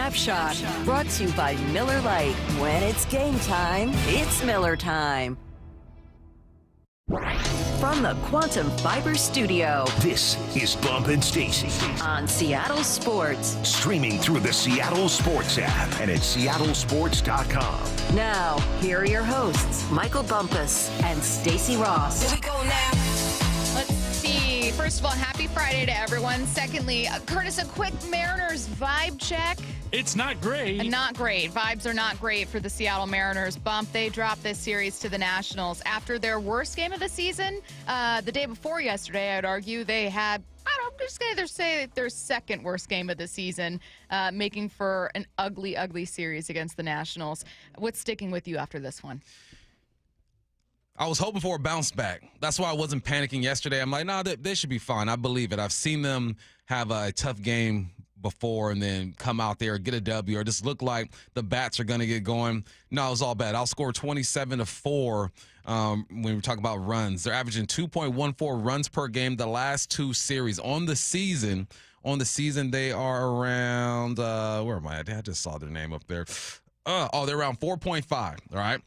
Slap Shot, brought to you by Miller Lite. When it's game time, it's Miller time. From the Quantum Fiber Studio, this is Bump and Stacy on Seattle Sports. Streaming through the Seattle Sports app and at seattlesports.com. Now, here are your hosts, Michael Bumpus and Stacy Ross. Here we go now. Let's see. First of all, happy Friday to everyone. Secondly, Curtis, a quick Mariners vibe check. It's not great. Not great. Vibes are not great for the Seattle Mariners. Bump, they dropped this series to the Nationals after their worst game of the season. The day before yesterday, I'd argue, they had, I'm just going to say their second worst game of the season, making for an ugly, ugly series against the Nationals. What's sticking with you after this one? I was hoping for a bounce back. That's why I wasn't panicking yesterday. I'm like, nah, they should be fine. I believe it. I've seen them have a tough game before and then come out there, get a W, or just look like the bats are going to get going. No, it was all bad. I'll score 27-4 when we talk about runs. They're averaging 2.14 runs per game the last two series. On the season, they are around, where am I at? I just saw their name up there. They're around 4.5, all right?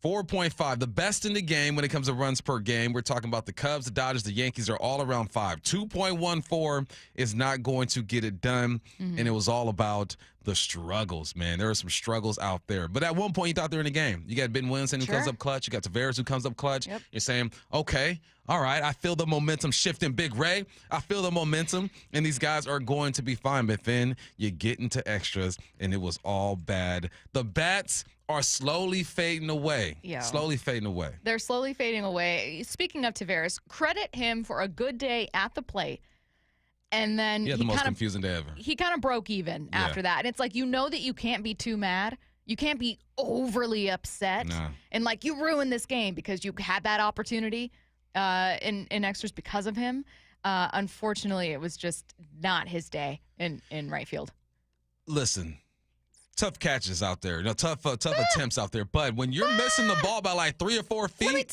4.5, the best in the game when it comes to runs per game. We're talking about the Cubs, the Dodgers, the Yankees are all around 5. 2.14 is not going to get it done, and it was all about the struggles, man. There are some struggles out there. But at one point, you thought they were in the game. You got Ben Williamson who comes up clutch. You got Tavares who comes up clutch. Yep. You're saying, okay, all right, I feel the momentum shifting, Big Ray. I feel the momentum, and these guys are going to be fine. But then you get into extras, and it was all bad. The bats are slowly fading away. Yeah. Slowly fading away. They're slowly fading away. Speaking of Tavares, credit him for a good day at the plate. And then the most confusing day ever. He kind of broke even after that. And it's like, you know that you can't be too mad. You can't be overly upset. Nah. And like, you ruined this game because you had that opportunity in extras because of him. Unfortunately, it was just not his day in right field. Listen. Tough catches out there, tough attempts out there. But when you're missing the ball by like 3 or 4 feet,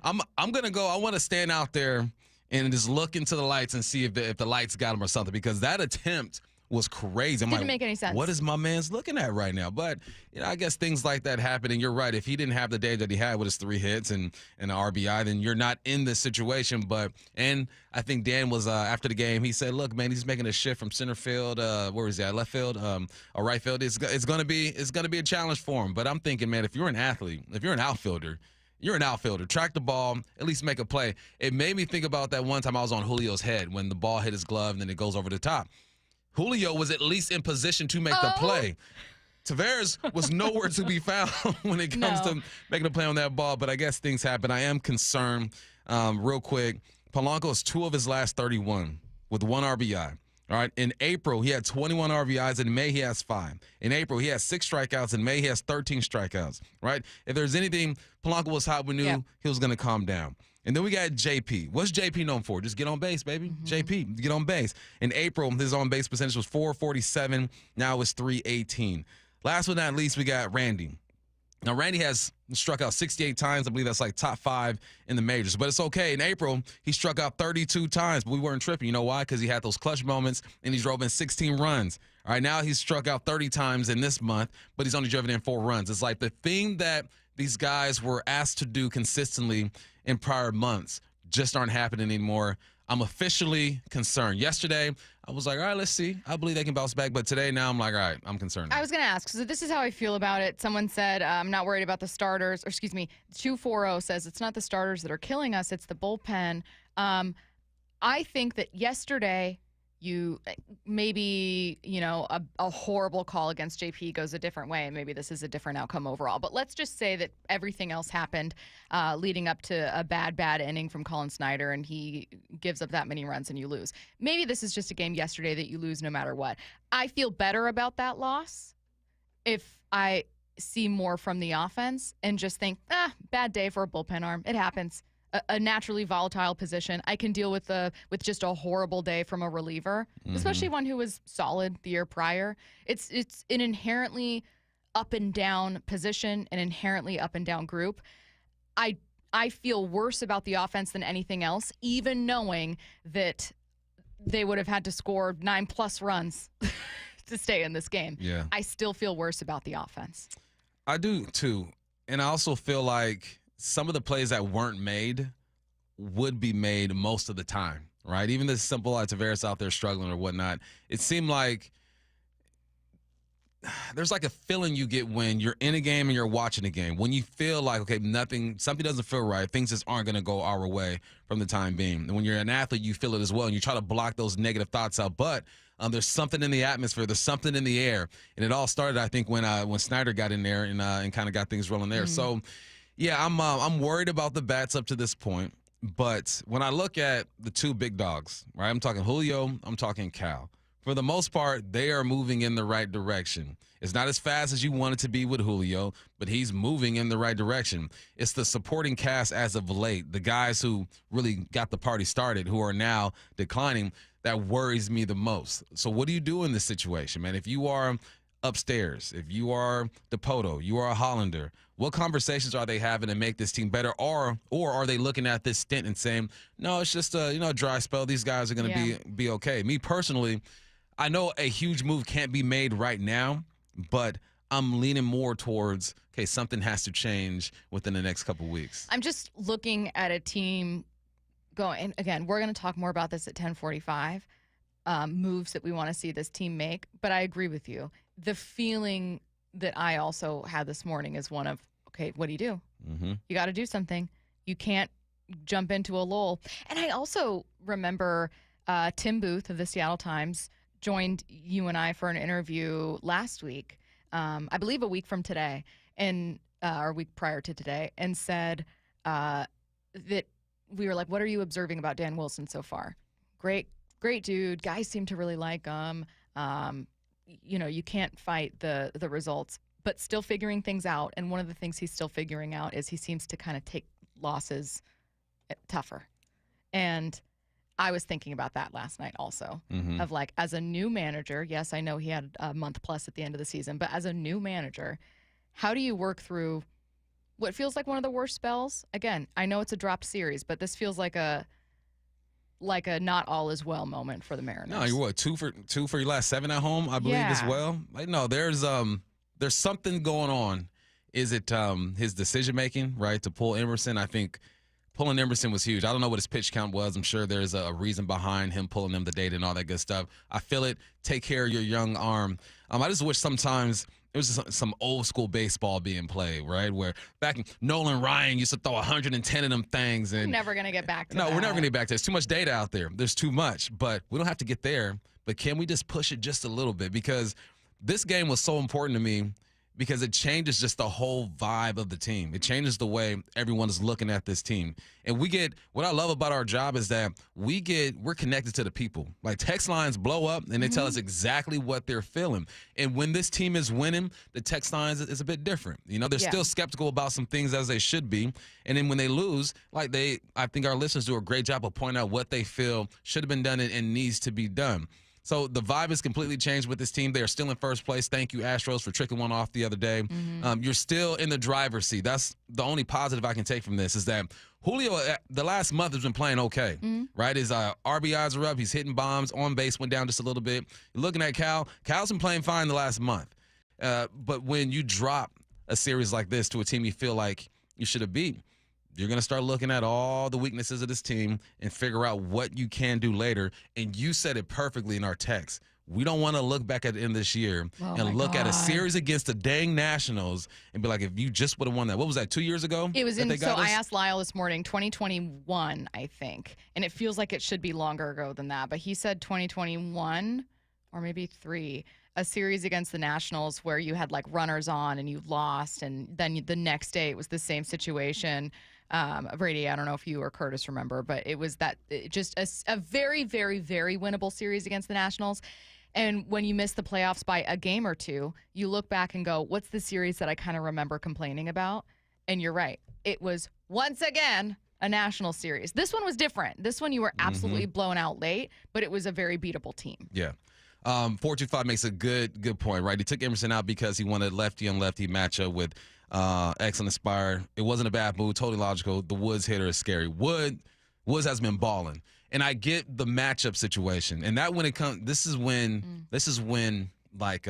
I'm gonna go. I want to stand out there and just look into the lights and see if the lights got him or something, because that attempt was crazy. Didn't make any sense. What is my man's looking at right now? But I guess things like that happen, and you're right. If he didn't have the day that he had with his 3 hits and an RBI, then you're not in this situation. And I think Dan was after the game. He said, "Look, man, he's making a shift from center field. Where is he at? Left field, or right field. It's gonna be a challenge for him." But I'm thinking, man, if you're an athlete, if you're an outfielder. You're an outfielder. Track the ball, at least make a play. It made me think about that one time I was on Julio's head when the ball hit his glove and then it goes over the top. Julio was at least in position to make the play. Tavares was nowhere to be found when it comes to making a play on that ball, but I guess things happen. I am concerned. Real quick, Polanco is 2 of his last 31 with 1 RBI. All right. In April, he had 21 RBIs. In May, he has 5. In April, he has 6 strikeouts. In May, he has 13 strikeouts. Right. If there's anything, Polanco was hot. We knew he was going to calm down. And then we got JP. What's JP known for? Just get on base, baby. JP, get on base. In April, his on-base percentage was .447. Now it's .318. Last but not least, we got Randy. Now, Randy has struck out 68 times. I believe that's like top 5 in the majors. But it's okay. In April, he struck out 32 times, but we weren't tripping. You know why? Because he had those clutch moments, and he drove in 16 runs. All right, now he's struck out 30 times in this month, but he's only driven in 4 runs. It's like the thing that these guys were asked to do consistently in prior months just aren't happening anymore. I'm officially concerned. Yesterday, I was like, all right, let's see. I believe they can bounce back. But today, now I'm like, all right, I'm concerned. I was going to ask, so this is how I feel about it. Someone said, I'm not worried about the starters. Or excuse me, 240 says it's not the starters that are killing us. It's the bullpen. I think that yesterday, maybe a horrible call against JP goes a different way, and maybe this is a different outcome overall. But let's just say that everything else happened leading up to a bad inning from Colin Snider, and he gives up that many runs and you lose. Maybe this is just a game yesterday that you lose no matter what. I feel better about that loss if I see more from the offense and just think, bad day for a bullpen arm. It happens. A naturally volatile position. I can deal with just a horrible day from a reliever, especially one who was solid the year prior. It's an inherently up and down position, an inherently up and down group. I feel worse about the offense than anything else, even knowing that they would have had to score 9+ runs to stay in this game. Yeah. I still feel worse about the offense. I do too. And I also feel like some of the plays that weren't made would be made most of the time, right? Even the simple like Tavares out there struggling or whatnot, it seemed like there's like a feeling you get when you're in a game and you're watching a game. When you feel like, okay, something doesn't feel right, things just aren't going to go our way from the time being. And when you're an athlete, you feel it as well, and you try to block those negative thoughts out. But there's something in the atmosphere, there's something in the air, and it all started, I think, when Snider got in there and kind of got things rolling there. So, yeah, I'm worried about the bats up to this point. But when I look at the two big dogs, right, I'm talking Julio, I'm talking Cal. For the most part, they are moving in the right direction. It's not as fast as you want it to be with Julio, but he's moving in the right direction. It's the supporting cast as of late, the guys who really got the party started, who are now declining, that worries me the most. So what do you do in this situation, man? If you are upstairs, if you are DePoto, you are a Hollander, what conversations are they having to make this team better? Or are they looking at this stint and saying, no, it's just a dry spell. These guys are going to be okay. Me personally, I know a huge move can't be made right now, but I'm leaning more towards, okay, something has to change within the next couple weeks. I'm just looking at a team going, and again, we're going to talk more about this at 10:45, moves that we want to see this team make, but I agree with you. The feeling that I also had this morning is one of, okay, what do you do? You got to do something. You can't jump into a lull. And I also remember Tim Booth of the Seattle Times joined you and I for an interview last week, I believe a week from today, or a week prior to today, and said that we were like, what are you observing about Dan Wilson so far? Great dude. Guys seem to really like him. You can't fight the results, but still figuring things out. And one of the things he's still figuring out is he seems to kind of take losses tougher. And I was thinking about that last night also, of like, as a new manager, yes, I know he had a month plus at the end of the season, but as a new manager, how do you work through what feels like one of the worst spells? Again, I know it's a dropped series, but this feels like a not all is well moment for the Mariners. No, you're what, two for your last 7 at home, I believe, as well. Like, no, there's something going on. Is it his decision making, right, to pull Emerson? I think pulling Emerson was huge. I don't know what his pitch count was. I'm sure there's a reason behind him pulling him the data and all that good stuff. I feel it. Take care of your young arm. I just wish sometimes it was just some old school baseball being played, right? Where back in Nolan Ryan used to throw 110 of them things. And we're never going to get back to that. No, we're never going to get back to it. There's too much data out there. There's too much. But we don't have to get there. But can we just push it just a little bit? Because this game was so important to me, because it changes just the whole vibe of the team. It changes the way everyone is looking at this team. And what I love about our job is that we're connected to the people. Like, text lines blow up and they tell us exactly what they're feeling. And when this team is winning, the text lines is a bit different. They're still skeptical about some things, as they should be. And then when they lose, I think our listeners do a great job of pointing out what they feel should have been done and needs to be done. So the vibe has completely changed with this team. They are still in first place. Thank you, Astros, for tricking one off the other day. You're still in the driver's seat. That's the only positive I can take from this, is that Julio, the last month, has been playing okay, right? His RBIs are up. He's hitting bombs. On base went down just a little bit. You're looking at Cal. Cal's been playing fine the last month. But when you drop a series like this to a team you feel like you should have beat, you're going to start looking at all the weaknesses of this team and figure out what you can do later. And you said it perfectly in our text. We don't want to look back at the end of this year and look at a series against the dang Nationals and be like, if you just would have won that. What was that, 2 years ago? It was I asked Lyle this morning, 2021, I think. And it feels like it should be longer ago than that. But he said 2021 or maybe 3. A series against the Nationals where you had like runners on and you lost. And then the next day it was the same situation. Brady, I don't know if you or Curtis remember, but it was just a very, very, very winnable series against the Nationals. And when you miss the playoffs by a game or two, you look back and go, what's the series that I kind of remember complaining about? And you're right. It was, once again, a national series. This one was different. This one you were absolutely blown out late, but it was a very beatable team. Yeah. 425 makes a good point, right? He took Emerson out because he wanted lefty on lefty matchup with excellent Aspire. It wasn't a bad move, totally logical. The Woods hitter is scary. Woods has been balling, and I get the matchup situation. And that when it comes, this is when like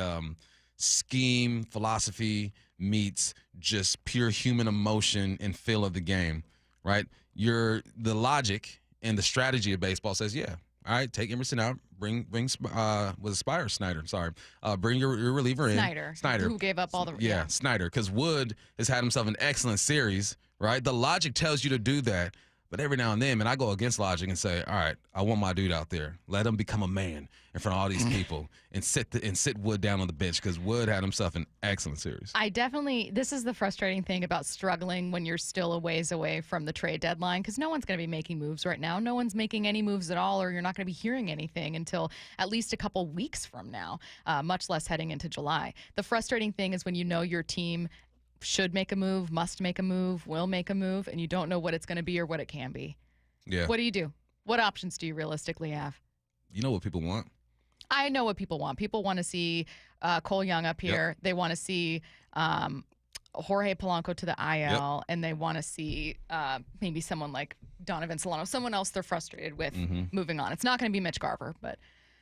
scheme, philosophy meets just pure human emotion and feel of the game, right? The logic and the strategy of baseball says, yeah, all right, take Emerson out, bring Snider, sorry. Bring your reliever in. Snider. Who gave up all the Yeah, Snider, because Wood has had himself an excellent series, right? The logic tells you to do that. But every now and then, man, I go against logic and say, all right, I want my dude out there. Let him become a man in front of all these people and sit Wood down on the bench, because Wood had himself an excellent series. This is the frustrating thing about struggling when you're still a ways away from the trade deadline, because no one's going to be making moves right now. No one's making any moves at all, or you're not going to be hearing anything until at least a couple weeks from now, much less heading into July. The frustrating thing is when you know your team should make a move, must make a move, will make a move, and you don't know what it's going to be or what it can be. Yeah. What do you do? What options do you realistically have? You know what people want? I know what people want. People want to see Cole Young up here. Yep. They want to see Jorge Polanco to the IL, and they want to see maybe someone like Donovan Solano, someone else they're frustrated with moving on. It's not going to be Mitch Garver, but...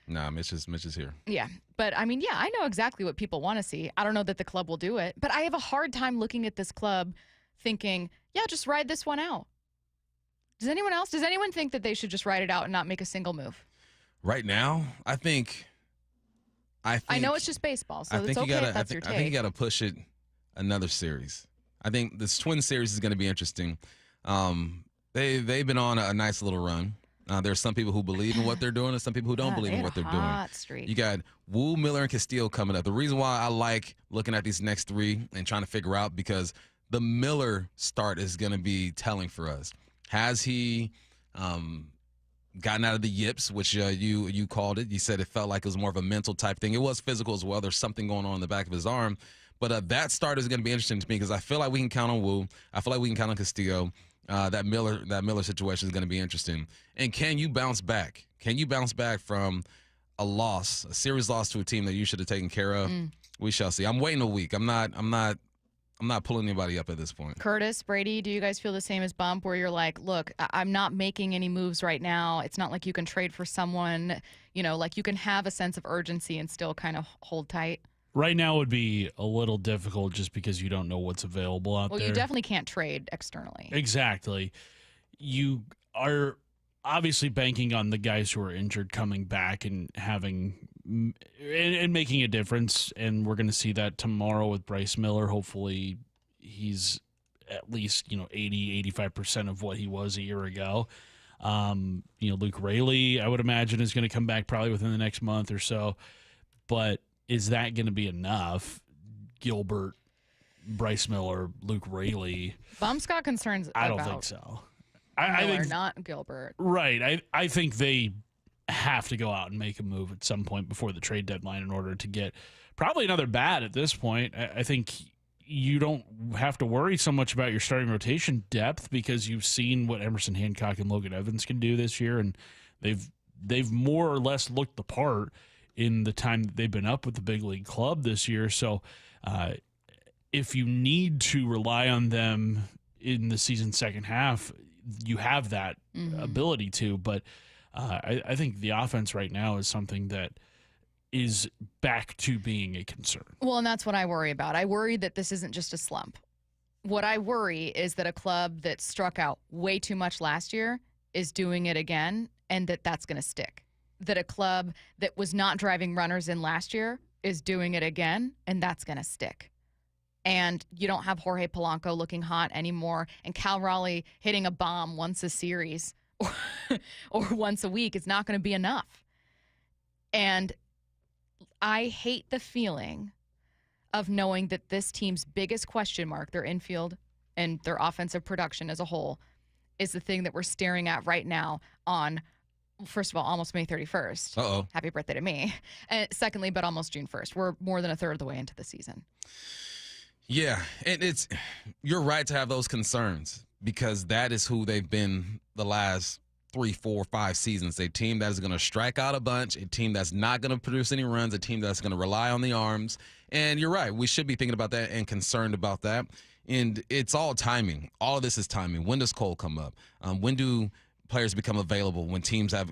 Nah, Mitch is here. Yeah. But, I mean, yeah, I know exactly what people want to see. I don't know that the club will do it. But I have a hard time looking at this club thinking, yeah, just ride this one out. Does anyone think that they should just ride it out and not make a single move? Right now, I think I know it's just baseball, so it's okay if that's your take. I think you got to push it another series. I think this Twin series is going to be interesting. They've been on a nice little run. There's some people who believe in what they're doing and some people who don't believe in what they're doing. Streak. You got Wu, Miller, and Castillo coming up. The reason why I like looking at these next three and trying to figure out, because the Miller start is going to be telling for us. Has he gotten out of the yips, which you called it? You said it felt like it was more of a mental type thing. It was physical as well. There's something going on in the back of his arm. But that start is going to be interesting to me, because I feel like we can count on Wu. I feel like we can count on Castillo. That Miller situation is going to be interesting. And can you bounce back? Can you bounce back from a series loss to a team that you should have taken care of? We shall see. I'm waiting a week. I'm not pulling anybody up at this point. Curtis, Brady, do you guys feel the same as Bump, where you're like, look, I'm not making any moves right now. It's not like you can trade for someone, like you can have a sense of urgency and still kind of hold tight? Right now would be a little difficult just because you don't know what's available out there. Well, you definitely can't trade externally. Exactly. You are obviously banking on the guys who are injured coming back and making a difference, and we're going to see that tomorrow with Bryce Miller. Hopefully he's at least 80-85% of what he was a year ago. Luke Raley, I would imagine, is going to come back probably within the next month or so, but is that going to be enough? Gilbert, Bryce Miller, Luke Raley. Bump's got concerns about... I don't think so. I think not Gilbert. Right. I think they have to go out and make a move at some point before the trade deadline in order to get probably another bat at this point. I think you don't have to worry so much about your starting rotation depth, because you've seen what Emerson Hancock and Logan Evans can do this year, and they've more or less looked the part in the time that they've been up with the big league club this year. So if you need to rely on them in the season second half, you have that ability to. But I think the offense right now is something that is back to being a concern. Well, and that's what I worry about. I worry that this isn't just a slump. What I worry is that a club that struck out way too much last year is doing it again, and that's going to stick. That a club that was not driving runners in last year is doing it again, and that's going to stick. And you don't have Jorge Polanco looking hot anymore, and Cal Raleigh hitting a bomb once a series or once a week is not going to be enough. And I hate the feeling of knowing that this team's biggest question mark, their infield and their offensive production as a whole, is the thing that we're staring at right now on, first of all, almost May 31st. Uh-oh. Happy birthday to me. And secondly, but almost June 1st. We're more than a third of the way into the season. Yeah, and you're right to have those concerns, because that is who they've been the last 3, 4, 5 seasons. A team that is going to strike out a bunch, a team that's not going to produce any runs, a team that's going to rely on the arms. And you're right, we should be thinking about that and concerned about that. And it's all timing. All of this is timing. When does Cole come up? When do players become available when teams have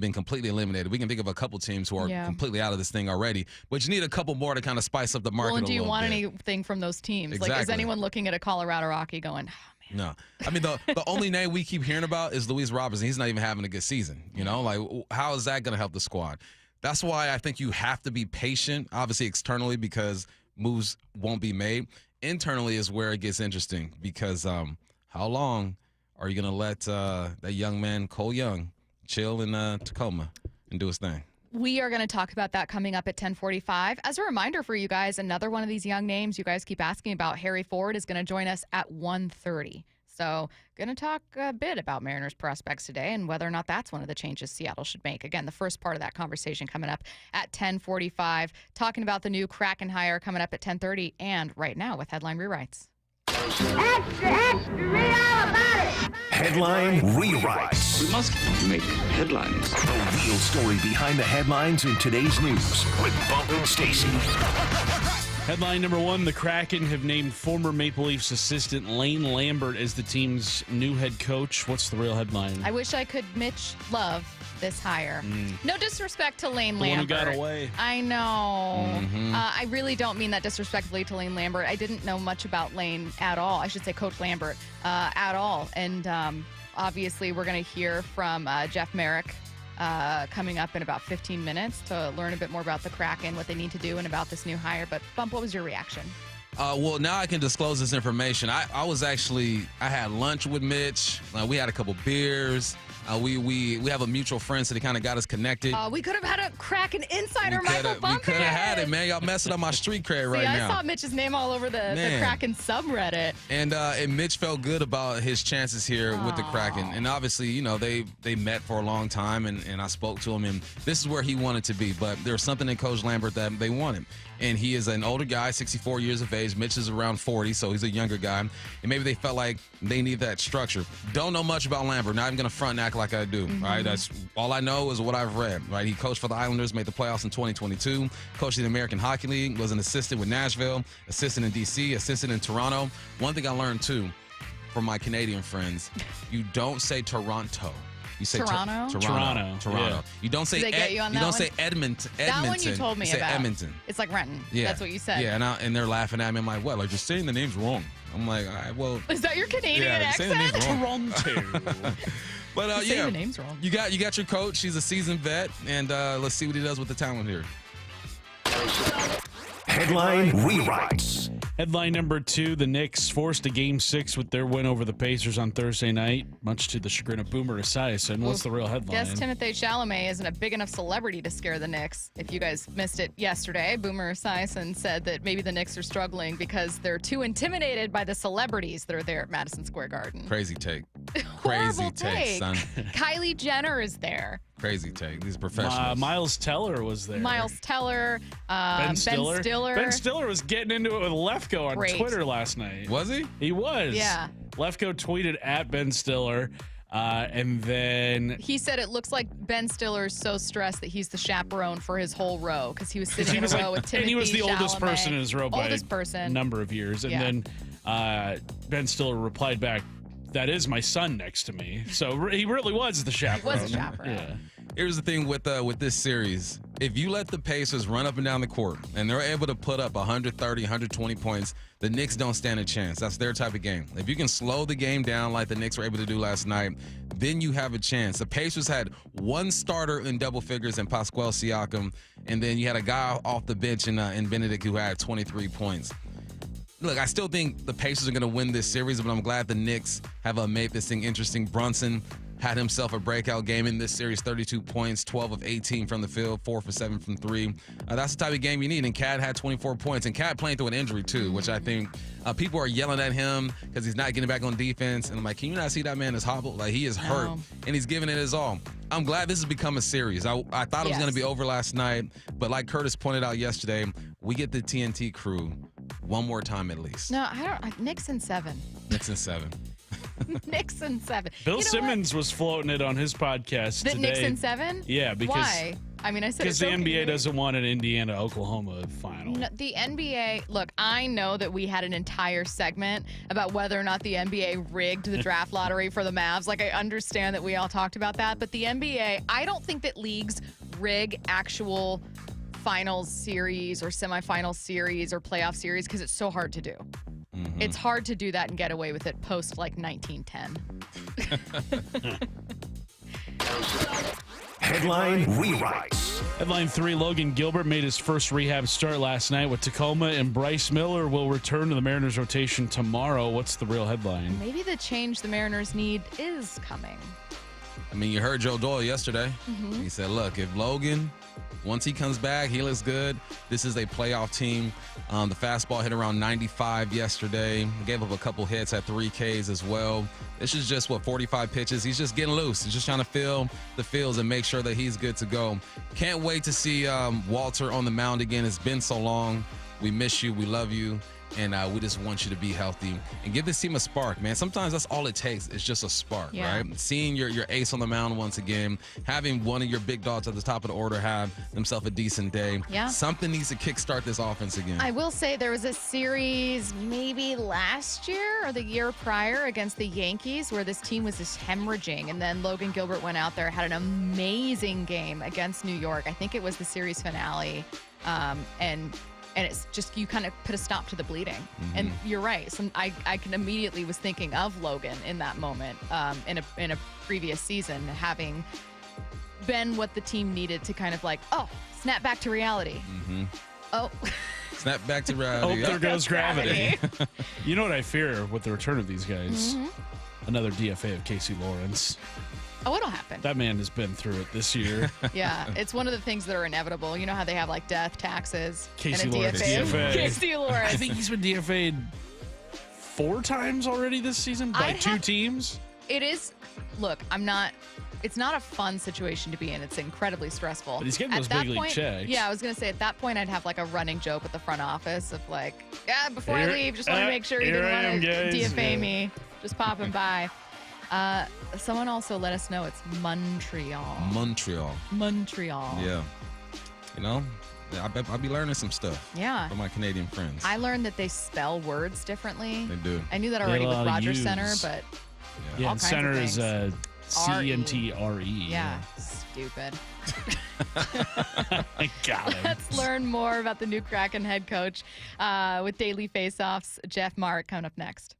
been completely eliminated. We can think of a couple teams who are completely out of this thing already, but you need a couple more to kind of spice up the market. Well, and do you want bit. anything from those teams? Exactly. Like, is anyone looking at a Colorado Rocky going, oh, man? No. I mean, the only name we keep hearing about is Ruiz. He's not even having a good season. You know, like, how is that going to help the squad? That's why I think you have to be patient, obviously externally, because moves won't be made. Internally is where it gets interesting, because how long are you going to let that young man, Cole Young, chill in Tacoma and do his thing? We are going to talk about that coming up at 10:45. As a reminder for you guys, another one of these young names you guys keep asking about, Harry Ford, is going to join us at 1:30. So going to talk a bit about Mariners prospects today and whether or not that's one of the changes Seattle should make. Again, the first part of that conversation coming up at 10:45. Talking about the new Kraken hire coming up at 10:30 and right now with Headline Rewrites. Extra, extra, read all about it. Headline Rewrites. We must make headlines. The real story behind the headlines in today's news with Bump and Stacy. Headline number one, the Kraken have named former Maple Leafs assistant Lane Lambert as the team's new head coach. What's the real headline? I wish I could Mitch love this hire. No disrespect to Lane Lambert. The one who got away. I know. I really don't mean that disrespectfully to Lane Lambert. I didn't know much about Lane at all. I should say Coach Lambert at all. And obviously we're going to hear from Jeff Marek coming up in about 15 minutes to learn a bit more about the Kraken, what they need to do, and about this new hire. But, Bump, what was your reaction? Well, now I can disclose this information. I had lunch with Mitch. We had a couple beers. We have a mutual friend, so they kind of got us connected. We could have had a Kraken insider, Michael Bumpus. We could have had it, man. Y'all messing up my street cred right now. I saw Mitch's name all over the Kraken subreddit. And Mitch felt good about his chances here with the Kraken. And obviously, you know, they met for a long time, and I spoke to him, and this is where he wanted to be. But there's something in Coach Lambert that they wanted. And he is an older guy, 64 years of age. Mitch is around 40, so he's a younger guy. And maybe they felt like they need that structure. Don't know much about Lambert. Not even going to front and act like I do. Right? That's all I know is what I've read. Right? He coached for the Islanders, made the playoffs in 2022. Coached in the American Hockey League. Was an assistant with Nashville. Assistant in D.C. Assistant in Toronto. One thing I learned too from my Canadian friends: you don't say Toronto. You say Toronto? Toronto. Yeah. You don't say say Edmonton. That one you told me you say about. Edmonton. It's like Renton. Yeah. That's what you said. Yeah, and they're laughing at me. I'm like, what? Like, you're saying the name's wrong. I'm like, all right, well. Is that your Canadian accent? Saying the name's wrong. Toronto. But saying the name's wrong. You got your coach. He's a seasoned vet, and let's see what he does with the talent here. Headline Rewrites. Headline number two, the Knicks forced a Game 6 with their win over the Pacers on Thursday night, much to the chagrin of Boomer Esiason. What's the real headline? Guess Timothée Chalamet isn't a big enough celebrity to scare the Knicks. If you guys missed it yesterday, Boomer Esiason said that maybe the Knicks are struggling because they're too intimidated by the celebrities that are there at Madison Square Garden. Crazy take. Horrible Crazy take, son. Kylie Jenner is there. Crazy take. These professionals. Miles Teller was there. Miles Teller. Ben Stiller. Ben Stiller was getting into it with Lefko on Great. Twitter last night. Was he? He was. Yeah. Lefko tweeted at Ben Stiller, and then He said it looks like Ben Stiller's so stressed that he's the chaperone for his whole row because he was sitting in a row with Timothée and he was the oldest Chalamet. person in his row by a number of years. And then Ben Stiller replied back, "That is my son next to me." So he really was the chaperone. He was a chaperone. Yeah. Here's the thing with this series. If you let the Pacers run up and down the court and they're able to put up 130, 120 points, the Knicks don't stand a chance. That's their type of game. If you can slow the game down like the Knicks were able to do last night, then you have a chance. The Pacers had one starter in double figures in Pascal Siakam, and then you had a guy off the bench in Benedict who had 23 points. Look, I still think the Pacers are going to win this series, but I'm glad the Knicks have made this thing interesting. Brunson had himself a breakout game in this series, 32 points, 12 of 18 from the field, 4 for 7 from 3. That's the type of game you need. And Cat had 24 points. And Cat playing through an injury, too, which I think people are yelling at him because he's not getting back on defense. And I'm like, can you not see that man is hobbled? Like, he is hurt, and he's giving it his all. I'm glad this has become a series. I thought it was going to be over last night. But like Curtis pointed out yesterday, we get the TNT crew one more time at least. No, I don't. Knicks in 7. Knicks in 7. Knicks in 7. Bill Simmons was floating it on his podcast The today. Knicks in 7? Yeah, because Why? I mean, I said because the NBA doesn't want an Indiana-Oklahoma final. No, the NBA, look, I know that we had an entire segment about whether or not the NBA rigged the draft lottery for the Mavs. Like, I understand that we all talked about that, but the NBA, I don't think that leagues rig actual finals series or semifinal series or playoff series because it's so hard to do. Mm-hmm. It's hard to do that and get away with it post, like, 1910. Headline rewrites. Headline 3, Logan Gilbert made his first rehab start last night with Tacoma, and Bryce Miller will return to the Mariners rotation tomorrow. What's the real headline? Maybe the change the Mariners need is coming. I mean, you heard Joe Doyle yesterday. Mm-hmm. He said, look, if Logan, once he comes back, he looks good. This is a playoff team. The fastball hit around 95 yesterday. Gave up a couple hits, had 3 Ks as well. This is just, 45 pitches. He's just getting loose. He's just trying to feel the fields and make sure that he's good to go. Can't wait to see Walter on the mound again. It's been so long. We miss you. We love you. And we just want you to be healthy and give this team a spark, man. Sometimes that's all it takes. It's just a spark, right? Seeing your ace on the mound once again, having one of your big dogs at the top of the order have themselves a decent day. Yeah. Something needs to kickstart this offense again. I will say there was a series maybe last year or the year prior against the Yankees where this team was just hemorrhaging. And then Logan Gilbert went out there, had an amazing game against New York. I think it was the series finale. And it's just, you kind of put a stop to the bleeding. Mm-hmm. And you're right. I can immediately was thinking of Logan in that moment in a previous season, having been what the team needed to kind of like, snap back to reality. Mm-hmm. Oh. Snap back to reality. Oh, there goes gravity. You know what I fear with the return of these guys? Mm-hmm. Another DFA of Casey Lawrence. Oh, it'll happen. That man has been through it this year. Yeah, it's one of the things that are inevitable. You know how they have like death, taxes, Casey and a Lawrence. DFA. Casey Lawrence. I think he's been DFA'd 4 times already this season by 2 teams. It is. Look, it's not a fun situation to be in. It's incredibly stressful. But he's getting those big league checks. Yeah, I was going to say at that point I'd have like a running joke with the front office of like, before I leave, just want to make sure you didn't want to DFA me. Just popping by. Someone also let us know it's Montreal. Yeah. You know, I'll be learning some stuff. Yeah. From my Canadian friends. I learned that they spell words differently. They do. I knew that already with Rogers Center, but yeah, and center is CNTRE. Yeah, stupid. Got him. Let's learn more about the new Kraken head coach with Daily Faceoffs. Jeff Marek coming up next.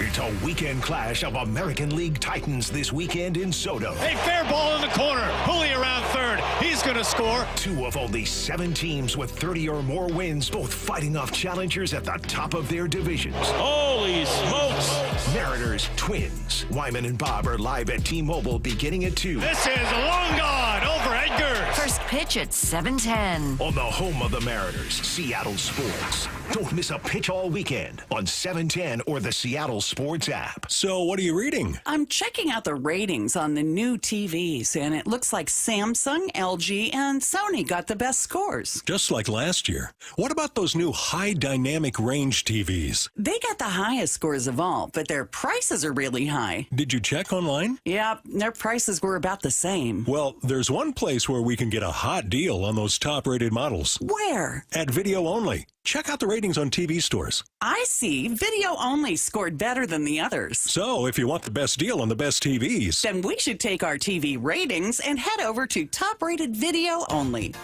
It's a weekend clash of American League Titans this weekend in Soto. A fair ball in the corner. Julio around third. He's going to score. 2 of only 7 teams with 30 or more wins, both fighting off challengers at the top of their divisions. Holy smokes. Mariners, Twins. Wyman and Bob are live at T-Mobile beginning at 2. This is long gone over Edgar. First pitch at 7:10. On the home of the Mariners, Seattle Sports. Don't miss a pitch all weekend on 710 or the Seattle Sports app. So what are you reading? I'm checking out the ratings on the new TVs, and it looks like Samsung, LG, and Sony got the best scores. Just like last year. What about those new high dynamic range TVs? They got the highest scores of all, but their prices are really high. Did you check online? Yeah, their prices were about the same. Well, there's one place where we can get a hot deal on those top-rated models. Where? At Video Only. Check out the ratings on TV stores. I see. Video Only scored better than the others. So, if you want the best deal on the best TVs, then we should take our TV ratings and head over to top-rated Video Only.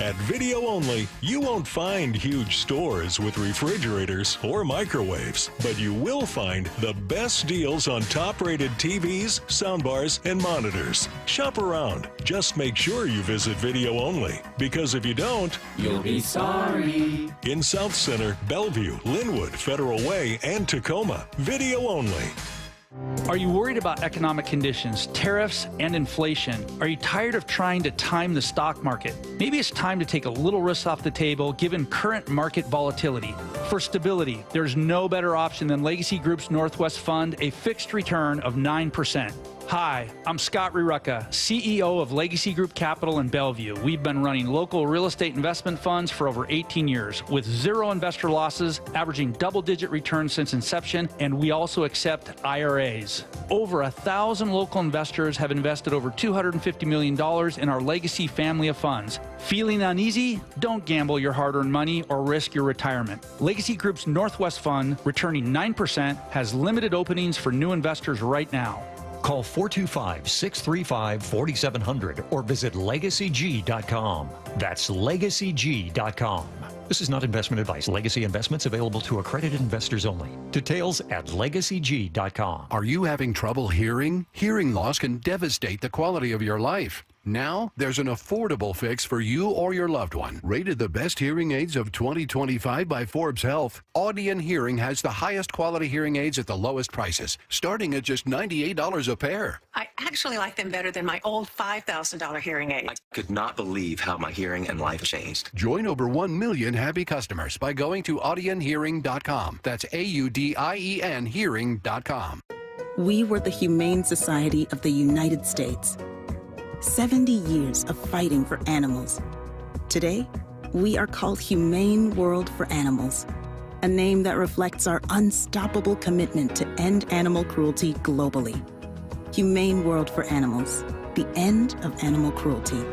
At Video Only, you won't find huge stores with refrigerators or microwaves, but you will find the best deals on top-rated TVs, soundbars, and monitors. Shop around. Just make sure you visit Video Only, because if you don't, you'll be sorry. In South Center, Bellevue, Linwood, Federal Way, and Tacoma, Video Only. Are you worried about economic conditions, tariffs, and inflation? Are you tired of trying to time the stock market? Maybe it's time to take a little risk off the table given current market volatility. For stability, there's no better option than Legacy Group's Northwest Fund, a fixed return of 9%. Hi, I'm Scott Rurucka, CEO of Legacy Group Capital in Bellevue. We've been running local real estate investment funds for over 18 years with zero investor losses, averaging double-digit returns since inception, and we also accept IRAs. Over 1,000 local investors have invested over $250 million in our Legacy family of funds. Feeling uneasy? Don't gamble your hard-earned money or risk your retirement. Legacy Group's Northwest Fund, returning 9%, has limited openings for new investors right now. Call 425-635-4700 or visit LegacyG.com. That's LegacyG.com. This is not investment advice. Legacy investments available to accredited investors only. Details at LegacyG.com. Are you having trouble hearing? Hearing loss can devastate the quality of your life. Now, there's an affordable fix for you or your loved one. Rated the best hearing aids of 2025 by Forbes Health, Audion Hearing has the highest quality hearing aids at the lowest prices, starting at just $98 a pair. I actually like them better than my old $5,000 hearing aid. I could not believe how my hearing and life changed. Join over 1 million happy customers by going to audionhearing.com. That's AUDIEN hearing.com. We were the Humane Society of the United States. 70 years of fighting for animals. Today, we are called Humane World for Animals, a name that reflects our unstoppable commitment to end animal cruelty globally. Humane World for Animals, the end of animal cruelty.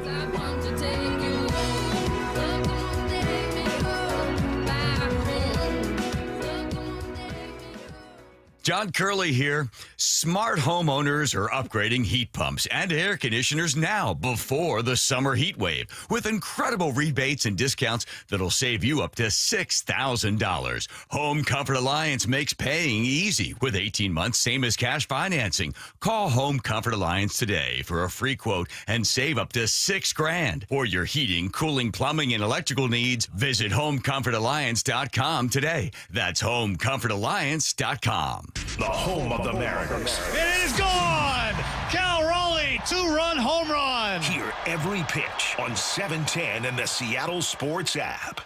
John Curley here. Smart homeowners are upgrading heat pumps and air conditioners now before the summer heat wave with incredible rebates and discounts that'll save you up to $6,000. Home Comfort Alliance makes paying easy with 18 months, same as cash financing. Call Home Comfort Alliance today for a free quote and save up to $6,000. For your heating, cooling, plumbing, and electrical needs, visit HomeComfortAlliance.com today. That's HomeComfortAlliance.com. The home of the Mariners. It is gone! Cal Raleigh, two-run home run. Hear every pitch on 710 and the Seattle Sports app.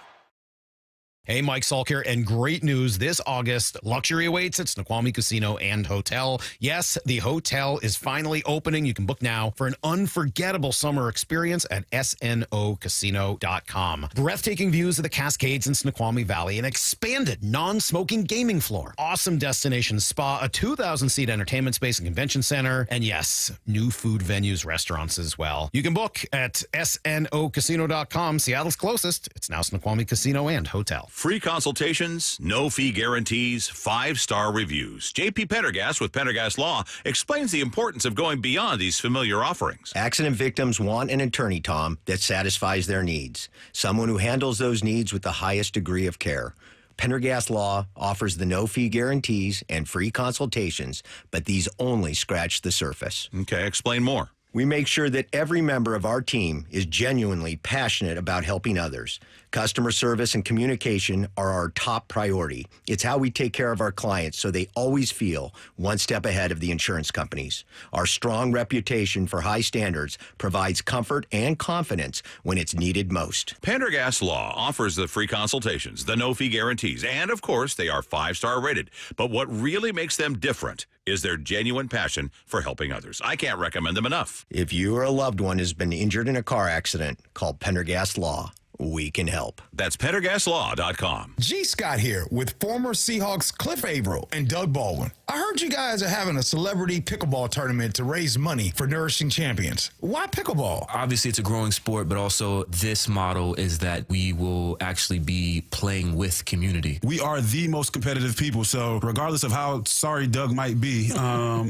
Hey, Mike Salk here, and great news. This August, luxury awaits at Snoqualmie Casino and Hotel. Yes, the hotel is finally opening. You can book now for an unforgettable summer experience at snocasino.com. Breathtaking views of the Cascades in Snoqualmie Valley, an expanded non-smoking gaming floor, awesome destination spa, a 2,000-seat entertainment space and convention center, and yes, new food venues, restaurants as well. You can book at snocasino.com. Seattle's closest. It's now Snoqualmie Casino and Hotel. Free consultations, no fee guarantees, 5-star reviews. J.P. Pendergast with Pendergast Law explains the importance of going beyond these familiar offerings. Accident victims want an attorney, Tom, that satisfies their needs. Someone who handles those needs with the highest degree of care. Pendergast Law offers the no-fee guarantees and free consultations, but these only scratch the surface. Okay, explain more. We make sure that every member of our team is genuinely passionate about helping others. Customer service and communication are our top priority. It's how we take care of our clients so they always feel one step ahead of the insurance companies. Our strong reputation for high standards provides comfort and confidence when it's needed most. Pendergast Law offers the free consultations, the no-fee guarantees, and, of course, they are 5-star rated. But what really makes them different is their genuine passion for helping others. I can't recommend them enough. If you or a loved one has been injured in a car accident, call Pendergast Law. We can help. That's PendergastLaw.com. G. Scott here with former Seahawks Cliff Averill and Doug Baldwin. I heard you guys are having a celebrity pickleball tournament to raise money for Nourishing Champions. Why pickleball? Obviously, it's a growing sport, but also this model is that we will actually be playing with community. We are the most competitive people, so regardless of how sorry Doug might be,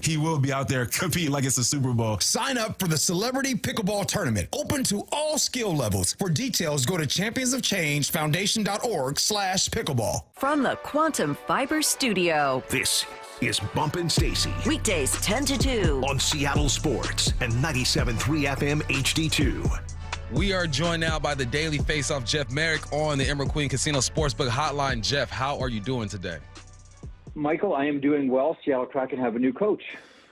he will be out there competing like it's a Super Bowl. Sign up for the Celebrity Pickleball Tournament, open to all skill levels. For details, go to championsofchangefoundation.org/pickleball. From the Quantum Fiber Studio. This is Bumpin' Stacy. Weekdays 10 to 2. On Seattle Sports and 97.3 FM HD2. We are joined now by the Daily Faceoff, Jeff Marek, on the Emerald Queen Casino Sportsbook Hotline. Jeff, how are you doing today? Michael, I am doing well. Seattle Kraken have a new coach.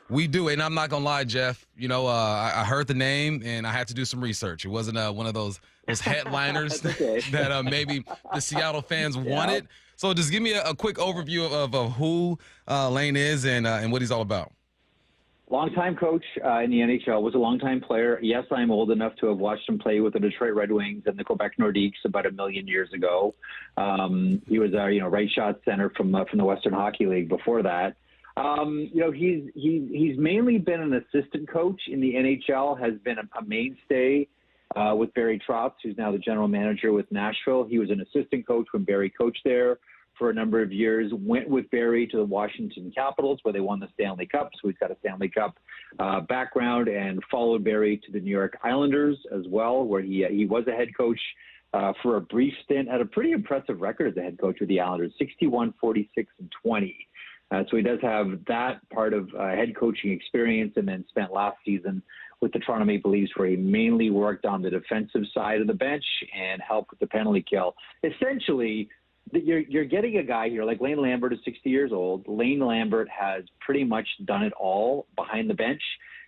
We do, and I'm not going to lie, Jeff. You know, I heard the name, and I had to do some research. It wasn't one of those headliners okay. that maybe the Seattle fans wanted. So just give me a quick overview of who Lane is and what he's all about. Longtime coach in the NHL, was a longtime player. Yes, I'm old enough to have watched him play with the Detroit Red Wings and the Quebec Nordiques about 1 million years ago. He was our, right shot center from the Western Hockey League before that. He's mainly been an assistant coach in the NHL, has been a mainstay with Barry Trotz, who's now the general manager with Nashville. He was an assistant coach when Barry coached there for a number of years, went with Barry to the Washington Capitals where they won the Stanley Cup. So he's got a Stanley Cup background, and followed Barry to the New York Islanders as well, where he was a head coach for a brief stint, had a pretty impressive record as a head coach with the Islanders, 61, 46, and 20. So he does have that part of head coaching experience, and then spent last season with the Toronto Maple Leafs, where he mainly worked on the defensive side of the bench and helped with the penalty kill. Essentially, you're getting a guy here like Lane Lambert is 60 years old. Lane Lambert has pretty much done it all behind the bench.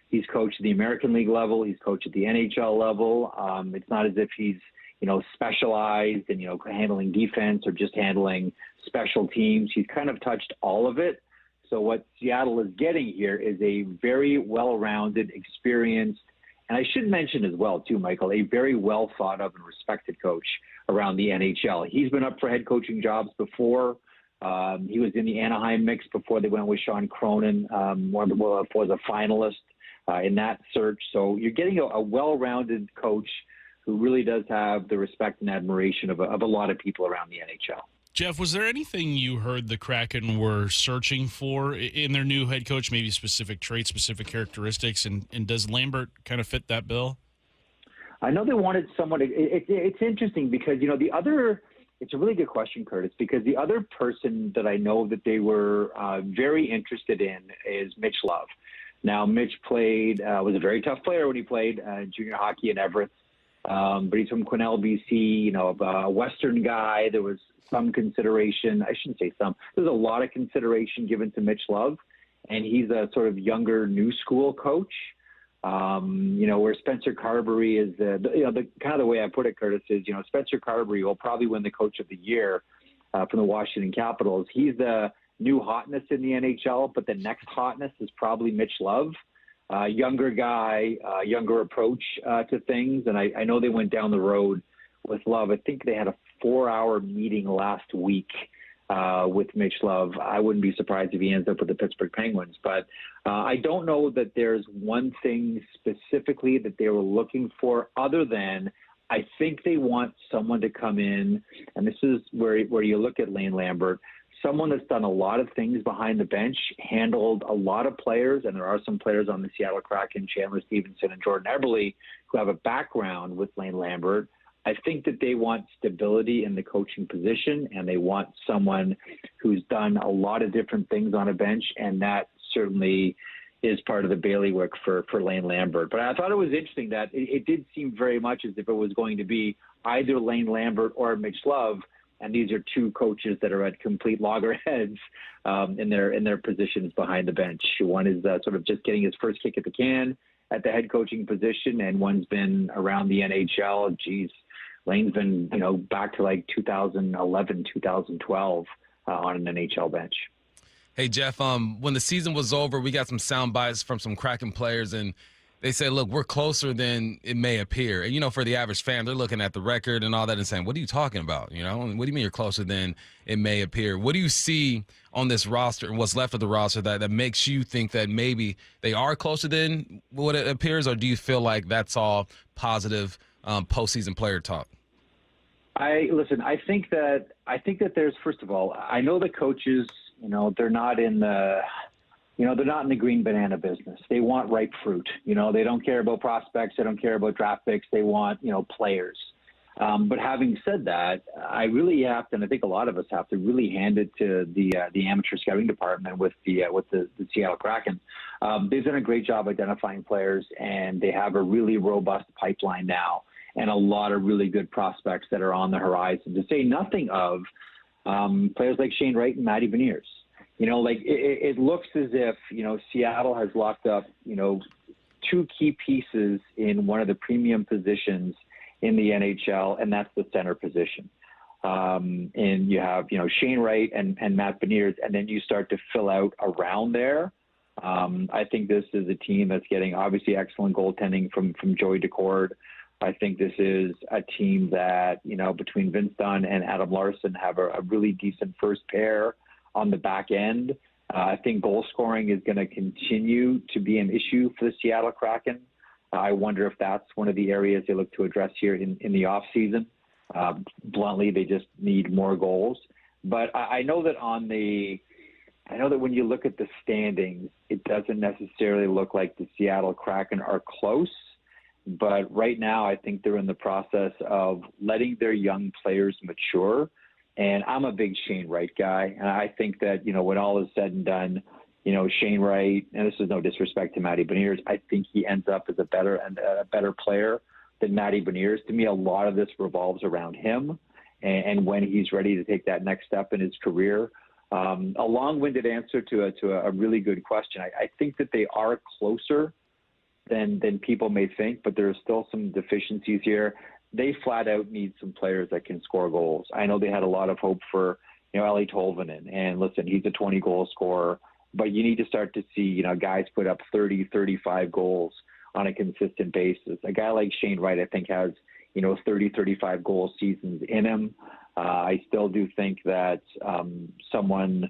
He's coached at the American League level. He's coached at the NHL level. It's not as if he's, specialized in, handling defense or just handling special teams. He's kind of touched all of it. So what Seattle is getting here is a very well-rounded, experienced, and I should mention as well, too, Michael, a very well thought of and respected coach around the NHL. He's been up for head coaching jobs before. He was in the Anaheim mix before they went with Sean Cronin, was a finalist in that search. So you're getting a well-rounded coach who really does have the respect and admiration of a lot of people around the NHL. Jeff, was there anything you heard the Kraken were searching for in their new head coach, maybe specific traits, specific characteristics, and does Lambert kind of fit that bill? I know they wanted someone. It's interesting because, it's a really good question, Curtis, because the other person that I know that they were very interested in is Mitch Love. Now, Mitch was a very tough player when he played junior hockey in Everett, but he's from Quesnel, BC, a Western guy. There was some consideration. I shouldn't say some. There's a lot of consideration given to Mitch Love, and he's a sort of younger, new school coach. Where Spencer Carberry is the kind of the way I put it, Curtis, is, Spencer Carberry will probably win the Coach of the Year from the Washington Capitals. He's the new hotness in the NHL, but the next hotness is probably Mitch Love. Younger guy, younger approach to things. And I know they went down the road with Love. I think they had a 4-hour meeting last week with Mitch Love. I wouldn't be surprised if he ends up with the Pittsburgh Penguins. But I don't know that there's one thing specifically that they were looking for, other than I think they want someone to come in, and this is where you look at Lane Lambert, someone that's done a lot of things behind the bench, handled a lot of players, and there are some players on the Seattle Kraken, Chandler Stevenson and Jordan Eberle, who have a background with Lane Lambert. I think that they want stability in the coaching position, and they want someone who's done a lot of different things on a bench, and that certainly is part of the bailiwick for Lane Lambert. But I thought it was interesting that it did seem very much as if it was going to be either Lane Lambert or Mitch Love, and these are two coaches that are at complete loggerheads in their positions behind the bench. One is sort of just getting his first kick at the can at the head coaching position, and one's been around the NHL. Lane's been, back to like 2011, 2012 on an NHL bench. Hey, Jeff, when the season was over, we got some sound bites from some Kraken players, and they said, look, we're closer than it may appear. And, for the average fan, they're looking at the record and all that and saying, what are you talking about? What do you mean you're closer than it may appear? What do you see on this roster and what's left of the roster that makes you think that maybe they are closer than what it appears, or do you feel like that's all positive postseason player talk? I think that there's, first of all, I know the coaches, they're not in the, they're not in the green banana business. They want ripe fruit. They don't care about prospects. They don't care about draft picks. They want, players. But having said that, I really have to, and I think a lot of us have to really hand it to the amateur scouting department with the Seattle Kraken. They've done a great job identifying players, and they have a really robust pipeline now, and a lot of really good prospects that are on the horizon, to say nothing of players like Shane Wright and Matty Beniers. It looks as if, Seattle has locked up, two key pieces in one of the premium positions in the NHL, and that's the center position. And you have, Shane Wright and Matt Beniers, and then you start to fill out around there. I think this is a team that's getting obviously excellent goaltending from Joey Decord. I think this is a team that, between Vince Dunn and Adam Larsson have a really decent first pair on the back end. I think goal scoring is going to continue to be an issue for the Seattle Kraken. I wonder if that's one of the areas they look to address here in the offseason. Bluntly, they just need more goals. But I know that when you look at the standings, it doesn't necessarily look like the Seattle Kraken are close. But right now, I think they're in the process of letting their young players mature. And I'm a big Shane Wright guy. And I think that, when all is said and done, Shane Wright, and this is no disrespect to Matty Beniers, I think he ends up as a better player than Matty Beniers. To me, a lot of this revolves around him and when he's ready to take that next step in his career. A long-winded answer to a really good question. I think that they are closer than people may think, but there are still some deficiencies here. They flat out need some players that can score goals. I know they had a lot of hope for, Eeli Tolvanen, and listen, he's a 20-goal scorer, but you need to start to see, guys put up 30, 35 goals on a consistent basis. A guy like Shane Wright, I think, has, 30, 35 goal seasons in him. I still do think that someone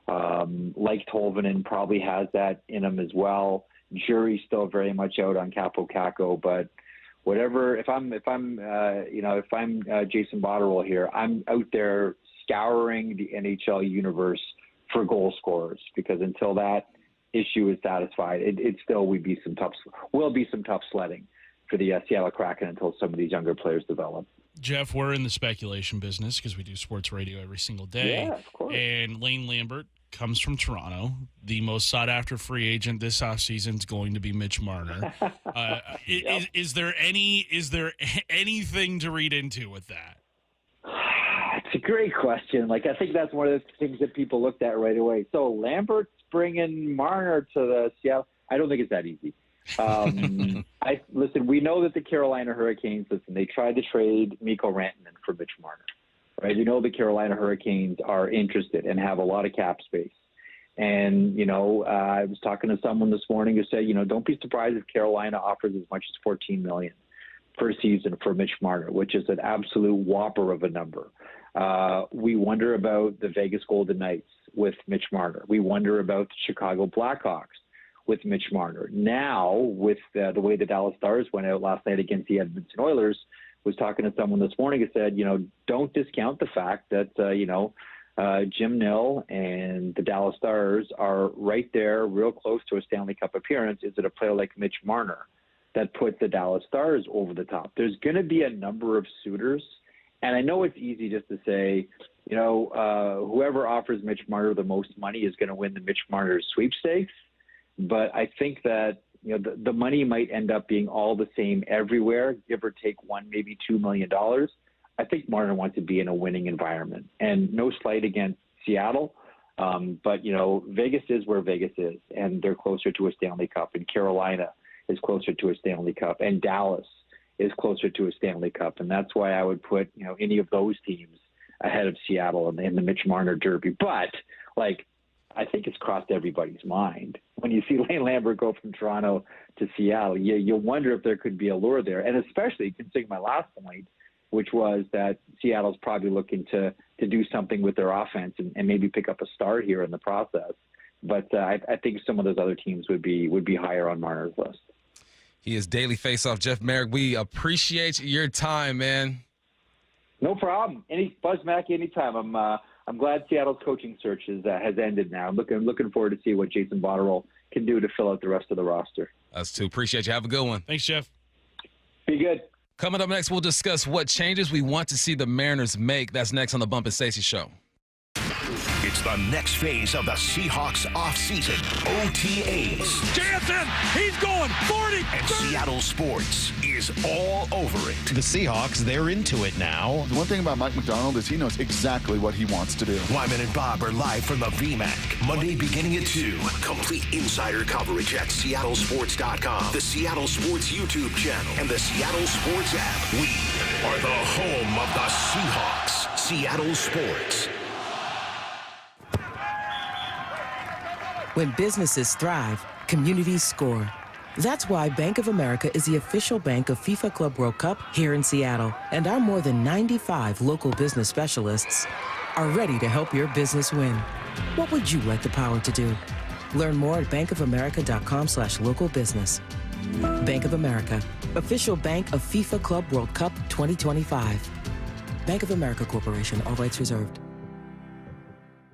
like Tolvanen probably has that in him as well. Jury's still very much out on Capo Caco, but whatever. If I'm Jason Botterill here, I'm out there scouring the NHL universe for goal scorers, because until that issue is satisfied, it still will be some tough sledding for the Seattle Kraken until some of these younger players develop. Jeff, we're in the speculation business because we do sports radio every single day. Yeah, of course. And Lane Lambert comes from Toronto. The most sought-after free agent this offseason is going to be Mitch Marner. Yep. Is there anything to read into with that? It's a great question. I think that's one of the things that people looked at right away. So Lambert's bringing Marner to the Seattle. I don't think it's that easy. Listen, we know that the Carolina Hurricanes, they tried to trade Mikko Rantanen for Mitch Marner. Right? You know the Carolina Hurricanes are interested and have a lot of cap space. And, I was talking to someone this morning who said, don't be surprised if Carolina offers as much as $14 million per season for Mitch Marner, which is an absolute whopper of a number. We wonder about the Vegas Golden Knights with Mitch Marner. We wonder about the Chicago Blackhawks with Mitch Marner. Now, with the way the Dallas Stars went out last night against the Edmonton Oilers, was talking to someone this morning who said, don't discount the fact that, Jim Nill and the Dallas Stars are right there, real close to a Stanley Cup appearance. Is it a player like Mitch Marner that put the Dallas Stars over the top? There's going to be a number of suitors. And I know it's easy just to say, whoever offers Mitch Marner the most money is going to win the Mitch Marner sweepstakes. But I think that, the money might end up being all the same everywhere, give or take $1, maybe $2 million. I think Marner wants to be in a winning environment. And no slight against Seattle, but, Vegas is where Vegas is, and they're closer to a Stanley Cup, and Carolina is closer to a Stanley Cup, and Dallas is closer to a Stanley Cup. And that's why I would put, any of those teams ahead of Seattle in the Mitch Marner derby. But, I think it's crossed everybody's mind. When you see Lane Lambert go from Toronto to Seattle, you wonder if there could be a lure there. And especially considering my last point, which was that Seattle's probably looking to do something with their offense and maybe pick up a star here in the process. But I think some of those other teams would be higher on Marner's list. He is Daily Faceoff. Jeff Marek, we appreciate your time, man. No problem. Buzz Mackey, anytime. I'm glad Seattle's coaching search has ended now. I'm looking forward to see what Jason Botterill can do to fill out the rest of the roster. Us too. Appreciate you. Have a good one. Thanks, Jeff. Be good. Coming up next, we'll discuss what changes we want to see the Mariners make. That's next on the Bump and Stacy Show. It's the next phase of the Seahawks offseason, OTAs. Jansen, he's going 40. And Seattle sports is all over it. The Seahawks, they're into it now. The one thing about Mike McDonald is he knows exactly what he wants to do. Wyman and Bob are live from the VMAC, Monday beginning at 2. Complete insider coverage at seattlesports.com, the Seattle Sports YouTube channel, and the Seattle Sports app. We are the home of the Seahawks. Seattle Sports. When businesses thrive, communities score. That's why Bank of America is the official bank of FIFA Club World Cup here in Seattle. And our more than 95 local business specialists are ready to help your business win. What would you like the power to do? Learn more at bankofamerica.com/local business. Bank of America, official bank of FIFA Club World Cup 2025. Bank of America Corporation, all rights reserved.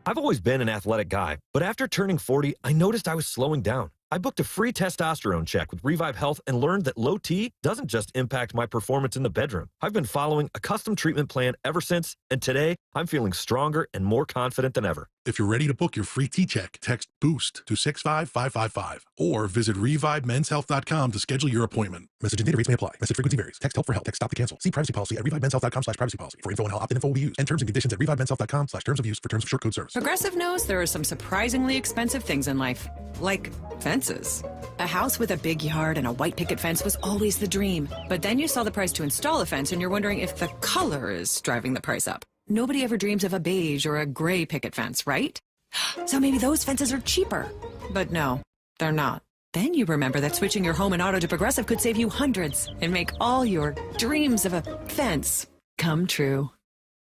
I've always been an athletic guy, but after turning 40, I noticed I was slowing down. I booked a free testosterone check with Revive Health and learned that low T doesn't just impact my performance in the bedroom. I've been following a custom treatment plan ever since, and today I'm feeling stronger and more confident than ever. If you're ready to book your free T-check, text BOOST to 65555 or visit ReviveMen'sHealth.com to schedule your appointment. Message and data rates may apply. Message frequency varies. Text help for help. Text stop to cancel. See privacy policy at ReviveMen'sHealth.com/privacy policy. For info on how opt-in info will be used and terms and conditions at ReviveMen'sHealth.com/terms of use for terms of short code service. Progressive knows there are some surprisingly expensive things in life, like fences. A house with a big yard and a white picket fence was always the dream. But then you saw the price to install a fence and you're wondering if the color is driving the price up. Nobody ever dreams of a beige or a gray picket fence, right? So maybe those fences are cheaper. But no, they're not. Then you remember that switching your home and auto to Progressive could save you hundreds and make all your dreams of a fence come true.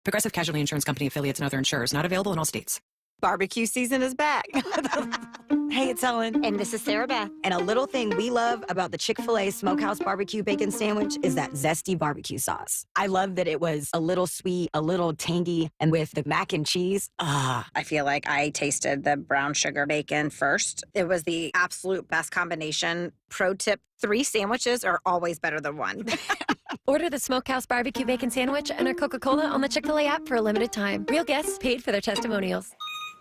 Progressive Casualty Insurance Company affiliates and other insurers. Not available in all states. Barbecue season is back. Hey, it's Ellen. And this is Sarah Beth. And a little thing we love about the Chick-fil-A Smokehouse Barbecue Bacon Sandwich is that zesty barbecue sauce. I love that it was a little sweet, a little tangy, and with the mac and cheese. I feel like I tasted the brown sugar bacon first. It was the absolute best combination. Pro tip, 3 sandwiches are always better than 1. Order the Smokehouse Barbecue Bacon Sandwich and a Coca-Cola on the Chick-fil-A app for a limited time. Real guests paid for their testimonials.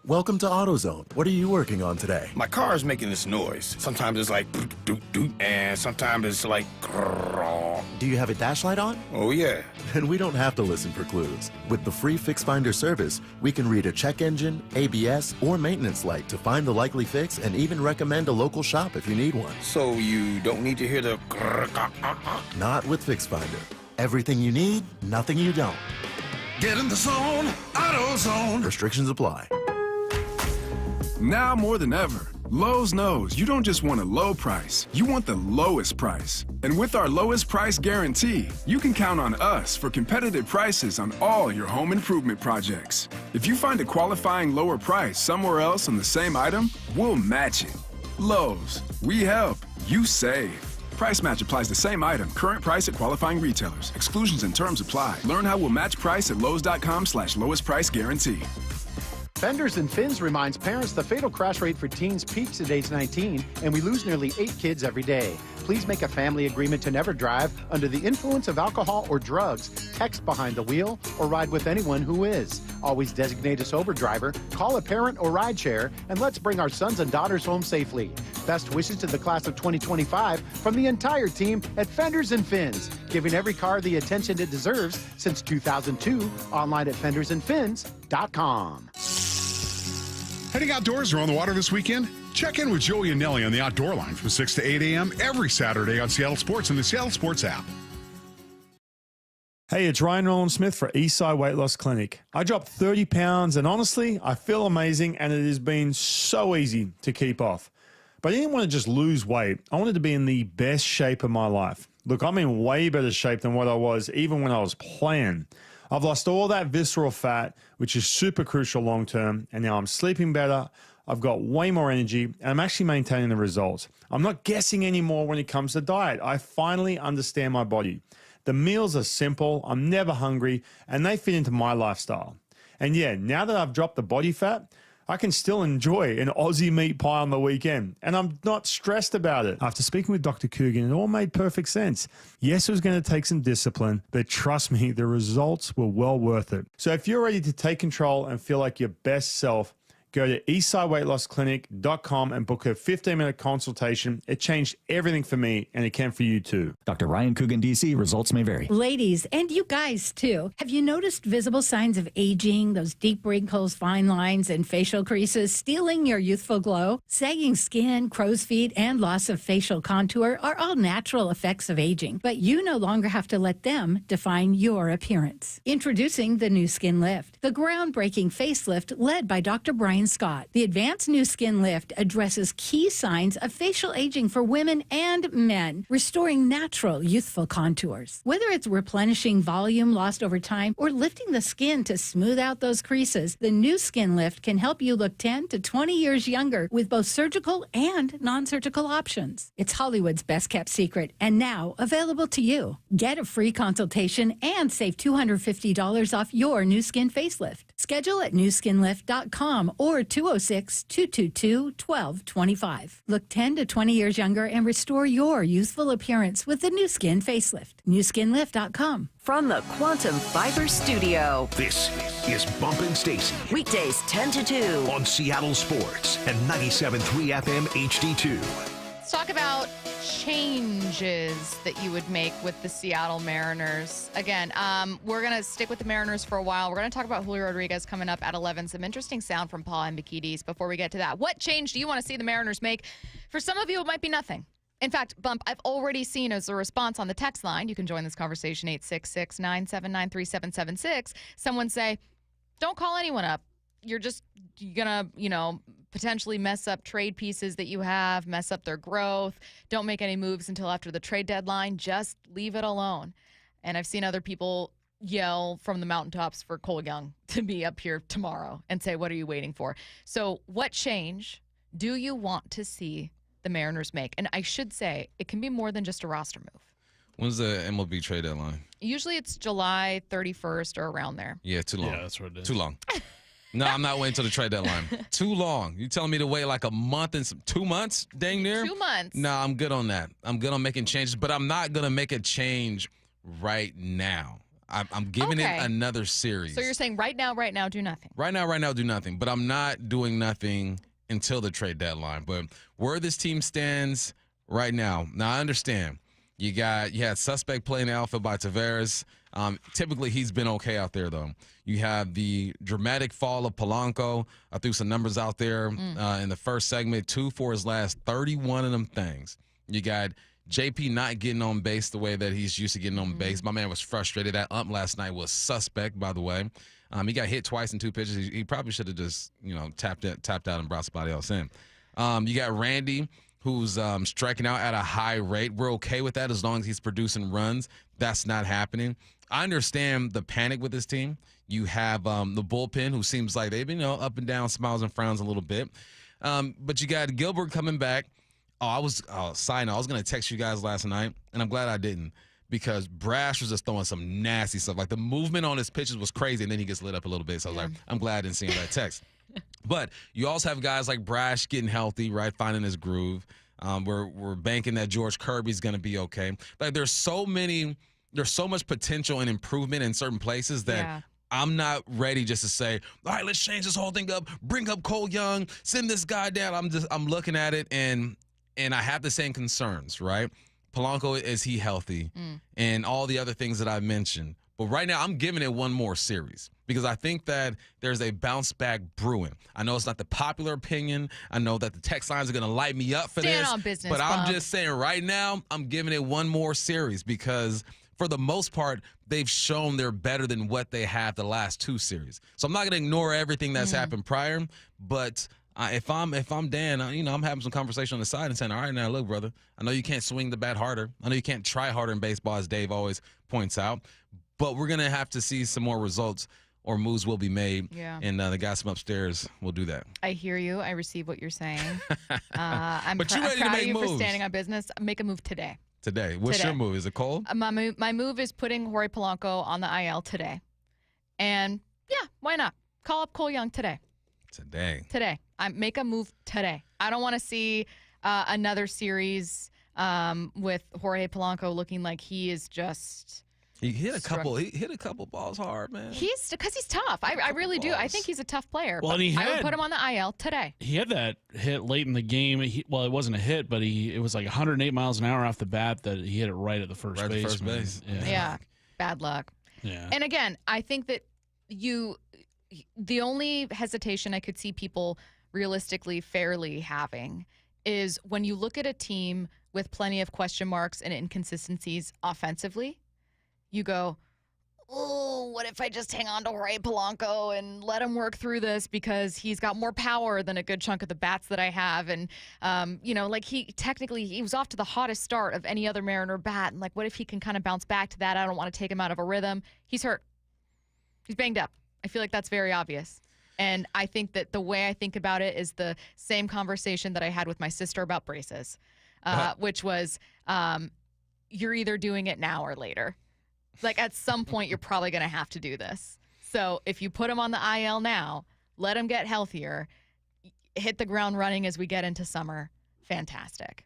Welcome to AutoZone. What are you working on today? My car is making this noise. Sometimes it's like doot, doot, doot, and sometimes it's like grrr. Do you have a dash light on? Oh, yeah. Then we don't have to listen for clues. With the free Fix Finder service, we can read a check engine, ABS, or maintenance light to find the likely fix and even recommend a local shop if you need one. So you don't need to hear the grrr. Not with Fix Finder. Everything you need, nothing you don't. Get in the zone, AutoZone. Restrictions apply. Now more than ever, Lowe's knows you don't just want a low price, you want the lowest price. And with our lowest price guarantee, you can count on us for competitive prices on all your home improvement projects. If you find a qualifying lower price somewhere else on the same item, we'll match it. Lowe's, we help, you save. Price match applies the same item, current price at qualifying retailers. Exclusions and terms apply. Learn how we'll match price at lowes.com/lowest price guarantee. Fenders and Fins reminds parents the fatal crash rate for teens peaks at age 19, and we lose nearly 8 kids every day. Please make a family agreement to never drive under the influence of alcohol or drugs, text behind the wheel, or ride with anyone who is. Always designate a sober driver, call a parent or rideshare, and let's bring our sons and daughters home safely. Best wishes to the class of 2025 from the entire team at Fenders and Fins, giving every car the attention it deserves since 2002, online at fendersandfins.com. Heading outdoors or on the water this weekend? Check in with Joey and Nelly on the Outdoor Line from 6 to 8 a.m. every Saturday on Seattle Sports and the Seattle Sports app. Hey, it's Ryan Roland Smith for Eastside Weight Loss Clinic. I dropped 30 pounds and honestly, I feel amazing and it has been so easy to keep off. But I didn't want to just lose weight. I wanted to be in the best shape of my life. Look, I'm in way better shape than what I was even when I was playing. I've lost all that visceral fat, which is super crucial long term, and now I'm sleeping better. I've got way more energy, and I'm actually maintaining the results. I'm not guessing anymore when it comes to diet. I finally understand my body. The meals are simple, I'm never hungry, and they fit into my lifestyle. And yeah, now that I've dropped the body fat, I can still enjoy an Aussie meat pie on the weekend, and I'm not stressed about it. After speaking with Dr. Coogan, it all made perfect sense. Yes, it was going to take some discipline, but trust me, the results were well worth it. So if you're ready to take control and feel like your best self, go to eastsideweightlosclinic.com and book a 15-minute consultation. It changed everything for me, and it can for you too. Dr. Ryan Coogan, D.C. Results may vary. Ladies, and you guys too, have you noticed visible signs of aging, those deep wrinkles, fine lines, and facial creases stealing your youthful glow? Sagging skin, crow's feet, and loss of facial contour are all natural effects of aging, but you no longer have to let them define your appearance. Introducing the new Skin Lift, the groundbreaking facelift led by Dr. Brian Brian Scott. The advanced new Skin Lift addresses key signs of facial aging for women and men, restoring natural, youthful contours. Whether it's replenishing volume lost over time or lifting the skin to smooth out those creases, the new Skin Lift can help you look 10 to 20 years younger with both surgical and non-surgical options. It's Hollywood's best-kept secret, and now available to you. Get a free consultation and save $250 off your new skin facelift. Schedule at newskinlift.com or 206-222-1225. Look 10 to 20 years younger and restore your youthful appearance with the new skin facelift. newskinlift.com. From the Quantum Fiber Studio, This is Bumpin' Stacy. weekdays 10 to 2. On Seattle Sports and 97.3 FM HD2. Let's talk about changes that you would make with the Seattle Mariners. Again, we're going to stick with the Mariners for a while. We're going to talk about Julio Rodriguez coming up at 11. Some interesting sound from Paul and Bikinis before we get to that. What change do you want to see the Mariners make? For some of you, it might be nothing. In fact, Bump, I've already seen as a response on the text line, you can join this conversation, 866-979-3776, someone say, don't call anyone up. You're just going to, potentially mess up trade pieces that you have, mess up their growth. Don't make any moves until after the trade deadline. Just leave it alone. And I've seen other people yell from the mountaintops for Cole Young to be up here tomorrow and say, what are you waiting for? So what change do you want to see the Mariners make? And I should say, it can be more than just a roster move. When's the MLB trade deadline? Usually it's July 31st or around there. Yeah, too long. Yeah, that's what it is. Too long. No, I'm not waiting till the trade deadline. Too long. You telling me to wait like a month and 2 months, dang near? 2 months. No, I'm good on that. I'm good on making changes, but I'm not going to make a change right now. I'm giving it another series. So you're saying right now, do nothing. Right now, do nothing. But I'm not doing nothing until the trade deadline. But where this team stands right now, I understand. You had suspect play in the outfield by Tavares. Typically, he's been okay out there, though. You have the dramatic fall of Polanco. I threw some numbers out there in the first segment, 2 for his last 31 of them things. You got JP not getting on base the way that he's used to getting on base. My man was frustrated. That ump last night was suspect, by the way. He got hit twice in 2 pitches. He probably should have just, tapped out and brought somebody else in. You got Randy, who's striking out at a high rate. We're okay with that as long as he's producing runs. That's not happening. I understand the panic with this team. You have the bullpen, who seems like they've been up and down, smiles and frowns a little bit. But you got Gilbert coming back. Side note, I was going to text you guys last night, and I'm glad I didn't, because Brash was just throwing some nasty stuff. Like, the movement on his pitches was crazy, and then he gets lit up a little bit. So I was like, I'm glad I didn't see him that text. But you also have guys like Brash getting healthy, right, finding his groove. We're banking that George Kirby's going to be okay. Like, there's so much potential and improvement in certain places that I'm not ready just to say, all right, let's change this whole thing up, bring up Cole Young, send this guy down. I'm looking at it, and I have the same concerns, right? Polanco, is he healthy? And all the other things that I mentioned. But right now, I'm giving it one more series because I think that there's a bounce back brewing. I know it's not the popular opinion. I know that the text lines are going to light me up for Stand this. on business, but I'm Bob. just saying right now, I'm giving it one more series because for the most part, they've shown they're better than what they have the last 2 series. So I'm not going to ignore everything that's happened prior, but if I'm Dan, I'm having some conversation on the side and saying, all right, now, look, brother, I know you can't swing the bat harder. I know you can't try harder in baseball, as Dave always points out. But we're going to have to see some more results or moves will be made. Yeah. And the guys from upstairs will do that. I hear you. I receive what you're saying. I'm But you ready to proud make of you moves. for standing on business. Make a move today. Today. What's your move? Is it Cole? My move is putting Jorge Polanco on the IL today. And, why not? Call up Cole Young today. Today. Make a move today. I don't want to see another series with Jorge Polanco looking like he is just... He hit a couple balls hard, man. Because he's tough. I really do. I think he's a tough player. Well, and I would put him on the IL today. He had that hit late in the game. It wasn't a hit, but it was like 108 miles an hour off the bat that he hit it right at the first base. First base. Yeah. Bad luck. Yeah. And again, I think that the only hesitation I could see people realistically fairly having is when you look at a team with plenty of question marks and inconsistencies offensively, you go, oh, what if I just hang on to Jorge Polanco and let him work through this because he's got more power than a good chunk of the bats that I have. And, like he was off to the hottest start of any other Mariner bat. And like, what if he can kind of bounce back to that? I don't want to take him out of a rhythm. He's hurt. He's banged up. I feel like that's very obvious. And I think that the way I think about it is the same conversation that I had with my sister about braces, which was you're either doing it now or later. Like at some point, you're probably going to have to do this. So if you put him on the IL now, let him get healthier, hit the ground running as we get into summer, fantastic.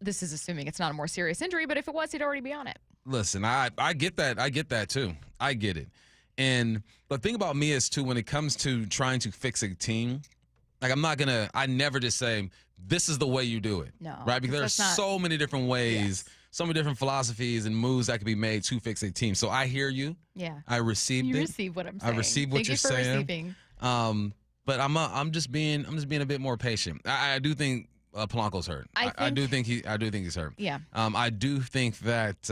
This is assuming it's not a more serious injury, but if it was, he'd already be on it. Listen, I get that. I get that too. I get it. And the thing about me is too, when it comes to trying to fix a team, like I never just say, this is the way you do it. No. Right? Because there's so many different ways, so many different philosophies and moves that can be made to fix a team. So I hear you. Yeah. I received it. You receive what I'm saying. I receive what you're saying. Thank you for receiving. But I'm just being a bit more patient. I do think Polanco's hurt. I do think he's hurt. Yeah. I do think that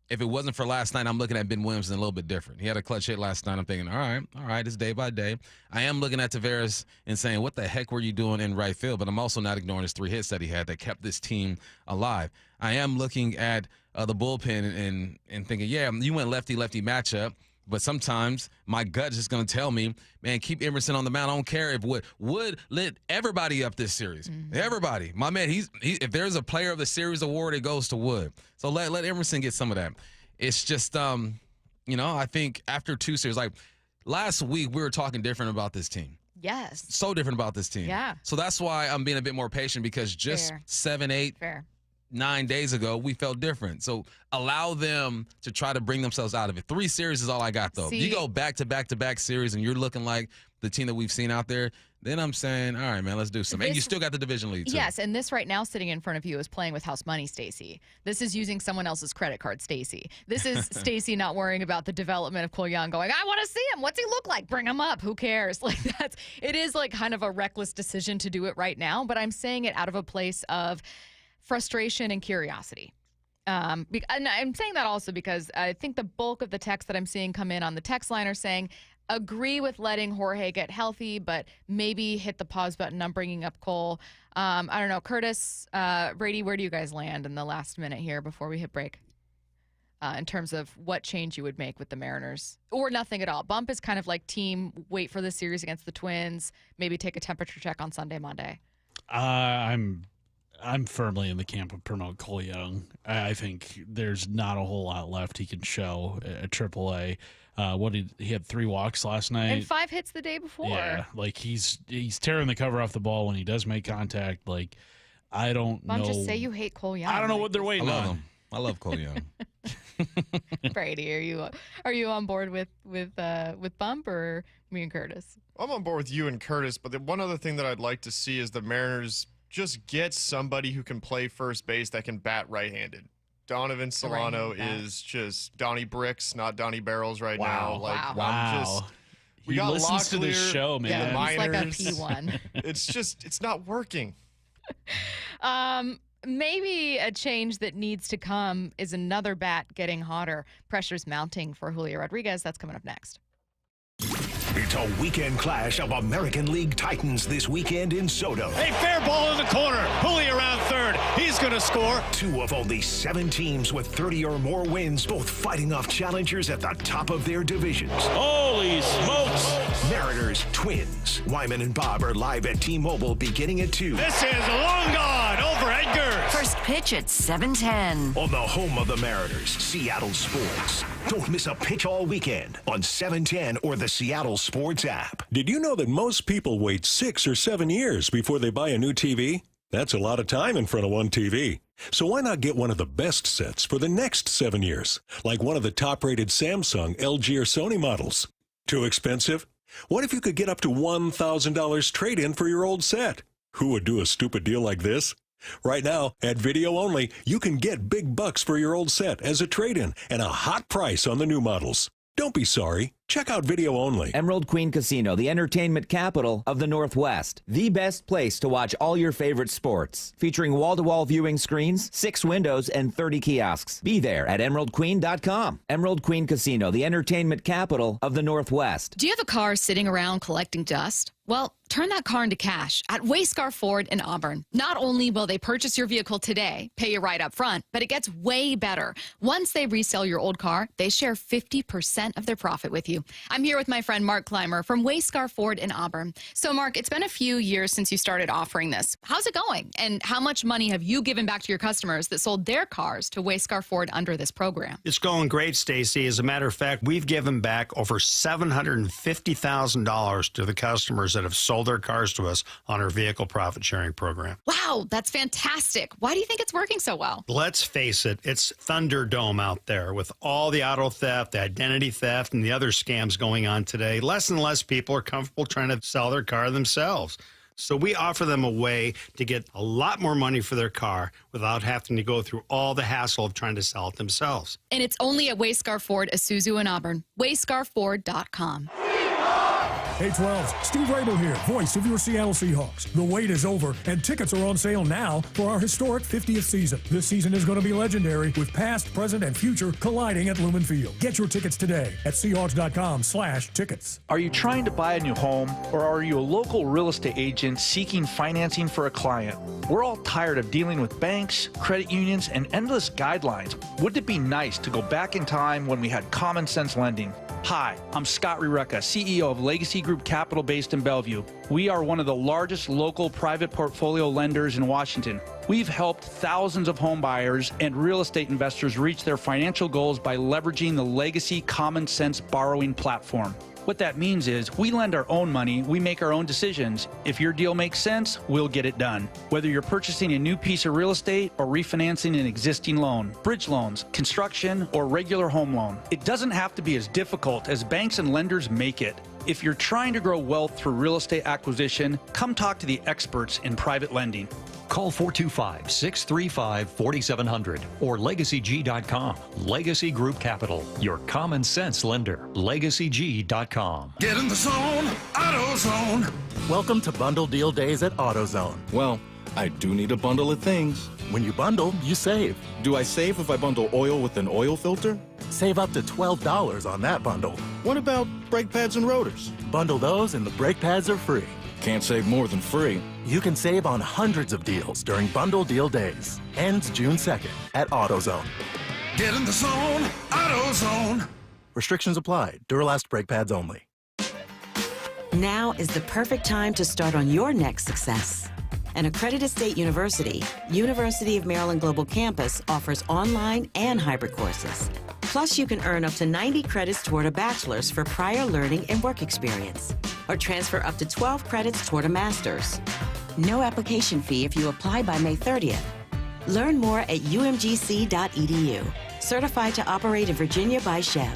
if it wasn't for last night, I'm looking at Ben Williamson a little bit different. He had a clutch hit last night. I'm thinking, all right, it's day by day. I am looking at Tavares and saying, what the heck were you doing in right field? But I'm also not ignoring his 3 hits that he had that kept this team alive. I am looking at the bullpen and thinking, yeah, you went lefty-lefty matchup. But sometimes my gut is just going to tell me, man, keep Emerson on the mound. I don't care if Wood lit everybody up this series. Mm-hmm. Everybody. My man, if there's a player of the series award, it goes to Wood. So let Emerson get some of that. It's just, I think after 2 series, like last week, we were talking different about this team. Yes. So different about this team. Yeah. So that's why I'm being a bit more patient because just 7, 8, 9 days ago, we felt different. So allow them to try to bring themselves out of it. 3 series is all I got, though. You go back-to-back-to-back series and you're looking like the team that we've seen out there, then I'm saying, all right, man, let's do something. And you still got the division lead, too. Yes, and this right now sitting in front of you is playing with house money, Stacy. This is using someone else's credit card, Stacy. This is Stacy not worrying about the development of Cole Young, going, I want to see him. What's he look like? Bring him up. Who cares? It is like kind of a reckless decision to do it right now, but I'm saying it out of a place of frustration and curiosity. And I'm saying that also because I think the bulk of the texts that I'm seeing come in on the text line are saying, agree with letting Jorge get healthy, but maybe hit the pause button on bringing up Cole. I don't know. Curtis, Brady, where do you guys land in the last minute here before we hit break? In terms of what change you would make with the Mariners, or nothing at all. Bump is kind of like team, wait for the series against the Twins, maybe take a temperature check on Sunday, Monday. I'm firmly in the camp of promote Cole Young. I think there's not a whole lot left he can show at AAA. He had 3 walks last night and 5 hits the day before. Yeah, like he's tearing the cover off the ball when he does make contact. Like I don't know. Just say you hate Cole Young. I don't know what they're waiting on. I love Cole Young. Brady, are you on board with Bump or me and Curtis? I'm on board with you and Curtis, but the one other thing that I'd like to see is the Mariners just get somebody who can play first base that can bat right-handed. Donovan Solano is just Donnie Bricks, not Donnie Barrels right now. Wow. We got listens to this show, man. Yeah, he's like a P1. It's not working. Maybe a change that needs to come is another bat getting hotter. Pressure's mounting for Julio Rodriguez. That's coming up next. It's a weekend clash of American League Titans this weekend in Soto. A fair ball in the corner. Julio around third. He's going to score. 2 of only 7 teams with 30 or more wins, both fighting off challengers at the top of their divisions. Holy smokes. Mariners, Twins. Wyman and Bob are live at T-Mobile beginning at 2. This is long gone over Edgar. First pitch at 7:10. On the home of the Mariners, Seattle Sports. Don't miss a pitch all weekend on 710 or the Seattle Sports app. Did you know that most people wait 6 or 7 years before they buy a new TV? That's a lot of time in front of one TV. So why not get one of the best sets for the next 7 years, like one of the top-rated Samsung, LG, or Sony models? Too expensive? What if you could get up to $1,000 trade-in for your old set? Who would do a stupid deal like this? Right now, at Video Only, you can get big bucks for your old set as a trade-in and a hot price on the new models. Don't be sorry. Check out video only. Emerald Queen Casino, the entertainment capital of the Northwest. The best place to watch all your favorite sports. Featuring wall-to-wall viewing screens, 6 windows, and 30 kiosks. Be there at emeraldqueen.com. Emerald Queen Casino, the entertainment capital of the Northwest. Do you have a car sitting around collecting dust? Well, turn that car into cash at Wayscar Ford in Auburn. Not only will they purchase your vehicle today, pay you right up front, but it gets way better. Once they resell your old car, they share 50% of their profit with you. I'm here with my friend Mark Clymer from Wayscar Ford in Auburn. So, Mark, it's been a few years since you started offering this. How's it going? And how much money have you given back to your customers that sold their cars to Wayscar Ford under this program? It's going great, Stacy. As a matter of fact, we've given back over $750,000 to the customers that have sold their cars to us on our vehicle profit sharing program. Wow, that's fantastic. Why do you think it's working so well? Let's face it, it's Thunderdome out there with all the auto theft, the identity theft, and the other scams going on today. Less and less people are comfortable trying to sell their car themselves. So we offer them a way to get a lot more money for their car without having to go through all the hassle of trying to sell it themselves. And it's only at Wayscar Ford, Isuzu in Auburn. WayscarFord.com. Hey 12s, Steve Rabel here, voice of your Seattle Seahawks. The wait is over, and tickets are on sale now for our historic 50th season. This season is going to be legendary, with past, present, and future colliding at Lumen Field. Get your tickets today at Seahawks.com/tickets. Are you trying to buy a new home, or are you a local real estate agent seeking financing for a client? We're all tired of dealing with banks, credit unions, and endless guidelines. Wouldn't it be nice to go back in time when we had common sense lending? Hi, I'm Scott Rireka, CEO of Legacy Group Capital based in Bellevue. We are one of the largest local private portfolio lenders in Washington. We've helped thousands of home buyers and real estate investors reach their financial goals by leveraging the Legacy Common Sense borrowing platform. What that means is we lend our own money, we make our own decisions. If your deal makes sense, we'll get it done. Whether you're purchasing a new piece of real estate or refinancing an existing loan, bridge loans, construction, or regular home loan, it doesn't have to be as difficult as banks and lenders make it. If you're trying to grow wealth through real estate acquisition, come talk to the experts in private lending. Call 425-635-4700 or LegacyG.com. Legacy Group Capital, your common sense lender. LegacyG.com. Get in the zone, AutoZone. Welcome to Bundle Deal Days at AutoZone. Well, I do need a bundle of things. When you bundle, you save. Do I save if I bundle oil with an oil filter? Save up to $12 on that bundle. What about brake pads and rotors? Bundle those and the brake pads are free. Can't save more than free. You can save on hundreds of deals during Bundle Deal Days. Ends June 2nd at AutoZone. Get in the zone, AutoZone. Restrictions apply. Duralast brake pads only. Now is the perfect time to start on your next success. An accredited state university, University of Maryland Global Campus offers online and hybrid courses. Plus, you can earn up to 90 credits toward a bachelor's for prior learning and work experience, or transfer up to 12 credits toward a master's. No application fee if you apply by May 30th. Learn more at umgc.edu. Certified to operate in Virginia by Chev.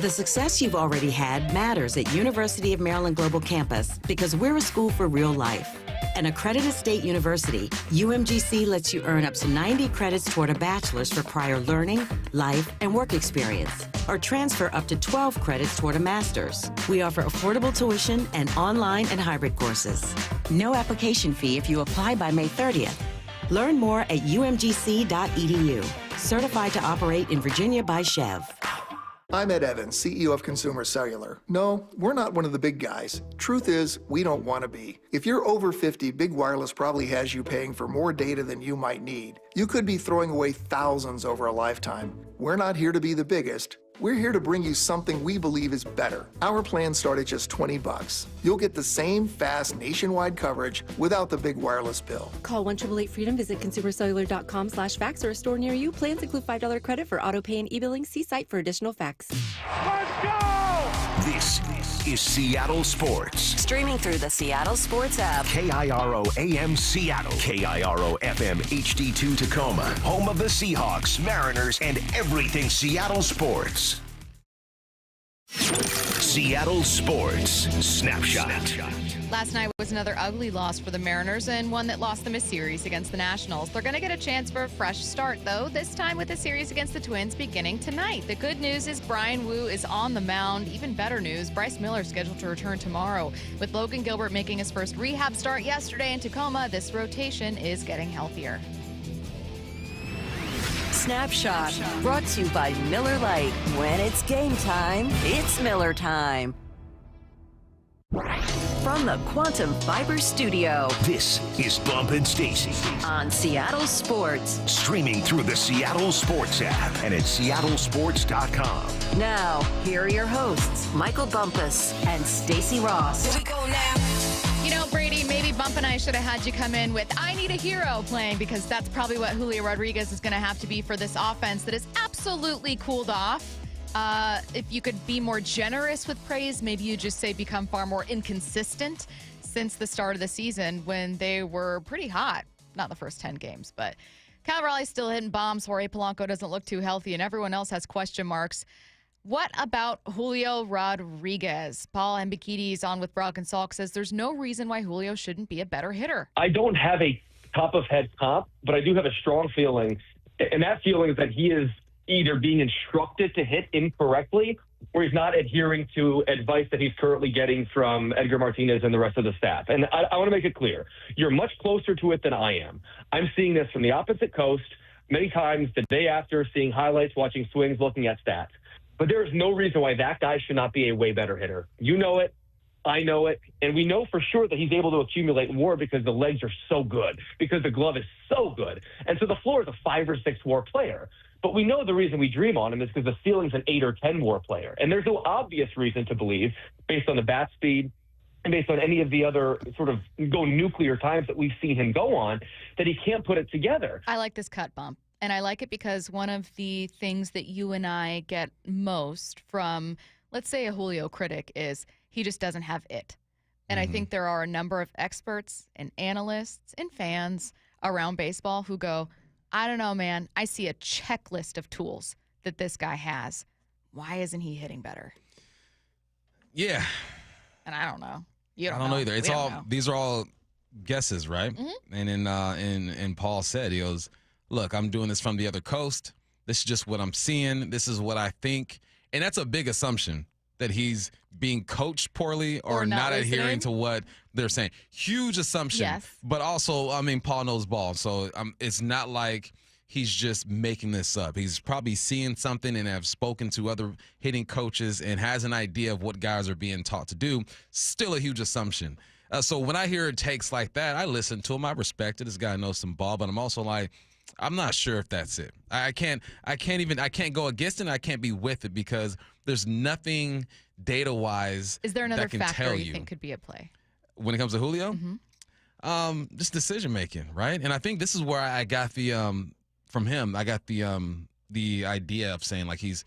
The success you've already had matters at University of Maryland Global Campus because we're a school for real life. An accredited state university, UMGC lets you earn up to 90 credits toward a bachelor's for prior learning, life, and work experience, or transfer up to 12 credits toward a master's. We offer affordable tuition and online and hybrid courses. No application fee if you apply by May 30th. Learn more at umgc.edu. Certified to operate in Virginia by Chev. I'm Ed Evans, CEO of Consumer Cellular. No, we're not one of the big guys. Truth is, we don't want to be. If you're over 50, Big Wireless probably has you paying for more data than you might need. You could be throwing away thousands over a lifetime. We're not here to be the biggest. We're here to bring you something we believe is better. Our plans start at just $20. You'll get the same fast nationwide coverage without the big wireless bill. Call 1-888-FREEDOM, visit consumercellular.com/fax or a store near you. Plans include $5 credit for auto pay and e-billing. See site for additional facts. Let's go! This is Seattle Sports. Streaming through the Seattle Sports app. KIRO AM Seattle. KIRO FM HD2 Tacoma. Home of the Seahawks, Mariners, and everything Seattle sports. Seattle Sports Snapshot. Last night was another ugly loss for the Mariners and one that lost them a series against the Nationals. They're going to get a chance for a fresh start, though, this time with a series against the Twins beginning tonight. The good news is Brian Wu is on the mound. Even better news, Bryce Miller is scheduled to return tomorrow. With Logan Gilbert making his first rehab start yesterday in Tacoma, this rotation is getting healthier. Snapshot, brought to you by Miller Lite. When it's game time, it's Miller time. From the Quantum Fiber Studio, This is Bump and Stacy. On Seattle Sports. Streaming through the Seattle Sports app and at seattlesports.com. Now, here are your hosts, Michael Bumpus and Stacy Ross. Here we go now. You know, Brady, maybe Bump and I should have had you come in with I Need a Hero playing, because that's probably what Julio Rodriguez is going to have to be for this offense that is absolutely cooled off. If you could be more generous with praise, maybe you just say become far more inconsistent since the start of the season when they were pretty hot. Not the first 10 games, but Cal Raleigh's still hitting bombs. Jorge Polanco doesn't look too healthy, and everyone else has question marks. What about Julio Rodriguez? Paul Hembekides on with Brock and Salk says there's no reason why Julio shouldn't be a better hitter. I don't have a top-of-head comp, but I do have a strong feeling, and that feeling is that he is either being instructed to hit incorrectly or he's not adhering to advice that he's currently getting from Edgar Martinez and the rest of the staff. And I want to make it clear, you're much closer to it than I am. I'm seeing this from the opposite coast many times the day after, seeing highlights, watching swings, looking at stats. But there is no reason why that guy should not be a way better hitter. You know it. I know it. And we know for sure that he's able to accumulate WAR because the legs are so good, because the glove is so good. And so the floor is a 5 or 6 WAR player. But we know the reason we dream on him is because the ceiling's an 8 or 10 WAR player. And there's no obvious reason to believe, based on the bat speed and based on any of the other sort of go nuclear times that we've seen him go on, that he can't put it together. I like this cut, Bump. And I like it because one of the things that you and I get most from, let's say, a Julio critic is he just doesn't have it. And I think there are a number of experts and analysts and fans around baseball who go, I don't know, man. I see a checklist of tools that this guy has. Why isn't he hitting better? Yeah. And I don't know. I don't know either. It's all these are all guesses, right? Mm-hmm. And Paul said, he goes, look, I'm doing this from the other coast. This is just what I'm seeing. This is what I think. And that's a big assumption, that he's being coached poorly or not adhering to what they're saying. Huge assumption. Yes. But also, I mean, Paul knows ball. So it's not like he's just making this up. He's probably seeing something and have spoken to other hitting coaches and has an idea of what guys are being taught to do. Still a huge assumption. So when I hear takes like that, I listen to him. I respect it. This guy knows some ball, but I'm also like, I'm not sure if that's it. I can't go against it. And I can't be with it because there's nothing data-wise. Is there another that can factor tell you think could be at play when it comes to Julio? Mm-hmm. Just decision making, right? And I think this is where I got the from him. I got the idea of saying like he's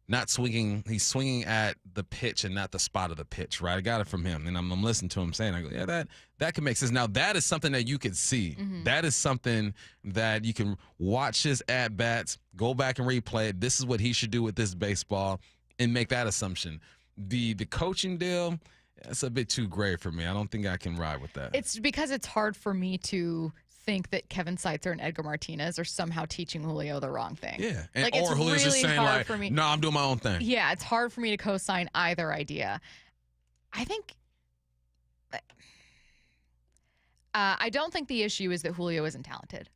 not swinging. He's swinging at the pitch and not the spot of the pitch, right? I got it from him, and I'm listening to him saying, I go, yeah, that can make sense. Now that is something that you could see. Mm-hmm. That is something that you can watch his at bats, go back and replay it. This is what he should do with this baseball, and make that assumption. The coaching deal, that's a bit too gray for me. I don't think I can ride with that. It's because it's hard for me to think that Kevin Seitzer and Edgar Martinez are somehow teaching Julio the wrong thing. Yeah. Or Julio's just saying like, for me. no, I'm doing my own thing. Yeah, it's hard for me to co-sign either idea. I don't think the issue is that Julio isn't talented.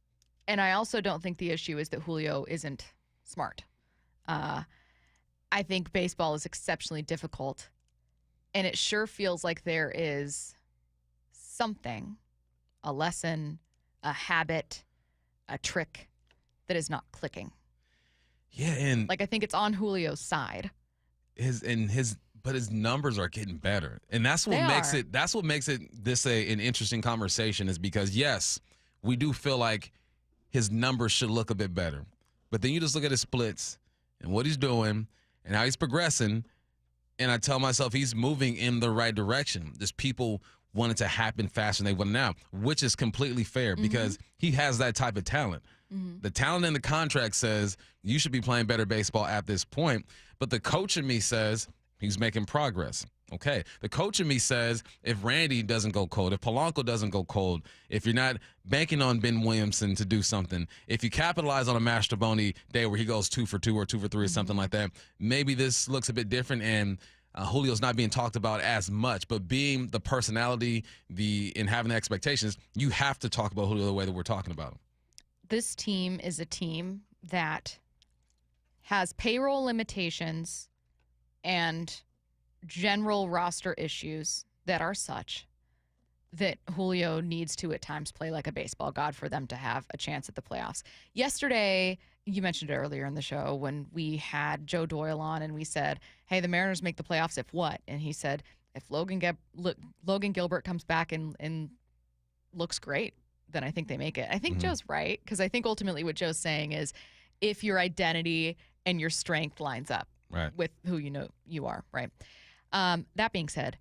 And I also don't think the issue is that Julio isn't smart. I think baseball is exceptionally difficult. And it sure feels like there is something, a lesson, a habit, a trick that is not clicking. Yeah, and I think it's on Julio's side. But his numbers are getting better. And that's what makes it an interesting conversation, is because yes, we do feel like his numbers should look a bit better. But then you just look at his splits and what he's doing and how he's progressing, and I tell myself he's moving in the right direction. There's people want it to happen faster than they want now, which is completely fair because he has that type of talent. The talent in the contract says you should be playing better baseball at this point, but the coach in me says He's making progress. Okay. The coach in me says if Randy doesn't go cold, if Polanco doesn't go cold, if you're not banking on Ben Williamson to do something, if you capitalize on a Mastrobuoni day where he goes 2 for 2 or 2 for 3 or something like that, maybe this looks a bit different and Julio's not being talked about as much. But being the personality and having the expectations, you have to talk about Julio the way that we're talking about him. This team is a team that has payroll limitations and general roster issues that are such that Julio needs to at times play like a baseball god for them to have a chance at the playoffs. Yesterday, you mentioned it earlier in the show when we had Joe Doyle on and we said, hey, the Mariners make the playoffs if what? And he said, if Logan Gilbert comes back and looks great, then I think they make it. I think Joe's right, because I think ultimately what Joe's saying is if your identity and your strength lines up with who you know you are, right? That being said,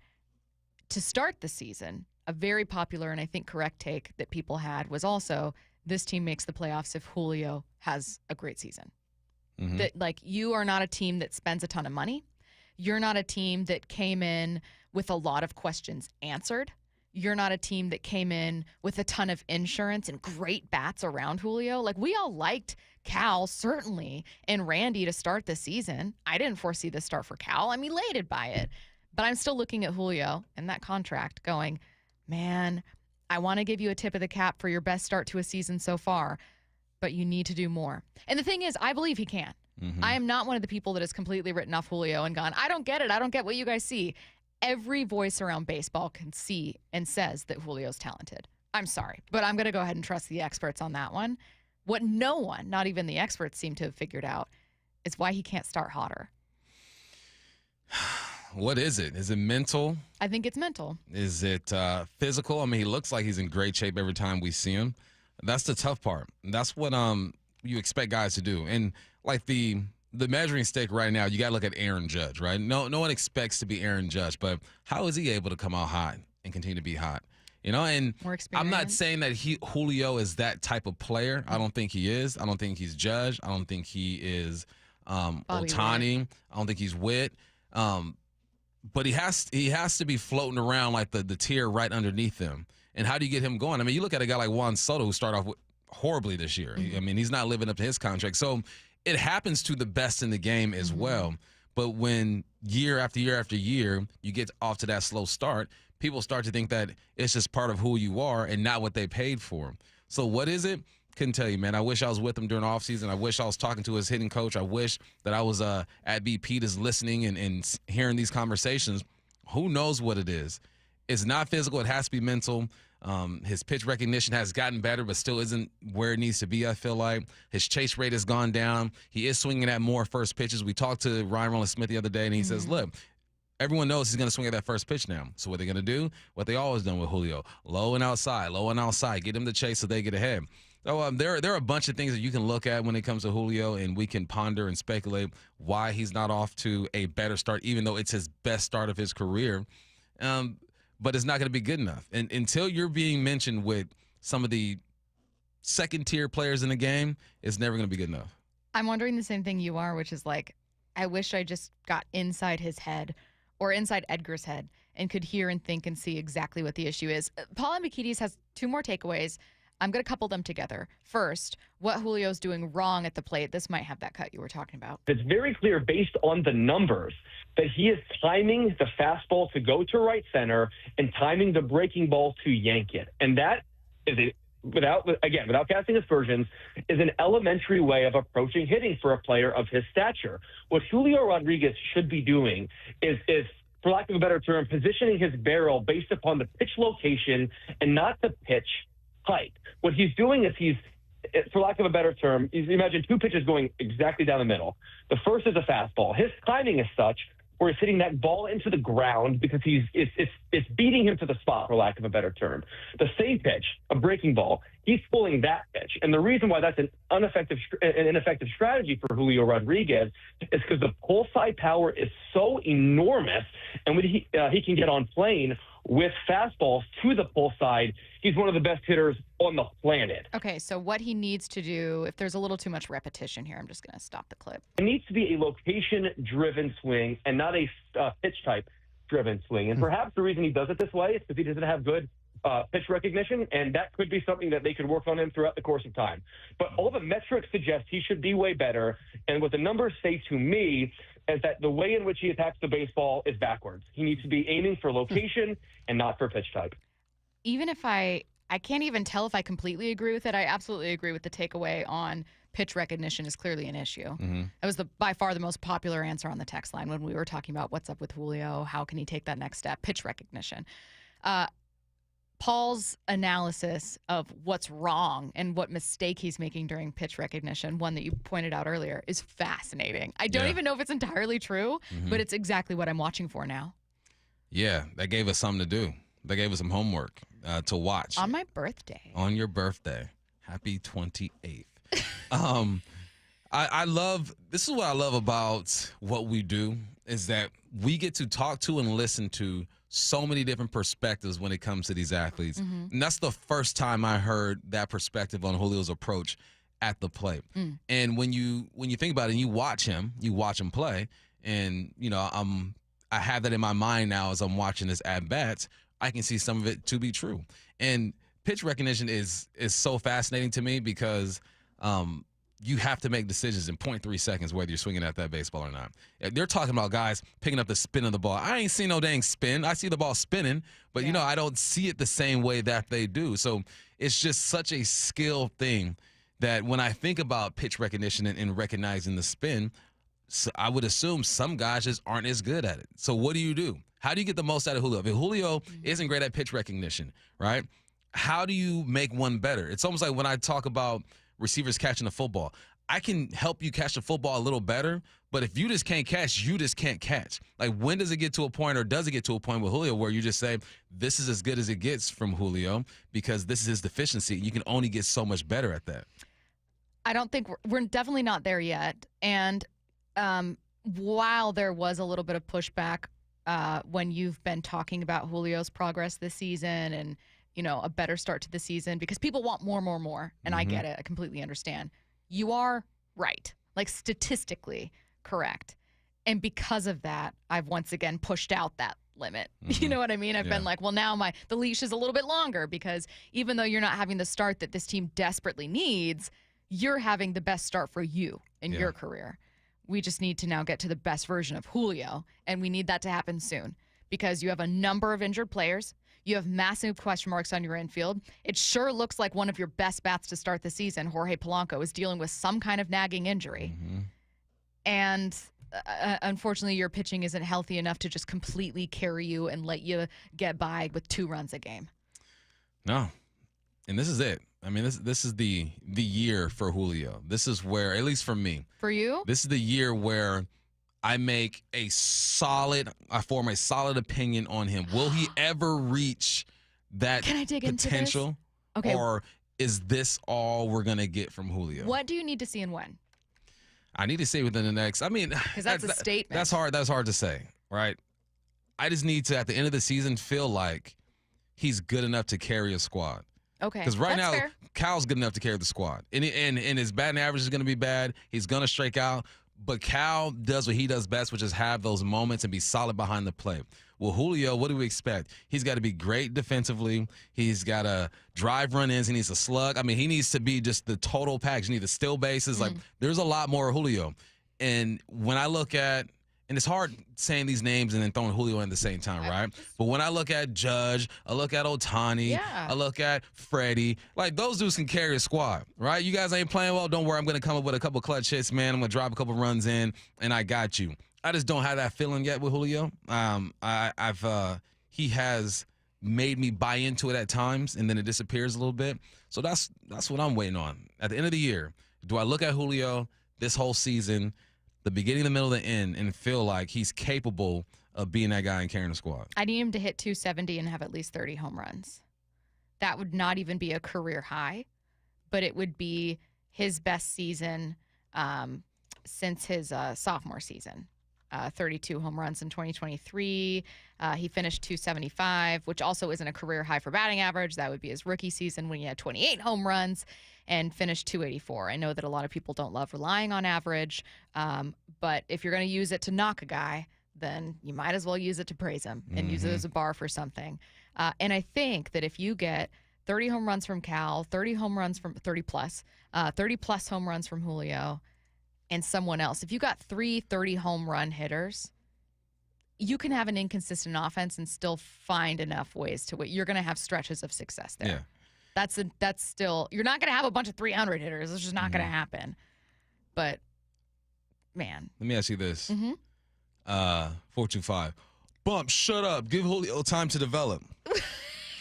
to start the season, a very popular and I think correct take that people had was also this team makes the playoffs if Julio has a great season. That like you are not a team that spends a ton of money. You're not a team that came in with a lot of questions answered. You're not a team that came in with a ton of insurance and great bats around Julio. Like we all liked Cal, certainly, and Randy to start the season. I didn't foresee this start for Cal. I'm elated by it. But I'm still looking at Julio and that contract going, man, I want to give you a tip of the cap for your best start to a season so far, but you need to do more. And the thing is, I believe he can. I am not one of the people that has completely written off Julio and gone, I don't get it. I don't get what you guys see. Every voice around baseball can see and says that Julio's talented. I'm sorry, but I'm going to go ahead and trust the experts on that one. What no one, not even the experts, seem to have figured out is why he can't start hotter. What is it? Is it mental? I think it's mental. Is it physical? I mean, he looks like he's in great shape every time we see him. That's the tough part. That's what you expect guys to do. And like the measuring stick right now, you got to look at Aaron Judge, right? No one expects to be Aaron Judge, but how is he able to come out hot and continue to be hot? You know, and I'm not saying that Julio is that type of player. I don't think he is. I don't think he's Judge. I don't think he is Ohtani. I don't think he's Witt. But he has to be floating around like the tier right underneath him. And how do you get him going? I mean, you look at a guy like Juan Soto who started off horribly this year. I mean, he's not living up to his contract. So it happens to the best in the game as well. But when year after year after year you get off to that slow start, people start to think that it's just part of who you are and not what they paid for. So what is it? Couldn't tell you, man. I wish I was with him during the offseason. I wish I was talking to his hitting coach. I wish that I was at BP just listening and hearing these conversations. Who knows what it is? It's not physical. It has to be mental. His pitch recognition has gotten better, but still isn't where it needs to be, I feel like. His chase rate has gone down. He is swinging at more first pitches. We talked to Ryan Rollins-Smith the other day, and he says, look, everyone knows he's going to swing at that first pitch now. So what they're going to do? What they always done with Julio. Low and outside. Get him to chase so they get ahead. So there are a bunch of things that you can look at when it comes to Julio, and we can ponder and speculate why he's not off to a better start, even though it's his best start of his career. But it's not going to be good enough. And until you're being mentioned with some of the second-tier players in the game, it's never going to be good enough. I'm wondering the same thing you are, which is like, I wish I just got inside his head or inside Edgar's head and could hear and think and see exactly what the issue is. Paul Ambekides has 2 more takeaways. I'm going to couple them together. First, what Julio's doing wrong at the plate. This might have that cut you were talking about. It's very clear based on the numbers that he is timing the fastball to go to right center and timing the breaking ball to yank it. And that is without casting aspersions, is an elementary way of approaching hitting for a player of his stature. What Julio Rodriguez should be doing is for lack of a better term, positioning his barrel based upon the pitch location and not the pitch height. What he's doing is for lack of a better term, imagine 2 pitches going exactly down the middle. The first is a fastball. His timing is such where he's hitting that ball into the ground because it's beating him to the spot, for lack of a better term. The same pitch, a breaking ball, he's pulling that pitch. And the reason why that's an ineffective strategy for Julio Rodriguez is because the pull side power is so enormous, and when he can get on plane with fastballs to the pull side, he's one of the best hitters on the planet. Okay, so what he needs to do, if there's a little too much repetition here, I'm just going to stop the clip. It needs to be a location-driven swing and not a pitch-type-driven swing. And perhaps the reason he does it this way is because he doesn't have good pitch recognition, and that could be something that they could work on him throughout the course of time. But all the metrics suggest he should be way better, and what the numbers say to me is that the way in which he attacks the baseball is backwards. He needs to be aiming for location and not for pitch type. Even if I can't even tell if I completely agree with it, I absolutely agree with the takeaway on pitch recognition is clearly an issue. Mm-hmm. That was by far the most popular answer on the text line when we were talking about what's up with Julio, how can he take that next step, pitch recognition. Paul's analysis of what's wrong and what mistake he's making during pitch recognition, one that you pointed out earlier, is fascinating. I don't even know if it's entirely true, but it's exactly what I'm watching for now. Yeah, that gave us something to do. They gave us some homework to watch. On my birthday. On your birthday. Happy 28th. I love, this is what I love about what we do, is that we get to talk to and listen to so many different perspectives when it comes to these athletes. Mm-hmm. And that's the first time I heard that perspective on Julio's approach at the plate. And when you think about it and you watch him play, and I have that in my mind now as I'm watching his at-bats, I can see some of it to be true. And pitch recognition is so fascinating to me because you have to make decisions in 0.3 seconds whether you're swinging at that baseball or not. They're talking about guys picking up the spin of the ball. I ain't seen no dang spin. I see the ball spinning, but, I don't see it the same way that they do. So it's just such a skill thing that when I think about pitch recognition and recognizing the spin, so I would assume some guys just aren't as good at it. So what do? How do you get the most out of Julio? If Julio isn't great at pitch recognition, right? How do you make one better? It's almost like when I talk about receivers catching the football. I can help you catch the football a little better, but if you just can't catch, you just can't catch. Like, when does it get to a point, or does it get to a point with Julio where you just say, this is as good as it gets from Julio because this is his deficiency? You can only get so much better at that. I don't think we're definitely not there yet. And while there was a little bit of pushback when you've been talking about Julio's progress this season and, a better start to the season, because people want more. And I get it. I completely understand. You are right, like statistically correct. And because of that, I've once again pushed out that limit. You know what I mean? I've been like, well, now the leash is a little bit longer because even though you're not having the start that this team desperately needs, you're having the best start for you in your career. We just need to now get to the best version of Julio, and we need that to happen soon because you have a number of injured players. You have massive question marks on your infield. It sure looks like one of your best bats to start the season, Jorge Polanco, is dealing with some kind of nagging injury. And unfortunately, your pitching isn't healthy enough to just completely carry you and let you get by with 2 runs a game. No. And this is it. I mean, this is the year for Julio. This is where, at least for me. For you? This is the year where I form a solid opinion on him. Will he ever reach that Can I dig potential? Into this? Okay. Or is this all we're going to get from Julio? What do you need to see and when? I need to see within the next, because that's a statement. That's hard to say, right? I just need to, at the end of the season, feel like he's good enough to carry a squad. Okay. Because right now, fair. Cal's good enough to carry the squad. And his batting average is going to be bad. He's going to strike out. But Cal does what he does best, which is have those moments and be solid behind the plate. Well, Julio, what do we expect? He's got to be great defensively. He's got to drive run-ins. He needs to slug. I mean, he needs to be just the total package. He needs to steal bases. Like, there's a lot more of Julio. And when I look at, and it's hard saying these names and then throwing Julio in at the same time, right? But when I look at Judge, I look at Ohtani, I look at Freddie, like those dudes can carry a squad, right? You guys ain't playing well, don't worry. I'm going to come up with a couple clutch hits, man. I'm going to drive a couple runs in, and I got you. I just don't have that feeling yet with Julio. He has made me buy into it at times, and then it disappears a little bit. So that's what I'm waiting on. At the end of the year, do I look at Julio this whole season, the beginning, the middle, the end, and feel like he's capable of being that guy and carrying the squad? I need him to hit 270 and have at least 30 home runs. That would not even be a career high, but it would be his best season since his sophomore season. 32 home runs in 2023. He finished 275, which also isn't a career high for batting average. That would be his rookie season when he had 28 home runs and finished 284. I know that a lot of people don't love relying on average, but if you're going to use it to knock a guy, then you might as well use it to praise him and use it as a bar for something. And I think that if you get 30 home runs from Cal, 30 home runs from 30 plus home runs from Julio and someone else, if you got 3 30 home run hitters, you can have an inconsistent offense and still find enough ways to win. You're going to have stretches of success there. Yeah. That's still, you're not going to have a bunch of 300 hitters. It's just not going to happen. But man, let me ask you this. 425. Bump, shut up. Give Julio time to develop.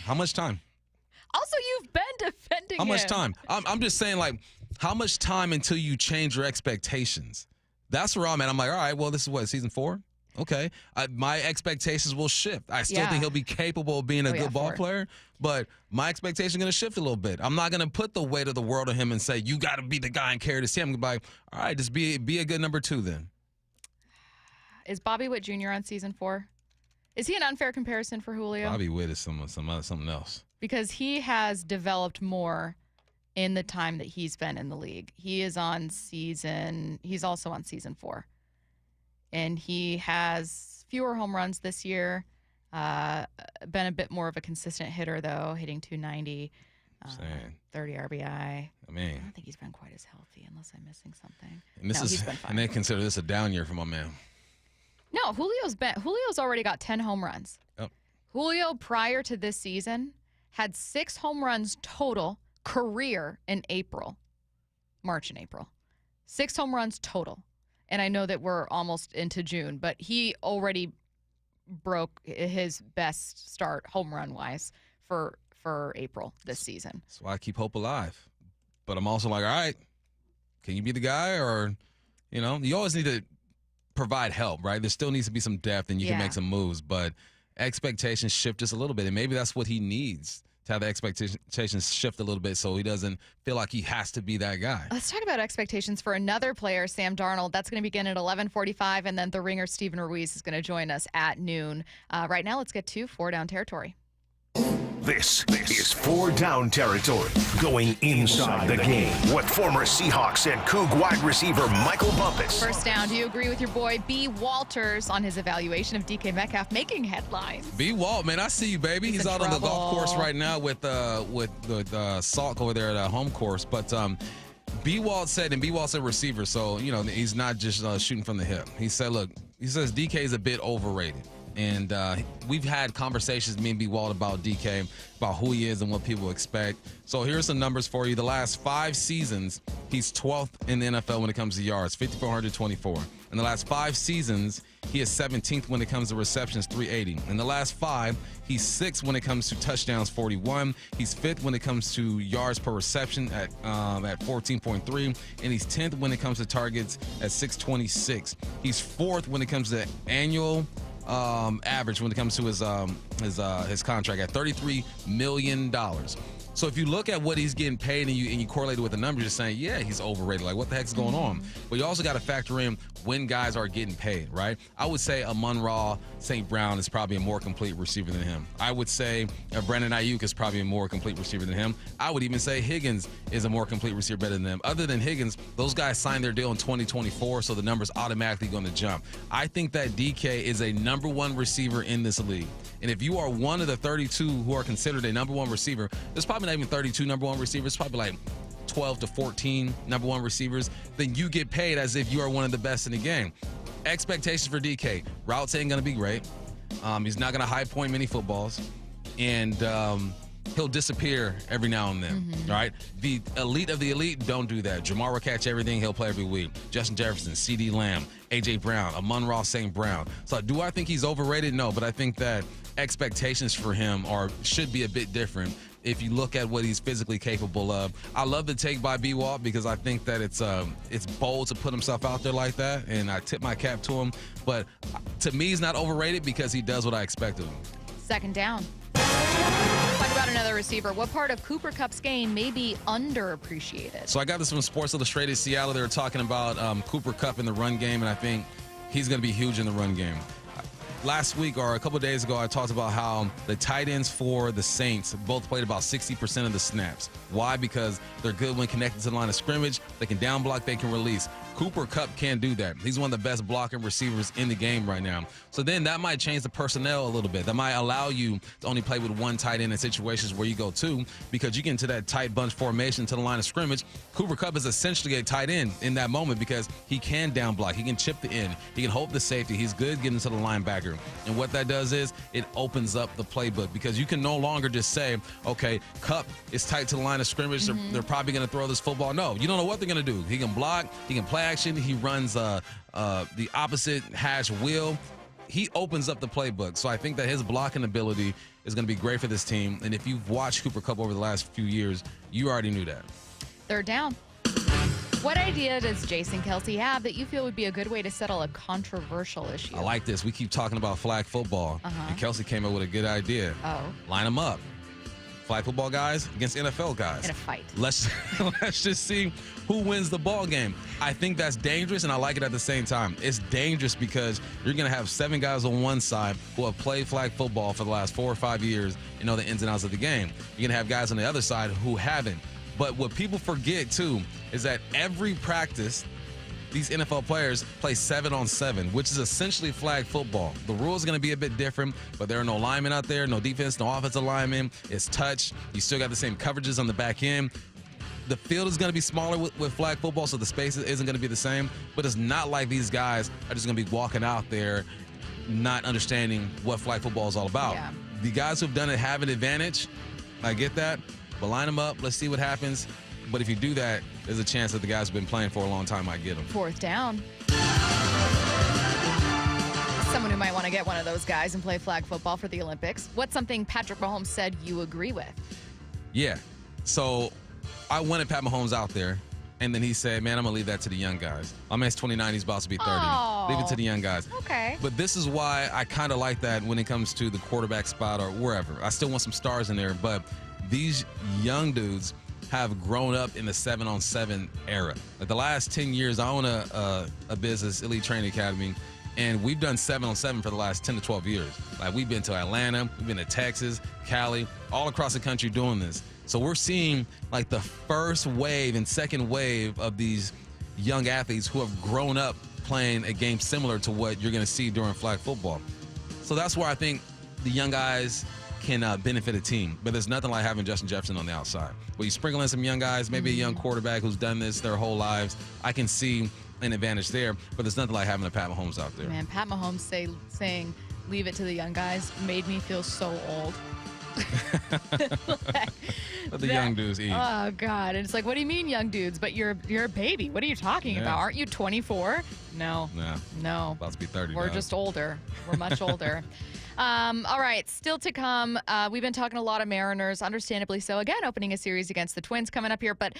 How much time? Also, you've been defending How much him. time? I'm just saying, like, how much time until you change your expectations? That's where I'm at. I'm like, all right, well, this is what, season 4? Okay. My expectations will shift. I still think he'll be capable of being a good ball player, but my expectations are going to shift a little bit. I'm not going to put the weight of the world on him and say, you got to be the guy and carry this team. I'm going to be like, all right, just be a good number 2 then. Is Bobby Witt Jr. on season 4? Is he an unfair comparison for Julio? Bobby Witt is something else. Because he has developed more in the time that he's been in the league. He's also on season 4. And he has fewer home runs this year. Been a bit more of a consistent hitter, though, hitting 290, 30 RBI. I don't think he's been quite as healthy, unless I'm missing something. And he's been fine. And they consider this a down year for my man. No, Julio's already got 10 home runs. Yep. Julio, prior to this season, had 6 home runs total career in March and April. 6 home runs total. And I know that we're almost into June, but he already broke his best start home run wise for April this season. That's why I keep hope alive. But I'm also like, all right, can you be the guy? Or, you always need to provide help, right? There still needs to be some depth and you can make some moves, but expectations shift just a little bit. And maybe that's what he needs, to have the expectations shift a little bit so he doesn't feel like he has to be that guy. Let's talk about expectations for another player, Sam Darnold. That's going to begin at 11:45, and then the ringer Steven Ruiz is going to join us at noon. Right now, let's get to 4 Down territory. This is 4 Down territory, going inside the game with former Seahawks and Coug wide receiver Michael Bumpus. First down, do you agree with your boy B. Walters on his evaluation of DK Metcalf making headlines? B. Walt, man, I see you, baby. He's out on the golf course right now with the Salk over there at a home course. But B. Walt said receiver, so he's not just shooting from the hip. He said, look, DK is a bit overrated. And we've had conversations, me and B. Walt, about DK, about who he is and what people expect. So here's some numbers for you. The last 5 seasons, he's 12th in the NFL when it comes to yards, 5,424. In the last 5 seasons, he is 17th when it comes to receptions, 380. In the last 5, he's 6th when it comes to touchdowns, 41. He's 5th when it comes to yards per reception at 14.3. And he's 10th when it comes to targets at 626. He's 4th when it comes to annual average when it comes to his contract at $33 million. So if you look at what he's getting paid and you correlate it with the numbers, you're saying, yeah, he's overrated. Like, what the heck's going on? But you also got to factor in when guys are getting paid, right? I would say Amon-Ra St. Brown is probably a more complete receiver than him. I would say Brandon Ayuk is probably a more complete receiver than him. I would even say Higgins is a more complete receiver better than them. Other than Higgins, those guys signed their deal in 2024, so the number's automatically going to jump. I think that DK is a number 1 receiver in this league. And if you are one of the 32 who are considered a number 1 receiver, there's probably not even 32 number 1 receivers, probably like 12 to 14 number 1 receivers, then you get paid as if you are one of the best in the game. Expectations for DK. Routes ain't going to be great. He's not going to high point many footballs. And he'll disappear every now and then, right? The elite of the elite don't do that. Jamar will catch everything. He'll play every week. Justin Jefferson, CeeDee Lamb, A.J. Brown, Amon-Ra St. Brown. So do I think he's overrated? No, but I think that expectations for him should be a bit different if you look at what he's physically capable of. I love the take by B. Walt because I think that it's bold to put himself out there like that, and I tip my cap to him. But to me, he's not overrated because he does what I expect of him. Second down. Talk about another receiver. What part of Cooper Kupp's game may be underappreciated? So I got this from Sports Illustrated Seattle. They were talking about Cooper Kupp in the run game, and I think he's going to be huge in the run game. Last week or a couple of days ago, I talked about how the tight ends for the Saints both played about 60% of the snaps. Why? Because they're good when connected to the line of scrimmage. They can down block, they can release. Cooper Kupp can't do that. He's one of the best blocking receivers in the game right now. So then that might change the personnel a little bit. That might allow you to only play with one tight end in situations where you go two, because you get into that tight bunch formation to the line of scrimmage. Cooper Kupp is essentially a tight end in that moment because he can down block. He can chip the end. He can hold the safety. He's good getting to the linebacker. And what that does is it opens up the playbook, because you can no longer just say, okay, Kupp is tight to the line of scrimmage. They're probably going to throw this football. No, you don't know what they're going to do. He can block. He can play action. He runs the opposite hash wheel. He opens up the playbook. So I think that his blocking ability is going to be great for this team. And if you've watched Cooper Kupp over the last few years, you already knew that. They're down. What idea does Jason Kelsey have that you feel would be a good way to settle a controversial issue? I like this. We keep talking about flag football. And Kelsey came up with a good idea. Oh. Line them up. Flag football guys against NFL guys. In a fight. Let's just see who wins the ball game. I think that's dangerous, and I like it at the same time. It's dangerous because you're going to have 7 guys on one side who have played flag football for the last 4 or 5 years and know the ins and outs of the game. You're going to have guys on the other side who haven't. But what people forget, too, is that every practice, these NFL players play 7-on-7, which is essentially flag football. The rules are going to be a bit different, but there are no linemen out there, no defense, no offensive linemen. It's touch. You still got the same coverages on the back end. The field is going to be smaller with flag football, so the space isn't going to be the same. But it's not like these guys are just going to be walking out there not understanding what flag football is all about. Yeah. The guys who've done it have an advantage. I get that. But line them up. Let's see what happens. But if you do that, there's a chance that the guys who've been playing for a long time might get them. 4th down. Someone who might want to get one of those guys and play flag football for the Olympics. What's something Patrick Mahomes said you agree with? Yeah. So I wanted Pat Mahomes out there, and then he said, man, I'm going to leave that to the young guys. My man's 29. He's about to be 30. Oh. Leave it to the young guys. Okay. But this is why I kind of like that when it comes to the quarterback spot or wherever. I still want some stars in there, but these young dudes have grown up in the 7-on-7 era. Like the last 10 years, I own a business, Elite Training Academy, and we've done 7-on-7 for the last 10 to 12 years. Like we've been to Atlanta, we've been to Texas, Cali, all across the country doing this. So we're seeing like the first wave and second wave of these young athletes who have grown up playing a game similar to what you're going to see during flag football. So that's where I think the young guys can benefit a team. But there's nothing like having Justin Jefferson on the outside. Where you sprinkle in some young guys, maybe a young quarterback who's done this their whole lives, I can see an advantage there. But there's nothing like having a Pat Mahomes out there. Man, Pat Mahomes saying leave it to the young guys made me feel so old. Let the young dudes eat. Oh, God. And it's like, what do you mean, young dudes? But you're a baby. What are you talking about? Aren't you 24? No. No. About to be 30 We're now. just older. We're much older. All right, still to come. We've been talking a lot of Mariners, understandably so. Again, opening a series against the Twins coming up here. But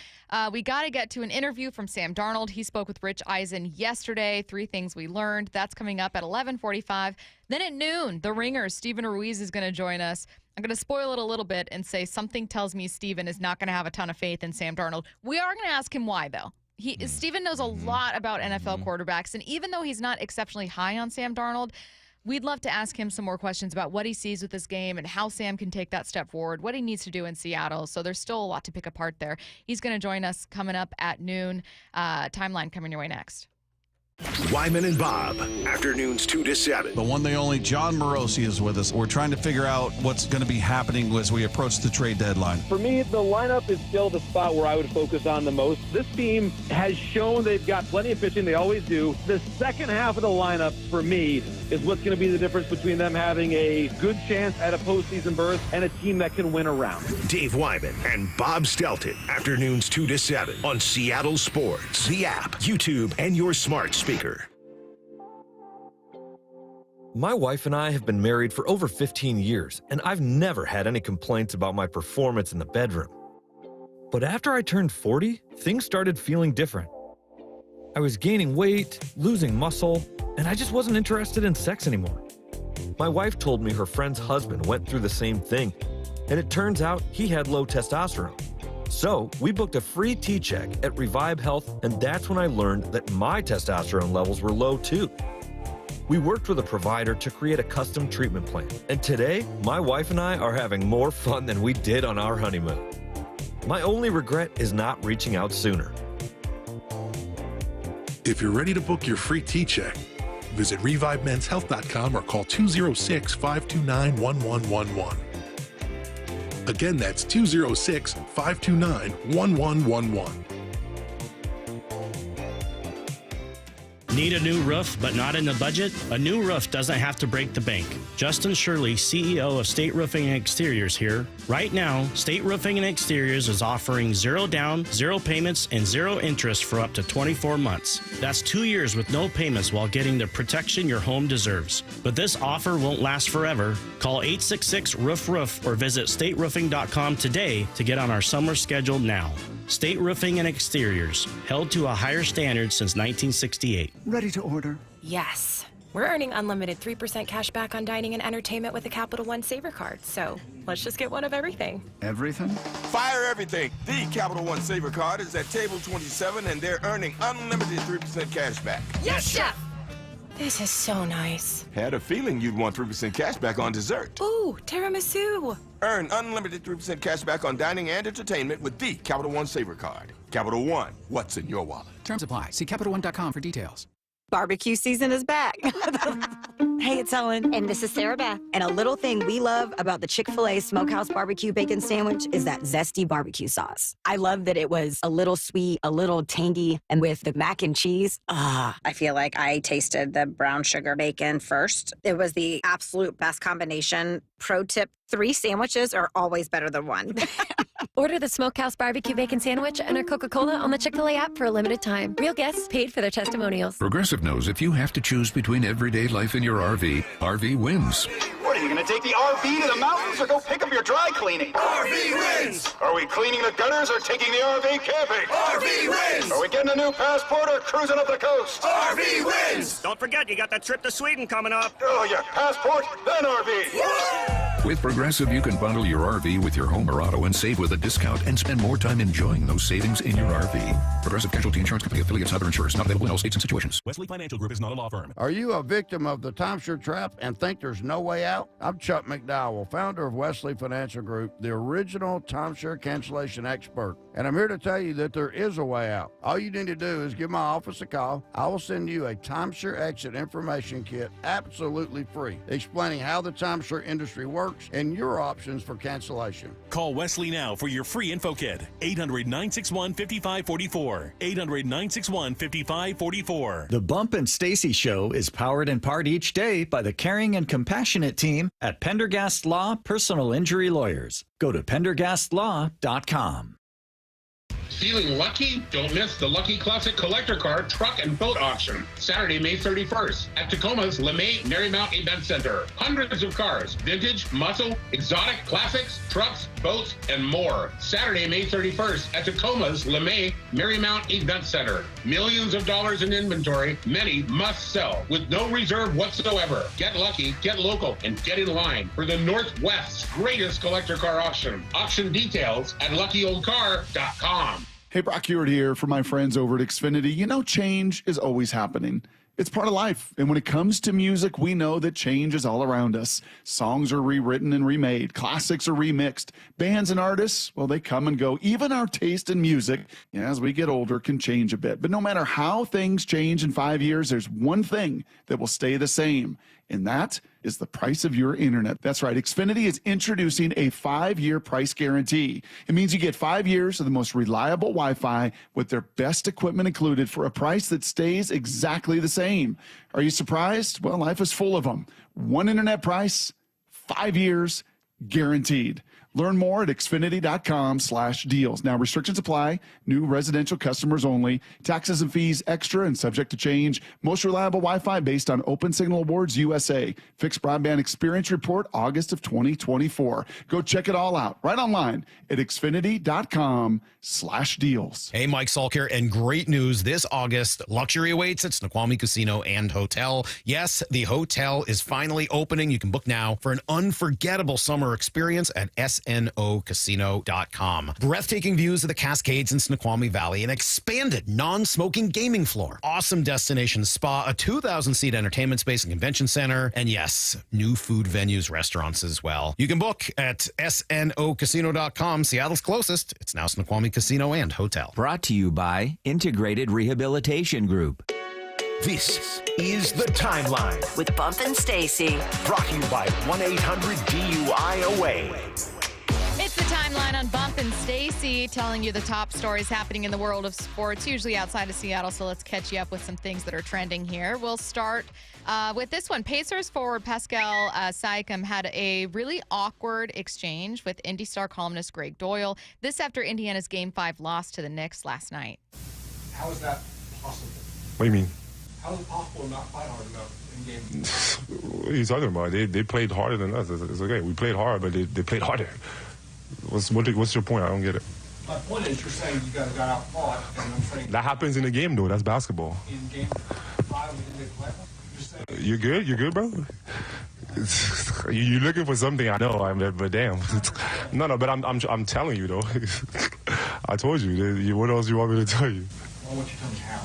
we got to get to an interview from Sam Darnold. He spoke with Rich Eisen yesterday. 3 things we learned. That's coming up at 11:45. Then at noon, the Ringers, Steven Ruiz is going to join us. I'm going to spoil it a little bit and say something tells me Steven is not going to have a ton of faith in Sam Darnold. We are going to ask him why, though. Steven knows a lot about NFL quarterbacks, and even though he's not exceptionally high on Sam Darnold, we'd love to ask him some more questions about what he sees with this game and how Sam can take that step forward, what he needs to do in Seattle. So there's still a lot to pick apart there. He's going to join us coming up at noon. Timeline coming your way next. Wyman and Bob, afternoons 2 to 7. The one, the only John Morosi is with us. We're trying to figure out what's going to be happening as we approach the trade deadline. For me, the lineup is still the spot where I would focus on the most. This team has shown they've got plenty of pitching. They always do. The second half of the lineup, for me, is what's going to be the difference between them having a good chance at a postseason berth and a team that can win a round. Dave Wyman and Bob Stelton, afternoons 2 to 7 on Seattle Sports, the app, YouTube, and your smart speaker. My wife and I have been married for over 15 years, and I've never had any complaints about my performance in the bedroom. But after I turned 40, things started feeling different. I was gaining weight, losing muscle, and I just wasn't interested in sex anymore. My wife told me her friend's husband went through the same thing, and it turns out he had low testosterone. So we booked a free T-check at Revive Health, and that's when I learned that my testosterone levels were low too. We worked with a provider to create a custom treatment plan. And today, my wife and I are having more fun than we did on our honeymoon. My only regret is not reaching out sooner. If you're ready to book your free T-check, visit ReviveMen'sHealth.com or call 206-529-1111. Again, that's 206-529-1111. Need a new roof but not in the budget? A new roof doesn't have to break the bank. Justin Shirley, CEO of State Roofing and Exteriors here. Right now, State Roofing and Exteriors is offering 0 down, 0 payments, and 0 interest for up to 24 months. That's 2 years with no payments while getting the protection your home deserves. But this offer won't last forever. Call 866-ROOF-ROOF or visit stateroofing.com today to get on our summer schedule now. State Roofing and Exteriors, held to a higher standard since 1968. Ready to order? Yes. We're earning unlimited 3% cash back on dining and entertainment with the Capital One Saver card, so let's just get one of everything. Everything? Fire everything. The Capital One Saver card is at table 27, and they're earning unlimited 3% cash back. Yes, Chef! This is so nice. Had a feeling you'd want 3% cash back on dessert. Ooh, tiramisu. Earn unlimited 3% cash back on dining and entertainment with the Capital One Saver card. Capital One, what's in your wallet? Terms apply. See CapitalOne.com for details. Barbecue season is back. Hey, it's Ellen. And this is Sarah Beth. And a little thing we love about the Chick-fil-A Smokehouse Barbecue Bacon Sandwich is that zesty barbecue sauce. I love that it was a little sweet, a little tangy, and with the mac and cheese, I feel like I tasted the brown sugar bacon first. It was the absolute best combination. Pro tip, 3 sandwiches are always better than 1. Order the Smokehouse Barbecue Bacon Sandwich and our Coca-Cola on the Chick-fil-A app for a limited time. Real guests paid for their testimonials. Progressive knows if you have to choose between everyday life and your RV, RV wins. What, are you going to take the RV to the mountains or go pick up your dry cleaning? RV wins! Are we cleaning the gutters or taking the RV camping? RV wins! Are we getting a new passport or cruising up the coast? RV wins! Don't forget, you got that trip to Sweden coming up. Oh, yeah, passport, then RV. With Progressive, you can bundle your RV with your home or auto and save with a discount and spend more time enjoying those savings in your RV. Progressive Casualty Insurance Company affiliates and other insurers. Not available in all states and situations. Wesley Financial Group is not a law firm. Are you a victim of the timeshare trap and think there's no way out? I'm Chuck McDowell, founder of Wesley Financial Group, the original timeshare cancellation expert. And I'm here to tell you that there is a way out. All you need to do is give my office a call. I will send you a timeshare exit information kit absolutely free, explaining how the timeshare industry works and your options for cancellation. Call Wesley now for your free info kit. 800-961-5544. 800-961-5544. The Bump and Stacy Show is powered in part each day by the caring and compassionate team at Pendergast Law Personal Injury Lawyers. Go to pendergastlaw.com. Feeling lucky? Don't miss the Lucky Classic Collector Car Truck and Boat Auction, Saturday, May 31st at Tacoma's LeMay Marymount Event Center. Hundreds of cars, vintage, muscle, exotic, classics, trucks, boats, and more. Saturday, May 31st at Tacoma's LeMay Marymount Event Center. Millions of dollars in inventory, many must sell with no reserve whatsoever. Get lucky, get local, and get in line for the Northwest's greatest collector car auction. Auction details at luckyoldcar.com. Hey, Brock Hewitt here for my friends over at Xfinity. You know, change is always happening. It's part of life. And when it comes to music, we know that change is all around us. Songs are rewritten and remade. Classics are remixed. Bands and artists, well, they come and go. Even our taste in music, as we get older, can change a bit. But no matter how things change in 5 years, there's one thing that will stay the same, and that is the price of your internet. That's right. Xfinity is introducing a 5-year price guarantee. It means you get 5 years of the most reliable Wi-Fi with their best equipment included for a price that stays exactly the same. Are you surprised? Well, life is full of them. One internet price, 5 years, guaranteed. Learn more at Xfinity.com/deals. Now, restrictions apply. New residential customers only. Taxes and fees extra and subject to change. Most reliable Wi-Fi based on Open Signal Awards USA. Fixed Broadband Experience Report, August of 2024. Go check it all out right online at Xfinity.com/deals. Hey, Mike Salk here, and great news. This August, luxury awaits at Snoqualmie Casino and Hotel. Yes, the hotel is finally opening. You can book now for an unforgettable summer experience at SNC snocasino.com. Breathtaking views of the Cascades in Snoqualmie Valley, an expanded non-smoking gaming floor, awesome destination spa, a 2,000-seat entertainment space and convention center, and yes, new food venues, restaurants as well. You can book at snocasino.com. Seattle's closest. It's now Snoqualmie Casino and Hotel. Brought to you by Integrated Rehabilitation Group. This is The Timeline with Bump and Stacy. Brought to you by 1-800-DUI-AWAY. It's The Timeline on Bump and Stacy, telling you the top stories happening in the world of sports, usually outside of Seattle. So let's catch you up with some things that are trending here. We'll start with this one. Pacers forward Pascal Siakam had a really awkward exchange with Indy Star columnist Greg Doyle. This after Indiana's Game 5 loss to the Knicks last night. How is that possible? What do you mean? How is it possible to not fight hard enough in game? What are you talking about? They played harder than us. It's okay. We played hard, but they played harder. What's your point? I don't get it. My point is you're saying you guys got out fought, and I'm saying... That happens in the game, though. That's basketball. In game 5, we didn't play. You're good? You're good, bro? You're looking for something, I know, but damn. No, but I'm telling you, though. I told you. What else you want me to tell you? Well, what you tell me how.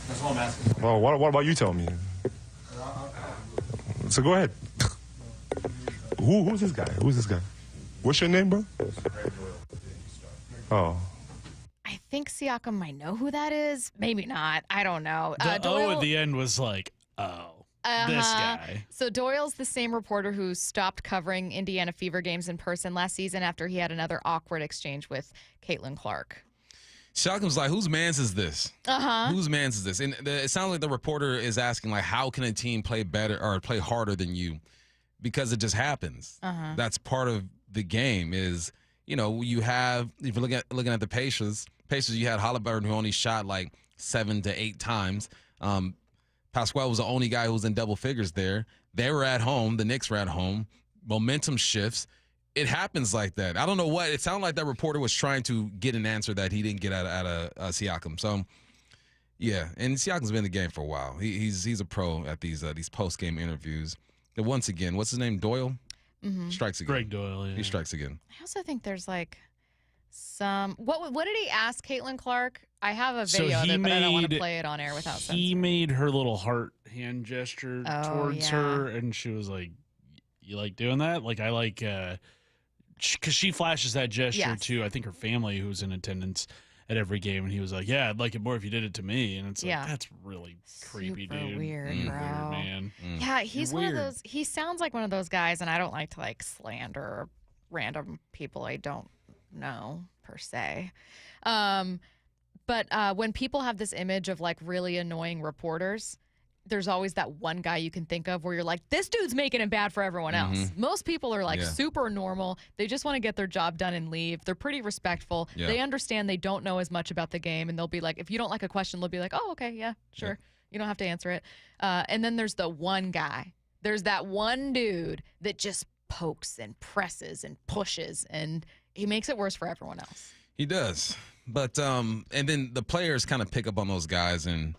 That's all I'm asking. Well, what about you tell me? So go ahead. Who's this guy? What's your name, bro? Oh. I think Siakam might know who that is. Maybe not. I don't know. The Doyle, O at the end was like, this guy. So Doyle's the same reporter who stopped covering Indiana Fever games in person last season after he had another awkward exchange with Caitlin Clark. Siakam's like, whose man's is this? Whose man's is this? And it sounds like the reporter is asking, like, how can a team play better or play harder than you? Because it just happens. That's part of the game is, you have, if you're looking at the Pacers, you had Halliburton who only shot like 7 to 8 times. Pascal was the only guy who was in double figures there. They were at home. The Knicks were at home. Momentum shifts. It happens like that. I don't know what. It sounded like that reporter was trying to get an answer that he didn't get out of Siakam. So, yeah. And Siakam's been in the game for a while. He's a pro at these post-game interviews. And once again, what's his name? Doyle? Strikes again. Greg Doyle, yeah. He strikes again. I also think there's like some... What did he ask Caitlin Clark? I have a video of it, but I don't want to play it on air without censoring. He made her little heart hand gesture towards her, and she was like, you like doing that? Like, I like... because she flashes that gesture to, I think, her family who's in attendance at every game, and he was like, yeah, I'd like it more if you did it to me. And it's like, that's really creepy, dude. Weird, bro. Weird, man. Yeah, he's one of those, he sounds like one of those guys, and I don't like to like slander random people I don't know per se. But when people have this image of like really annoying reporters, there's always that one guy you can think of where you're like, this dude's making it bad for everyone else. Most people are like super normal. They just want to get their job done and leave. They're pretty respectful. They understand they don't know as much about the game. And they'll be like, if you don't like a question, they'll be like, oh, okay, yeah, sure. You don't have to answer it. And then there's the one guy. There's that one dude that just pokes and presses and pushes, and he makes it worse for everyone else. He does. But and then the players kind of pick up on those guys and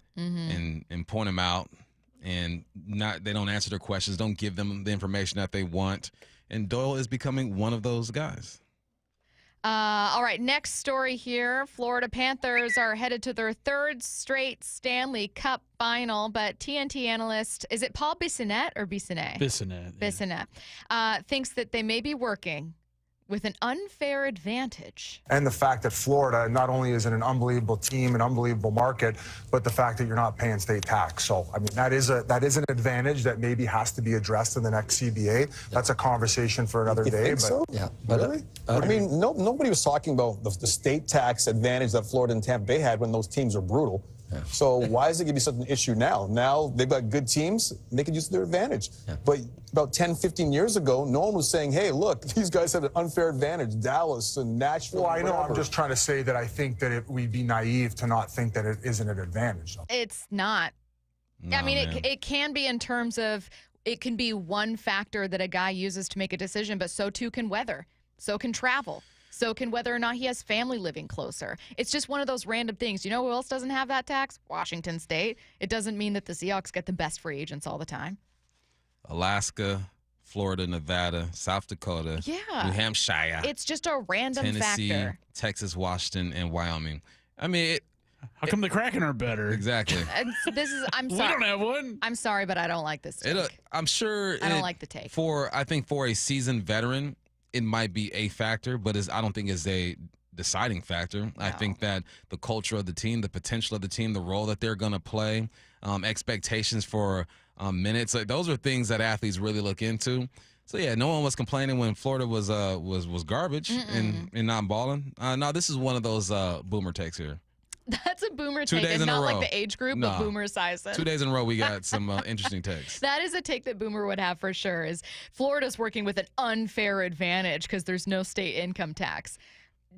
point them out, and they don't answer their questions, don't give them the information that they want. And Doyle is becoming one of those guys. All right, next story here. Florida Panthers are headed to their 3rd straight Stanley Cup final, but TNT analyst, is it Paul Bissonnette or Bissonnette? Bissonnette. Bissonnette thinks that they may be working with an unfair advantage. And the fact that Florida not only is in an unbelievable team, an unbelievable market, but the fact that you're not paying state tax. So, I mean, that is an advantage that maybe has to be addressed in the next CBA. That's a conversation for another day. Think so? Yeah. Really? I mean, nobody was talking about the state tax advantage that Florida and Tampa Bay had when those teams are brutal. So why is it going to be such an issue now? Now they've got good teams, and they can use their advantage. But about 10, 15 years ago, no one was saying, hey, look, these guys have an unfair advantage, Dallas and Nashville. Well, I know. I'm just trying to say that I think that we'd be naive to not think that it isn't an advantage. It's not. No, I mean, it can be in terms of it can be one factor that a guy uses to make a decision, but so too can weather. So can travel. So can whether or not he has family living closer. It's just one of those random things. You know who else doesn't have that tax? Washington State. It doesn't mean that the Seahawks get the best free agents all the time. Alaska, Florida, Nevada, South Dakota, Yeah. New Hampshire. It's just a random Tennessee, factor. Texas, Washington, and Wyoming. I mean, how come the Kraken are better? Exactly. I'm We sorry. don't have one. I'm sorry, but I don't like this take. I'm sure. I don't like the take. I think for a seasoned veteran, it might be a factor, but I don't think it's a deciding factor. I think that the culture of the team, the potential of the team, the role that they're going to play, expectations for minutes, like those are things that athletes really look into. So yeah, no one was complaining when Florida was garbage and not balling. No, this is one of those boomer takes here. That's a boomer 2 take, days and in a not like row. the age group, but boomer size. 2 days in a row, we got some interesting takes. That is a take that Boomer would have for sure. Is Florida's working with an unfair advantage because there's no state income tax.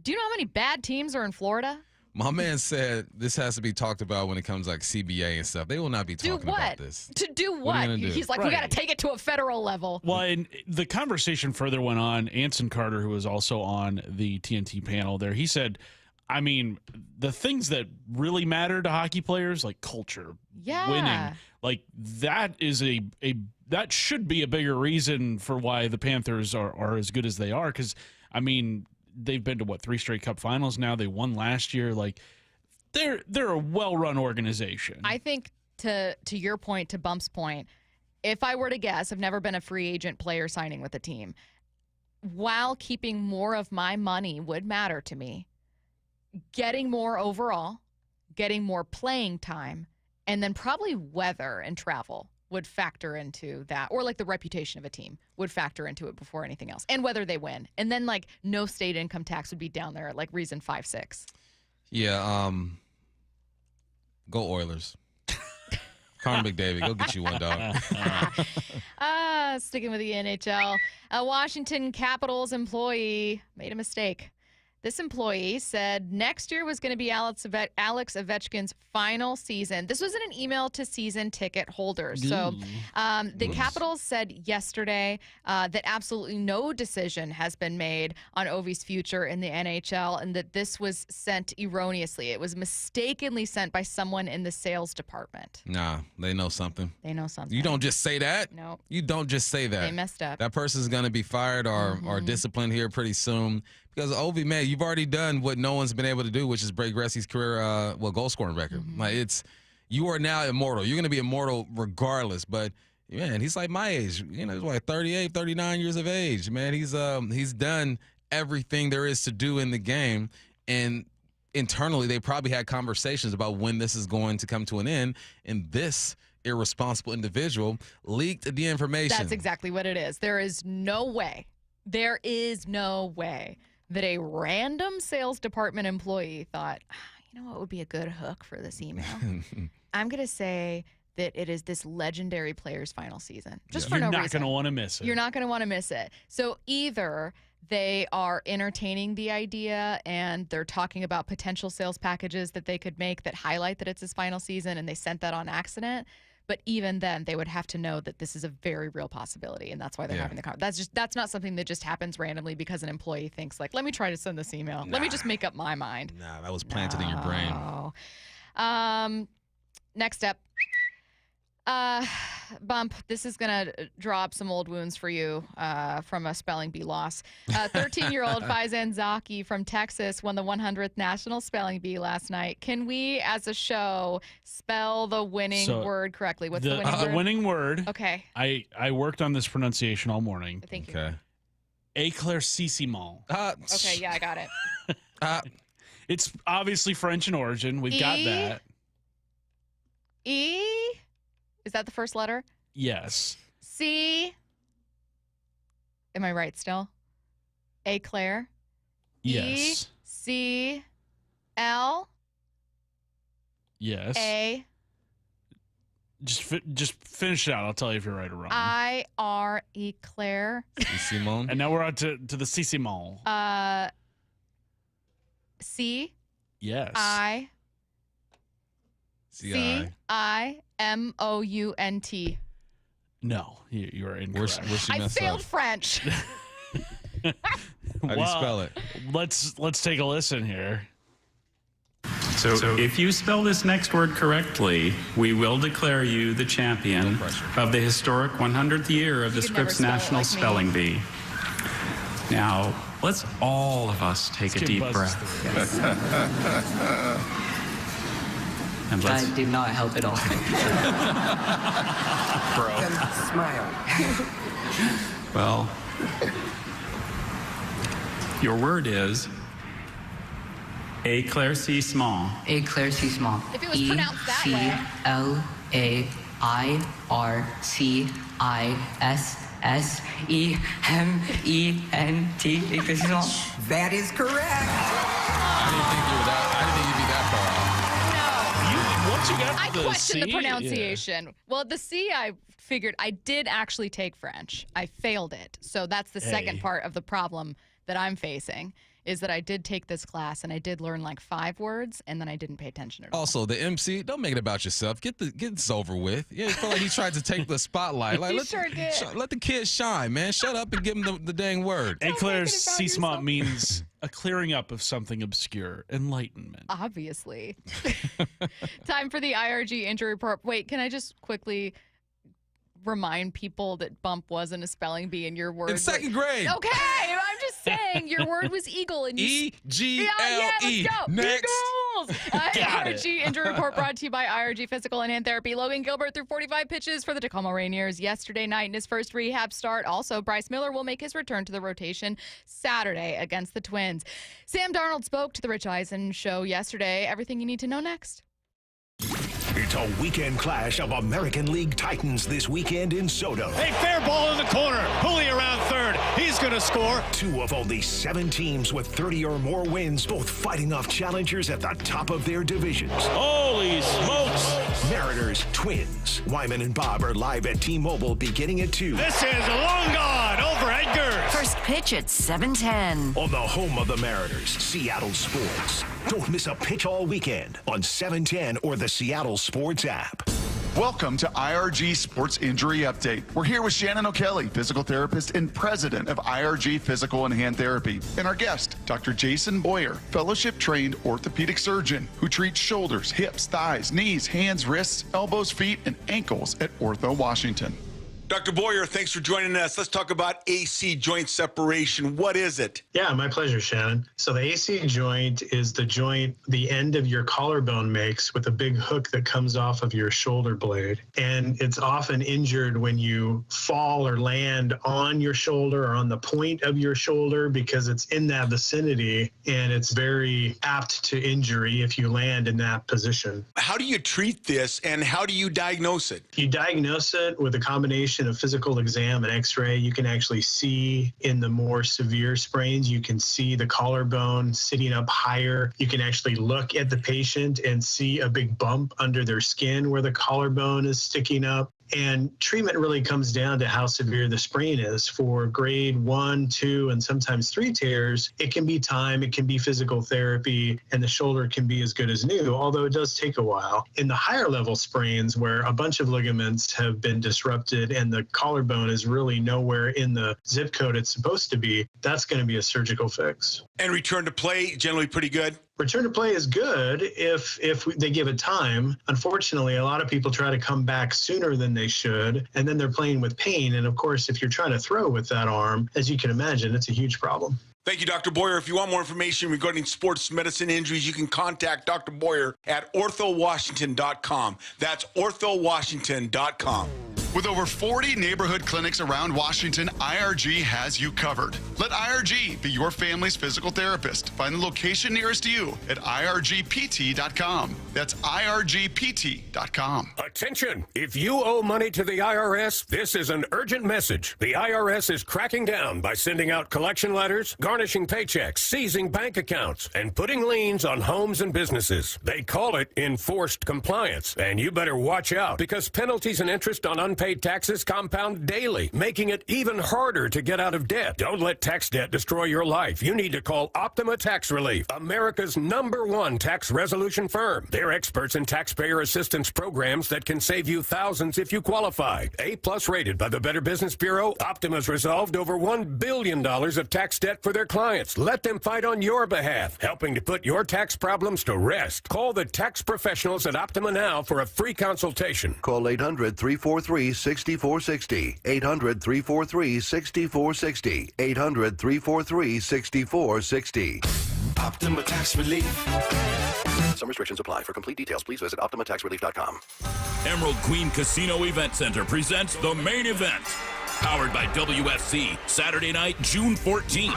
Do you know how many bad teams are in Florida? My man said this has to be talked about when it comes like CBA and stuff. They will not be talking about this. To do What what? are you gonna do? He's like, we got to take it to a federal level. Well, and the conversation further went on. Anson Carter, who was also on the TNT panel there, he said, I mean, the things that really matter to hockey players, like culture, winning, like that is that should be a bigger reason for why the Panthers are as good as they are. Because, I mean, they've been to 3 straight Cup finals now. They won last year. Like, they're a well-run organization. I think to your point, to Bump's point, if I were to guess, I've never been a free agent player signing with a team. While keeping more of my money would matter to me, getting more overall, getting more playing time, and then probably weather and travel would factor into that, or like the reputation of a team would factor into it before anything else, and whether they win. And then like no state income tax would be down there at like reason 5-6. Yeah, go Oilers. Connor McDavid, go get you one, dog. Sticking with the NHL, a Washington Capitals employee made a mistake. This employee said next year was going to be Alex Ovechkin's final season. This was in an email to season ticket holders. So the Capitals said yesterday that absolutely no decision has been made on Ovi's future in the NHL and that this was sent erroneously. It was mistakenly sent by someone in the sales department. Nah, they know something. They know something. You don't just say that. No. You don't just say that. They messed up. That person's going to be fired or disciplined here pretty soon. Because Ovi, man, you've already done what no one's been able to do, which is break Gretzky's career, goal scoring record. Like you are now immortal. You're going to be immortal regardless. But man, he's like my age. You know, he's like 38, 39 years of age. Man, he's done everything there is to do in the game. And internally, they probably had conversations about when this is going to come to an end. And this irresponsible individual leaked the information. That's exactly what it is. There is no way that a random sales department employee thought, you know what would be a good hook for this email? I'm going to say that it is this legendary player's final season. Just for no reason. You're not going to want to miss it. You're not going to want to miss it. So either they are entertaining the idea and they're talking about potential sales packages that they could make that highlight that it's his final season and they sent that on accident. But even then, they would have to know that this is a very real possibility, and that's why they're having the conversation. That's not something that just happens randomly because an employee thinks, like, let me try to send this email. Let me just make up my mind. Nah, that was planted in your brain. Next up, Bump, this is going to draw up some old wounds for you from a spelling bee loss. 13-year-old Faizan Zaki from Texas won the 100th National Spelling Bee last night. Can we, as a show, spell the winning word correctly? What's the winning word? The winning word. Okay. I worked on this pronunciation all morning. Thank you. Okay. Éclaircissement. Okay, yeah, I got it. It's obviously French in origin. We've got that. E? Is that the first letter? Yes. C. Am I right still? Éclair. Yes. E. C. L. Yes. A. Just finish it out. I'll tell you if you're right or wrong. I-R. Éclair. Simone. And now we're on to the Simone. C. Yes. I. C-I. C-I-M-O-U-N-T. No, you are incorrect. Where's she I messed failed up? French. How do you spell it? Let's take a listen here. So if you spell this next word correctly, we will declare you the champion of the historic 100th year of the Scripps National Spelling Bee. Now, let's all of us take a deep breath. And let's... That did not help at all. Bro. Smile. Well, your word is éclaircissement. Éclaircissement. If it was pronounced that way. E-C-L-A-I-R-C-I-S-S-E-M-E-N-T. Éclaircissement. That is correct. I didn't think you'd be that far off. Once you got I the question the C, pronunciation. Well, the C, I figured I did actually take French. I failed it. So that's the second part of the problem that I'm facing, is that I did take this class and I did learn like 5 words and then I didn't pay attention at all. Also, the MC, don't make it about yourself. Get this over with. Yeah, I feel like he tried to take the spotlight. Like, let the kid shine, man. Shut up and give him the dang word. Éclaircissement means a clearing up of something obscure, enlightenment. Obviously. Time for the IRG injury report. Wait, can I just quickly remind people that bump wasn't a spelling bee and your word in second grade? Okay, I'm just saying your word was eagle and you E-G-L-E. let's go. Next. Eagles. IRG injury report brought to you by IRG Physical and Hand Therapy. Logan Gilbert threw 45 pitches for the Tacoma Rainiers yesterday night in his first rehab start. Also, Bryce Miller will make his return to the rotation Saturday against the Twins. Sam Darnold spoke to the Rich Eisen show yesterday. Everything you need to know next. It's a weekend clash of American League Titans this weekend in Soto. Hey, fair ball in the corner. Hooley around third. He's going to score. 2 of only 7 teams with 30 or more wins, both fighting off challengers at the top of their divisions. Holy smokes. Mariners, Twins. Wyman and Bob are live at T-Mobile beginning at 2. This is long gone over Edgar. First pitch at 7:10. On the home of the Mariners, Seattle Sports. Don't miss a pitch all weekend on 710 or the Seattle Sports app. Welcome to IRG Sports Injury Update. We're here with Shannon O'Kelly, physical therapist and president of IRG Physical and Hand Therapy, and our guest, Dr. Jason Boyer, fellowship-trained orthopedic surgeon who treats shoulders, hips, thighs, knees, hands, wrists, elbows, feet, and ankles at Ortho Washington. Dr. Boyer, thanks for joining us. Let's talk about AC joint separation. What is it? Yeah, my pleasure, Shannon. So the AC joint is the joint the end of your collarbone makes with a big hook that comes off of your shoulder blade. And it's often injured when you fall or land on your shoulder or on the point of your shoulder because it's in that vicinity, and it's very apt to injury if you land in that position. How do you treat this, and how do you diagnose it? You diagnose it with a combination of physical exam and x-ray. You can actually see in the more severe sprains, you can see the collarbone sitting up higher. You can actually look at the patient and see a big bump under their skin where the collarbone is sticking up. And treatment really comes down to how severe the sprain is. For grade 1, 2, and sometimes 3 tears, it can be time, it can be physical therapy, and the shoulder can be as good as new, although it does take a while. In the higher level sprains, where a bunch of ligaments have been disrupted and the collarbone is really nowhere in the zip code it's supposed to be, that's going to be a surgical fix. And return to play, generally pretty good? Return to play is good if they give it time. Unfortunately, a lot of people try to come back sooner than they should, and then they're playing with pain. And of course, if you're trying to throw with that arm, as you can imagine, it's a huge problem. Thank you, Dr. Boyer. If you want more information regarding sports medicine injuries, you can contact Dr. Boyer at orthowashington.com. That's orthowashington.com. With over 40 neighborhood clinics around Washington, IRG has you covered. Let IRG be your family's physical therapist. Find the location nearest you at irgpt.com. That's irgpt.com. Attention! If you owe money to the IRS, this is an urgent message. The IRS is cracking down by sending out collection letters, garnishing paychecks, seizing bank accounts, and putting liens on homes and businesses. They call it enforced compliance, and you better watch out because penalties and interest on unpaid Unpaid taxes compound daily, making it even harder to get out of debt. Don't let tax debt destroy your life. You need to call Optima Tax Relief, America's #1 tax resolution firm. They're experts in taxpayer assistance programs that can save you thousands if you qualify. A+ rated by the Better Business Bureau, Optima's resolved over $1 billion of tax debt for their clients. Let them fight on your behalf, helping to put your tax problems to rest. Call the tax professionals at Optima now for a free consultation. Call 800-343-6460. 800-343-6460. 800-343-6460. Optima Tax Relief. Some restrictions apply. For complete details, please visit OptimaTaxRelief.com. Emerald Queen Casino Event Center presents the main event. Powered by WFC, Saturday night, June 14th.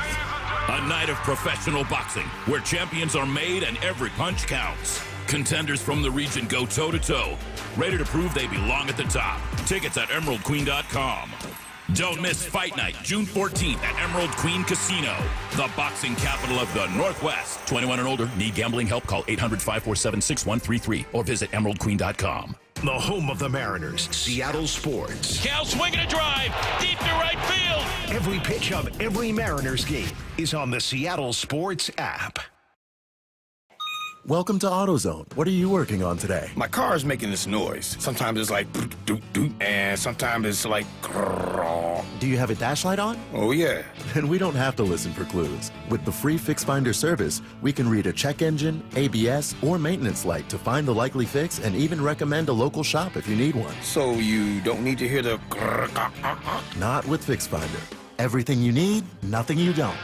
A night of professional boxing where champions are made and every punch counts. Contenders from the region go toe-to-toe, ready to prove they belong at the top. Tickets at EmeraldQueen.com. Don't miss Fight Night, June 14th at Emerald Queen Casino, the boxing capital of the Northwest. 21 and older, need gambling help? Call 800-547-6133 or visit EmeraldQueen.com. The home of the Mariners, Seattle Sports. Cal swinging a drive, deep to right field. Every pitch of every Mariners game is on the Seattle Sports app. Welcome to AutoZone. What are you working on today? My car is making this noise. Sometimes it's like doot doot, and sometimes it's like grrr. Do you have a dash light on? Oh yeah. Then we don't have to listen for clues. With the free Fix Finder service, we can read a check engine, ABS, or maintenance light to find the likely fix and even recommend a local shop if you need one. So you don't need to hear the grrr. Not with Fix Finder. Everything you need, nothing you don't.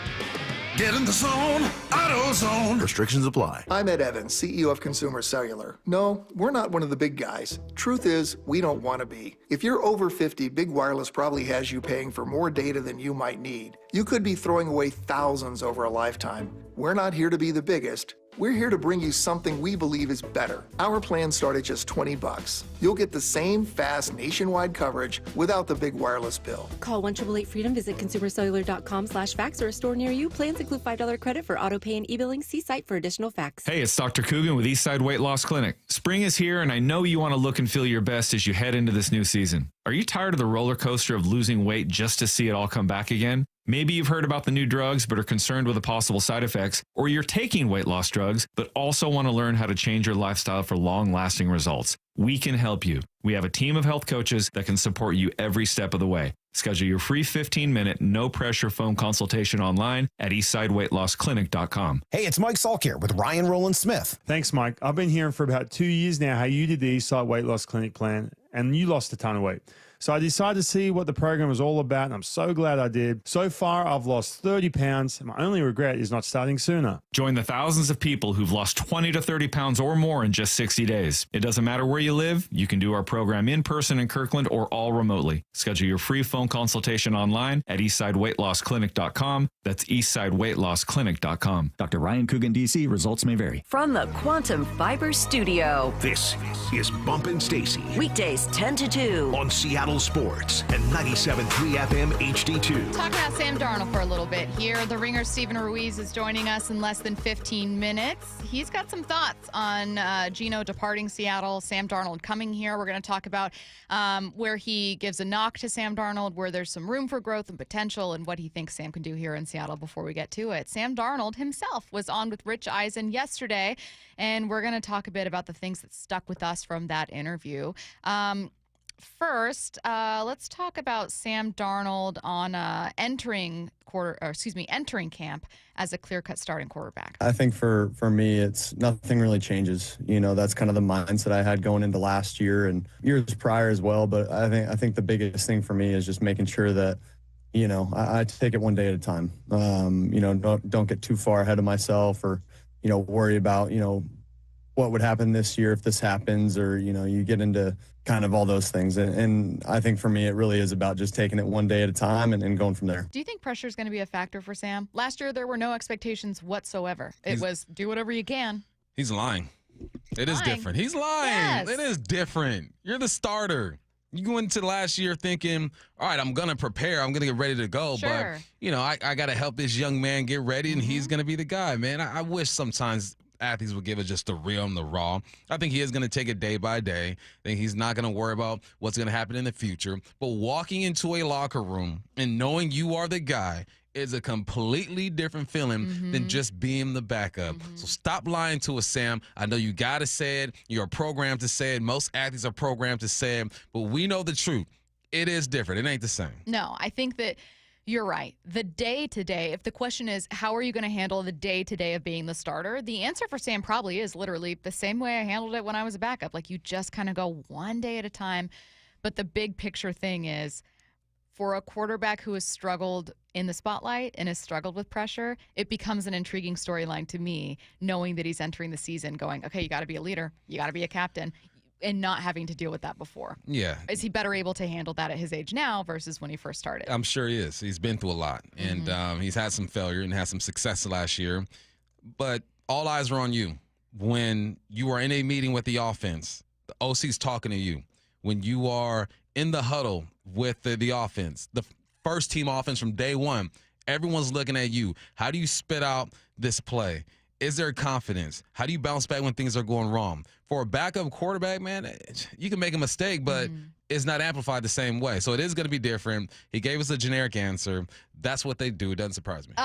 Get in the zone, AutoZone. Restrictions apply. I'm Ed Evans, CEO of Consumer Cellular. No, we're not one of the big guys. Truth is, we don't want to be. If you're over 50, Big Wireless probably has you paying for more data than you might need. You could be throwing away thousands over a lifetime. We're not here to be the biggest. We're here to bring you something we believe is better. Our plans start at just $20. You'll get the same fast nationwide coverage without the big wireless bill. Call 1-888-FREEDOM, visit consumercellular.com/fax or a store near you. Plans include $5 credit for auto pay and e-billing. See site for additional facts. Hey, it's Dr. Coogan with Eastside Weight Loss Clinic. Spring is here, and I know you want to look and feel your best as you head into this new season. Are you tired of the roller coaster of losing weight just to see it all come back again? Maybe you've heard about the new drugs but are concerned with the possible side effects, or you're taking weight loss drugs but also want to learn how to change your lifestyle for long-lasting results. We can help you. We have a team of health coaches that can support you every step of the way. Schedule your free 15-minute, no-pressure phone consultation online at eastsideweightlossclinic.com. Hey, it's Mike Salk here with Ryan Rowland Smith. Thanks, Mike. I've been hearing for about 2 years now how you did the Eastside Weight Loss Clinic plan, and you lost a ton of weight. So I decided to see what the program was all about, and I'm so glad I did. So far, I've lost 30 pounds, and my only regret is not starting sooner. Join the thousands of people who've lost 20 to 30 pounds or more in just 60 days. It doesn't matter where you live. You can do our program in person in Kirkland or all remotely. Schedule your free phone consultation online at eastsideweightlossclinic.com. That's eastsideweightlossclinic.com. Dr. Ryan Coogan, D.C. Results may vary. From the Quantum Fiber Studio. This is Bumpin' Stacy. Weekdays 10 to 2. On Seattle Sports and 97.3 FM HD2. Talk about Sam Darnold for a little bit here. The Ringer's Stephen Ruiz is joining us in less than 15 minutes. He's got some thoughts on Geno departing Seattle, Sam Darnold coming here. We're going to talk about where he gives a knock to Sam Darnold, where there's some room for growth and potential, and what he thinks Sam can do here in Seattle before we get to it. Sam Darnold himself was on with Rich Eisen yesterday, and we're going to talk a bit about the things that stuck with us from that interview. First, let's talk about Sam Darnold on entering camp as a clear-cut starting quarterback. I think for me, it's nothing really changes. You know, that's kind of the mindset I had going into last year and years prior as well. But I think the biggest thing for me is just making sure that, you know, I take it one day at a time. You know, don't get too far ahead of myself or, you know, worry about, you know, what would happen this year if this happens, or, you know, you get into kind of all those things. And I think for me, it really is about just taking it one day at a time and going from there. Do you think pressure is going to be a factor for Sam? Last year, there were no expectations whatsoever. It was do whatever you can. He's lying. It is different. He's lying. Yes. It is different. You're the starter. You go into last year thinking, all right, I'm going to prepare. I'm going to get ready to go. Sure. But, you know, I got to help this young man get ready, and he's going to be the guy, man. I wish sometimes athletes would give it just the real and the raw. I think he is going to take it day by day. I think he's not going to worry about what's going to happen in the future. But walking into a locker room and knowing you are the guy is a completely different feeling than just being the backup. So stop lying to us, Sam. I know you got to say it. You're programmed to say it. Most athletes are programmed to say it. But we know the truth. It is different. It ain't the same. No, I think that you're right. The day-to-day, if the question is, how are you going to handle the day-to-day of being the starter, the answer for Sam probably is literally the same way I handled it when I was a backup. Like, you just kind of go one day at a time. But the big picture thing is, for a quarterback who has struggled in the spotlight and has struggled with pressure, it becomes an intriguing storyline to me, knowing that he's entering the season going, okay, you got to be a leader, you got to be a captain, and not having to deal with that before. Yeah. Is he better able to handle that at his age now versus when he first started? I'm sure he is. He's been through a lot, and he's had some failure and had some success last year. But all eyes are on you. When you are in a meeting with the offense, the OC's talking to you. When you are in the huddle with the offense, the first team offense from day one, everyone's looking at you. How do you spit out this play? Is there confidence? How do you bounce back when things are going wrong? For a backup quarterback, man, you can make a mistake, but it's not amplified the same way. So it is going to be different. He gave us a generic answer. That's what they do. It doesn't surprise me.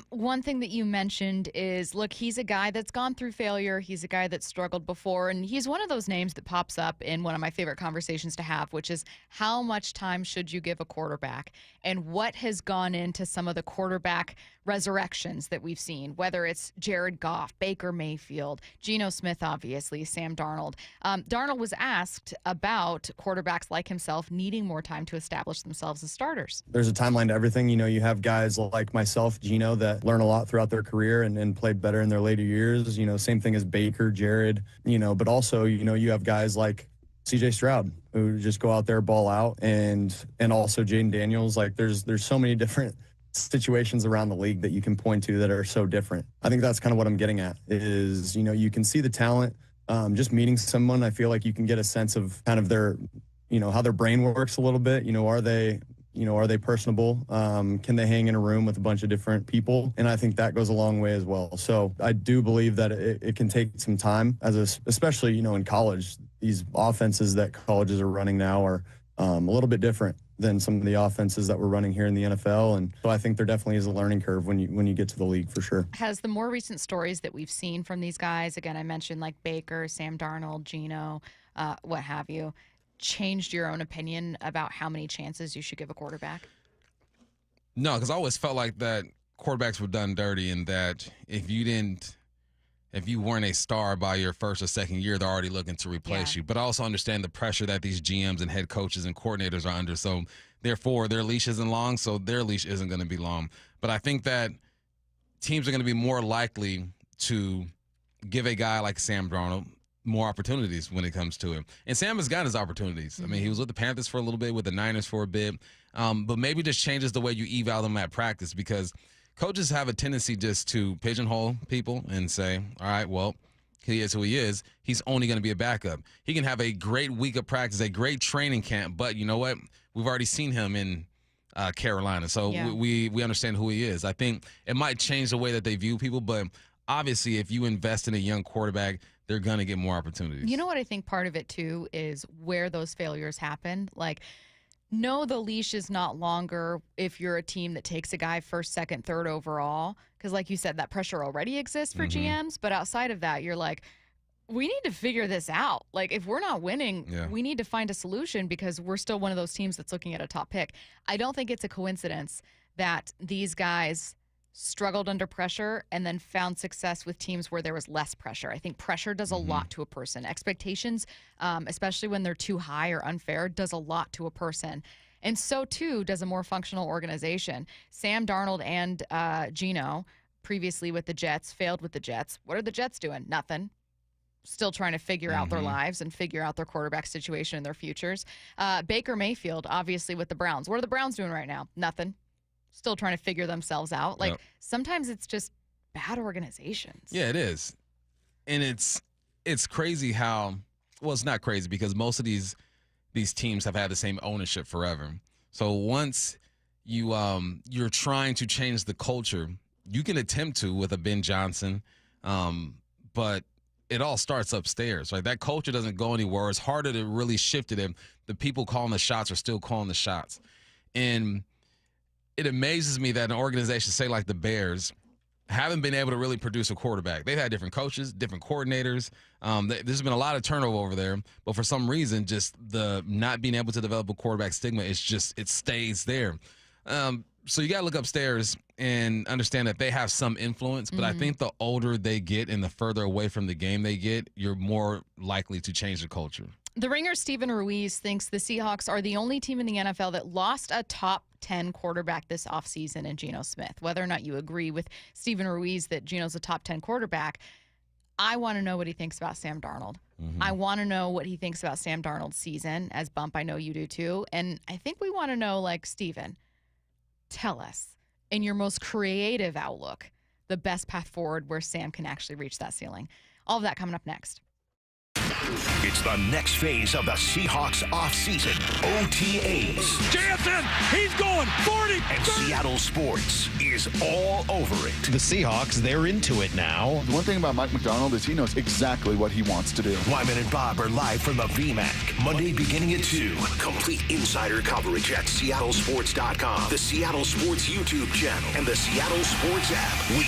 One thing that you mentioned is, look, he's a guy that's gone through failure. He's a guy that's struggled before, and he's one of those names that pops up in one of my favorite conversations to have, which is how much time should you give a quarterback, and what has gone into some of the quarterback resurrections that we've seen, whether it's Jared Goff, Baker Mayfield, Geno Smith, obviously, Sam Darnold. Darnold was asked about quarterbacks like himself needing more time to establish themselves as starters. There's a timeline to everything. You know, you have guys like myself, Geno, that learn a lot throughout their career and played better in their later years. You know, same thing as Baker, Jared, you know, but also, you know, you have guys like CJ Stroud who just go out there, ball out, and also Jaden Daniels. Like, there's so many different situations around the league that you can point to that are so different. I think that's kind of what I'm getting at is, you know, you can see the talent. Just meeting someone, I feel like you can get a sense of kind of their, you know, how their brain works a little bit. You know, are they personable? Can they hang in a room with a bunch of different people? And I think that goes a long way as well. So I do believe that it can take some time, especially, you know, in college. These offenses that colleges are running now are a little bit different than some of the offenses that we're running here in the NFL. And so I think there definitely is a learning curve when you get to the league, for sure. Has the more recent stories that we've seen from these guys, again, I mentioned like Baker, Sam Darnold, Geno, what have you, changed your own opinion about how many chances you should give a quarterback? No, because I always felt like that quarterbacks were done dirty, and that if you weren't a star by your first or second year, they're already looking to replace you. But I also understand the pressure that these GMs and head coaches and coordinators are under. So therefore, their leash isn't long, so their leash isn't going to be long. But I think that teams are going to be more likely to give a guy like Sam Darnold more opportunities when it comes to him. And Sam has gotten his opportunities. I mean, he was with the Panthers for a little bit, with the Niners for a bit. But maybe just changes the way you eval them at practice, because coaches have a tendency just to pigeonhole people and say, all right, well, he is who he is. He's only going to be a backup. He can have a great week of practice, a great training camp, but you know what? We've already seen him in Carolina, so we understand who he is. I think it might change the way that they view people, but obviously if you invest in a young quarterback, they're going to get more opportunities. You know what I think part of it, too, is where those failures happen. Like, no, the leash is not longer if you're a team that takes a guy first, second, third overall. Because like you said, that pressure already exists for GMs. But outside of that, you're like, we need to figure this out. Like, if we're not winning, we need to find a solution, because we're still one of those teams that's looking at a top pick. I don't think it's a coincidence that these guys struggled under pressure and then found success with teams where there was less pressure. I think pressure does a lot to a person. Expectations, especially when they're too high or unfair, does a lot to a person. And so, too, does a more functional organization. Sam Darnold and Geno, previously with the Jets, failed with the Jets. What are the Jets doing? Nothing. Still trying to figure out their lives and figure out their quarterback situation and their futures. Baker Mayfield, obviously, with the Browns. What are the Browns doing right now? Nothing. Still trying to figure themselves out. Like, sometimes it's just bad organizations. Yeah, it is. And it's crazy how, well, it's not crazy, because most of these teams have had the same ownership forever. So once you're trying to change the culture, you can attempt to with a Ben Johnson, but it all starts upstairs, right? That culture doesn't go anywhere. It's harder to really shift it. And the people calling the shots are still calling the shots. And it amazes me that an organization, say like the Bears, haven't been able to really produce a quarterback. They've had different coaches, different coordinators. There's been a lot of turnover over there, but for some reason, just the not being able to develop a quarterback stigma, it stays there. So you got to look upstairs and understand that they have some influence, but I think the older they get and the further away from the game they get, you're more likely to change the culture. The Ringer Stephen Ruiz thinks the Seahawks are the only team in the NFL that lost a top 10 quarterback this offseason in Geno Smith. Whether or not you agree with Stephen Ruiz that Geno's a top 10 quarterback, I want to know what he thinks about Sam Darnold. I want to know what he thinks about Sam Darnold's season. As Bump, I know you do too. And I think we want to know, like, Stephen, tell us, in your most creative outlook, the best path forward where Sam can actually reach that ceiling. All of that coming up next. It's the next phase of the Seahawks offseason. OTAs. Jansen, he's going 40. And Seattle sports is all over it. The Seahawks, they're into it now. The one thing about Mike McDonald is he knows exactly what he wants to do. Wyman and Bob are live from the VMAC. Monday beginning at 2. Complete insider coverage at SeattleSports.com, the Seattle Sports YouTube channel, and the Seattle Sports app. We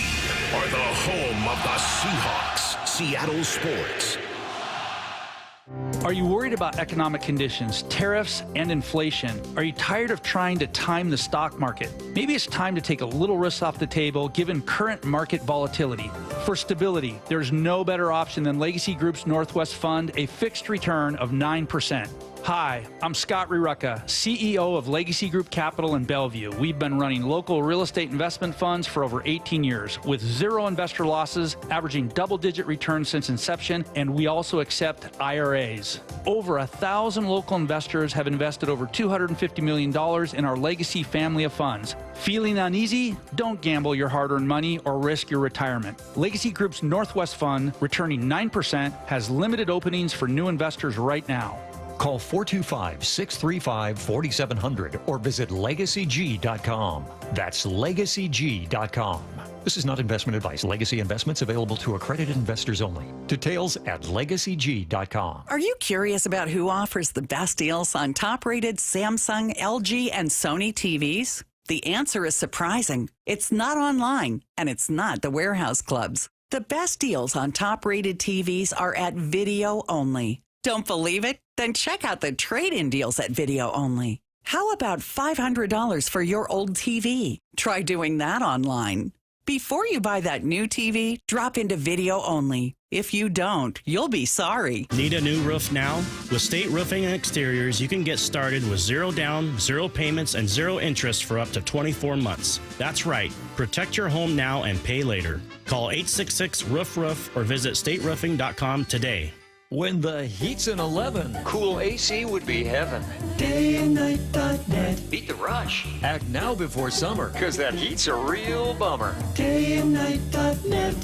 are the home of the Seahawks. Seattle Sports. Are you worried about economic conditions, tariffs, and inflation? Are you tired of trying to time the stock market? Maybe it's time to take a little risk off the table given current market volatility. For stability, there's no better option than Legacy Group's Northwest Fund, a fixed return of 9%. Hi, I'm Scott Rirucka, CEO of Legacy Group Capital in Bellevue. We've been running local real estate investment funds for over 18 years with zero investor losses, averaging double-digit returns since inception, and we also accept IRAs. Over 1,000 local investors have invested over $250 million in our Legacy family of funds. Feeling uneasy? Don't gamble your hard-earned money or risk your retirement. Legacy Group's Northwest Fund, returning 9%, has limited openings for new investors right now. Call 425-635-4700 or visit LegacyG.com. That's LegacyG.com. This is not investment advice. Legacy investments available to accredited investors only. Details at LegacyG.com. Are you curious about who offers the best deals on top-rated Samsung, LG, and Sony TVs? The answer is surprising. It's not online, and it's not the warehouse clubs. The best deals on top-rated TVs are at Video Only. Don't believe it? Then check out the trade-in deals at Video Only. How about $500 for your old TV? Try doing that online. Before you buy that new TV, drop into Video Only. If you don't, you'll be sorry. Need a new roof now? With State Roofing and Exteriors, you can get started with zero down, zero payments, and zero interest for up to 24 months. That's right. Protect your home now and pay later. Call 866-ROOF-ROOF or visit stateroofing.com today. When the heat's in 11, cool AC would be heaven. Dayandnight.net. Beat the rush. Act now before summer, because that heat's a real bummer. Dayandnight.net.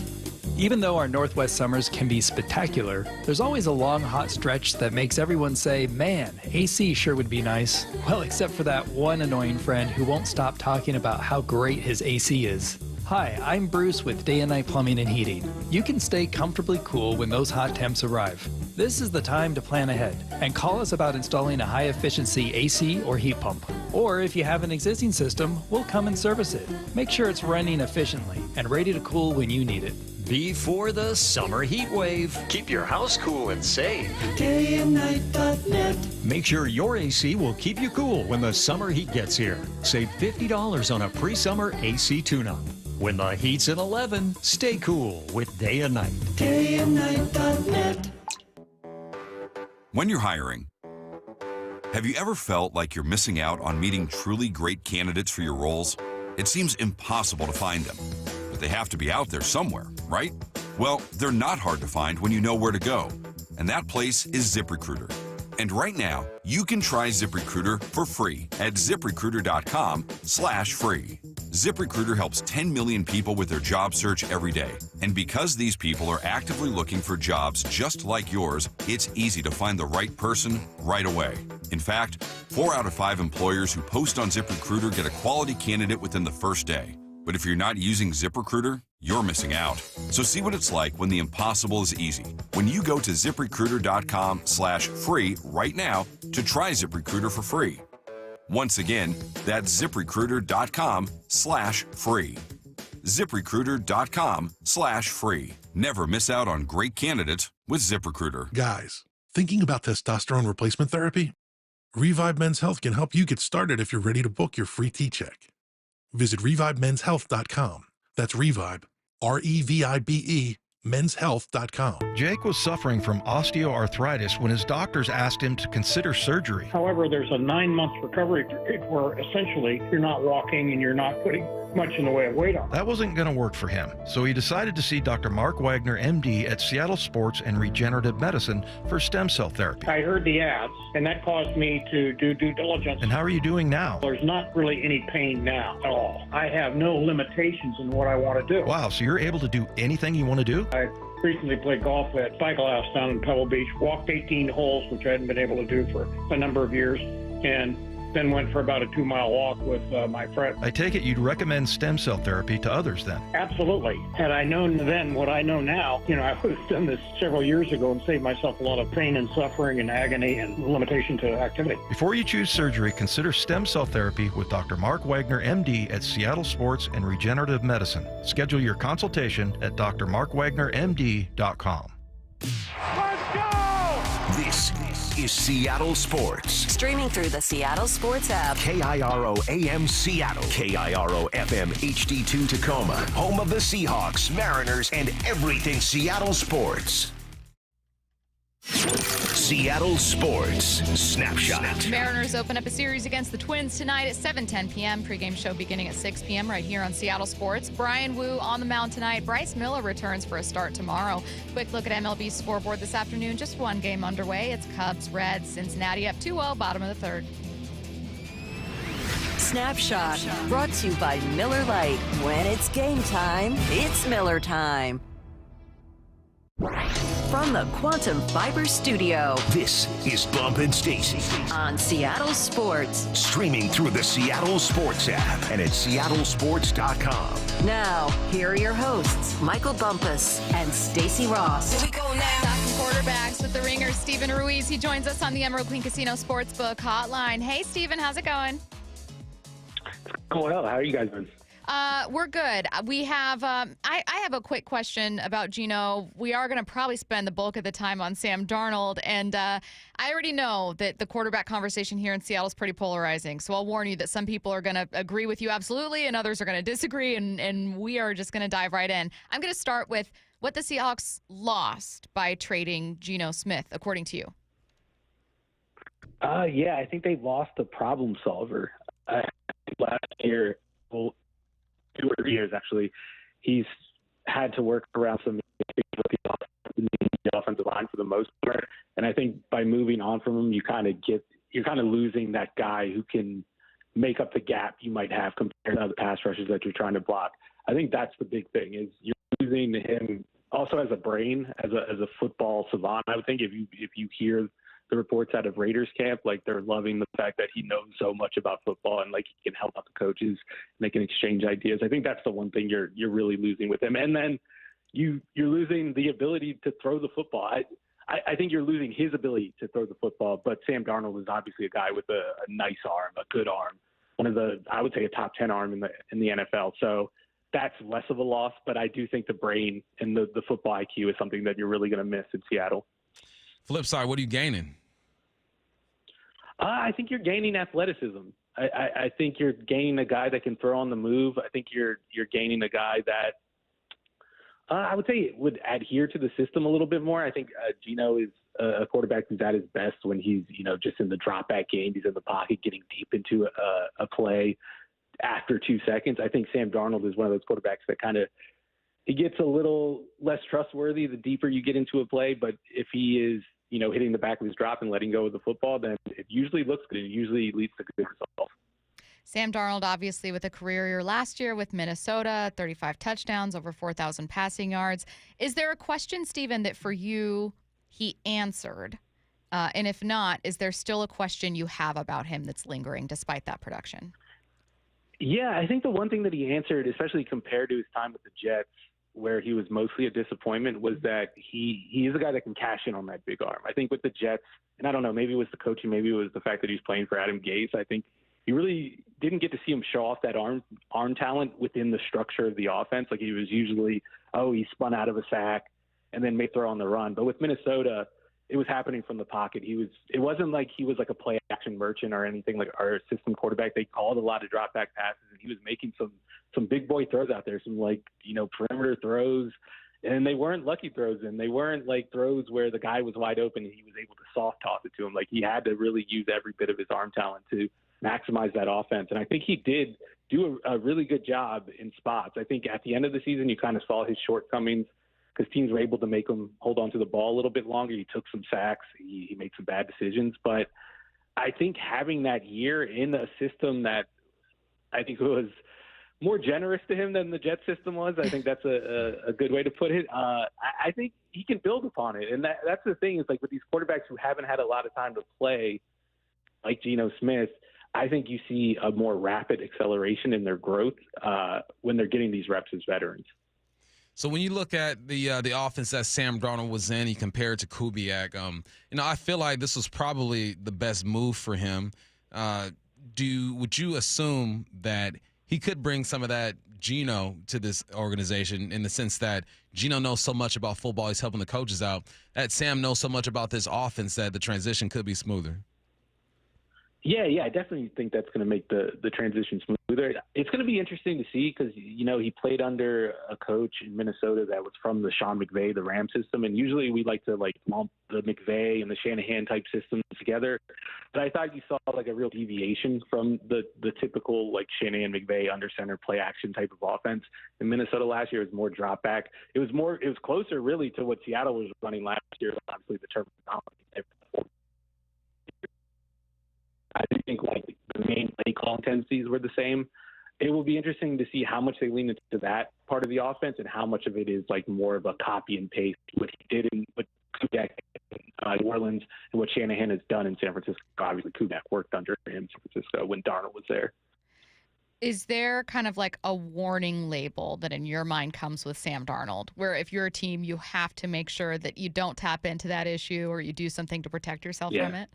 Even though our Northwest summers can be spectacular, there's always a long, hot stretch that makes everyone say, man, AC sure would be nice. Well, except for that one annoying friend who won't stop talking about how great his AC is. Hi, I'm Bruce with Day and Night Plumbing and Heating. You can stay comfortably cool when those hot temps arrive. This is the time to plan ahead and call us about installing a high-efficiency AC or heat pump. Or if you have an existing system, we'll come and service it. Make sure it's running efficiently and ready to cool when you need it. Before the summer heat wave, keep your house cool and safe. Dayandnight.net. Make sure your AC will keep you cool when the summer heat gets here. Save $50 on a pre-summer AC tune-up. When the heat's at 11, stay cool with Day and Night. Dayandnight.net. When you're hiring, have you ever felt like you're missing out on meeting truly great candidates for your roles? It seems impossible to find them, but they have to be out there somewhere, right? Well, they're not hard to find when you know where to go, and that place is ZipRecruiter. And right now, you can try ZipRecruiter for free at ZipRecruiter.com/free. ZipRecruiter helps 10 million people with their job search every day. And because these people are actively looking for jobs just like yours, it's easy to find the right person right away. In fact, 4 out of 5 employers who post on ZipRecruiter get a quality candidate within the first day. But if you're not using ZipRecruiter, you're missing out. So see what it's like when the impossible is easy. When you go to ZipRecruiter.com/free right now to try ZipRecruiter for free. Once again, that's ZipRecruiter.com/free. ZipRecruiter.com/free. Never miss out on great candidates with ZipRecruiter. Guys, thinking about testosterone replacement therapy? Revive Men's Health can help you get started if you're ready to book your free T-check. Visit ReviveMen'sHealth.com. That's Revive, REVIBE, menshealth.com. Jake was suffering from osteoarthritis when his doctors asked him to consider surgery. However, there's a 9-month recovery period where essentially you're not walking and you're not putting much in the way of weight on. That wasn't going to work for him, so he decided to see Dr. Mark Wagner, MD, at Seattle Sports and Regenerative Medicine for stem cell therapy. I heard the ads, and that caused me to do due diligence. And how are you doing now? There's not really any pain now at all. I have no limitations in what I want to do. Wow, so you're able to do anything you want to do? I recently played golf at Cycle House down in Pebble Beach, walked 18 holes, which I hadn't been able to do for a number of years, and then went for about a 2-mile walk with my friend. I take it you'd recommend stem cell therapy to others then? Absolutely. Had I known then what I know now, I would have done this several years ago and saved myself a lot of pain and suffering and agony and limitation to activity. Before you choose surgery, consider stem cell therapy with Dr. Mark Wagner, MD, at Seattle Sports and Regenerative Medicine. Schedule your consultation at drmarkwagnermd.com. Let's go! This is Seattle Sports. Streaming through the Seattle Sports app. KIRO AM Seattle. KIRO FM HD2 Tacoma. Home of the Seahawks, Mariners, and everything Seattle sports. Seattle Sports Snapshot. Mariners open up a series against the Twins tonight at 7:10 p.m. Pregame show beginning at 6 p.m. right here on Seattle Sports. Brian Wu on the mound tonight. Bryce Miller returns for a start tomorrow. Quick look at MLB scoreboard this afternoon. Just one game underway. It's Cubs, Reds, Cincinnati up 2-0, bottom of the third. Snapshot brought to you by Miller Lite. When it's game time, it's Miller time. From the Quantum Fiber Studio, this is Bump and Stacy on Seattle Sports. Streaming through the Seattle Sports app and at seattlesports.com. Now, here are your hosts, Michael Bumpus and Stacy Ross. Here we go now. Talking quarterbacks with the Ringer, Stephen Ruiz. He joins us on the Emerald Queen Casino Sportsbook Hotline. Hey, Stephen, how's it going? It's going well. How are you guys doing? We're good. We have, I have a quick question about Geno. We are going to probably spend the bulk of the time on Sam Darnold, and I already know that the quarterback conversation here in Seattle is pretty polarizing, so I'll warn you that some people are going to agree with you absolutely, and others are going to disagree, and we are just going to dive right in. I'm going to start with what the Seahawks lost by trading Geno Smith, according to you. Yeah, I think they lost a problem solver. Last year, 2 or 3 years actually, he's had to work around some with the offensive line for the most part, and I think by moving on from him, you're kind of losing that guy who can make up the gap you might have compared to other pass rushers that you're trying to block. I think that's the big thing, is you're losing him also as a brain, as a football savant. I would think if you hear the reports out of Raiders camp, like, they're loving the fact that he knows so much about football and like he can help out the coaches and they can exchange ideas. I think that's the one thing you're really losing with him. And then you're losing the ability to throw the football. I think you're losing his ability to throw the football, but Sam Darnold is obviously a guy with a nice arm, a good arm, one of the, I would say, a top 10 arm in the NFL. So that's less of a loss, but I do think the brain and the football IQ is something that you're really going to miss in Seattle. Flip side, what are you gaining? I think you're gaining athleticism. I think you're gaining a guy that can throw on the move. I think you're gaining a guy that I would say would adhere to the system a little bit more. I think Geno is a quarterback who's at his best when he's, just in the drop back game. He's in the pocket, getting deep into a play after 2 seconds. I think Sam Darnold is one of those quarterbacks that he gets a little less trustworthy the deeper you get into a play. But if he is, hitting the back of his drop and letting go of the football, then it usually looks good. It usually leads to good results. Sam Darnold, obviously, with a career year last year with Minnesota, 35 touchdowns, over 4,000 passing yards. Is there a question, Stephen, that for you he answered? And if not, is there still a question you have about him that's lingering despite that production? Yeah, I think the one thing that he answered, especially compared to his time with the Jets, where he was mostly a disappointment, was that he is a guy that can cash in on that big arm. I think with the Jets, and I don't know, maybe it was the coaching, maybe it was the fact that he's playing for Adam Gase. I think you really didn't get to see him show off that arm talent within the structure of the offense. Like he was usually, he spun out of a sack and then may throw on the run. But with Minnesota, it was happening from the pocket. It wasn't like he was like a play action merchant or anything like our system quarterback. They called a lot of drop back passes, and he was making some big boy throws out there, some perimeter throws. And they weren't lucky throws, and they weren't like throws where the guy was wide open and he was able to soft toss it to him. Like he had to really use every bit of his arm talent to maximize that offense. And I think he did do a really good job in spots. I think at the end of the season, you kind of saw his shortcomings because teams were able to make him hold on to the ball a little bit longer. He took some sacks. He made some bad decisions. But I think having that year in a system that I think was more generous to him than the Jet system was, I think that's a good way to put it. I think he can build upon it. And that's the thing is like with these quarterbacks who haven't had a lot of time to play, like Geno Smith, I think you see a more rapid acceleration in their growth when they're getting these reps as veterans. So when you look at the offense that Sam Darnold was in, you compare it to Kubiak. I feel like this was probably the best move for him. Would you assume that he could bring some of that Geno to this organization in the sense that Geno knows so much about football, he's helping the coaches out, that Sam knows so much about this offense that the transition could be smoother? Yeah, I definitely think that's going to make the transition smoother. It's going to be interesting to see because, he played under a coach in Minnesota that was from the Sean McVay, the Ram system. And usually we like to lump the McVay and the Shanahan type systems together. But I thought you saw like a real deviation from the typical like Shanahan McVay under center play action type of offense. In Minnesota last year, it was more drop back. It was closer really to what Seattle was running last year. Obviously the terminology. I think like the main play call tendencies were the same. It will be interesting to see how much they lean into that part of the offense and how much of it is like more of a copy and paste what he did in Kubiak in New Orleans and what Shanahan has done in San Francisco. Obviously, Kubiak worked under him in San Francisco when Darnold was there. Is there kind of like a warning label that in your mind comes with Sam Darnold, where if you're a team, you have to make sure that you don't tap into that issue or you do something to protect yourself from it?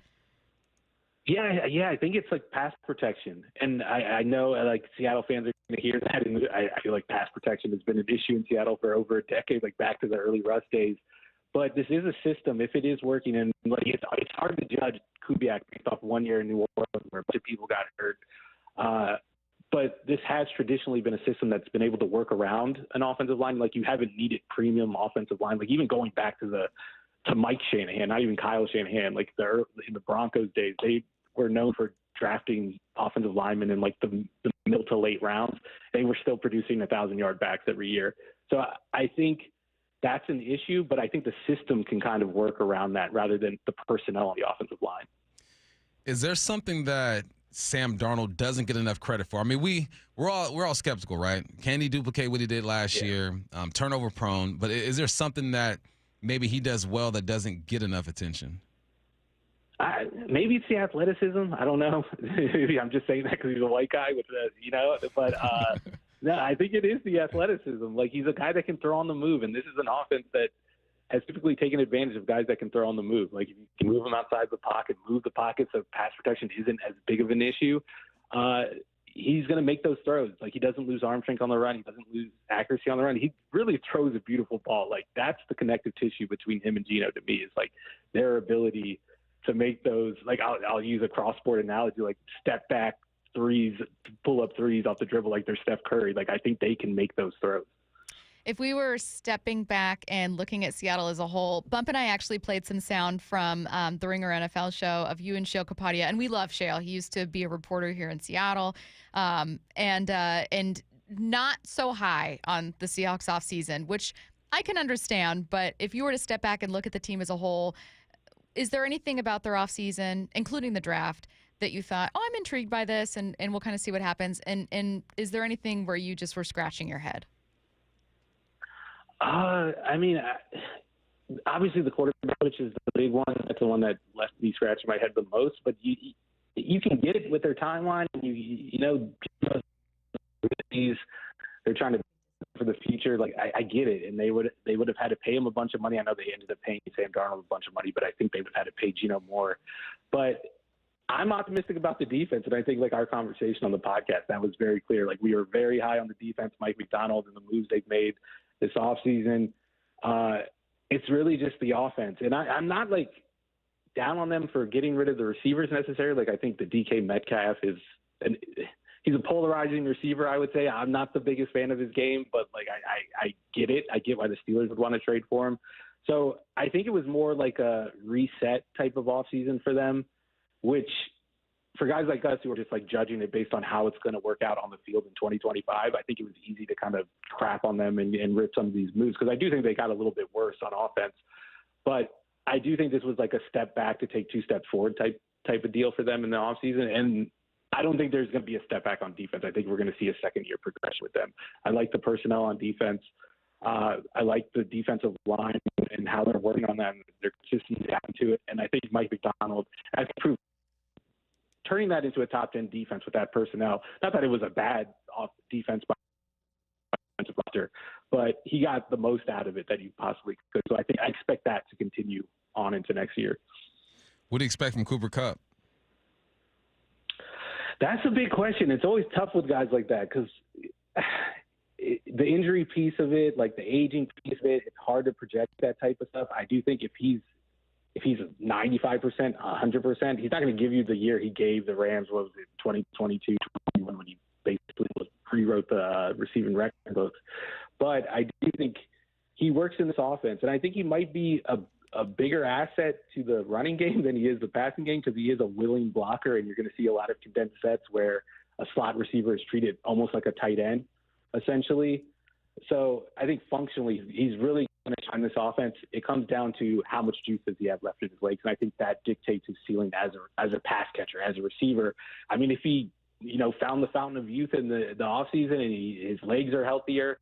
Yeah, I think it's like pass protection. And I know like Seattle fans are going to hear that. And I feel like pass protection has been an issue in Seattle for over a decade, like back to the early Russ days. But this is a system, if it is working, and like it's hard to judge Kubiak based off 1 year in New Orleans where a bunch of people got hurt. But this has traditionally been a system that's been able to work around an offensive line. Like you haven't needed premium offensive line. Like even going back to Mike Shanahan, not even Kyle Shanahan, like in the Broncos days, they were known for drafting offensive linemen in like the middle to late rounds. They were still producing 1,000-yard backs every year. So I think that's an issue, but I think the system can kind of work around that rather than the personnel on the offensive line. Is there something that Sam Darnold doesn't get enough credit for? I mean, we're all skeptical, right? Can he duplicate what he did last year? Turnover prone, but is there something that maybe he does well that doesn't get enough attention? Maybe it's the athleticism. I don't know. Maybe I'm just saying that because he's a white guy with But no, I think it is the athleticism. Like he's a guy that can throw on the move, and this is an offense that has typically taken advantage of guys that can throw on the move. Like if you can move them outside the pocket, move the pocket so pass protection isn't as big of an issue. He's going to make those throws. Like he doesn't lose arm strength on the run. He doesn't lose accuracy on the run. He really throws a beautiful ball. Like that's the connective tissue between him and Geno to me is like their ability to make those, like I'll use a cross-sport analogy, like step back threes, pull up threes off the dribble like they're Steph Curry. Like I think they can make those throws. If we were stepping back and looking at Seattle as a whole, Bump and I actually played some sound from the Ringer NFL show of you and Shale Kapadia, and we love Shale. He used to be a reporter here in Seattle, and not so high on the Seahawks offseason, which I can understand. But if you were to step back and look at the team as a whole, is there anything about their offseason, including the draft, that you thought, I'm intrigued by this, and we'll kind of see what happens? And is there anything where you just were scratching your head? I mean, obviously the quarterback, which is the big one, that's the one that left me scratching my head the most. But you can get it with their timeline. You know, They're trying to for the future. Like I get it, and they would have had to pay him a bunch of money. I know they ended up paying Sam Darnold a bunch of money, but I think they would have had to pay Geno more. But I'm optimistic about the defense, and I think like our conversation on the podcast, that was very clear. Like we were very high on the defense, Mike McDonald, and the moves they've made this offseason. It's really just the offense, and I'm not like down on them for getting rid of the receivers necessarily. Like I think the DK Metcalf he's a polarizing receiver, I would say. I'm not the biggest fan of his game, but like I get it. I get why the Steelers would want to trade for him. So I think it was more like a reset type of offseason for them, which for guys like us who are just like judging it based on how it's going to work out on the field in 2025, I think it was easy to kind of crap on them and rip some of these moves, because I do think they got a little bit worse on offense. But I do think this was like a step back to take 2 steps forward type of deal for them in the offseason. And I don't think there's going to be a step back on defense. I think we're going to see a second-year progression with them. I like the personnel on defense. I like the defensive line and how they're working on that. Their consistency happened to it. And I think Mike McDonald has proved turning that into a top 10 defense with that personnel. Not that it was a bad defense by defensive roster, but he got the most out of it that he possibly could. So I expect that to continue on into next year. What do you expect from Cooper Kupp? That's a big question. It's always tough with guys like that because the injury piece of it, like the aging piece of it, it's hard to project that type of stuff. I do think if he's 95%, 100%, he's not going to give you the year he gave the Rams, what was it, 2022, 2021, when he basically rewrote the receiving record books. But I do think he works in this offense, and I think he might be a bigger asset to the running game than he is the passing game, because he is a willing blocker, and you're going to see a lot of condensed sets where a slot receiver is treated almost like a tight end, essentially. So I think functionally he's really going to shine this offense. It comes down to how much juice does he have left in his legs, and I think that dictates his ceiling as a pass catcher, as a receiver. I mean, if he found the fountain of youth in the offseason and his legs are healthier,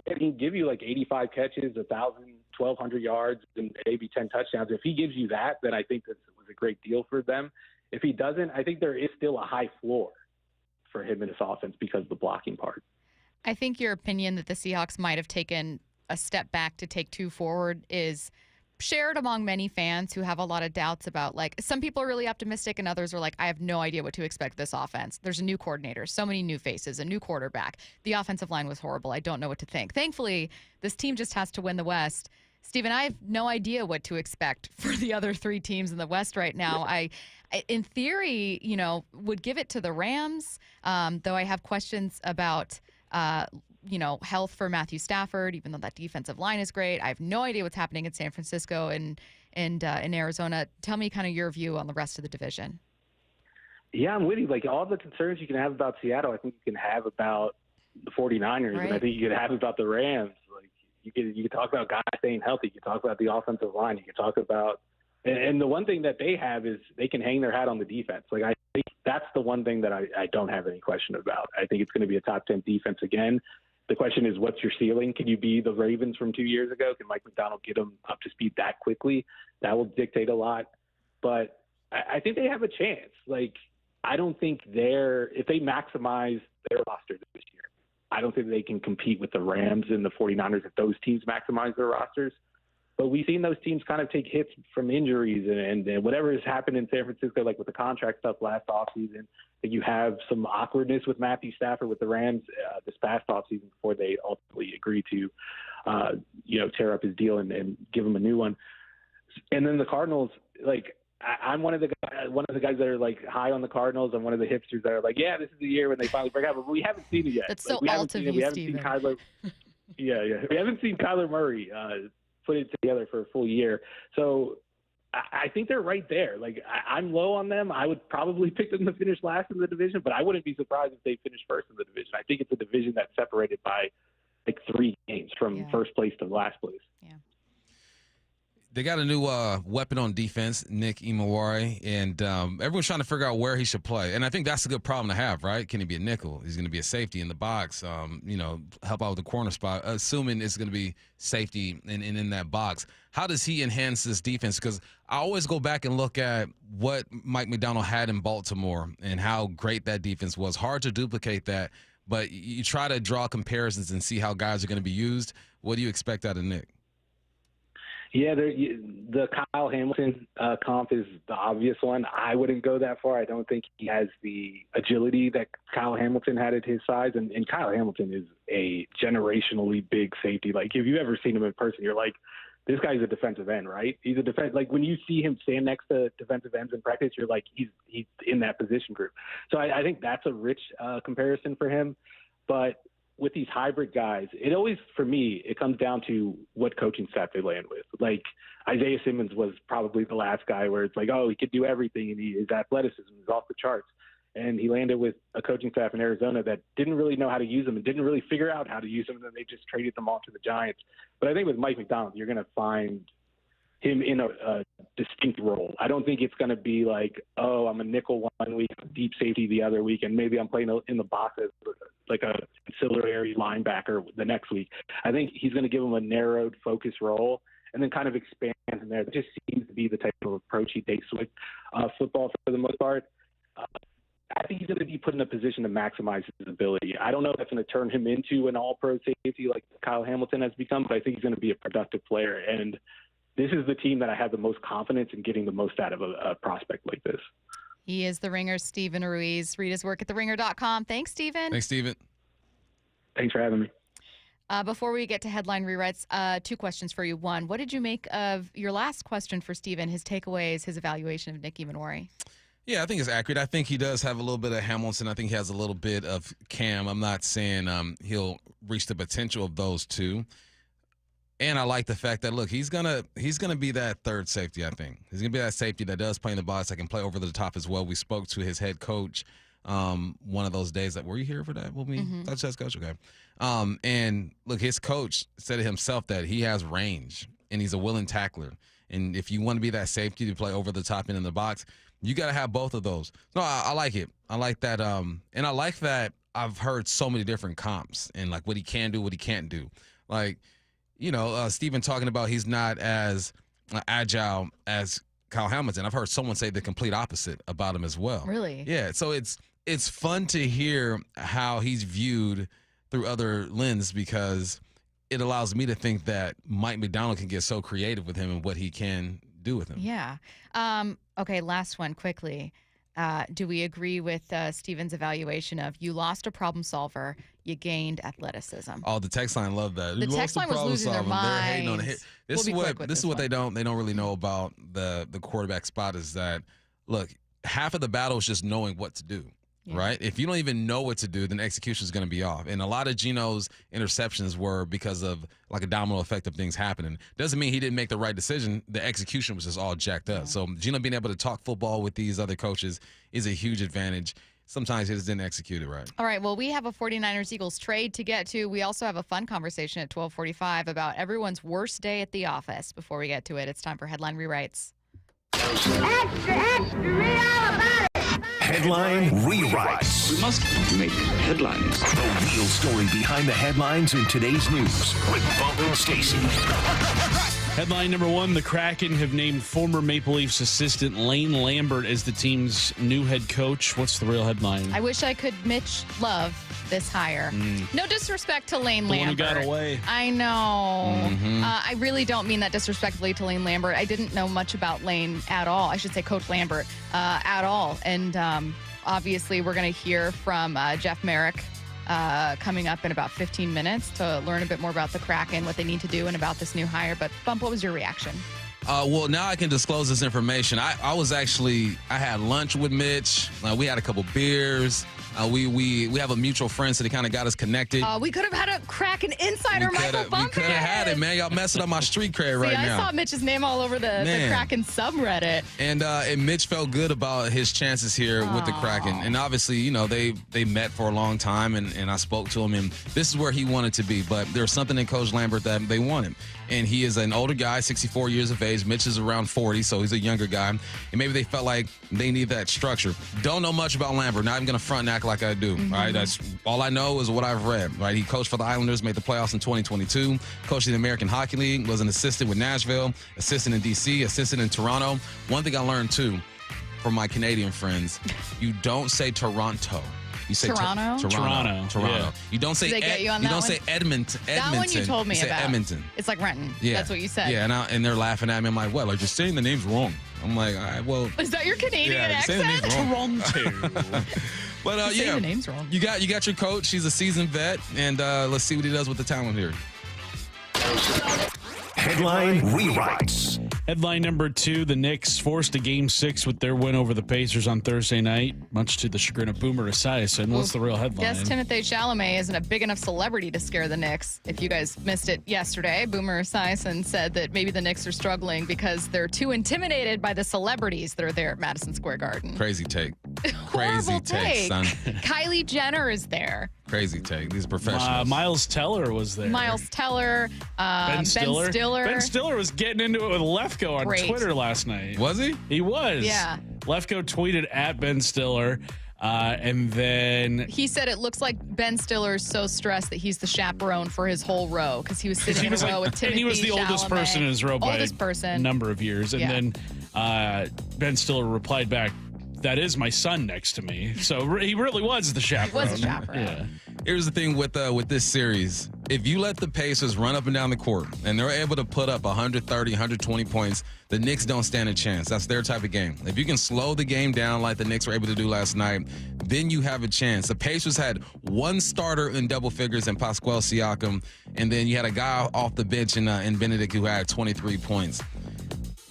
he can give you like 85 catches, 1,200 yards, and maybe 10 touchdowns. If he gives you that, then I think this was a great deal for them. If he doesn't, I think there is still a high floor for him in this offense because of the blocking part. I think your opinion that the Seahawks might have taken a step back to take 2 forward is shared among many fans who have a lot of doubts about, like, some people are really optimistic and others are like, I have no idea what to expect this offense. There's a new coordinator, so many new faces, a new quarterback. The offensive line was horrible. I don't know what to think. Thankfully, this team just has to win the West. Steven, I have no idea what to expect for the other 3 teams in the West right now. I in theory, would give it to the Rams, though I have questions about health for Matthew Stafford, even though that defensive line is great. I have no idea what's happening in San Francisco and in Arizona. Tell me kind of your view on the rest of the division. Yeah, I'm with you. Like, all the concerns you can have about Seattle, I think you can have about the 49ers, right. And I think you can have about the Rams. Like, you can talk about guys staying healthy. You can talk about the offensive line. You can talk about – and the one thing that they have is they can hang their hat on the defense. Like, I think that's the one thing that I don't have any question about. I think it's going to be a top 10 defense again. The question is, what's your ceiling? Can you be the Ravens from 2 years ago? Can Mike McDonald get them up to speed that quickly? That will dictate a lot. But I think they have a chance. Like, I don't think if they maximize their roster this year, I don't think they can compete with the Rams and the 49ers if those teams maximize their rosters. But we've seen those teams kind of take hits from injuries and whatever has happened in San Francisco, like with the contract stuff last offseason. You have some awkwardness with Matthew Stafford with the Rams this past offseason before they ultimately agreed to, tear up his deal and give him a new one. And then the Cardinals, like, I'm one of the guys that are like high on the Cardinals. I'm one of the hipsters that are like, yeah, this is the year when they finally break out. But we haven't seen it yet. That's like, so alt of you, We haven't Steven. seen Kyler. Yeah. We haven't seen Kyler Murray put it together for a full year. So I think they're right there. Like, I'm low on them. I would probably pick them to finish last in the division, but I wouldn't be surprised if they finish first in the division. I think it's a division that's separated by like 3 games from first place to last place. Yeah. They got a new weapon on defense, Nick Imawari, and everyone's trying to figure out where he should play. And I think that's a good problem to have, right? Can he be a nickel? He's going to be a safety in the box, help out with the corner spot, assuming it's going to be safety and in that box. How does he enhance this defense? Because I always go back and look at what Mike McDonald had in Baltimore and how great that defense was. Hard to duplicate that, but you try to draw comparisons and see how guys are going to be used. What do you expect out of Nick? Yeah, the Kyle Hamilton comp is the obvious one. I wouldn't go that far. I don't think he has the agility that Kyle Hamilton had at his size. And Kyle Hamilton is a generationally big safety. Like, if you've ever seen him in person, you're like, this guy's a defensive end, right? He's a defense. Like, when you see him stand next to defensive ends in practice, you're like, he's in that position group. So I think that's a rich comparison for him. But with these hybrid guys, it always, for me, it comes down to what coaching staff they land with. Like, Isaiah Simmons was probably the last guy where it's like, oh, he could do everything, and his athleticism is off the charts. And he landed with a coaching staff in Arizona that didn't really know how to use him and didn't really figure out how to use him, and then they just traded them off to the Giants. But I think with Mike McDonald, you're going to find him in a distinct role. I don't think it's going to be like, oh, I'm a nickel one week, deep safety the other week, and maybe I'm playing in the box as like a ancillary linebacker the next week. I think he's going to give him a narrowed, focused role and then kind of expand from there. That just seems to be the type of approach he takes with football for the most part. I think he's going to be put in a position to maximize his ability. I don't know if that's going to turn him into an all-pro safety like Kyle Hamilton has become, but I think he's going to be a productive player. And this is the team that I have the most confidence in getting the most out of a prospect like this. He is the Ringer's Steven Ruiz. Read his work at theringer.com. Thanks, Steven. Thanks, Steven. Thanks for having me. Before we get to headline rewrites, two questions for you. One, what did you make of your last question for Steven, his takeaways, his evaluation of Nick Imawari? Yeah, I think it's accurate. I think he does have a little bit of Hamilton. I think he has a little bit of Cam. I'm not saying he'll reach the potential of those two. And I like the fact that, look, he's gonna be that third safety, I think. He's going to be that safety that does play in the box, that can play over the top as well. We spoke to his head coach one of those days. That were you here for that? Will we? That's his coach, okay. And, look, his coach said it himself that he has range, and he's a willing tackler. And if you want to be that safety to play over the top end in the box, you got to have both of those. No, I like it. I like that. And I like that I've heard so many different comps and, like, what he can do, what he can't do. Like, Steven talking about he's not as agile as Kyle Hamilton. I've heard someone say the complete opposite about him as well. Really? Yeah. So it's fun to hear how he's viewed through other lenses, because it allows me to think that Mike McDonald can get so creative with him and what he can do with him. Yeah. Okay, last one quickly. Do we agree with Steven's evaluation of you lost a problem solver, you gained athleticism? Oh, the text line loved that. The text line was losing their minds. They're hating on it. This is what they don't really know about the quarterback spot is that, look, half of the battle is just knowing what to do. Yeah. Right? If you don't even know what to do, then execution is going to be off. And a lot of Geno's interceptions were because of like a domino effect of things happening. Doesn't mean he didn't make the right decision. The execution was just all jacked up. Yeah. So Geno being able to talk football with these other coaches is a huge advantage. Sometimes he just didn't execute it right. All right, well, we have a 49ers-Eagles trade to get to. We also have a fun conversation at 12:45 about everyone's worst day at the office. Before we get to it, it's time for Headline Rewrites. Extra, read all about it. Headline Rewrites. We must make headlines. The real story behind the headlines in today's news with Bump and Stacy. Headline number one, the Kraken have named former Maple Leafs assistant Lane Lambert as the team's new head coach. What's the real headline? I wish I could Mitch love this hire. No disrespect to Lane Lambert. The one who got away. I know. I really don't mean that disrespectfully to Lane Lambert. I didn't know much about Lane at all. I should say Coach Lambert at all. And obviously we're going to hear from Jeff Marek coming up in about 15 minutes to learn a bit more about the Kraken, what they need to do, and about this new hire. But, Bump, what was your reaction? Well, now I can disclose this information. I had lunch with Mitch. We had a couple beers. We have a mutual friend, so they kind of got us connected. We could have had a Kraken insider, Michael Bumpus. We could have had it, man. Y'all messing up my street cred right now. I saw Mitch's name all over the Kraken subreddit. And Mitch felt good about his chances here with the Kraken. And obviously, they met for a long time, and I spoke to him, and this is where he wanted to be. But there's something in Coach Lambert that they want him. And he is an older guy, 64 years of age. age. Mitch is around 40, so he's a younger guy. And maybe they felt like they need that structure. Don't know much about Lambert. Not even going to front and act like I do. Right? That's all I know is what I've read. Right? He coached for the Islanders, made the playoffs in 2022. Coached in the American Hockey League. Was an assistant with Nashville. Assistant in D.C. Assistant in Toronto. One thing I learned too from my Canadian friends: you don't say Toronto. You say Toronto? Toronto. Yeah. You don't say Did they get you on that don't one? say Edmonton. That one you told me you say about. Edmonton. It's like Renton. Yeah. That's what you said. Yeah, and they're laughing at me. I'm like, well, like, you're saying the name's wrong. I'm like, all right, well. Is that your Canadian you're saying the accent? name's wrong. Toronto. But Saying the name's wrong. You got your coach. He's a seasoned vet, and let's see what he does with the talent here. Headline rewrites. Headline number 2, the Knicks forced a Game 6 with their win over the Pacers on Thursday night, much to the chagrin of Boomer Esiason. What's the real headline? Guess Timothée Chalamet isn't a big enough celebrity to scare the Knicks. If you guys missed it yesterday, Boomer Esiason said that maybe the Knicks are struggling because they're too intimidated by the celebrities that are there at Madison Square Garden. Crazy take. Horrible Crazy take, son. Kylie Jenner is there. Crazy take. These professionals. Miles Teller was there. Miles Teller, Ben Stiller. Ben Stiller was getting into it with Lefko on Great. Twitter last night. Was he? He was. Yeah. Lefko tweeted at Ben Stiller, and then He said it looks like Ben Stiller is so stressed that he's the chaperone for his whole row because he was sitting in a row with Timothée and he was the oldest Chalamet. person in his row by a number of years. And Yeah. then Ben Stiller replied back, "That is my son next to me." So he really was the chaperone. He was a chaperone. Yeah. Here's the thing with this series. If you let the Pacers run up and down the court and they're able to put up 130, 120 points, the Knicks don't stand a chance. That's their type of game. If you can slow the game down like the Knicks were able to do last night, then you have a chance. The Pacers had one starter in double figures in Pasquale Siakam, and then you had a guy off the bench in Benedict who had 23 points.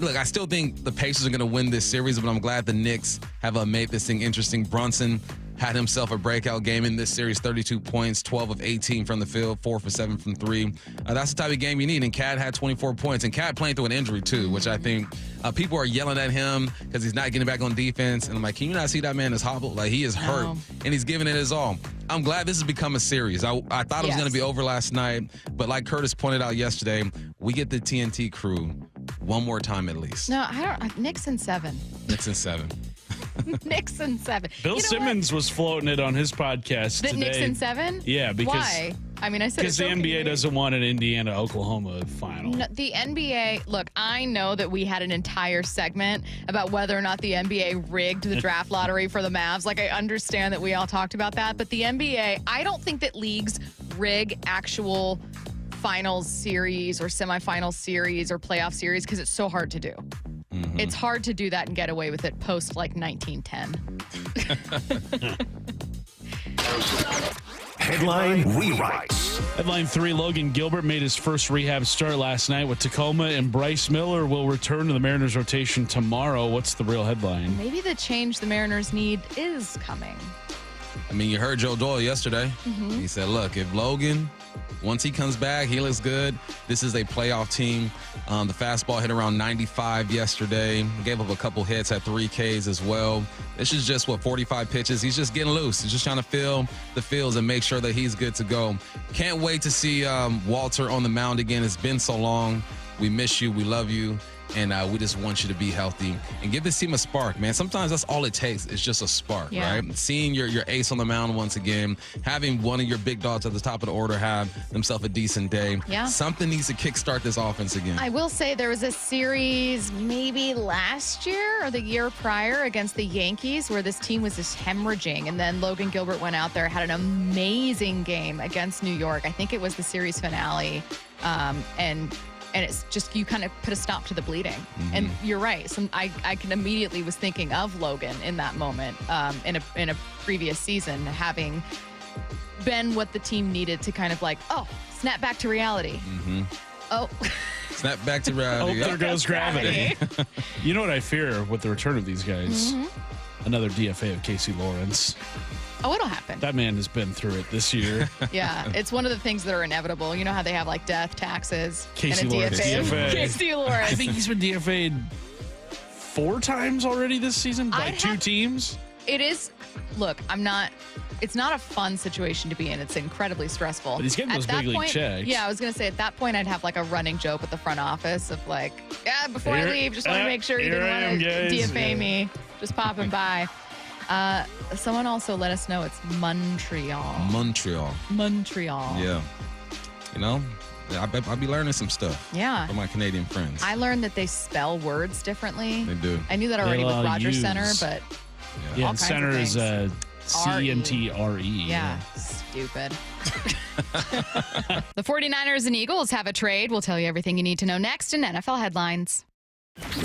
Look, I still think the Pacers are going to win this series, but I'm glad the Knicks have made this thing interesting. Brunson had himself a breakout game in this series, 32 points, 12 of 18 from the field, 4 for 7 from 3. That's the type of game you need, and Cat had 24 points. And Cat playing through an injury, too, which I think people are yelling at him because he's not getting back on defense. And I'm like, can you not see that man is hobbled? Like, he is hurt, and he's giving it his all. I'm glad this has become a series. I thought it was going to be over last night, but like Curtis pointed out yesterday, we get the TNT crew one more time at least. No, I don't. Knicks in 7. Knicks in 7. Knicks in 7. Bill Simmons was floating it on his podcast The today. Knicks in 7? Yeah, because why? I mean, I said because the NBA doesn't want an Indiana-Oklahoma final. No, the NBA, look, I know that we had an entire segment about whether or not the NBA rigged the draft lottery for the Mavs. Like, I understand that we all talked about that, but the NBA, I don't think that leagues rig actual finals series or semifinal series or playoff series because it's so hard to do. Mm-hmm. It's hard to do that and get away with it post like 1910. Headline rewrites. Headline 3, Logan Gilbert made his first rehab start last night with Tacoma, and Bryce Miller will return to the Mariners rotation tomorrow. What's the real headline? Maybe the change the Mariners need is coming. I mean, you heard Joe Doyle yesterday. Mm-hmm. He said, look, if Logan, once he comes back, he looks good. This is a playoff team. The fastball hit around 95 yesterday. Gave up a couple hits, had 3 Ks as well. This is just, 45 pitches. He's just getting loose. He's just trying to feel the fields and make sure that he's good to go. Can't wait to see Walter on the mound again. It's been so long. We miss you. We love you. And we just want you to be healthy and give this team a spark, man. Sometimes that's all it takes. It's just a spark, right? Seeing your ace on the mound once again, having one of your big dogs at the top of the order have themselves a decent day. Yeah. Something needs to kickstart this offense again. I will say there was a series maybe last year or the year prior against the Yankees where this team was just hemorrhaging. And then Logan Gilbert went out there, had an amazing game against New York. I think it was the series finale. And it's just, you kind of put a stop to the bleeding. Mm-hmm. And you're right. I can immediately was thinking of Logan in that moment in a previous season, having been what the team needed to kind of like, snap back to reality. Mm-hmm. Oh. Snap back to reality. There goes gravity. You know what I fear with the return of these guys? Mm-hmm. Another DFA of Casey Lawrence. Oh, it'll happen. That man has been through it this year. Yeah, it's one of the things that are inevitable. You know how they have like death, taxes, Casey and a Lawrence. DFA. Casey Lawrence. I think he's been DFA'd 4 times already this season by 2 teams. It is. Look, it's not a fun situation to be in. It's incredibly stressful. But he's getting those big league checks. Yeah, I was going to say at that point, I'd have like a running joke with the front office of like, yeah, before I leave, just want to make sure you didn't want to DFA me. Just popping by. Someone also let us know it's Montreal. Montreal. Yeah. You know, I'll be learning some stuff. Yeah. From my Canadian friends. I learned that they spell words differently. They do. I knew that already with Rogers Center, but yeah, and center is CNTRE. Yeah, stupid. The 49ers and Eagles have a trade. We'll tell you everything you need to know next in NFL headlines.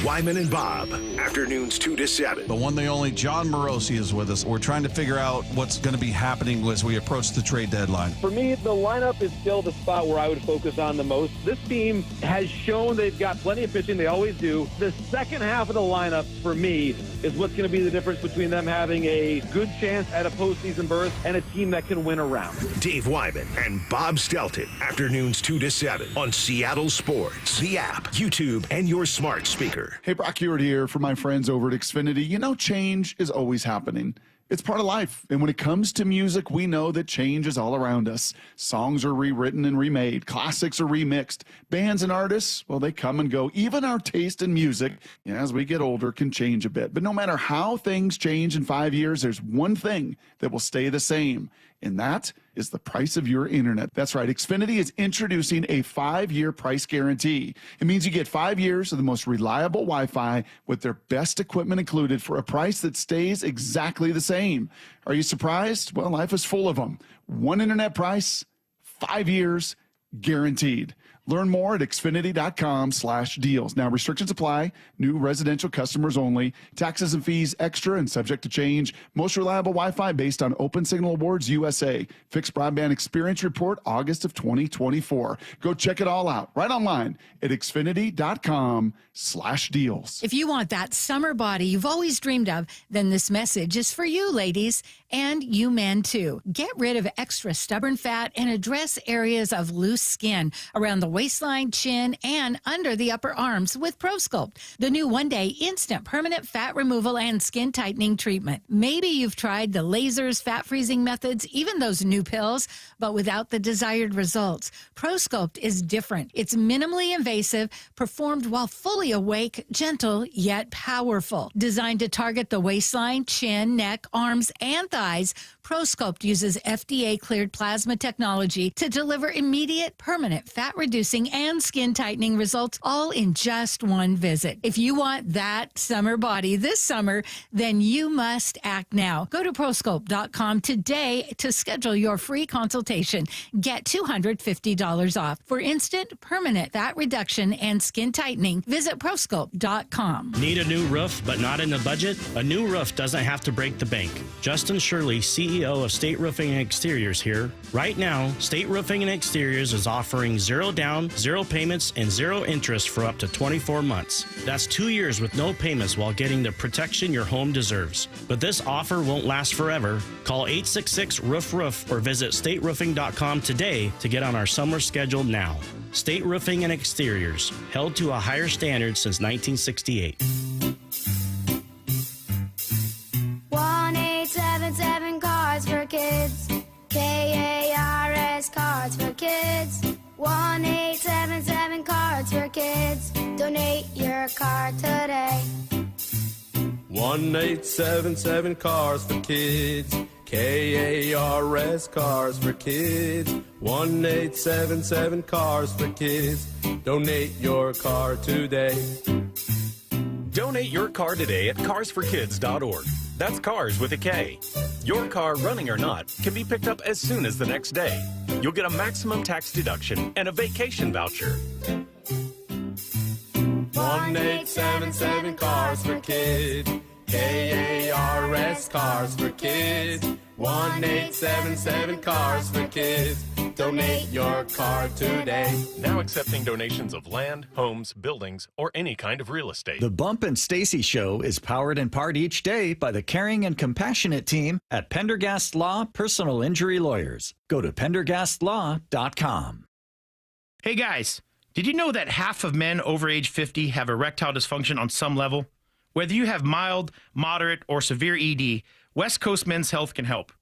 Wyman and Bob, afternoons 2 to 7. The one, the only, John Morosi is with us. We're trying to figure out what's going to be happening as we approach the trade deadline. For me, the lineup is still the spot where I would focus on the most. This team has shown they've got plenty of pitching. They always do. The second half of the lineup, for me, is what's going to be the difference between them having a good chance at a postseason berth and a team that can win a round. Dave Wyman and Bob Stelton, afternoons 2 to 7 on Seattle Sports, the app, YouTube, and your smart speaker. Hey, Brock Hewitt here for my friends over at Xfinity. You know, change is always happening. It's part of life. And when it comes to music, we know that change is all around us. Songs are rewritten and remade. Classics are remixed. Bands and artists, well, they come and go. Even our taste in music, as we get older, can change a bit. But no matter how things change in 5 years, there's one thing that will stay the same. And that is the price of your internet. That's right. Xfinity is introducing a 5-year price guarantee. It means you get 5 years of the most reliable Wi-Fi with their best equipment included for a price that stays exactly the same. Are you surprised? Well, life is full of them. One internet price, 5 years, guaranteed. Learn more at Xfinity.com/deals. Now, restrictions apply. New residential customers only. Taxes and fees extra and subject to change. Most reliable Wi-Fi based on Open Signal Awards USA. Fixed Broadband Experience Report, August of 2024. Go check it all out right online at Xfinity.com/deals. If you want that summer body you've always dreamed of, then this message is for you, ladies, and you men too. Get rid of extra stubborn fat and address areas of loose skin around the waistline, chin, and under the upper arms with ProSculpt, the new one-day instant permanent fat removal and skin tightening treatment. Maybe you've tried the lasers, fat freezing methods, even those new pills, but without the desired results. ProSculpt is different. It's minimally invasive, performed while fully awake, gentle, yet powerful. Designed to target the waistline, chin, neck, arms, and thighs, ProSculpt uses FDA-cleared plasma technology to deliver immediate, permanent fat-reducing and skin-tightening results, all in just one visit. If you want that summer body this summer, then you must act now. Go to ProSculpt.com today to schedule your free consultation. Get $250 off. For instant, permanent fat reduction and skin tightening, visit ProSculpt.com. Need a new roof but not in the budget? A new roof doesn't have to break the bank. Justin Shirley, CEO of State Roofing and Exteriors here. Right now, State Roofing and Exteriors is offering 0 down, 0 payments, and 0 interest for up to 24 months. That's 2 years with no payments while getting the protection your home deserves. But this offer won't last forever. Call 866-ROOF-ROOF or visit stateroofing.com today to get on our summer schedule now. State Roofing and Exteriors, held to a higher standard since 1968. 1-877 Cards for Kids. KARS Cards for Kids. 1-877 Cards for Kids. Donate your card today. 1-877 Cars for Kids. KARS Cars for Kids. 1-877 Cars for Kids. Donate your car today. Donate your car today at carsforkids.org. That's cars with a K. Your car, running or not, can be picked up as soon as the next day. You'll get a maximum tax deduction and a vacation voucher. 1-877 Cars for Kids. KARS Cars for Kids. 1-877 Cars for Kids. Donate your car today. Now accepting donations of land, homes, buildings, or any kind of real estate. The Bump and Stacy Show is powered in part each day by the caring and compassionate team at Pendergast Law Personal Injury Lawyers. Go to pendergastlaw.com. Hey guys, did you know that half of men over age 50 have erectile dysfunction on some level? Whether you have mild, moderate, or severe ED, West Coast Men's Health can help.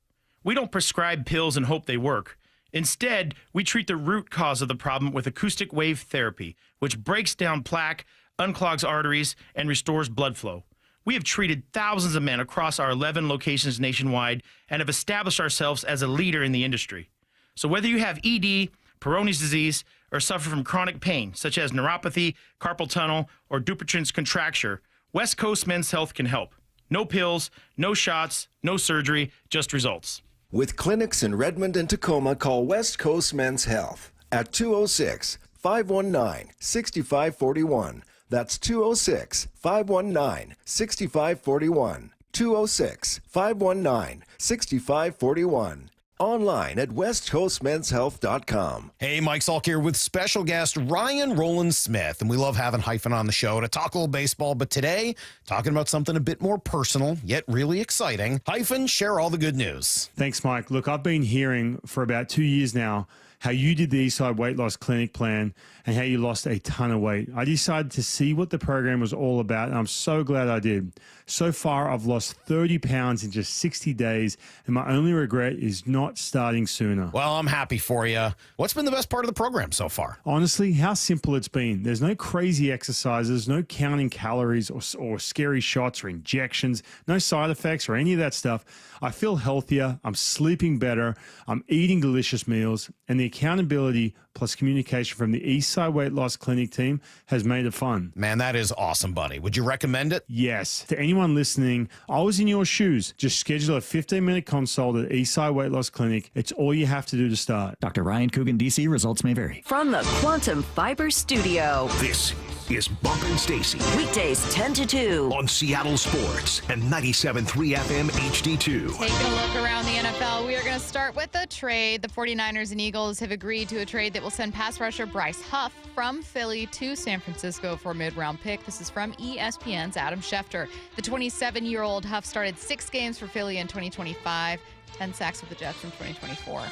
We don't prescribe pills and hope they work. Instead, we treat the root cause of the problem with acoustic wave therapy, which breaks down plaque, unclogs arteries, and restores blood flow. We have treated thousands of men across our 11 locations nationwide and have established ourselves as a leader in the industry. So whether you have ED, Peyronie's disease, or suffer from chronic pain, such as neuropathy, carpal tunnel, or Dupuytren's contracture, West Coast Men's Health can help. No pills, no shots, no surgery, just results. With clinics in Redmond and Tacoma, call West Coast Men's Health at 206-519-6541. That's 206-519-6541. 206-519-6541. Online at westcoastmenshealth.com. Hey, Mike Salk here with special guest Ryan Roland Smith. And we love having Hyphen on the show to talk a little baseball. But today, talking about something a bit more personal, yet really exciting. Hyphen, share all the good news. Thanks, Mike. Look, I've been hearing for about 2 years now how you did the Eastside Weight Loss Clinic plan and how you lost a ton of weight. I decided to see what the program was all about, and I'm so glad I did. So far, I've lost 30 pounds in just 60 days, and my only regret is not starting sooner. Well, I'm happy for you. What's been the best part of the program so far? Honestly, how simple it's been. There's no crazy exercises, no counting calories or scary shots or injections, no side effects or any of that stuff. I feel healthier, I'm sleeping better, I'm eating delicious meals, and the accountability plus communication from the Eastside Weight Loss Clinic team has made it fun. Man, that is awesome, buddy. Would you recommend it? Yes. To anyone listening, I was in your shoes. Just schedule a 15-minute consult at Eastside Weight Loss Clinic. It's all you have to do to start. Dr. Ryan Coogan, DC. Results may vary. From the Quantum Fiber Studio. This is Bumpin' Stacy. Weekdays 10 to 2. On Seattle Sports and 97.3 FM HD2. Taking a look around the NFL, we are going to start with a trade. The 49ers and Eagles have agreed to a trade that will send pass rusher Bryce Huff from Philly to San Francisco for a mid-round pick. This is from ESPN's Adam Schefter. The 27-year-old Huff started 6 games for Philly in 2025, 10 sacks with the Jets in 2024.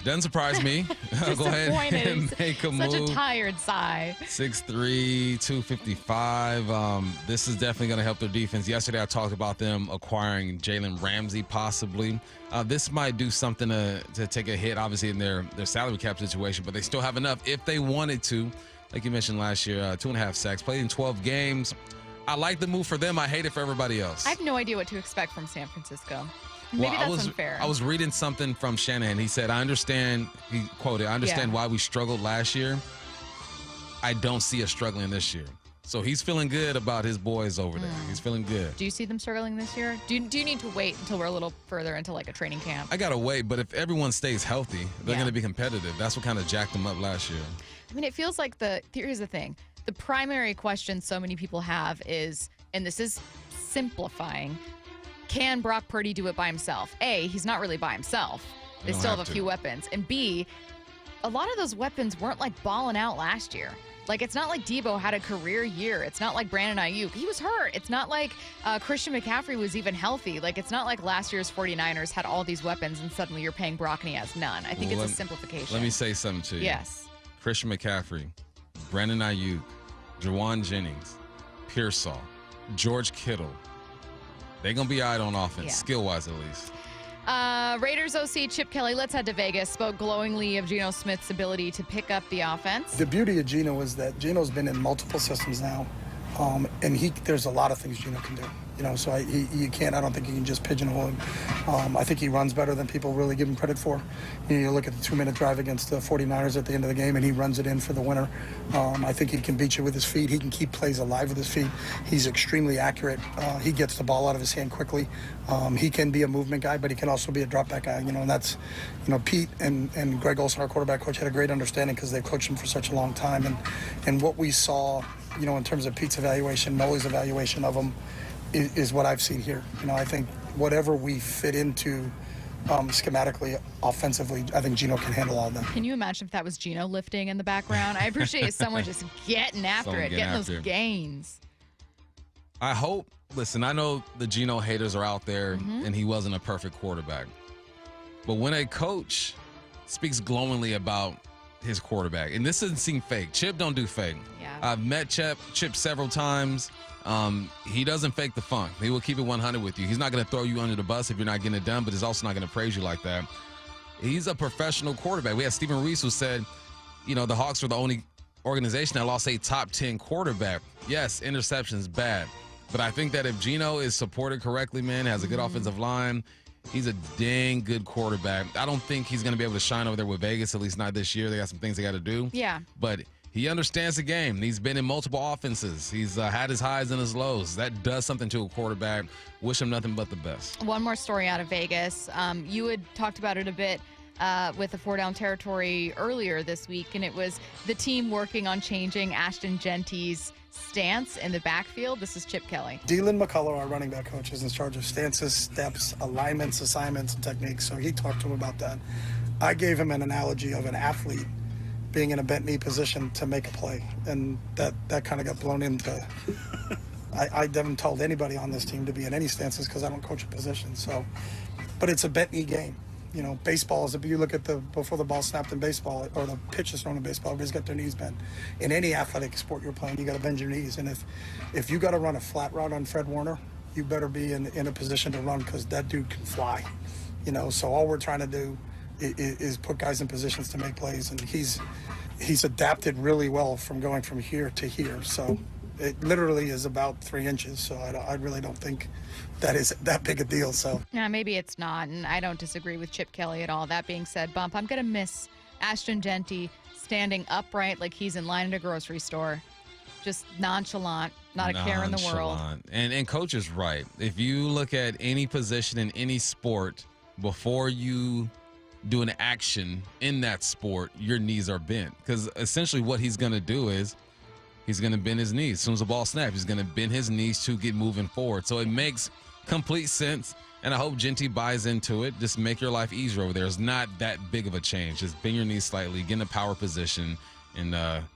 Doesn't surprise me. Go ahead and make a move. Such a tired sigh. 6'3", 255. This is definitely going to help their defense. Yesterday, I talked about them acquiring Jalen Ramsey possibly. This might do something to take a hit, obviously, in their salary cap situation, but they still have enough if they wanted to. Like you mentioned last year, 2.5 sacks, played in 12 games. I like the move for them. I hate it for everybody else. I have no idea what to expect from San Francisco. Maybe that's unfair. I was reading something from Shanahan. He said, I understand why we struggled last year. I don't see us struggling this year. So he's feeling good about his boys over there. He's feeling good. Do you see them struggling this year? Do you need to wait until we're a little further into like a training camp? I got to wait, but if everyone stays healthy, they're going to be competitive. That's what kind of jacked them up last year. I mean, it feels like here's the thing. The primary question so many people have is, and this is simplifying, can Brock Purdy do it by himself? A, he's not really by himself. They still have a few weapons. And B, a lot of those weapons weren't like balling out last year. Like, it's not like Debo had a career year. It's not like Brandon Ayuk. He was hurt. It's not like Christian McCaffrey was even healthy. Like, it's not like last year's 49ers had all these weapons and suddenly you're paying Brock and he has none. I think it's a simplification. Let me say something to you. Yes. Christian McCaffrey, Brandon Ayuk, Juwan Jennings, Pearsall, George Kittle. They're going to be all right on offense, skill-wise at least. Raiders OC Chip Kelly, let's head to Vegas, spoke glowingly of Geno Smith's ability to pick up the offense. The beauty of Geno is that Geno's been in multiple systems now, and there's a lot of things Geno can do. So I don't think you can just pigeonhole him. I think he runs better than people really give him credit for. You look at the 2-minute drive against the 49ers at the end of the game, and he runs it in for the winner. I think he can beat you with his feet. He can keep plays alive with his feet. He's extremely accurate. He gets the ball out of his hand quickly. He can be a movement guy, but he can also be a drop back guy. And that's, Pete and Greg Olson, our quarterback coach, had a great understanding because they've coached him for such a long time. And what we saw, in terms of Pete's evaluation, Noli's evaluation of him, is what I've seen here. I think whatever we fit into schematically, offensively, I think Geno can handle all of them. Can you imagine if that was Geno lifting in the background? I appreciate someone just getting after it, getting those gains. I hope, listen, I know the Geno haters are out there, and he wasn't a perfect quarterback. But when a coach speaks glowingly about his quarterback. And this doesn't seem fake. Chip don't do fake. Yeah. I've met Chip several times. He doesn't fake the funk. He will keep it 100 with you. He's not going to throw you under the bus if you're not getting it done, but he's also not going to praise you like that. He's a professional quarterback. We had Stephen Ruiz who said, the Hawks were the only organization that lost a top 10 quarterback. Yes, interceptions bad. But I think that if Geno is supported correctly, man, has a good offensive line, he's a dang good quarterback. I don't think he's going to be able to shine over there with Vegas, at least not this year. They got some things they got to do. Yeah. But he understands the game. He's been in multiple offenses. He's had his highs and his lows. That does something to a quarterback. Wish him nothing but the best. One more story out of Vegas. You had talked about it a bit with the 4-down territory earlier this week, and it was the team working on changing Ashton Genty's stance in the backfield. This is Chip Kelly. Dylan McCullough, our running back coach, is in charge of stances, steps, alignments, assignments, and techniques. So he talked to him about that. I gave him an analogy of an athlete being in a bent knee position to make a play, and that kind of got blown into. I haven't told anybody on this team to be in any stances because I don't coach a position. So, but it's a bent knee game. Baseball is, if you look at before the ball snapped in baseball or the pitch is thrown in baseball, everybody's got their knees bent. In any athletic sport you're playing, you got to bend your knees. And if you got to run a flat route on Fred Warner, you better be in a position to run because that dude can fly. So all we're trying to do is put guys in positions to make plays, and he's adapted really well from going from here to here. So it literally is about 3 inches. So I really don't think that is that big a deal. So yeah, maybe it's not, and I don't disagree with Chip Kelly at all. That being said, Bump, I'm gonna miss Ashton Genty standing upright like he's in line at a grocery store, just nonchalant, not a care in the world. And Coach is right. If you look at any position in any sport, before you do an action in that sport, your knees are bent. Because essentially what he's going to do is he's going to bend his knees. As soon as the ball snaps, he's going to bend his knees to get moving forward. So it makes complete sense, and I hope Genty buys into it. Just make your life easier over there. It's not that big of a change. Just bend your knees slightly, get in a power position, and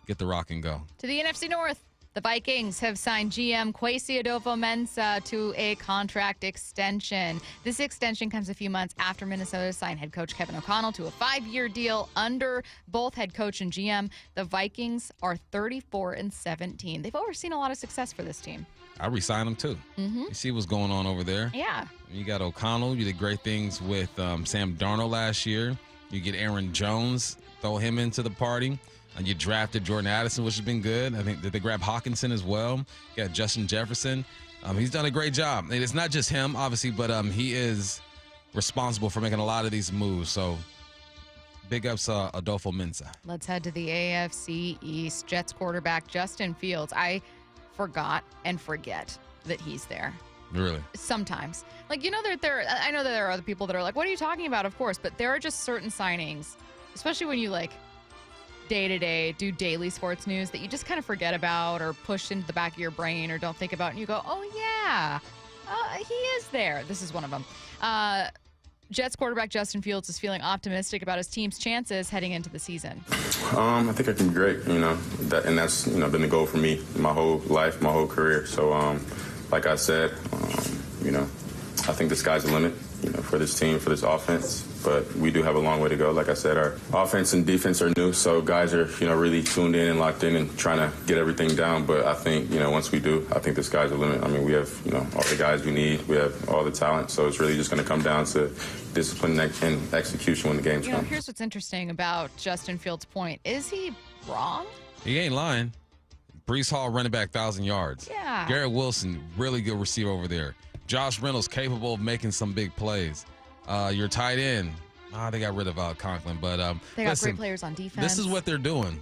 get the rock and go. To the NFC North. The Vikings have signed GM Kwesi Adolfo-Mensah to a contract extension. This extension comes a few months after Minnesota signed head coach Kevin O'Connell to a 5-year deal under both head coach and GM. The Vikings are 34-17. They've overseen a lot of success for this team. I re-signed them too. You see what's going on over there. Yeah. You got O'Connell. You did great things with Sam Darnold last year. You get Aaron Jones, throw him into the party. And you drafted Jordan Addison, which has been good. I think that they grabbed Hawkinson as well. You got Justin Jefferson. He's done a great job. And it's not just him, obviously, but he is responsible for making a lot of these moves. So big ups Adolfo-Mensah. Let's head to the AFC East. Jets quarterback Justin Fields. I forgot and forget that he's there. Really? Sometimes. I know that there are other people that are like, what are you talking about? Of course. But there are just certain signings, especially when you day-to-day do daily sports news, that you just kind of forget about or push into the back of your brain or don't think about, and you go, oh yeah, he is there. This is one of them. Jets quarterback Justin Fields is feeling optimistic about his team's chances heading into the season. I think I can be great, and that's been the goal for me my whole life, my whole career. So like I said, I think the sky's the limit, for this team, for this offense. But we do have a long way to go. Like I said, our offense and defense are new, so guys are, really tuned in and locked in and trying to get everything down. But I think, once we do, I think the sky's the limit. I mean, we have, all the guys we need. We have all the talent. So it's really just going to come down to discipline and execution when the game's come. Here's what's interesting about Justin Fields' point. Is he wrong? He ain't lying. Breece Hall running back 1,000 yards. Yeah. Garrett Wilson, really good receiver over there. Josh Reynolds capable of making some big plays. Your tight end, they got rid of Conklin, but they got great players on defense. This is what they're doing.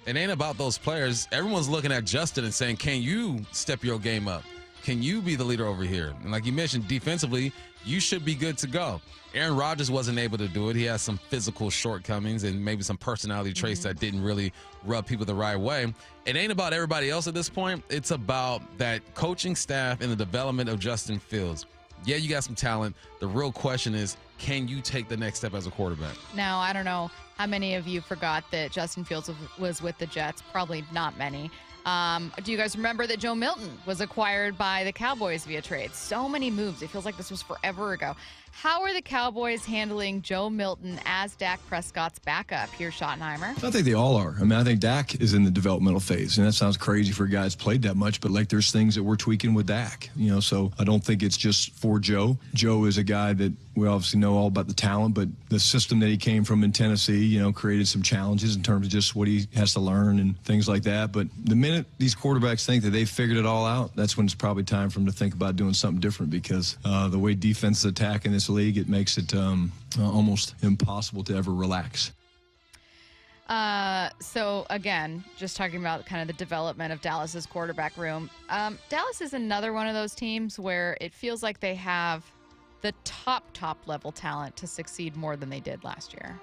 It ain't about those players. Everyone's looking at Justin and saying, can you step your game up? Can you be the leader over here? And like you mentioned, defensively, you should be good to go. Aaron Rodgers wasn't able to do it. He has some physical shortcomings and maybe some personality traits that didn't really rub people the right way. It ain't about everybody else at this point. It's about that coaching staff and the development of Justin Fields. Yeah, you got some talent. The real question is, can you take the next step as a quarterback? Now, I don't know how many of you forgot that Justin Fields was with the Jets. Probably not many. Do you guys remember that Joe Milton was acquired by the Cowboys via trade? So many moves. It feels like this was forever ago. How are the Cowboys handling Joe Milton as Dak Prescott's backup? Here's Schottenheimer. I think they all are. I mean, I think Dak is in the developmental phase, and that sounds crazy for a guy that's played that much, but like there's things that we're tweaking with Dak, so I don't think it's just for Joe. Joe is a guy that we obviously know all about the talent, but the system that he came from in Tennessee, created some challenges in terms of just what he has to learn and things like that. But the minute these quarterbacks think that they've figured it all out, that's when it's probably time for them to think about doing something different, because the way defense is attacking this league, it makes it almost impossible to ever relax. So again, just talking about kind of the development of Dallas's quarterback room. Dallas is another one of those teams where it feels like they have the top level talent to succeed more than they did last year.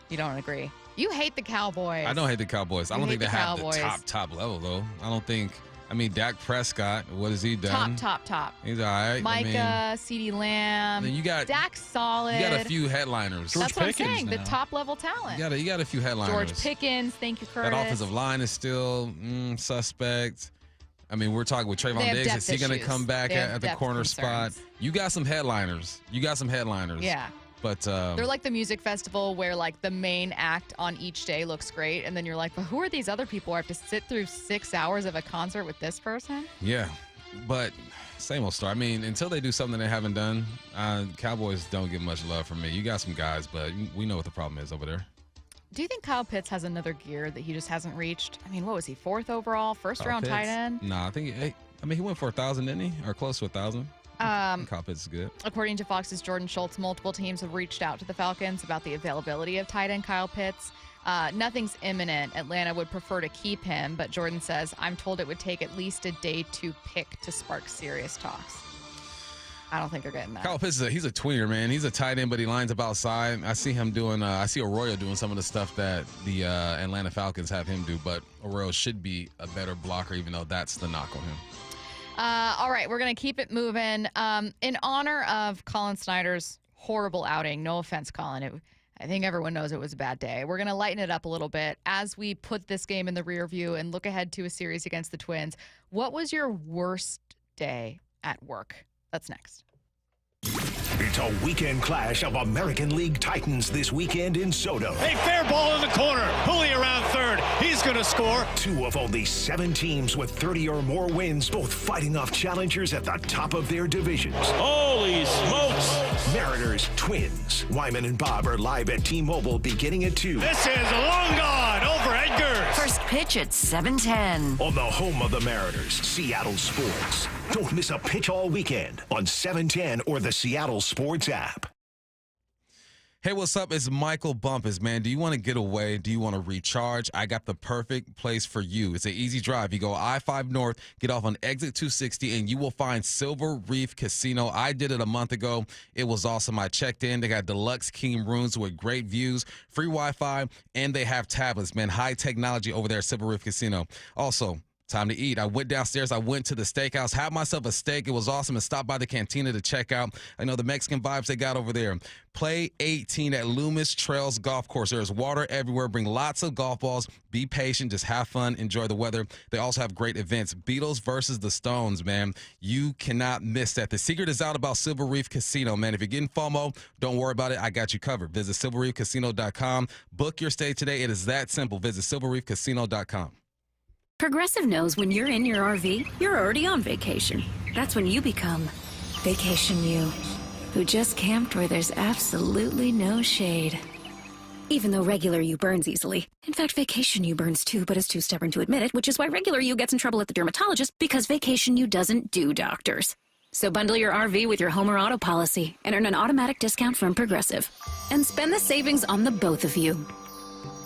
You don't agree? You hate the Cowboys. I don't hate the Cowboys. I don't think they have the top level, though. I don't think. I mean, Dak Prescott, what has he done? Top. He's all right. Micah, CeeDee Lamb. Then you got Dak's solid. You got a few headliners. That's what I'm saying. The top level talent. You got a few headliners. George Pickens. Thank you, Curtis. That offensive line is still suspect. I mean, we're talking with Trayvon Diggs. Is he going to come back at the corner spot? You got some headliners. Yeah. But they're like the music festival where like the main act on each day looks great, and then you're like, but who are these other people? I have to sit through 6 hours of a concert with this person? Yeah, but same old story. I mean, until they do something they haven't done, Cowboys don't get much love from me. You got some guys, but we know what the problem is over there. Do you think Kyle Pitts has another gear that he just hasn't reached? I mean, what was he, 4th overall, first-round tight end? Nah, I think he went for 1,000, didn't he? Or close to 1,000. Kyle Pitts is good. According to Fox's Jordan Schultz, multiple teams have reached out to the Falcons about the availability of tight end Kyle Pitts. Nothing's imminent. Atlanta would prefer to keep him, but Jordan says, I'm told it would take at least a day to pick to spark serious talks. I don't think they're getting that. Kyle Pitts, he's a tweener, man. He's a tight end, but he lines up outside. I see him doing, I see Arroyo doing some of the stuff that the Atlanta Falcons have him do, but Arroyo should be a better blocker, even though that's the knock on him. All right, we're going to keep it moving. In honor of Colin Snider's horrible outing, no offense, Colin, I think everyone knows it was a bad day. We're going to lighten it up a little bit as we put this game in the rear view and look ahead to a series against the Twins. What was your worst day at work? That's next. It's a weekend clash of American League Titans this weekend in Soto. Hey, fair ball in the corner. Julio around third. He's going to score. 2 of only 7 teams with 30 or more wins, both fighting off challengers at the top of their divisions. Holy smokes. Mariners, Twins. Wyman and Bob are live at T-Mobile beginning at 2. This is long gone over Edgar. First pitch at 7:10. On the home of the Mariners, Seattle Sports. Don't miss a pitch all weekend on 710 or the Seattle Sports app. Hey, what's up? It's Michael Bumpus, man. Do you want to get away? Do you want to recharge? I got the perfect place for you. It's an easy drive. You go I-5 North, get off on exit 260, and you will find Silver Reef Casino. I did it a month ago. It was awesome. I checked in. They got deluxe king rooms with great views, free Wi-Fi, and they have tablets, man. High technology over there at Silver Reef Casino. Also, time to eat. I went downstairs. I went to the steakhouse, had myself a steak. It was awesome, and stopped by the cantina to check out. I know the Mexican vibes they got over there. Play 18 at Loomis Trails Golf Course. There's water everywhere. Bring lots of golf balls. Be patient. Just have fun. Enjoy the weather. They also have great events. Beatles versus the Stones, man. You cannot miss that. The secret is out about Silver Reef Casino, man. If you're getting FOMO, don't worry about it. I got you covered. Visit silverreefcasino.com. Book your stay today. It is that simple. Visit silverreefcasino.com. Progressive knows when you're in your RV, you're already on vacation. That's when you become Vacation You, who just camped where there's absolutely no shade. Even though regular you burns easily. In fact, Vacation You burns too, but is too stubborn to admit it, which is why regular you gets in trouble at the dermatologist, because Vacation You doesn't do doctors. So bundle your RV with your home or auto policy and earn an automatic discount from Progressive. And spend the savings on the both of you.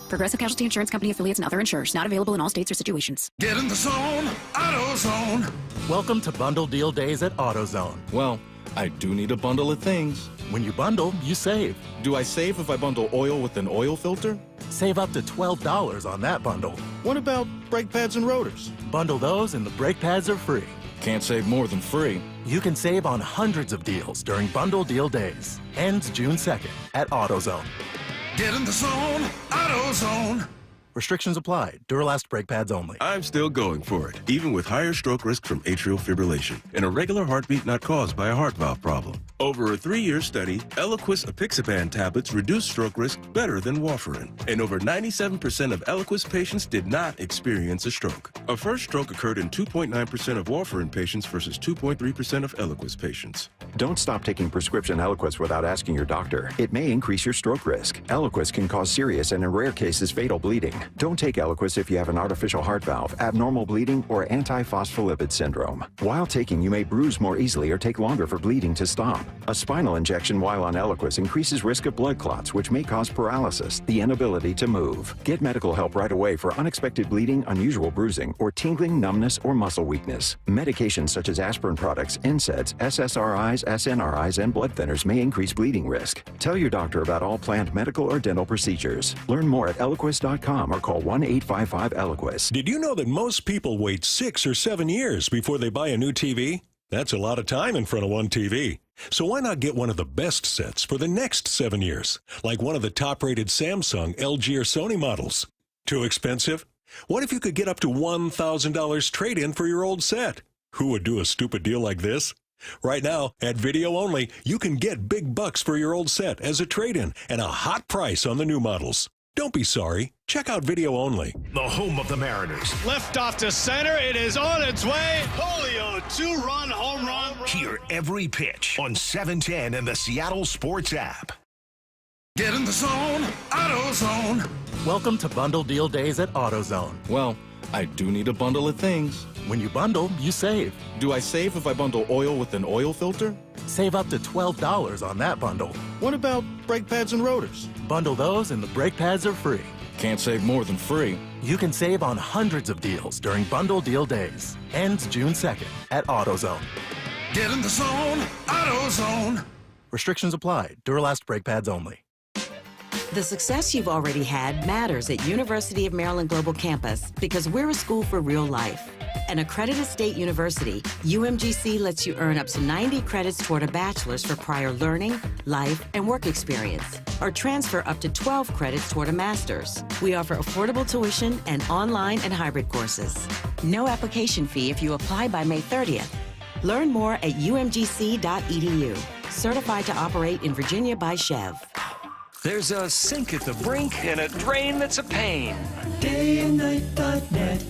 Progressive Casualty Insurance Company affiliates and other insurers. Not available in all states or situations. Get in the zone, AutoZone. Welcome to Bundle Deal Days at AutoZone. Well, I do need a bundle of things. When you bundle, you save. Do I save if I bundle oil with an oil filter? Save up to $12 on that bundle. What about brake pads and rotors? Bundle those and the brake pads are free. Can't save more than free. You can save on hundreds of deals during Bundle Deal Days. Ends June 2nd at AutoZone. Get in the zone, AutoZone. Restrictions apply. Duralast brake pads only. I'm still going for it, even with higher stroke risk from atrial fibrillation and a regular heartbeat not caused by a heart valve problem. Over a 3-year study, Eliquis apixaban tablets reduced stroke risk better than warfarin, and over 97% of Eliquis patients did not experience a stroke. A first stroke occurred in 2.9% of warfarin patients versus 2.3% of Eliquis patients. Don't stop taking prescription Eliquis without asking your doctor. It may increase your stroke risk. Eliquis can cause serious and in rare cases fatal bleeding. Don't take Eliquis if you have an artificial heart valve, abnormal bleeding, or antiphospholipid syndrome. While taking, you may bruise more easily or take longer for bleeding to stop. A spinal injection while on Eliquis increases risk of blood clots, which may cause paralysis, the inability to move. Get medical help right away for unexpected bleeding, unusual bruising, or tingling, numbness, or muscle weakness. Medications such as aspirin products, NSAIDs, SSRIs, SNRIs, and blood thinners may increase bleeding risk. Tell your doctor about all planned medical or dental procedures. Learn more at Eliquis.com or call 1-855-ELIQUIS. Did you know that most people wait 6 or 7 years before they buy a new TV? That's a lot of time in front of one TV. So why not get one of the best sets for the next 7 years, like one of the top-rated Samsung, LG, or Sony models? Too expensive? What if you could get up to $1,000 trade-in for your old set? Who would do a stupid deal like this? Right now, at Video Only, you can get big bucks for your old set as a trade-in and a hot price on the new models. Don't be sorry. Check out Video Only. The home of the Mariners. Left off to center. It is on its way. Julio, 2-run home run. Hear every pitch on 710 and the Seattle Sports app. Get in the zone, AutoZone. Welcome to Bundle Deal Days at AutoZone. Well, I do need a bundle of things. When you bundle, you save. Do I save if I bundle oil with an oil filter? Save up to $12 on that bundle. What about brake pads and rotors? Bundle those and the brake pads are free. Can't save more than free. You can save on hundreds of deals during Bundle Deal Days. Ends June 2nd at AutoZone. Get in the zone, AutoZone. Restrictions apply. Duralast brake pads only. The success you've already had matters at University of Maryland Global Campus because we're a school for real life. An accredited state university, UMGC lets you earn up to 90 credits toward a bachelor's for prior learning, life, and work experience, or transfer up to 12 credits toward a master's. We offer affordable tuition and online and hybrid courses. No application fee if you apply by May 30th. Learn more at umgc.edu. Certified to operate in Virginia by Chev. There's a sink at the brink and a drain that's a pain. Dayandnight.net.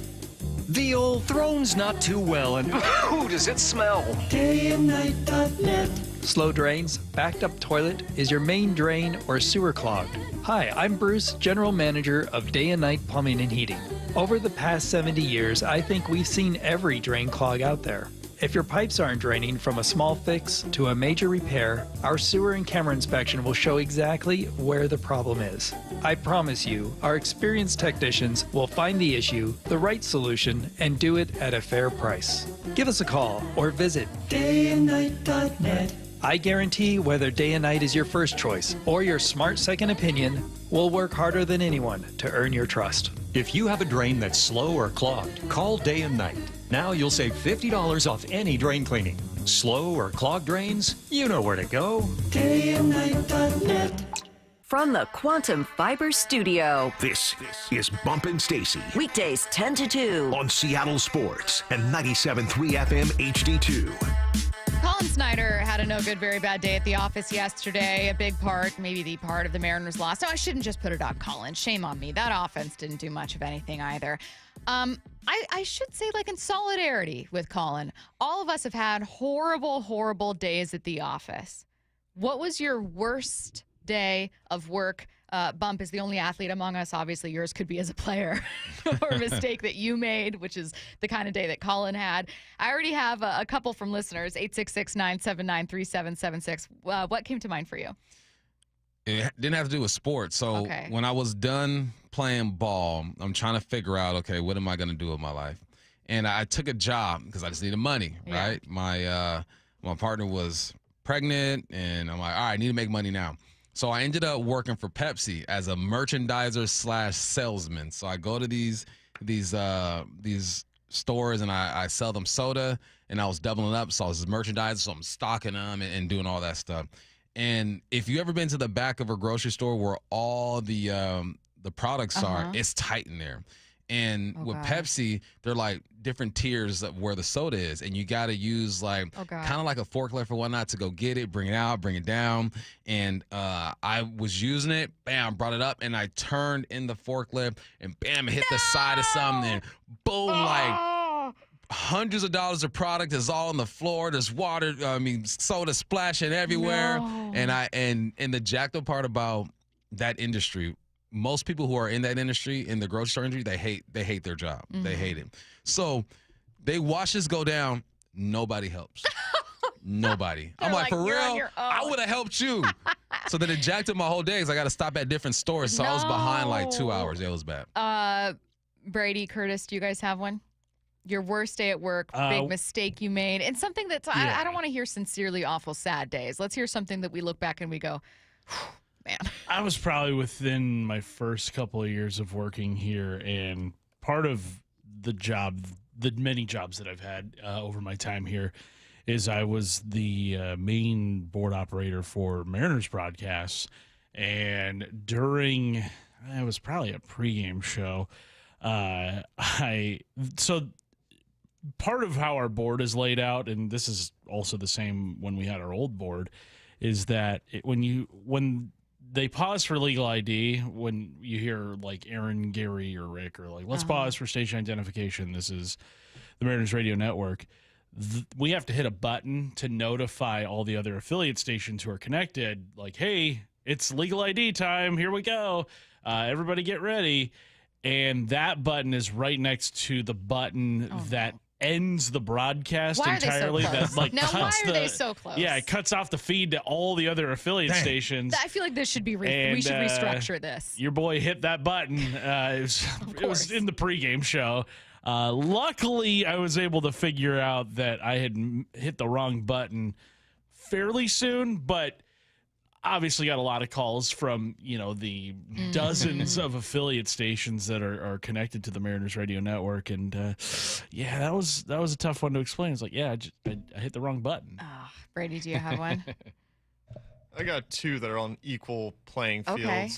The old throne's not too well, and ooh, does it smell? Dayandnight.net. Slow drains, backed up toilet, is your main drain or sewer clogged? Hi, I'm Bruce, General Manager of Day and Night Plumbing and Heating. Over the past 70 years, I think we've seen every drain clog out there. If your pipes aren't draining from a small fix to a major repair, our sewer and camera inspection will show exactly where the problem is. I promise you, our experienced technicians will find the issue, the right solution, and do it at a fair price. Give us a call or visit Dayandnight.net. I guarantee whether Day and Night is your first choice or your smart second opinion, we'll work harder than anyone to earn your trust. If you have a drain that's slow or clogged, call Day and Night. Now you'll save $50 off any drain cleaning. Slow or clogged drains? You know where to go. Dayandnight.net. From the Quantum Fiber Studio. This is Bumpin' Stacy. Weekdays 10 to 2. On Seattle Sports and 97.3 FM HD2. Colin Snider had a no good, very bad day at the office yesterday. A big part, maybe the part of the Mariners' loss. No, I shouldn't just put it on Colin. Shame on me. That offense didn't do much of anything either. I should say, like, in solidarity with Colin, all of us have had horrible, horrible days at the office. What was your worst day of work? Bump is the only athlete among us. Obviously, yours could be as a player or a mistake that you made, which is the kind of day that Colin had. I already have a couple from listeners, 866-979-3776. What came to mind for you? It didn't have to do with sports. So when I was done playing ball, I'm trying to figure out, okay, what am I going to do with my life? And I took a job because I just needed money, right? My partner was pregnant, and I'm like, all right, I need to make money now. So I ended up working for Pepsi as a merchandiser / salesman. So I go to these stores and I sell them soda, and I was doubling up. So I was a merchandiser, so I'm stocking them and doing all that stuff. And if you ever been to the back of a grocery store where all the the products are, it's tight in there. And with Pepsi, they're like different tiers of where the soda is. And you got to use like kind of like a forklift or whatnot to go get it, bring it out, bring it down. And I was using it, bam, brought it up, and I turned in the forklift and bam, it hit the side of something and boom, like hundreds of dollars of product is all on the floor. There's water, soda splashing everywhere. No. And the jacked up part about that industry, most people who are in that industry, in the grocery store industry, they hate their job. They hate it. So they watch this go down. Nobody helps. Nobody. I'm like, for real? I would have helped you. So then it jacked up my whole day because I got to stop at different stores. So I was behind like 2 hours. It was bad. Brady, Curtis, do you guys have one? Your worst day at work, big mistake you made, and something that's, I don't want to hear sincerely awful, sad days. Let's hear something that we look back and we go, man. I was probably within my first couple of years of working here, and part of the job, the many jobs that I've had over my time here, is I was the main board operator for Mariners broadcasts, and during, it was probably a pregame show, so part of how our board is laid out, and this is also the same when we had our old board, is that when they pause for legal ID, when you hear like Aaron, Gary, or Rick, or like, let's pause for station identification, this is the Mariners Radio Network, we have to hit a button to notify all the other affiliate stations who are connected, like, hey, it's legal ID time, here we go, everybody get ready. And that button is right next to the button that ends the broadcast entirely. That like now, why are they so close? Yeah, it cuts off the feed to all the other affiliate stations. I feel like this should be we should restructure this. Your boy hit that button. It was in the pregame show. Luckily, I was able to figure out that I had hit the wrong button fairly soon, but obviously got a lot of calls from, the dozens of affiliate stations that are connected to the Mariners Radio Network. And that was a tough one to explain. It's like, I hit the wrong button. Brady, do you have one? I got two that are on equal playing fields. Okay.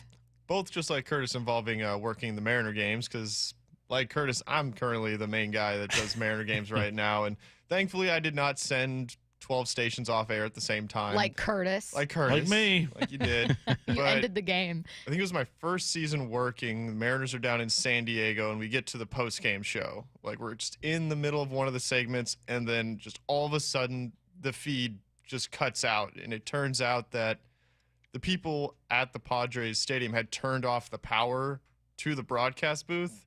Both just like Curtis involving working the Mariner games, because like Curtis, I'm currently the main guy that does Mariner games right now. And thankfully I did not send 12 stations off air at the same time. Like Curtis. Like me. Like you did. You ended the game. I think it was my first season working. The Mariners are down in San Diego, and we get to the post-game show. Like, we're just in the middle of one of the segments, and then just all of a sudden, the feed just cuts out. And it turns out that the people at the Padres Stadium had turned off the power to the broadcast booth.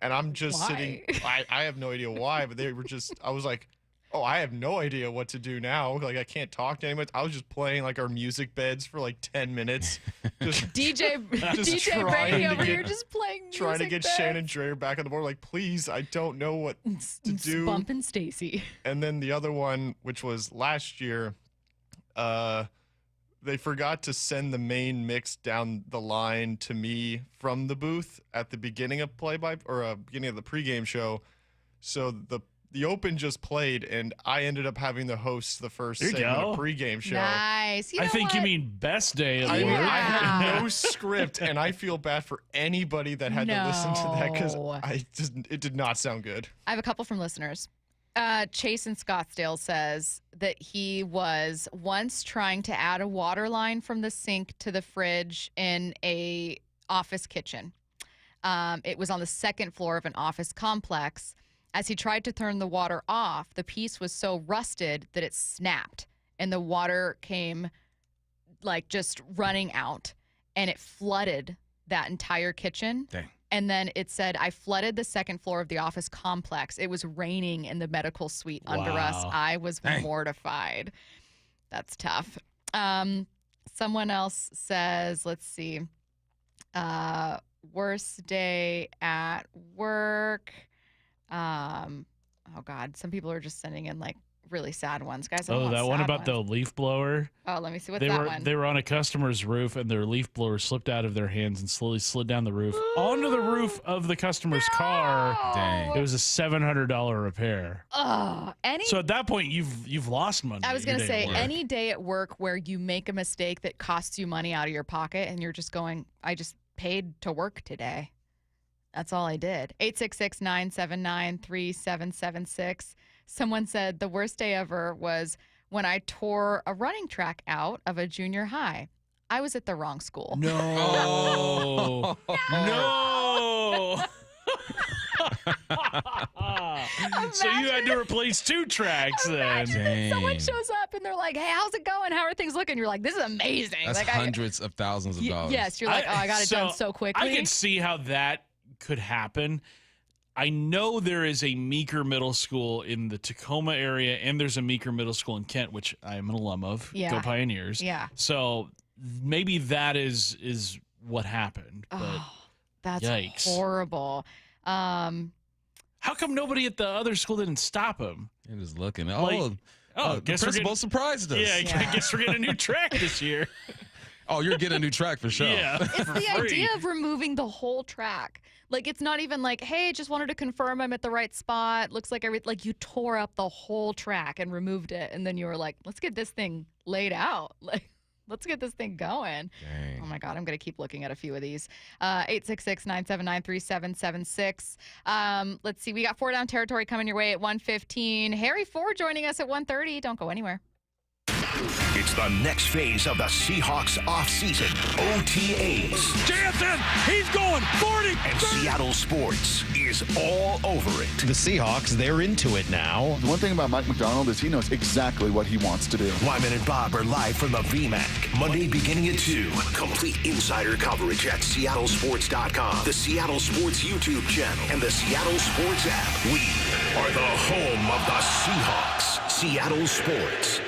And I'm just sitting. I have no idea why, but they were just, I was like, oh, I have no idea what to do now. Like, I can't talk to anyone. I was just playing like our music beds for like 10 minutes. Just DJ Brady over here just playing music trying to get beds. Shannon Drayer back on the board. Like, please, I don't know what to do. Bumping Stacy. And then the other one, which was last year, they forgot to send the main mix down the line to me from the booth at the beginning of beginning of the pregame show. So the Open just played, and I ended up having to host the first segment of pregame show. Nice. I think you mean best day at I work. had no script, and I feel bad for anybody that had to listen to that because it did not sound good. I have a couple from listeners. Chase in Scottsdale says that he was once trying to add a water line from the sink to the fridge in a office kitchen. It was on the second floor of an office complex. As he tried to turn the water off, the piece was so rusted that it snapped, and the water came like just running out, and it flooded that entire kitchen. Dang. And then it said, I flooded the second floor of the office complex. It was raining in the medical suite under us. I was mortified. That's tough. Someone else says, let's see, worst day at work. Oh God, some people are just sending in like really sad ones, guys. Oh, that one about the leaf blower. Oh, let me see. What's that one? They were on a customer's roof, and their leaf blower slipped out of their hands and slowly slid down the roof onto the roof of the customer's car. Dang. It was a $700 repair. So at that point, you've lost money. I was gonna say any day at work where you make a mistake that costs you money out of your pocket, and you're just going, paid to work today. That's all I did. 866-979-3776. Someone said the worst day ever was when I tore a running track out of a junior high. I was at the wrong school. No. No. So you had to replace 2 tracks then. Someone shows up and they're like, hey, how's it going? How are things looking? You're like, this is amazing. That's like, hundreds of thousands of dollars. Yes, you're like, I got it done so quickly. I can see how that could happen. I know there is a Meeker Middle School in the Tacoma area, and there's a Meeker Middle School in Kent, which I am an alum of. Yeah. Go Pioneers. Yeah. So maybe that is what happened. But that's yikes. horrible. How come nobody at the other school didn't stop him? He was looking. The principal surprised us. Yeah, I guess we're getting a new track this year. Oh, you're getting a new track for sure. Yeah. It's the idea of removing the whole track. Like, it's not even like, hey, just wanted to confirm I'm at the right spot. Looks like like you tore up the whole track and removed it. And then you were like, let's get this thing laid out. Like, let's get this thing going. Dang. Oh, my God. I'm going to keep looking at a few of these. 866-979-3776. Let's see. We got 4 Down Territory coming your way at 1:15. Harry Ford joining us at 1:30. Don't go anywhere. It's the next phase of the Seahawks offseason, OTAs. Jansen, he's going 40. And Seattle sports is all over it. The Seahawks, they're into it now. The one thing about Mike McDonald is he knows exactly what he wants to do. Wyman and Bob are live from the VMAC, Monday beginning at 2. Complete insider coverage at SeattleSports.com, the Seattle Sports YouTube channel, and the Seattle Sports app. We are the home of the Seahawks. Seattle Sports.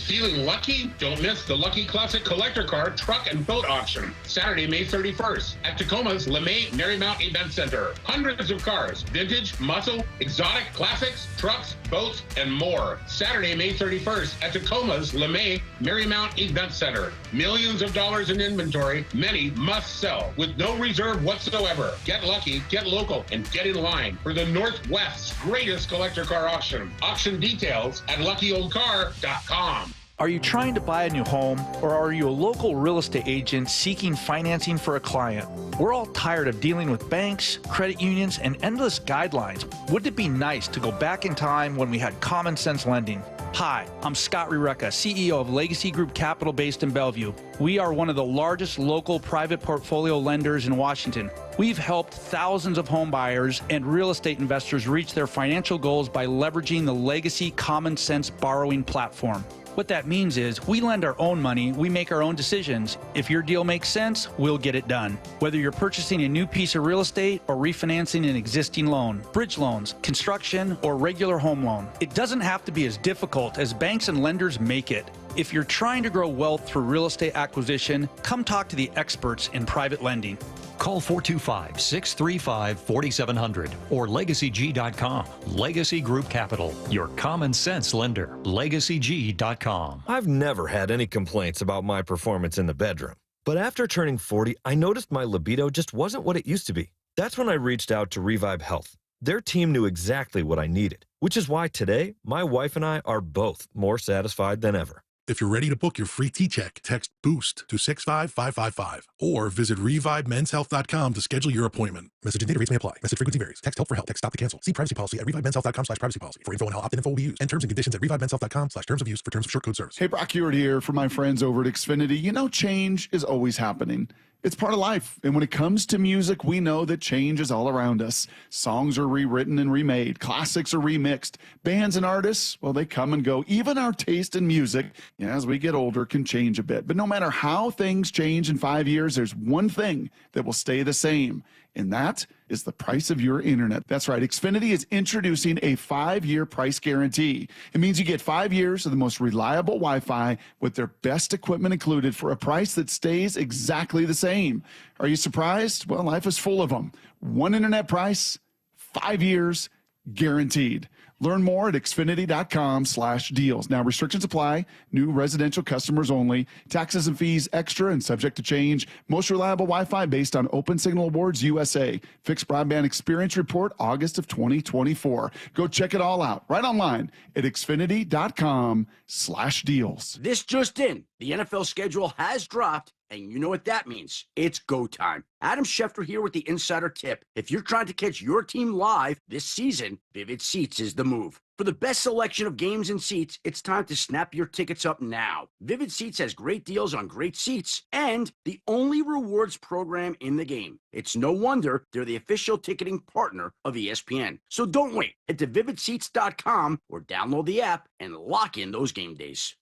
Feeling lucky? Don't miss the Lucky Classic Collector Car Truck and Boat Auction, Saturday, May 31st at Tacoma's LeMay Marymount Event Center. Hundreds of cars, vintage, muscle, exotic, classics, trucks, boats, and more. Saturday, May 31st at Tacoma's LeMay Marymount Event Center. Millions of dollars in inventory, many must sell with no reserve whatsoever. Get lucky, get local, and get in line for the Northwest's greatest collector car auction. Auction details at luckyoldcar.com. Are you trying to buy a new home, or are you a local real estate agent seeking financing for a client? We're all tired of dealing with banks, credit unions, and endless guidelines. Wouldn't it be nice to go back in time when we had common sense lending? Hi, I'm Scott Rireka, CEO of Legacy Group Capital based in Bellevue. We are one of the largest local private portfolio lenders in Washington. We've helped thousands of home buyers and real estate investors reach their financial goals by leveraging the Legacy Common Sense borrowing platform. What that means is we lend our own money, we make our own decisions. If your deal makes sense, we'll get it done. Whether you're purchasing a new piece of real estate or refinancing an existing loan, bridge loans, construction, or regular home loan, it doesn't have to be as difficult as banks and lenders make it. If you're trying to grow wealth through real estate acquisition, come talk to the experts in private lending. Call 425-635-4700 or LegacyG.com. Legacy Group Capital, your common sense lender. LegacyG.com. I've never had any complaints about my performance in the bedroom. But after turning 40, I noticed my libido just wasn't what it used to be. That's when I reached out to Revive Health. Their team knew exactly what I needed, which is why today, my wife and I are both more satisfied than ever. If you're ready to book your free T-check, text BOOST to 65555 or visit ReviveMen'sHealth.com to schedule your appointment. Message and data rates may apply. Message frequency varies. Text help for help. Text stop to cancel. See privacy policy at ReviveMen'sHealth.com/privacy policy. For info on how opt-in info will be used and terms and conditions at ReviveMen'sHealth.com/terms of use for terms of short code service. Hey, Brock Ewart here for my friends over at Xfinity. You know, change is always happening. It's part of life. And when it comes to music, we know that change is all around us. Songs are rewritten and remade. Classics are remixed. Bands and artists, well, they come and go. Even our taste in music, as we get older, can change a bit. But no matter how things change in 5 years, there's one thing that will stay the same. And that is the price of your internet. That's right. Xfinity is introducing a 5-year price guarantee. It means you get 5 years of the most reliable Wi-Fi with their best equipment included for a price that stays exactly the same. Are you surprised? Well, life is full of them. One internet price, 5 years, guaranteed. Learn more at Xfinity.com/deals. Now, restrictions apply. New residential customers only. Taxes and fees extra and subject to change. Most reliable Wi-Fi based on Open Signal Awards USA. Fixed broadband experience report August of 2024. Go check it all out right online at Xfinity.com/deals. This just in. The NFL schedule has dropped, and you know what that means. It's go time. Adam Schefter here with the Insider Tip. If you're trying to catch your team live this season, Vivid Seats is the move. For the best selection of games and seats, it's time to snap your tickets up now. Vivid Seats has great deals on great seats and the only rewards program in the game. It's no wonder they're the official ticketing partner of ESPN. So don't wait. Head to vividseats.com or download the app and lock in those game days.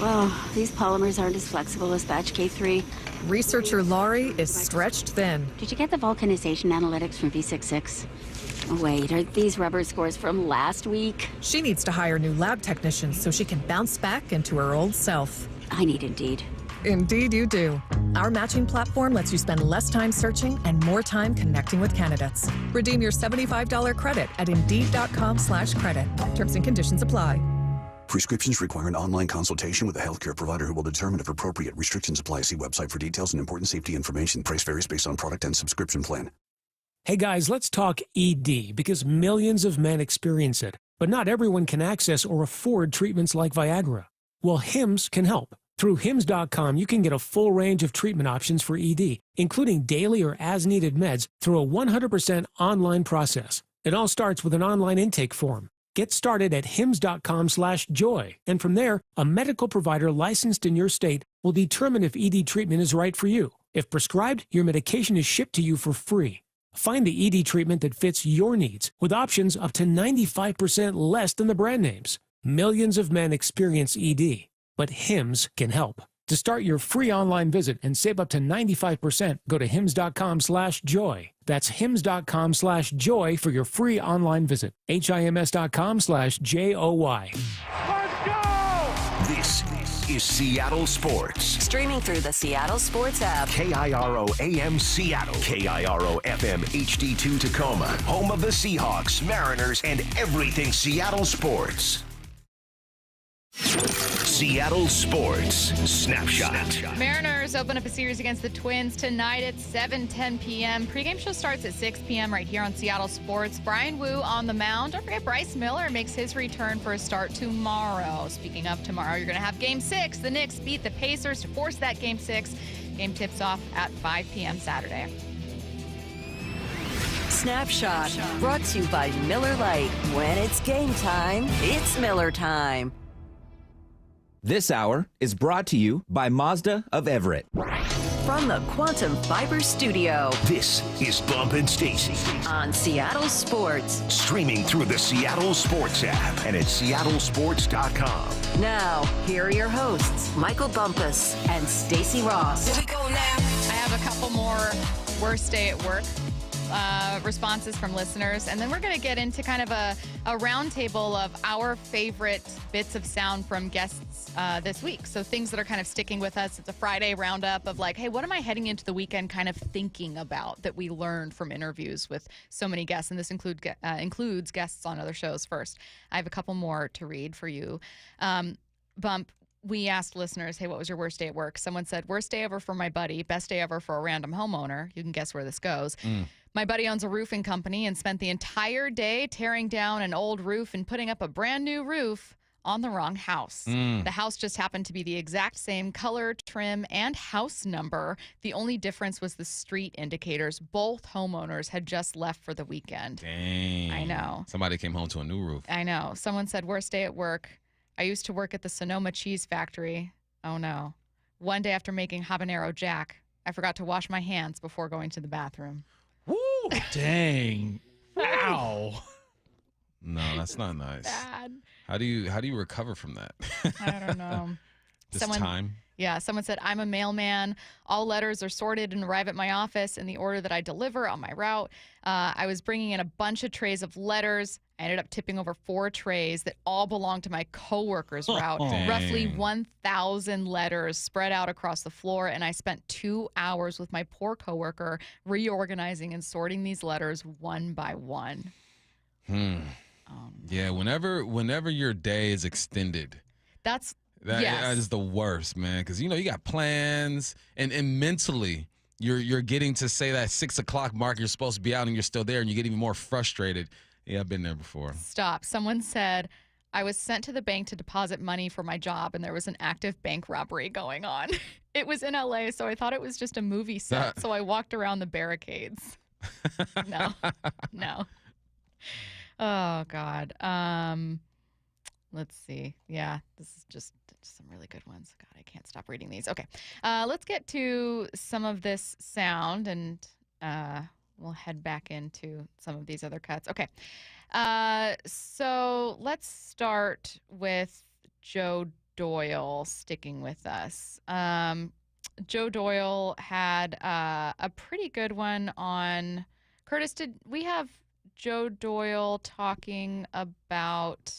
Well, these polymers aren't as flexible as batch K3. Researcher Laurie is stretched thin. Did you get the vulcanization analytics from V66? Oh, wait, are these rubber scores from last week? She needs to hire new lab technicians so she can bounce back into her old self. I need Indeed. Indeed you do. Our matching platform lets you spend less time searching and more time connecting with candidates. Redeem your $75 credit at Indeed.com/credit. Terms and conditions apply. Prescriptions require an online consultation with a healthcare provider who will determine if appropriate. Restrictions apply. See website for details and important safety information. Price varies based on product and subscription plan. Hey guys, let's talk ED because millions of men experience it, but not everyone can access or afford treatments like Viagra. Well, Hims can help. Through Hims.com, you can get a full range of treatment options for ED, including daily or as-needed meds through a 100% online process. It all starts with an online intake form. Get started at hims.com/joy, and from there, a medical provider licensed in your state will determine if ED treatment is right for you. If prescribed, your medication is shipped to you for free. Find the ED treatment that fits your needs with options up to 95% less than the brand names. Millions of men experience ED, but Hims can help. To start your free online visit and save up to 95%, go to hims.com/joy. That's hims.com/joy for your free online visit. HIMS.com/JOY. This is Seattle Sports. Streaming through the Seattle Sports app. KIRO AM Seattle. KIRO FM HD2 Tacoma. Home of the Seahawks, Mariners, and everything Seattle sports. Seattle Sports Snapshot. Mariners open up a series against the Twins tonight at 7:10 p.m. Pre-game show starts at 6 p.m. right here on Seattle Sports. Brian Wu on the mound. Don't forget Bryce Miller makes his return for a start tomorrow. Speaking of tomorrow, you're going to have Game 6. The Knicks beat the Pacers to force that Game 6. Game tips off at 5 p.m. Saturday. Snapshot brought to you by Miller Lite. When it's game time, it's Miller time. This hour is brought to you by Mazda of Everett. From the Quantum Fiber Studio. This is Bump and Stacy. On Seattle Sports. Streaming through the Seattle Sports app and at seattlesports.com. Now, here are your hosts, Michael Bumpus and Stacy Ross. Here we go now. I have a couple more worst day at work responses from listeners, and then we're going to get into kind of a roundtable of our favorite bits of sound from guests this week. So things that are kind of sticking with us. It's a Friday roundup of like, hey, what am I heading into the weekend kind of thinking about that we learned from interviews with so many guests, and this includes guests on other shows first. I have a couple more to read for you. Bump, we asked listeners, hey, what was your worst day at work? Someone said, worst day ever for my buddy, best day ever for a random homeowner. You can guess where this goes. My buddy owns a roofing company and spent the entire day tearing down an old roof and putting up a brand new roof on the wrong house. The house just happened to be the exact same color, trim, and house number. The only difference was the street indicators. Both homeowners had just left for the weekend. Dang. I know. Somebody came home to a new roof. I know. Someone said, worst day at work. I used to work at the Sonoma Cheese Factory. Oh, no. One day after making habanero jack, I forgot to wash my hands before going to the bathroom. Woo! Dang. Ow. No, that's not nice. Bad. How do you recover from that? I don't know. Time? Yeah, someone said, I'm a mailman. All letters are sorted and arrive at my office in the order that I deliver on my route. I was bringing in a bunch of trays of letters. I ended up tipping over 4 trays that all belonged to my coworker's route. Roughly 1,000 letters spread out across the floor, and I spent 2 hours with my poor coworker reorganizing and sorting these letters one by one. Yeah, whenever your day is extended, that is the worst, man. Because you got plans, and mentally you're getting to say that 6 o'clock mark you're supposed to be out, and you're still there, and you get even more frustrated. Yeah, I've been there before. Stop. Someone said, I was sent to the bank to deposit money for my job, and there was an active bank robbery going on. It was in LA, so I thought it was just a movie set. So I walked around the barricades. No. Oh, God. Let's see. Yeah, this is just some really good ones. God, I can't stop reading these. Okay. Let's get to some of this sound, and we'll head back into some of these other cuts. Okay. So let's start with Joe Doyle sticking with us. Joe Doyle had a pretty good one on Curtis. Did we have Joe Doyle talking about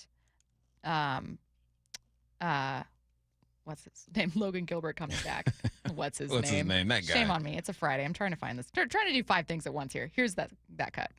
what's his name? Logan Gilbert coming back. What's his name? That guy. Shame on me. It's a Friday. I'm trying to find this. Trying to do 5 things at once here. Here's that cut.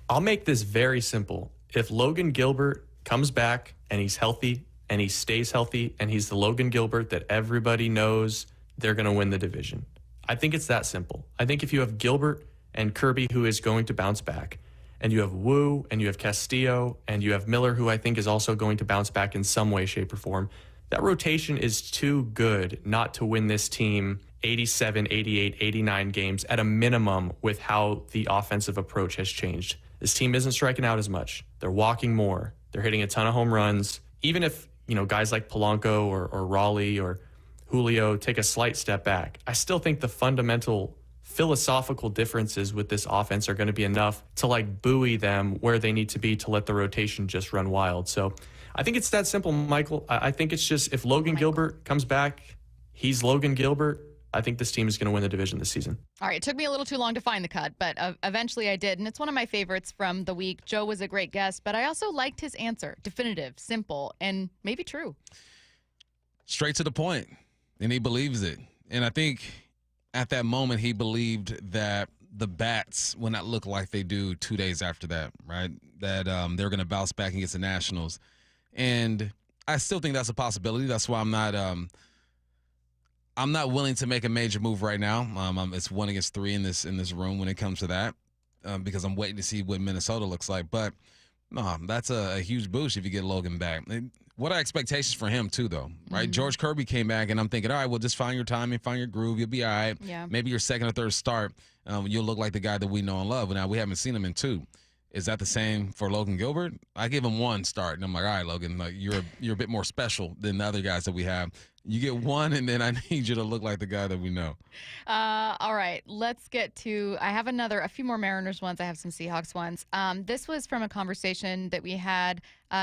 I'll make this very simple. If Logan Gilbert comes back and he's healthy and he stays healthy and he's the Logan Gilbert that everybody knows, they're going to win the division. I think it's that simple. I think if you have Gilbert and Kirby, who is going to bounce back, and you have Wu and you have Castillo and you have Miller, who I think is also going to bounce back in some way, shape, or form, that rotation is too good not to win this team 87, 88, 89 games at a minimum with how the offensive approach has changed. This team isn't striking out as much. They're walking more. They're hitting a ton of home runs. Even if, guys like Polanco or Raleigh or Julio take a slight step back, I still think the fundamental philosophical differences with this offense are going to be enough to buoy them where they need to be to let the rotation just run wild. So I think it's that simple, Michael. I think it's just if Logan Gilbert comes back, he's Logan Gilbert. I think this team is going to win the division this season. All right. It took me a little too long to find the cut, but eventually I did. And it's one of my favorites from the week. Joe was a great guest, but I also liked his answer. Definitive, simple, and maybe true. Straight to the point. And he believes it. And I think at that moment, he believed that the bats would not look like they do 2 days after that, right? That they're going to bounce back against the Nationals. And I still think that's a possibility. That's why I'm not willing to make a major move right now. It's 1 against 3 in this room when it comes to that, because I'm waiting to see what Minnesota looks like. But no, that's a huge boost if you get Logan back. What are expectations for him too, though, right? Mm-hmm. George Kirby came back, and I'm thinking, all right, well, just find your timing, find your groove. You'll be all right. Yeah. Maybe your second or third start, you'll look like the guy that we know and love. Now, we haven't seen him in 2. Is that the same for Logan Gilbert? I give him 1 start, and I'm like, all right, Logan, you're a bit more special than the other guys that we have. You get 1, and then I need you to look like the guy that we know. All right, let's get to. I have a few more Mariners ones. I have some Seahawks ones. This was from a conversation that we had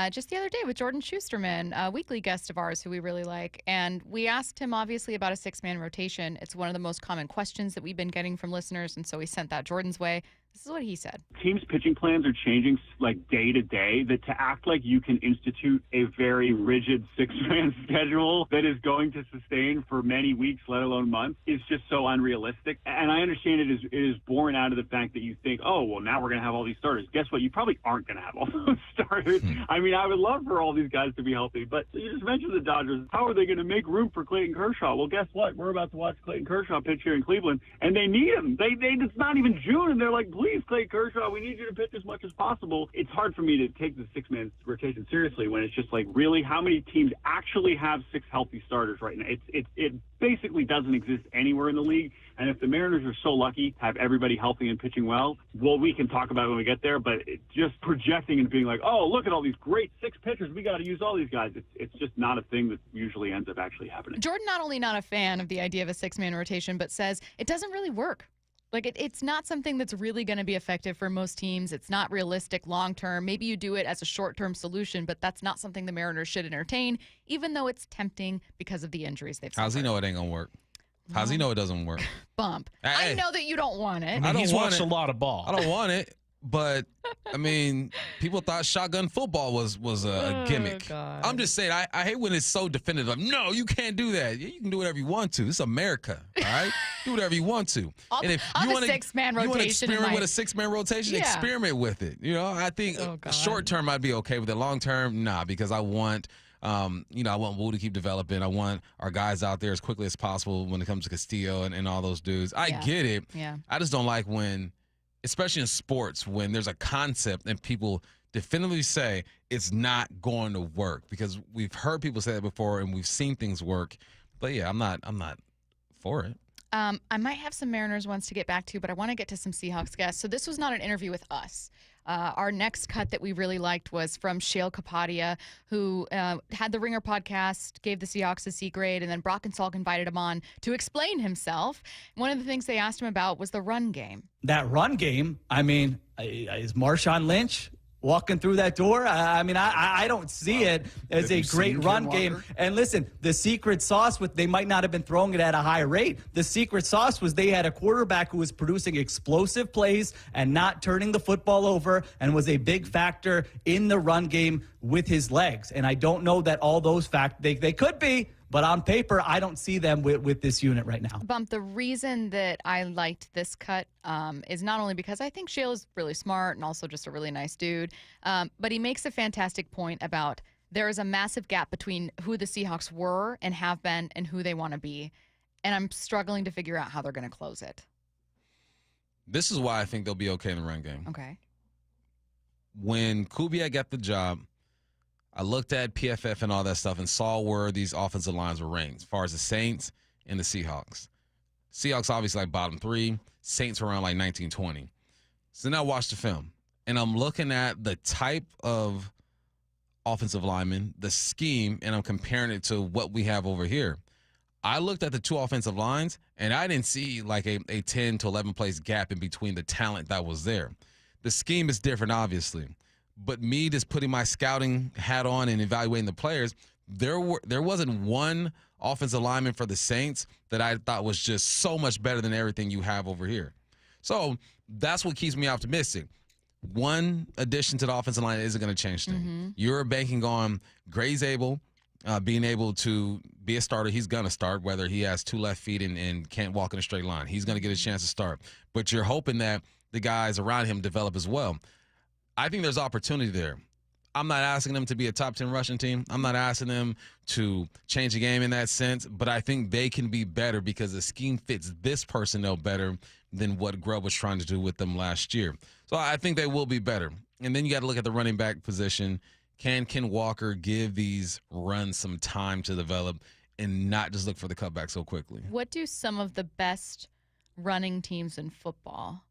just the other day with Jordan Schusterman, a weekly guest of ours who we really like. And we asked him, obviously, about a 6-man rotation. It's one of the most common questions that we've been getting from listeners, and so we sent that Jordan's way. This is what he said. Teams' pitching plans are changing day to day. That to act like you can institute a very rigid 6-man schedule that is going to sustain for many weeks, let alone months, is just so unrealistic. And I understand it is born out of the fact that you think, oh, well, now we're going to have all these starters. Guess what? You probably aren't going to have all those starters. I mean, I would love for all these guys to be healthy, but you just mentioned the Dodgers. How are they going to make room for Clayton Kershaw? Well, guess what? We're about to watch Clayton Kershaw pitch here in Cleveland, and they need him. It's not even June, and they're like, please, Clayton Kershaw, we need you to pitch as much as possible. It's hard for me to take the 6-man rotation seriously when it's just really how many teams actually have 6 healthy starters right now? It basically doesn't exist anywhere in the league. And if the Mariners are so lucky to have everybody healthy and pitching well, we can talk about it when we get there. But just projecting and being like, oh, look at all these great 6 pitchers, we got to use all these guys. It's just not a thing that usually ends up actually happening. Jordan not only not a fan of the idea of a 6-man rotation, but says it doesn't really work. It's not something that's really going to be effective for most teams. It's not realistic long-term. Maybe you do it as a short-term solution, but that's not something the Mariners should entertain, even though it's tempting because of the injuries they've suffered. How's he know it ain't going to work? How's he know it doesn't work? Bump. Hey. I know that you don't want it. I mean, he's watched a lot of ball. I don't want it, but I mean, people thought shotgun football was a gimmick. God. I'm just saying, I hate when it's so definitive. No, you can't do that. You can do whatever you want to. This is America, all right? Do whatever you want to. And if you want a 6-man rotation, you want to experiment with a 6-man rotation, Yeah. experiment with it. You know, I think short term I'd be okay with it. Long term, nah, because I want I want Wu to keep developing. I want our guys out there as quickly as possible when it comes to Castillo and all those dudes. I get it. Yeah. I just don't like when, especially in sports, when there's a concept and people definitively say it's not going to work, because we've heard people say that before and we've seen things work. But yeah, I'm not for it. I might have some Mariners ones to get back to, but I want to get to some Seahawks guests. So this was not an interview with us. Our next cut that we really liked was from Shale Kapadia, who had the Ringer podcast, gave the Seahawks a C grade, and then Brock and Salk invited him on to explain himself. One of the things they asked him about was the run game. That run game, I mean, is Marshawn Lynch walking through that door? I mean, I don't see it as a great run game. And listen, the secret sauce, they might not have been throwing it at a high rate. The secret sauce was they had a quarterback who was producing explosive plays and not turning the football over, and was a big factor in the run game with his legs. And I don't know that all those factors, they could be, but on paper, I don't see them with this unit right now. Bump, the reason that I liked this cut is not only because I think Shale is really smart and also just a really nice dude, but he makes a fantastic point about there is a massive gap between who the Seahawks were and have been and who they want to be. And I'm struggling to figure out how they're going to close it. This is why I think they'll be okay in the run game. Okay. When Kubiak got the job, I looked at PFF and all that stuff and saw where these offensive lines were ranked as far as the Saints and the Seahawks. Seahawks obviously like bottom 3. Saints were around like 19, 20. So then I watched the film, and I'm looking at the type of offensive lineman, the scheme, and I'm comparing it to what we have over here. I looked at the two offensive lines, and I didn't see like a 10 to 11 place gap in between the talent that was there. The scheme is different, obviously. But me just putting my scouting hat on and evaluating the players, there wasn't one offensive lineman for the Saints that I thought was just so much better than everything you have over here. So that's what keeps me optimistic. One addition to the offensive line isn't going to change things. Mm-hmm. You're banking on Gray's being able to be a starter. He's going to start, whether he has 2 left feet and can't walk in a straight line. He's going to get a chance to start. But you're hoping that the guys around him develop as well. I think there's opportunity there. I'm not asking them to be a top 10 rushing team. I'm not asking them to change the game in that sense, but I think they can be better because the scheme fits this personnel better than what Grubb was trying to do with them last year. So I think they will be better. And then you got to look at the running back position. Can Ken Walker give these runs some time to develop and not just look for the cutback so quickly? What do some of the best running teams in football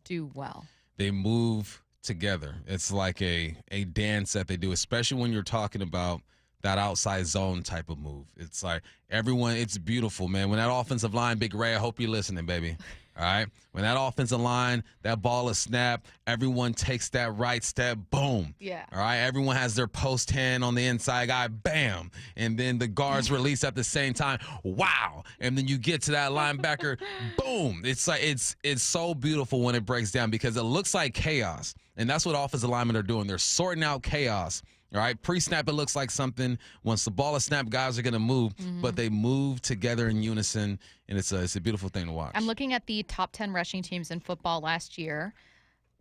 do well? They move together. It's like a dance that they do, especially when you're talking about that outside zone type of move. It's like everyone, it's beautiful, man. When that offensive line, Big Ray, I hope you're listening, baby. All right? When that offensive line, that ball is snapped, everyone takes that right step, boom. Yeah. All right? Everyone has their post hand on the inside guy, bam. And then the guards release at the same time, wow. And then you get to that linebacker, boom. It's like it's so beautiful when it breaks down because it looks like chaos. And that's what offensive linemen are doing. They're sorting out chaos. All right, pre-snap, it looks like something. Once the ball is snapped, guys are going to move, but they move together in unison, and it's a beautiful thing to watch. I'm looking at the top 10 rushing teams in football last year.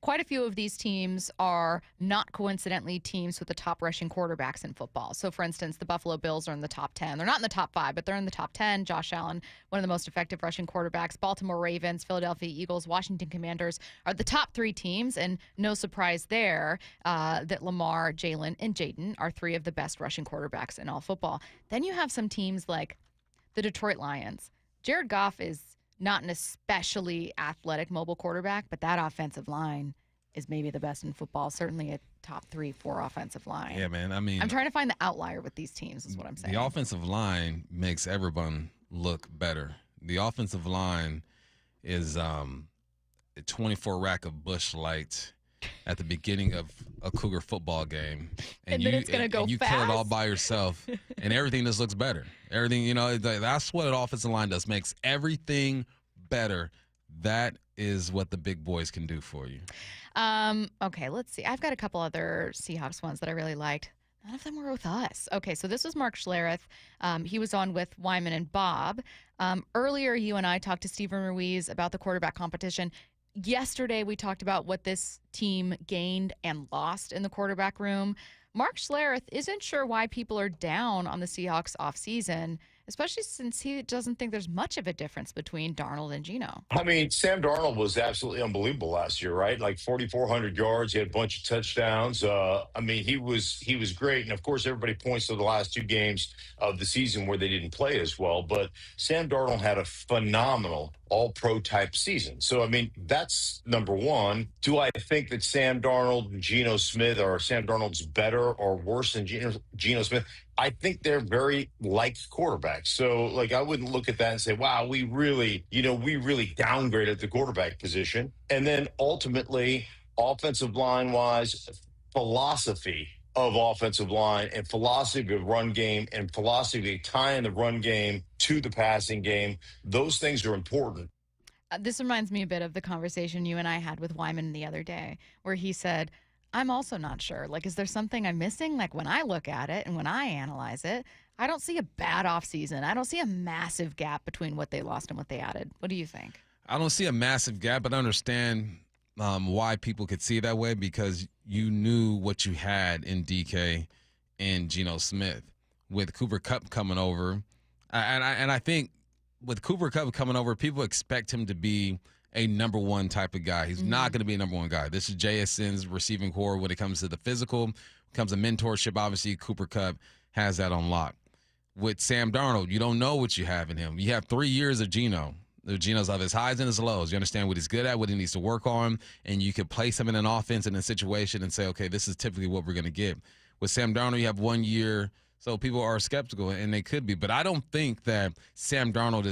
Quite a few of these teams are not coincidentally teams with the top rushing quarterbacks in football. So, for instance, the Buffalo Bills are in the top 10. They're not in the top 5, but they're in the top 10. Josh Allen, one of the most effective rushing quarterbacks. Baltimore Ravens, Philadelphia Eagles, Washington Commanders are the top 3 teams. And no surprise there that Lamar, Jalen, and Jaden are 3 of the best rushing quarterbacks in all football. Then you have some teams like the Detroit Lions. Jared Goff is not an especially athletic mobile quarterback, but that offensive line is maybe the best in football, certainly a top 3-4 offensive line. Yeah, man. I mean, I'm trying to find the outlier with these teams is what I'm saying. The offensive line makes everyone look better. The offensive line is a 24 rack of Busch Light at the beginning of a Cougar football game. And then it's going to go and you fast. kill it all by yourself, and everything just looks better. Everything, that's what an offensive line does, makes everything better. That is what the big boys can do for you. Okay, let's see. I've got a couple other Seahawks ones that I really liked. None of them were with us. Okay, so this was Mark Schlereth. He was on with Wyman and Bob. Earlier, you and I talked to Steven Ruiz about the quarterback competition. Yesterday, we talked about what this team gained and lost in the quarterback room. Mark Schlereth isn't sure why people are down on the Seahawks offseason, especially since he doesn't think there's much of a difference between Darnold and Geno. I mean, Sam Darnold was absolutely unbelievable last year, right? Like 4,400 yards. He had a bunch of touchdowns. I mean, he was great. And, of course, everybody points to the last 2 games of the season where they didn't play as well. But Sam Darnold had a phenomenal all-pro type season. So, I mean, that's number one. Do I think that Sam Darnold and Geno Smith, or Sam Darnold's better or worse than Geno Smith? I think they're very like quarterbacks. So, like, I wouldn't look at that and say, wow, we really downgraded the quarterback position. And then ultimately, offensive line wise, philosophy of offensive line and philosophy of run game and philosophy of tying the run game to the passing game, those things are important. This reminds me a bit of the conversation you and I had with Wyman the other day, where he said, I'm also not sure. Like, is there something I'm missing? Like, when I look at it and when I analyze it, I don't see a bad offseason. I don't see a massive gap between what they lost and what they added. What do you think? I don't see a massive gap, but I understand why people could see it that way, because you knew what you had in DK and Geno Smith. With Cooper Kupp coming over, and I think with Cooper Kupp coming over, people expect him to be a number one type of guy. He's not going to be a number one guy. This is JSN's receiving core when it comes to the physical, comes to mentorship. Obviously, Cooper Kupp has that on lock. With Sam Darnold, you don't know what you have in him. You have 3 years of Geno. Geno's of his highs and his lows. You understand what he's good at, what he needs to work on, and you can place him in an offense in a situation and say, okay, this is typically what we're going to get. With Sam Darnold, you have 1 year, so people are skeptical, and they could be. But I don't think that Sam Darnold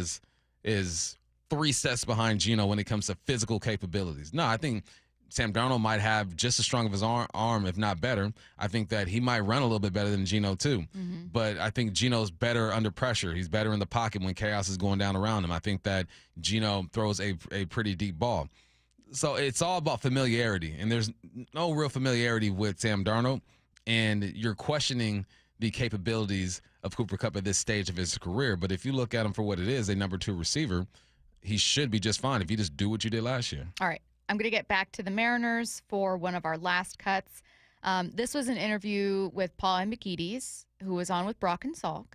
is 3 steps behind Geno when it comes to physical capabilities. No, I think Sam Darnold might have just as strong of his arm, if not better. I think that he might run a little bit better than Geno too. But I think Geno's better under pressure. He's better in the pocket when chaos is going down around him. I think that Geno throws a pretty deep ball. So it's all about familiarity, and there's no real familiarity with Sam Darnold, and you're questioning the capabilities of Cooper Kupp at this stage of his career. But if you look at him for what it is, a number 2 receiver, he should be just fine if you just do what you did last year. All right. I'm going to get back to the Mariners for one of our last cuts. This was an interview with Paul Hembekides, who was on with Brock and Salk,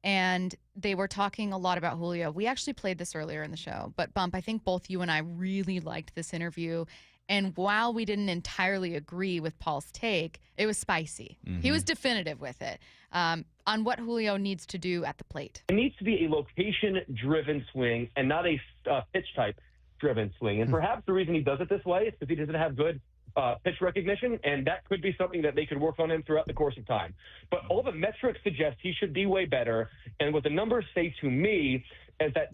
and they were talking a lot about Julio. We actually played this earlier in the show, but Bump, I think both you and I really liked this interview. And while we didn't entirely agree with Paul's take, it was spicy. He was definitive with it on what Julio needs to do at the plate. It needs to be a location-driven swing and not a pitch-type-driven swing. And perhaps the reason he does it this way is because he doesn't have good pitch recognition, and that could be something that they could work on him throughout the course of time. But all the metrics suggest he should be way better, and what the numbers say to me is that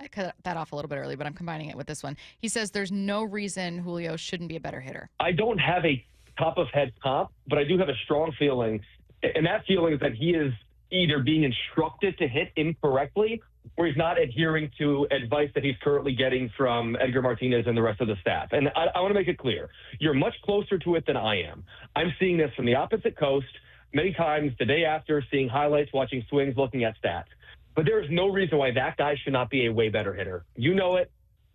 I cut that off a little bit early, but I'm combining it with this one. He says there's no reason Julio shouldn't be a better hitter. I don't have a top-of-head comp, but I do have a strong feeling, and that feeling is that he is either being instructed to hit incorrectly or he's not adhering to advice that he's currently getting from Edgar Martinez and the rest of the staff. And I want to make it clear. You're much closer to it than I am. I'm seeing this from the opposite coast many times the day after, seeing highlights, watching swings, looking at stats. But there is no reason why that guy should not be a way better hitter. You know it.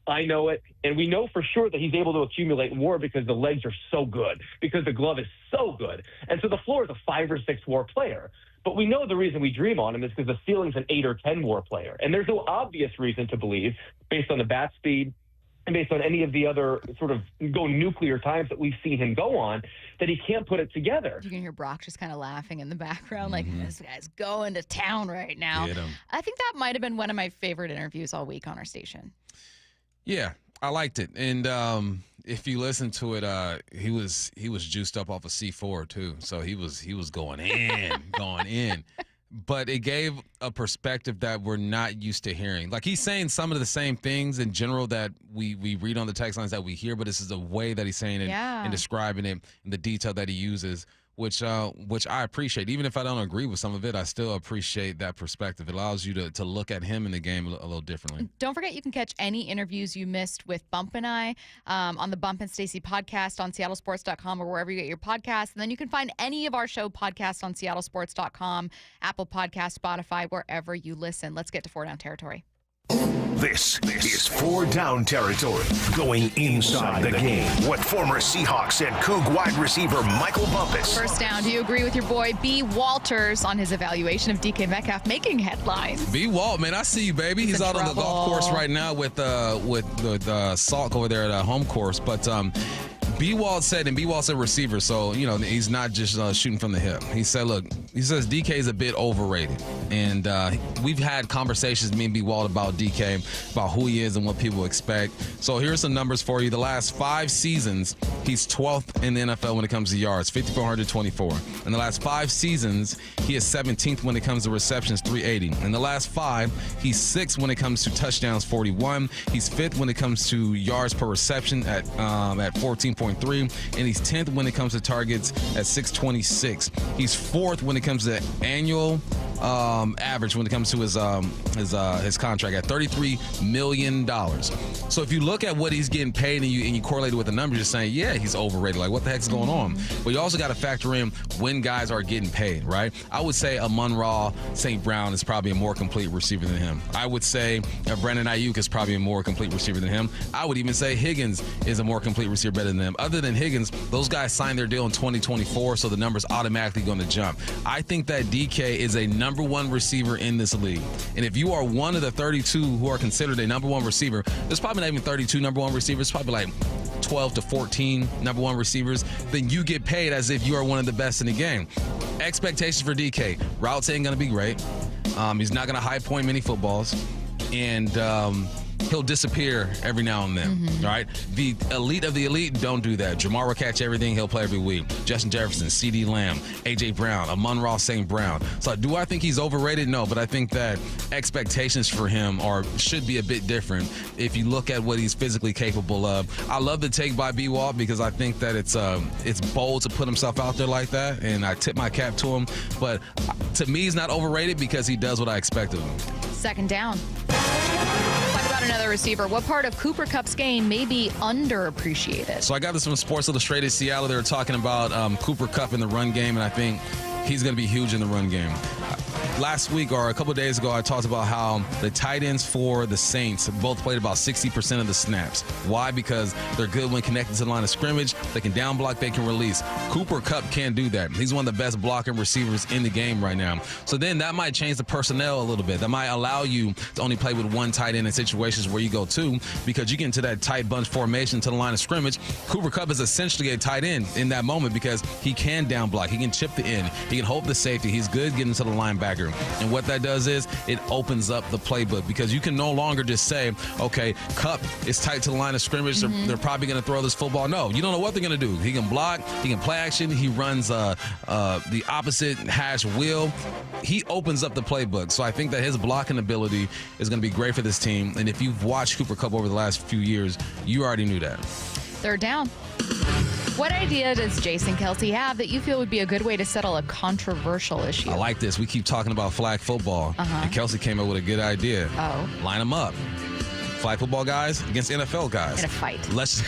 I know it. And we know for sure that he's able to accumulate WAR because the legs are so good, because the glove is so good. And so the floor is a 5 or 6 WAR player. But we know the reason we dream on him is because the ceiling's an 8 or 10 WAR player. And there's no obvious reason to believe, based on the bat speed and based on any of the other sort of go nuclear times that we've seen him go on, that he can't put it together. You can hear Brock just kind of laughing in the background, like, this guy's going to town right now. I think that might have been one of my favorite interviews all week on our station. Yeah, I liked it. And if you listen to it, he was juiced up off of C4 too. So he was going in. But it gave a perspective that we're not used to hearing. Like, he's saying some of the same things in general that we read on the text lines that we hear, but this is the way that he's saying it and describing it and the detail that he uses which I appreciate. Even if I don't agree with some of it, I still appreciate that perspective. It allows you to look at him in the game a little differently. Don't forget you can catch any interviews you missed with Bump and I on the Bump and Stacy podcast on seattlesports.com or wherever you get your podcasts. And then you can find any of our show podcasts on seattlesports.com, Apple Podcasts, Spotify, wherever you listen. Let's get to 4 Down territory. This is 4 Down territory, going inside the game with former Seahawks and Coug wide receiver Michael Bumpus. First down, do you agree with your boy B. Walters on his evaluation of DK Metcalf making headlines? B. Walt, man, I see you, baby. He's out on the golf course right now with Salk over there at a home course, but B-Walt said receiver, so, he's not just shooting from the hip. He said, he says DK is a bit overrated. And we've had conversations, me and B-Walt, about DK, about who he is and what people expect. So here's some numbers for you. The last 5 seasons, he's 12th in the NFL when it comes to yards, 5,424. In the last 5 seasons, he is 17th when it comes to receptions, 380. In the last 5, he's 6th when it comes to touchdowns, 41. He's 5th when it comes to yards per reception at 14.3, and he's 10th when it comes to targets at 626. He's 4th when it comes to annual average when it comes to his contract at $33 million. So if you look at what he's getting paid and you correlate it with the numbers, you're saying, yeah, he's overrated. Like, what the heck's going on? But you also got to factor in when guys are getting paid, right? I would say Amon-Ra St. Brown is probably a more complete receiver than him. I would say Brandon Ayuk is probably a more complete receiver than him. I would even say Higgins is a more complete receiver better than him. Other than Higgins, those guys signed their deal in 2024, so the number's automatically going to jump. I think that DK is a number 1 receiver in this league. And if you are one of the 32 who are considered a number 1 receiver, there's probably not even 32 number 1 receivers, probably like 12 to 14 number 1 receivers, then you get paid as if you are one of the best in the game. Expectations for DK. Routes ain't going to be great. He's not going to high point many footballs. And he'll disappear every now and then, all right? The elite of the elite don't do that. Jamar will catch everything. He'll play every week. Justin Jefferson, C.D. Lamb, A.J. Brown, Amon-Ra St. Brown. So do I think he's overrated? No, but I think that expectations for him should be a bit different if you look at what he's physically capable of. I love the take by B-Walt because I think that it's bold to put himself out there like that, and I tip my cap to him. But to me, he's not overrated because he does what I expect of him. Second down. Talk about another receiver. What part of Cooper Kupp's game may be underappreciated? So I got this from Sports Illustrated Seattle. They were talking about Cooper Kupp in the run game, and I think he's going to be huge in the run game. Last week or a couple of days ago, I talked about how the tight ends for the Saints both played about 60% of the snaps. Why? Because they're good when connected to the line of scrimmage. They can down block, they can release. Cooper Kupp can't do that. He's one of the best blocking receivers in the game right now. So then that might change the personnel a little bit. That might allow you to only play with 1 tight end in situations where you go 2, because you get into that tight bunch formation to the line of scrimmage. Cooper Kupp is essentially a tight end in that moment because he can down block. He can chip the end. He can hold the safety. He's good getting to the linebacker. And what that does is it opens up the playbook because you can no longer just say, okay, Kupp is tight to the line of scrimmage. They're probably going to throw this football. No, you don't know what they're going to do. He can block. He can play action. He runs the opposite hash wheel. He opens up the playbook. So I think that his blocking ability is going to be great for this team. And if you've watched Cooper Kupp over the last few years, you already knew that. Third down. What idea does Jason Kelce have that you feel would be a good way to settle a controversial issue? I like this. We keep talking about flag football. And Kelce came up with a good idea. Line them up. Flag football guys against NFL guys. In a fight. Let's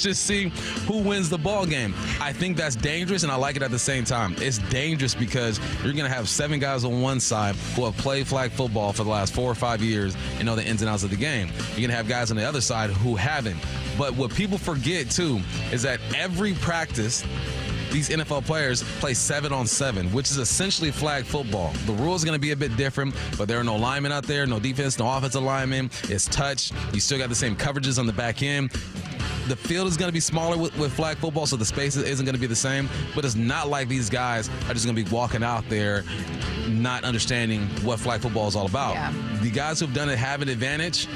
just see who wins the ball game. I think that's dangerous, and I like it at the same time. It's dangerous because you're going to have 7 guys on one side who have played flag football for the last 4 or 5 years and know the ins and outs of the game. You're going to have guys on the other side who haven't. But what people forget, too, is that every practice, these NFL players play 7-on-7, which is essentially flag football. The rule is going to be a bit different, but there are no linemen out there, no defense, no offensive linemen. It's touch. You still got the same coverages on the back end. The field is going to be smaller with flag football, so the space isn't going to be the same. But it's not like these guys are just going to be walking out there not understanding what flag football is all about. Yeah. The guys who've done it have an advantage.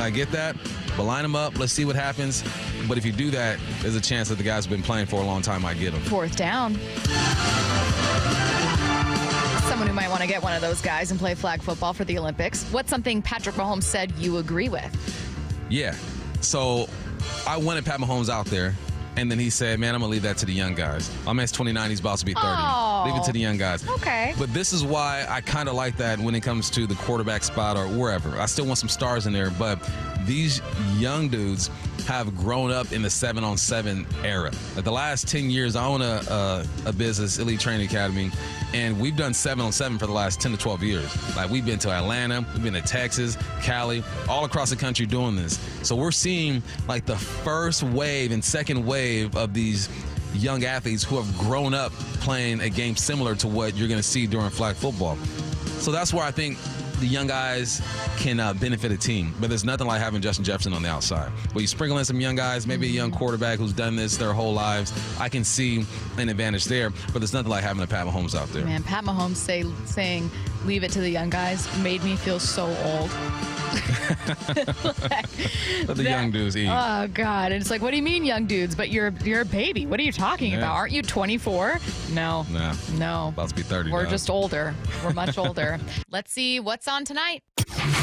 I get that. But line them up. Let's see what happens. But if you do that, there's a chance that the guys who've been playing for a long time might get them. Fourth down. Someone who might want to get one of those guys and play flag football for the Olympics. What's something Patrick Mahomes said you agree with? Yeah. So I wanted Pat Mahomes out there And then he said, man, I'm going to leave that to the young guys. My man's 29. He's about to be 30. Oh. Leave it to the young guys. Okay. But this is why I kind of like that when it comes to the quarterback spot or wherever. I still want some stars in there, but these young dudes have grown up in the 7-on-7 era. Like the last 10 years, I own a business, Elite Training Academy, and we've done 7-on-7 for the last 10 to 12 years. Like we've been to Atlanta, we've been to Texas, Cali, all across the country doing this. So we're seeing like the first wave and second wave of these young athletes who have grown up playing a game similar to what you're going to see during flag football. So that's where I think the young guys can benefit a team. But there's nothing like having Justin Jefferson on the outside. But you sprinkle in some young guys, maybe a young quarterback who's done this their whole lives, I can see an advantage there. But there's nothing like having a Pat Mahomes out there. Man, Pat Mahomes saying leave it to the young guys made me feel so old. Let the young dudes eat. Oh God! And it's like, what do you mean, young dudes? But you're a baby. What are you talking about? Aren't you 24? No. No. About to be 30. We're now. just older. We're much older. Let's see what's on tonight.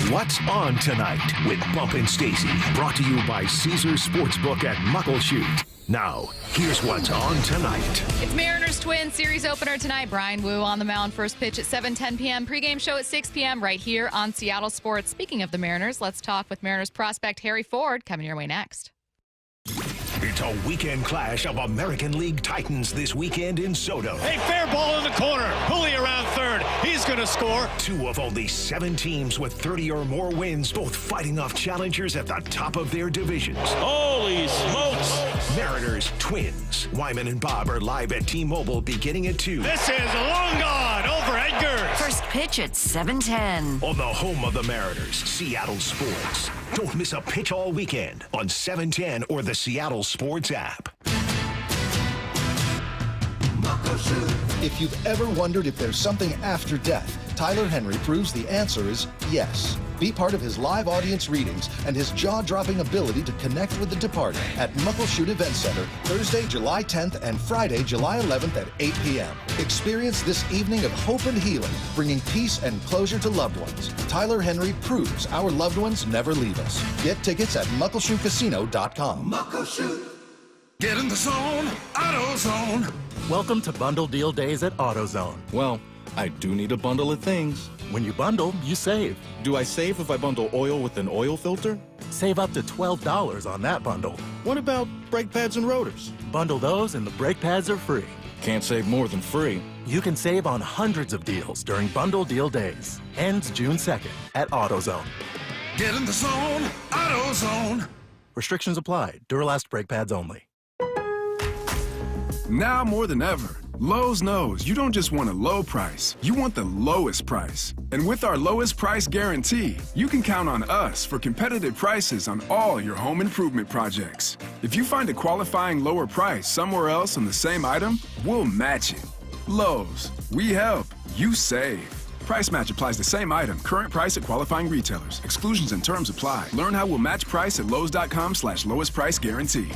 What's on tonight with Bump and Stacy, brought to you by Caesars Sportsbook at Muckleshoot. Now, here's what's on tonight. It's Mariners Twins series opener tonight. Brian Wu on the mound. First pitch at 7:10 p.m. Pregame show at 6 p.m. right here on Seattle Sports. Speaking of the Mariners, let's talk with Mariners prospect Harry Ford coming your way next. It's a weekend clash of American League Titans this weekend in Soto. Hey, fair ball in the corner. Julio around third. He's going to score. Two of only 7 teams with 30 or more wins, both fighting off challengers at the top of their divisions. Holy smokes. Mariners, Twins. Wyman and Bob are live at T-Mobile beginning at 2. This is long gone over Edgar. First pitch at 7:10. On the home of the Mariners, Seattle Sports. Don't miss a pitch all weekend on 710 or the Seattle Sports app. If you've ever wondered if there's something after death, Tyler Henry proves the answer is yes. Be part of his live audience readings and his jaw-dropping ability to connect with the departed at Muckleshoot Event Center, Thursday, July 10th and Friday, July 11th at 8 p.m. Experience this evening of hope and healing, bringing peace and closure to loved ones. Tyler Henry proves our loved ones never leave us. Get tickets at muckleshootcasino.com. Muckleshoot. Get in the zone, AutoZone. Welcome to Bundle Deal Days at AutoZone. Well, I do need a bundle of things. When you bundle, you save. Do I save if I bundle oil with an oil filter? Save up to $12 on that bundle. What about brake pads and rotors? Bundle those and the brake pads are free. Can't save more than free. You can save on hundreds of deals during Bundle Deal Days. Ends June 2nd at AutoZone. Get in the zone, AutoZone. Restrictions apply. Duralast brake pads only. Now more than ever, Lowe's knows you don't just want a low price, you want the lowest price. And with our lowest price guarantee, you can count on us for competitive prices on all your home improvement projects. If you find a qualifying lower price somewhere else on the same item, we'll match it. Lowe's, we help, you save. Price match applies the same item, current price at qualifying retailers. Exclusions and terms apply. Learn how we'll match price at lowes.com/lowest price guarantee.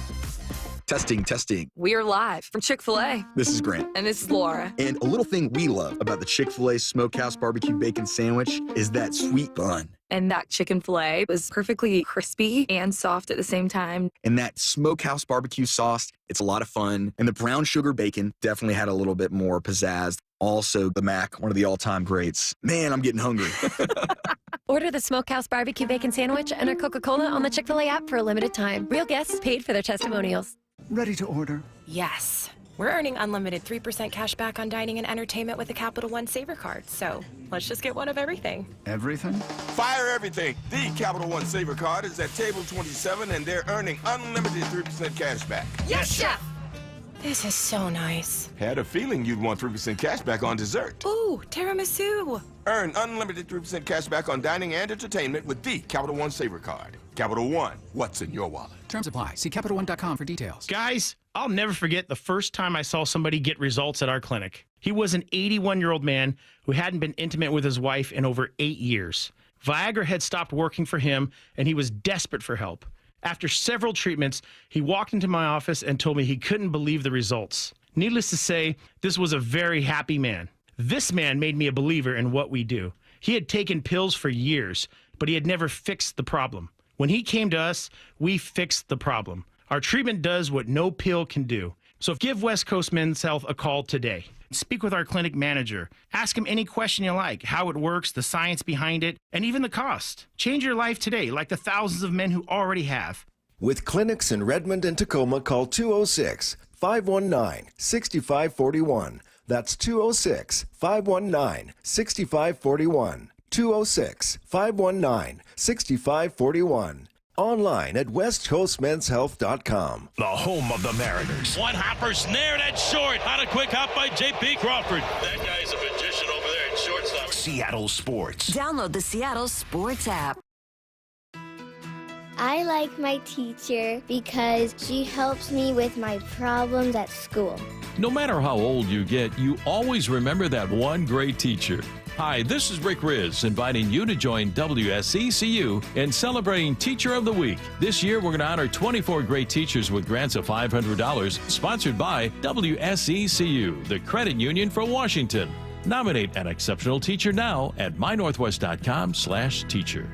Testing. We're live from Chick-fil-A. This is Grant. And this is Laura. And a little thing we love about the Chick-fil-A Smokehouse Barbecue Bacon Sandwich is that sweet bun. And that chicken filet was perfectly crispy and soft at the same time. And that Smokehouse Barbecue sauce, it's a lot of fun. And the brown sugar bacon definitely had a little bit more pizzazz. Also, the Mac, one of the all-time greats. Man, I'm getting hungry. Order the Smokehouse Barbecue Bacon Sandwich and our Coca-Cola on the Chick-fil-A app for a limited time. Real guests paid for their testimonials. Ready to order? Yes. We're earning unlimited 3% cash back on dining and entertainment with a Capital One Saver card. So let's just get one of everything. Everything? Fire everything. The Capital One Saver card is at table 27 and they're earning unlimited 3% cash back. Yes, Chef! This is so nice. Had a feeling you'd want 3% cash back on dessert. Ooh, tiramisu. Earn unlimited 3% cash back on dining and entertainment with the Capital One Saver card. Capital One, what's in your wallet? Terms apply. See CapitalOne.com for details. Guys, I'll never forget the first time I saw somebody get results at our clinic. He was an 81-year-old man who hadn't been intimate with his wife in over 8 years. Viagra had stopped working for him, and he was desperate for help. After several treatments, he walked into my office and told me he couldn't believe the results. Needless to say, this was a very happy man. This man made me a believer in what we do. He had taken pills for years, but he had never fixed the problem. When he came to us, we fixed the problem. Our treatment does what no pill can do. So give West Coast Men's Health a call today. Speak with our clinic manager. Ask him any question you like, how it works, the science behind it, and even the cost. Change your life today, like the thousands of men who already have. With clinics in Redmond and Tacoma, call 206-519-6541. That's 206-519-6541. 206-519-6541. Online at westcoastmenshealth.com. The home of the Mariners. One hopper snared at short. On a quick hop by J.P. Crawford. That guy's a magician over there at shortstop. Seattle Sports. Download the Seattle Sports app. I like my teacher because she helps me with my problems at school. No matter how old you get, you always remember that one great teacher. Hi, this is Rick Riz, inviting you to join WSECU in celebrating Teacher of the Week. This year, we're going to honor 24 great teachers with grants of $500, sponsored by WSECU, the credit union for Washington. Nominate an exceptional teacher now at mynorthwest.com/teacher.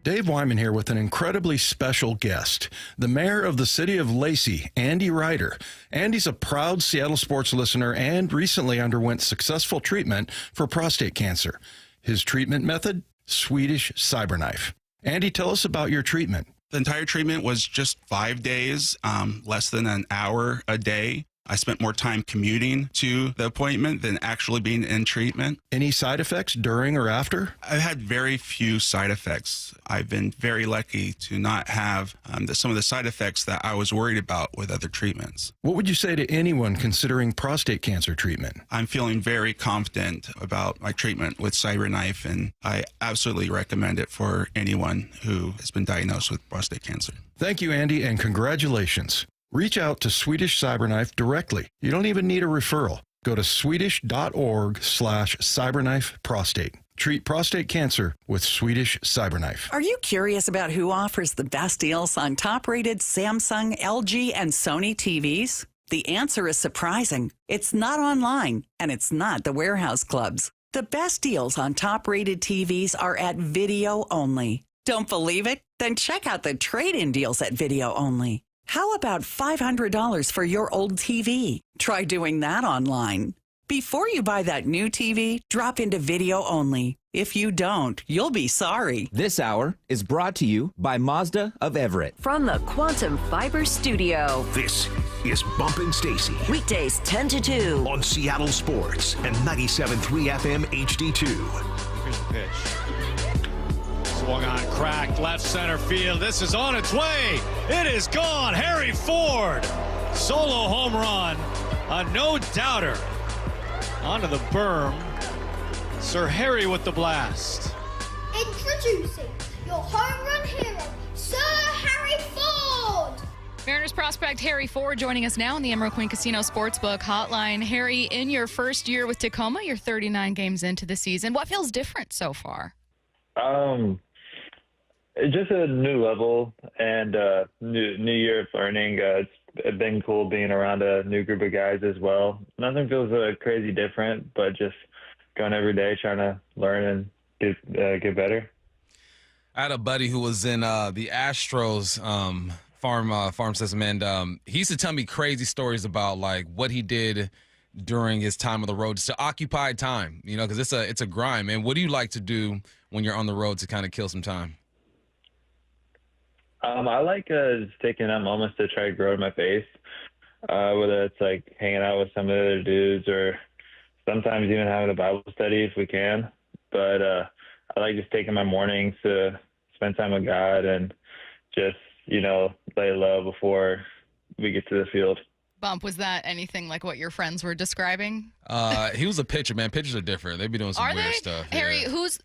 Dave Wyman here with an incredibly special guest, the mayor of the city of Lacey, Andy Ryder. Andy's a proud Seattle sports listener and recently underwent successful treatment for prostate cancer. His treatment method? Swedish CyberKnife. Andy, tell us about your treatment. The entire treatment was just 5 days, less than an hour a day. I spent more time commuting to the appointment than actually being in treatment. Any side effects during or after? I've had very few side effects. I've been very lucky to not have some of the side effects that I was worried about with other treatments. What would you say to anyone considering prostate cancer treatment? I'm feeling very confident about my treatment with CyberKnife, and I absolutely recommend it for anyone who has been diagnosed with prostate cancer. Thank you, Andy, and congratulations. Reach out to Swedish CyberKnife directly. You don't even need a referral. Go to swedish.org/cyberknifeprostate. Treat prostate cancer with Swedish CyberKnife. Are you curious about who offers the best deals on top-rated Samsung, LG, and Sony TVs? The answer is surprising. It's not online, and it's not the warehouse clubs. The best deals on top-rated TVs are at Video Only. Don't believe it? Then check out the trade-in deals at Video Only. How about $500 for your old TV? Try doing that online. Before you buy that new TV, drop into Video Only. If you don't, you'll be sorry. This hour is brought to you by Mazda of Everett. From the Quantum Fiber Studio. This is Bumpin' Stacy. Weekdays 10 to 2. On Seattle Sports and 97.3 FM HD2. Here's the pitch. Swung on, cracked, left center field. This is on its way. It is gone. Harry Ford. Solo home run. A no-doubter. Onto the berm. Sir Harry with the blast. Introducing your home run hero, Sir Harry Ford. Mariners prospect Harry Ford joining us now on the Emerald Queen Casino Sportsbook Hotline. Harry, in your first year with Tacoma, you're 39 games into the season. What feels different so far? It's just a new level and new year of learning. It's been cool being around a new group of guys as well. Nothing feels crazy different, but just going every day trying to learn and get better. I had a buddy who was in the Astros farm system, and he used to tell me crazy stories about like what he did during his time on the road, just to occupy time, you know, because it's a grind, man. What do you like to do when you're on the road to kind of kill some time? I like just taking moments to try to grow my pace, whether it's like hanging out with some of the other dudes or sometimes even having a Bible study if we can. But I like just taking my mornings to spend time with God and just, lay low before we get to the field. Bump, was that anything like what your friends were describing? He was a pitcher, man. Pitchers are different. They be doing some weird stuff. Harry, yeah. Who's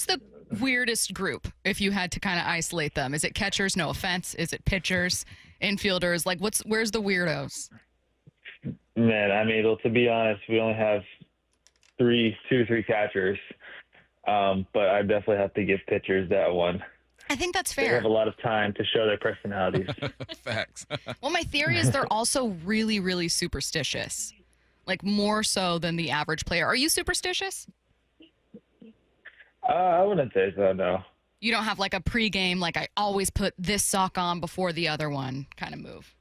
the weirdest group if you had to kind of isolate them? Is it catchers? No offense. Is it pitchers, infielders? Like where's the weirdos? Man, well, to be honest, we only have two or three catchers. But I definitely have to give pitchers that one. I think that's fair. They have a lot of time to show their personalities. Facts. Well, my theory is they're also really, really superstitious, like more so than the average player. Are you superstitious? I wouldn't say so, no. You don't have like a pregame, like I always put this sock on before the other one kind of move.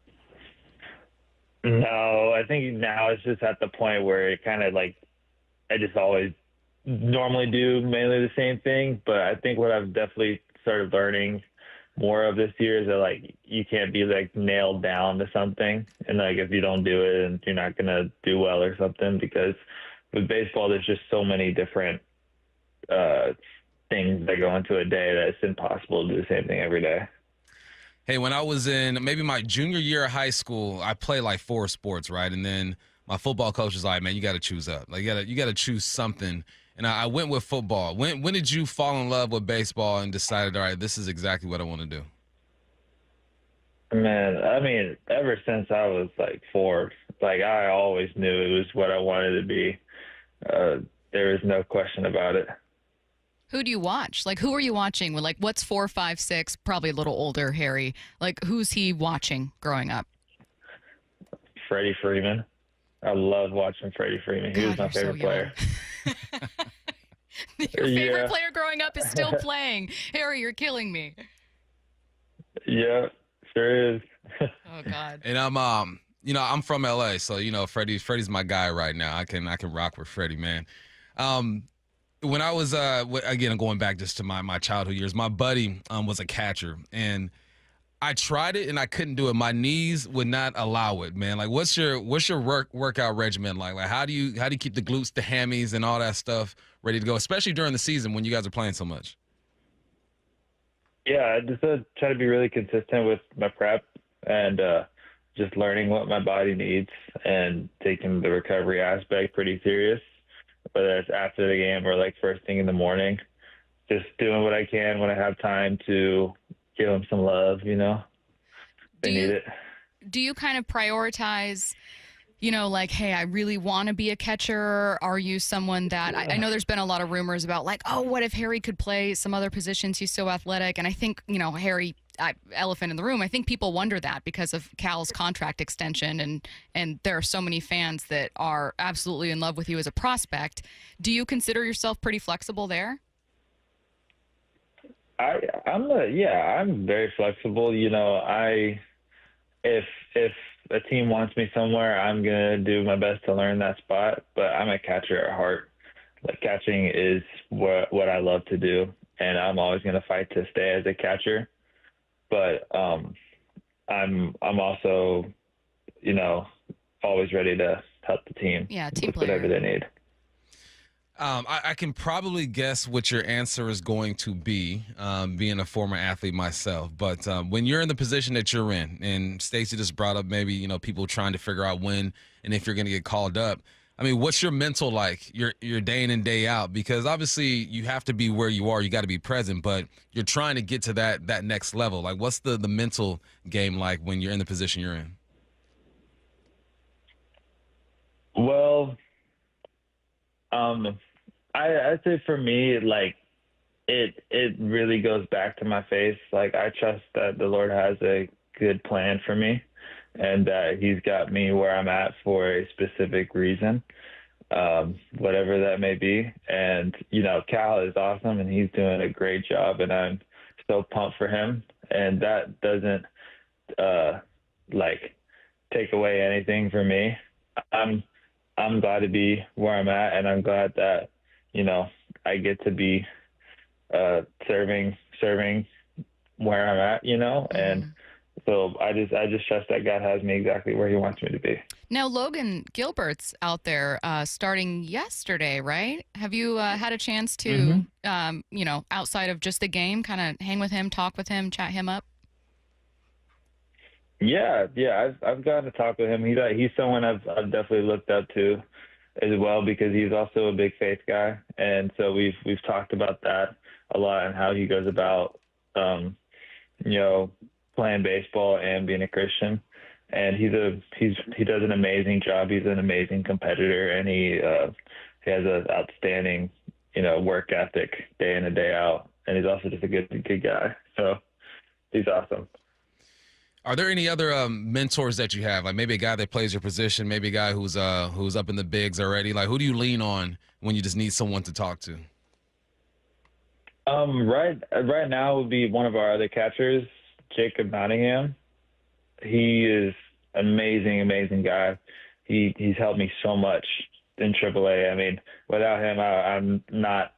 No, I think now it's just at the point where it kind of like I just always normally do mainly the same thing. But I think what I've definitely started learning more of this year is that like you can't be like nailed down to something, and like if you don't do it, and you're not gonna do well or something. Because with baseball, there's just so many different things that go into a day that it's impossible to do the same thing every day. Hey, when I was in maybe my junior year of high school, I played like 4 sports, right? And then my football coach was like, "Man, you got to choose up. Like you got to choose something." And I went with football. When did you fall in love with baseball and decided, all right, this is exactly what I want to do? Man, I mean, ever since I was like 4, like I always knew it was what I wanted to be. There was no question about it. Who do you watch? Like, who are you watching? Like, what's 4, 5, 6? Probably a little older, Harry. Like, who's he watching growing up? Freddie Freeman. I loved watching Freddie Freeman. He was my favorite player. Your favorite player growing up is still playing. Harry, you're killing me. Yeah, sure is. Oh God. And I'm from LA, so Freddie's my guy right now. I can rock with Freddie, man. When I was again going back just to my childhood years, my buddy was a catcher, and I tried it and I couldn't do it. My knees would not allow it, man. Like, what's your workout regimen like? Like, how do you keep the glutes, the hammies, and all that stuff ready to go, especially during the season when you guys are playing so much? Yeah, I just try to be really consistent with my prep and just learning what my body needs and taking the recovery aspect pretty serious, whether it's after the game or like first thing in the morning. Just doing what I can when I have time to give them some love, They need it. Do you kind of prioritize, like, hey, I really want to be a catcher? Are you someone that I know there's been a lot of rumors about, like, oh, what if Harry could play some other positions? He's so athletic. And I think, Harry, elephant in the room, I think people wonder that because of Cal's contract extension. And there are so many fans that are absolutely in love with you as a prospect. Do you consider yourself pretty flexible there? I'm very flexible. If a team wants me somewhere, I'm gonna do my best to learn that spot. But I'm a catcher at heart. Like, catching is what I love to do, and I'm always gonna fight to stay as a catcher. But I'm also, always ready to help the team. Yeah, team with player. Whatever they need. I can probably guess what your answer is going to be, being a former athlete myself. But when you're in the position that you're in, and Stacy just brought up maybe, people trying to figure out when and if you're going to get called up. I mean, what's your mental like, your day in and day out? Because obviously you have to be where you are. You got to be present, but you're trying to get to that next level. Like, what's the mental game like when you're in the position you're in? Well, I'd say for me, like, it really goes back to my faith. Like, I trust that the Lord has a good plan for me and that he's got me where I'm at for a specific reason, whatever that may be. And, Cal is awesome and he's doing a great job and I'm so pumped for him. And that doesn't, take away anything from me. I'm glad to be where I'm at, and I'm glad that, I get to be serving where I'm at, and so I just trust that God has me exactly where he wants me to be. Now, Logan Gilbert's out there starting yesterday, right? Have you had a chance to, outside of just the game, kind of hang with him, talk with him, chat him up? Yeah, I've gotten to talk with him. He's someone I've definitely looked up to as well because he's also a big faith guy, and so we've talked about that a lot and how he goes about, playing baseball and being a Christian. And he does an amazing job. He's an amazing competitor, and he has an outstanding, work ethic day in and day out. And he's also just a good guy. So he's awesome. Are there any other mentors that you have? Like maybe a guy that plays your position, maybe a guy who's up in the bigs already. Like, who do you lean on when you just need someone to talk to? Right now would be one of our other catchers, Jacob Nottingham. He is amazing guy. He's helped me so much in AAA. I mean, without him, I'm not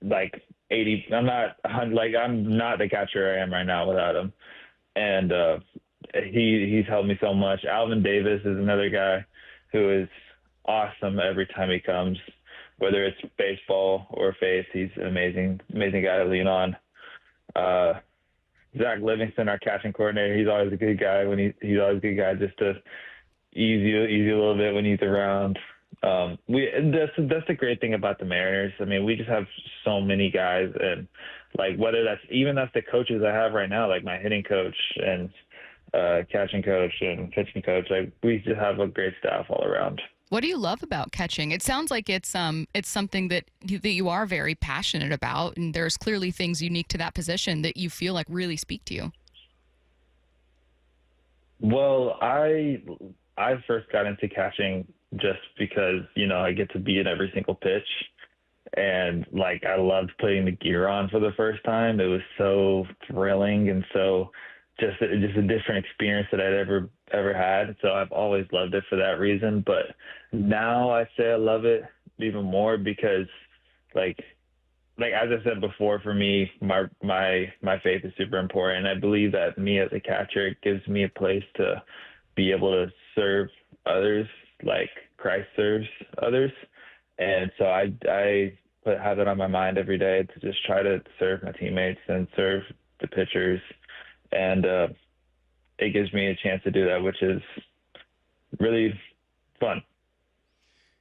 like 80. I'm not the catcher I am right now without him. And he's helped me so much. Alvin Davis is another guy who is awesome every time he comes, whether it's baseball or face. He's an amazing guy to lean on. Zach Livingston, our catching coordinator, he's always a good guy he's always a good guy just to ease you a little bit when he's around. That's the great thing about the Mariners. I mean, we just have so many guys, and like whether that's the coaches I have right now, like my hitting coach and catching coach and pitching coach, like we just have a great staff all around. What do you love about catching? It sounds like it's something that you are very passionate about, and there's clearly things unique to that position that you feel like really speak to you. Well, I first got into catching just because, I get to be in every single pitch, and like I loved putting the gear on for the first time. It was so thrilling and so just a different experience that I'd ever had. So I've always loved it for that reason. But now I say I love it even more because like as I said before, for me, my faith is super important. I believe that me as a catcher, it gives me a place to be able to serve others like Christ serves others. And so I have it on my mind every day to just try to serve my teammates and serve the pitchers. And it gives me a chance to do that, which is really fun.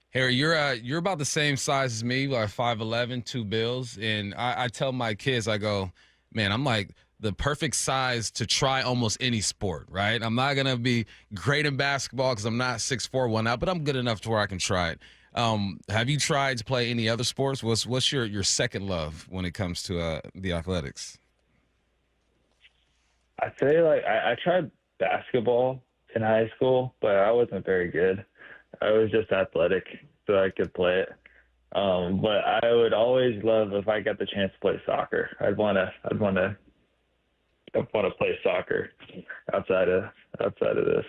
Harry, you're about the same size as me, like 5'11", 2 bills. And I tell my kids, I go, man, I'm like the perfect size to try almost any sport, right? I'm not going to be great in basketball because I'm not 6'4", 1 out, but I'm good enough to where I can try it. Have you tried to play any other sports? What's your second love when it comes to the athletics? I'd say I tried basketball in high school, but I wasn't very good. I was just athletic, so I could play it. But I would always love if I got the chance to play soccer. I'd want to play soccer outside of this.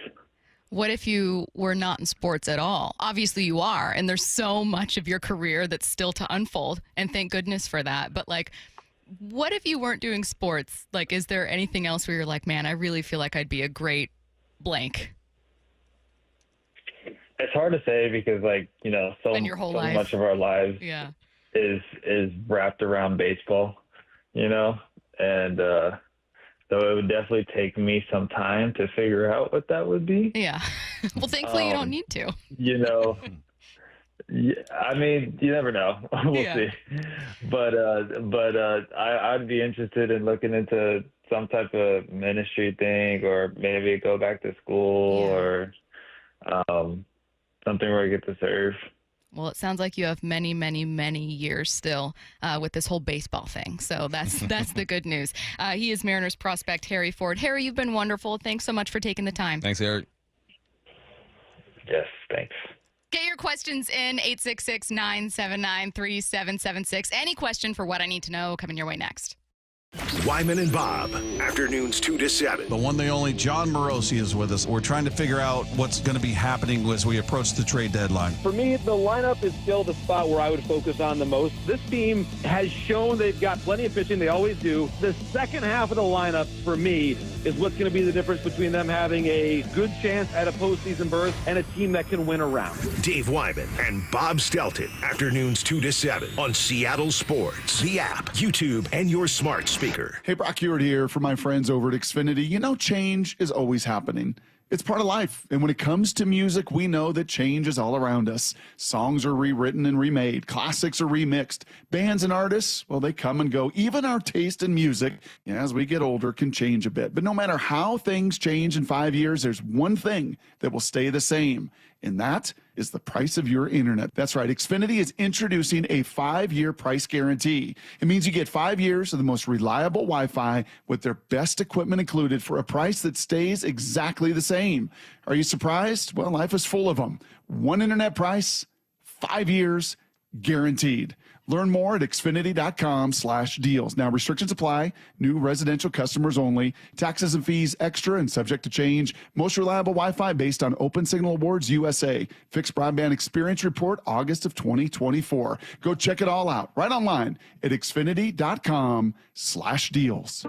What if you were not in sports at all? Obviously you are, and there's so much of your career that's still to unfold, and thank goodness for that. But like, what if you weren't doing sports? Like, is there anything else where you're like, man, I really feel like I'd be a great blank? It's hard to say because, like, so much of our lives is wrapped around baseball, and so it would definitely take me some time to figure out what that would be. Yeah. Well, thankfully you don't need to. Yeah, I mean, you never know. We'll see. But I'd be interested in looking into some type of ministry thing, or maybe go back to school, or something where I get to serve. Well, it sounds like you have many, many, many years still with this whole baseball thing. So that's the good news. He is Mariners prospect Harry Ford. Harry, you've been wonderful. Thanks so much for taking the time. Thanks, Harry. Yes, thanks. Get your questions in 866-979-3776. Any question for What I Need to Know coming your way next. Wyman and Bob, afternoons 2 to 7. The one, the only, John Morosi is with us. We're trying to figure out what's going to be happening as we approach the trade deadline. For me, the lineup is still the spot where I would focus on the most. This team has shown they've got plenty of pitching. They always do. The second half of the lineup, for me, is what's going to be the difference between them having a good chance at a postseason berth and a team that can win a round. Dave Wyman and Bob Stelton, afternoons 2 to 7 on Seattle Sports, the app, YouTube, and your smart speaker. Hey, Brock Hewitt here for my friends over at Xfinity. Change is always happening. It's part of life. And when it comes to music, we know that change is all around us. Songs are rewritten and remade. Classics are remixed. Bands and artists, well, they come and go. Even our taste in music, as we get older, can change a bit. But no matter how things change in 5 years, there's one thing that will stay the same, and that is the price of your internet. That's right. Xfinity is introducing a 5-year price guarantee. It means you get 5 years of the most reliable Wi-Fi with their best equipment included for a price that stays exactly the same. Are you surprised? Well, life is full of them. One internet price, 5 years, guaranteed. Learn more at Xfinity.com/deals. Now, restrictions apply. New residential customers only. Taxes and fees extra and subject to change. Most reliable Wi-Fi based on Open Signal Awards USA. Fixed Broadband Experience Report, August of 2024. Go check it all out right online at Xfinity.com/deals.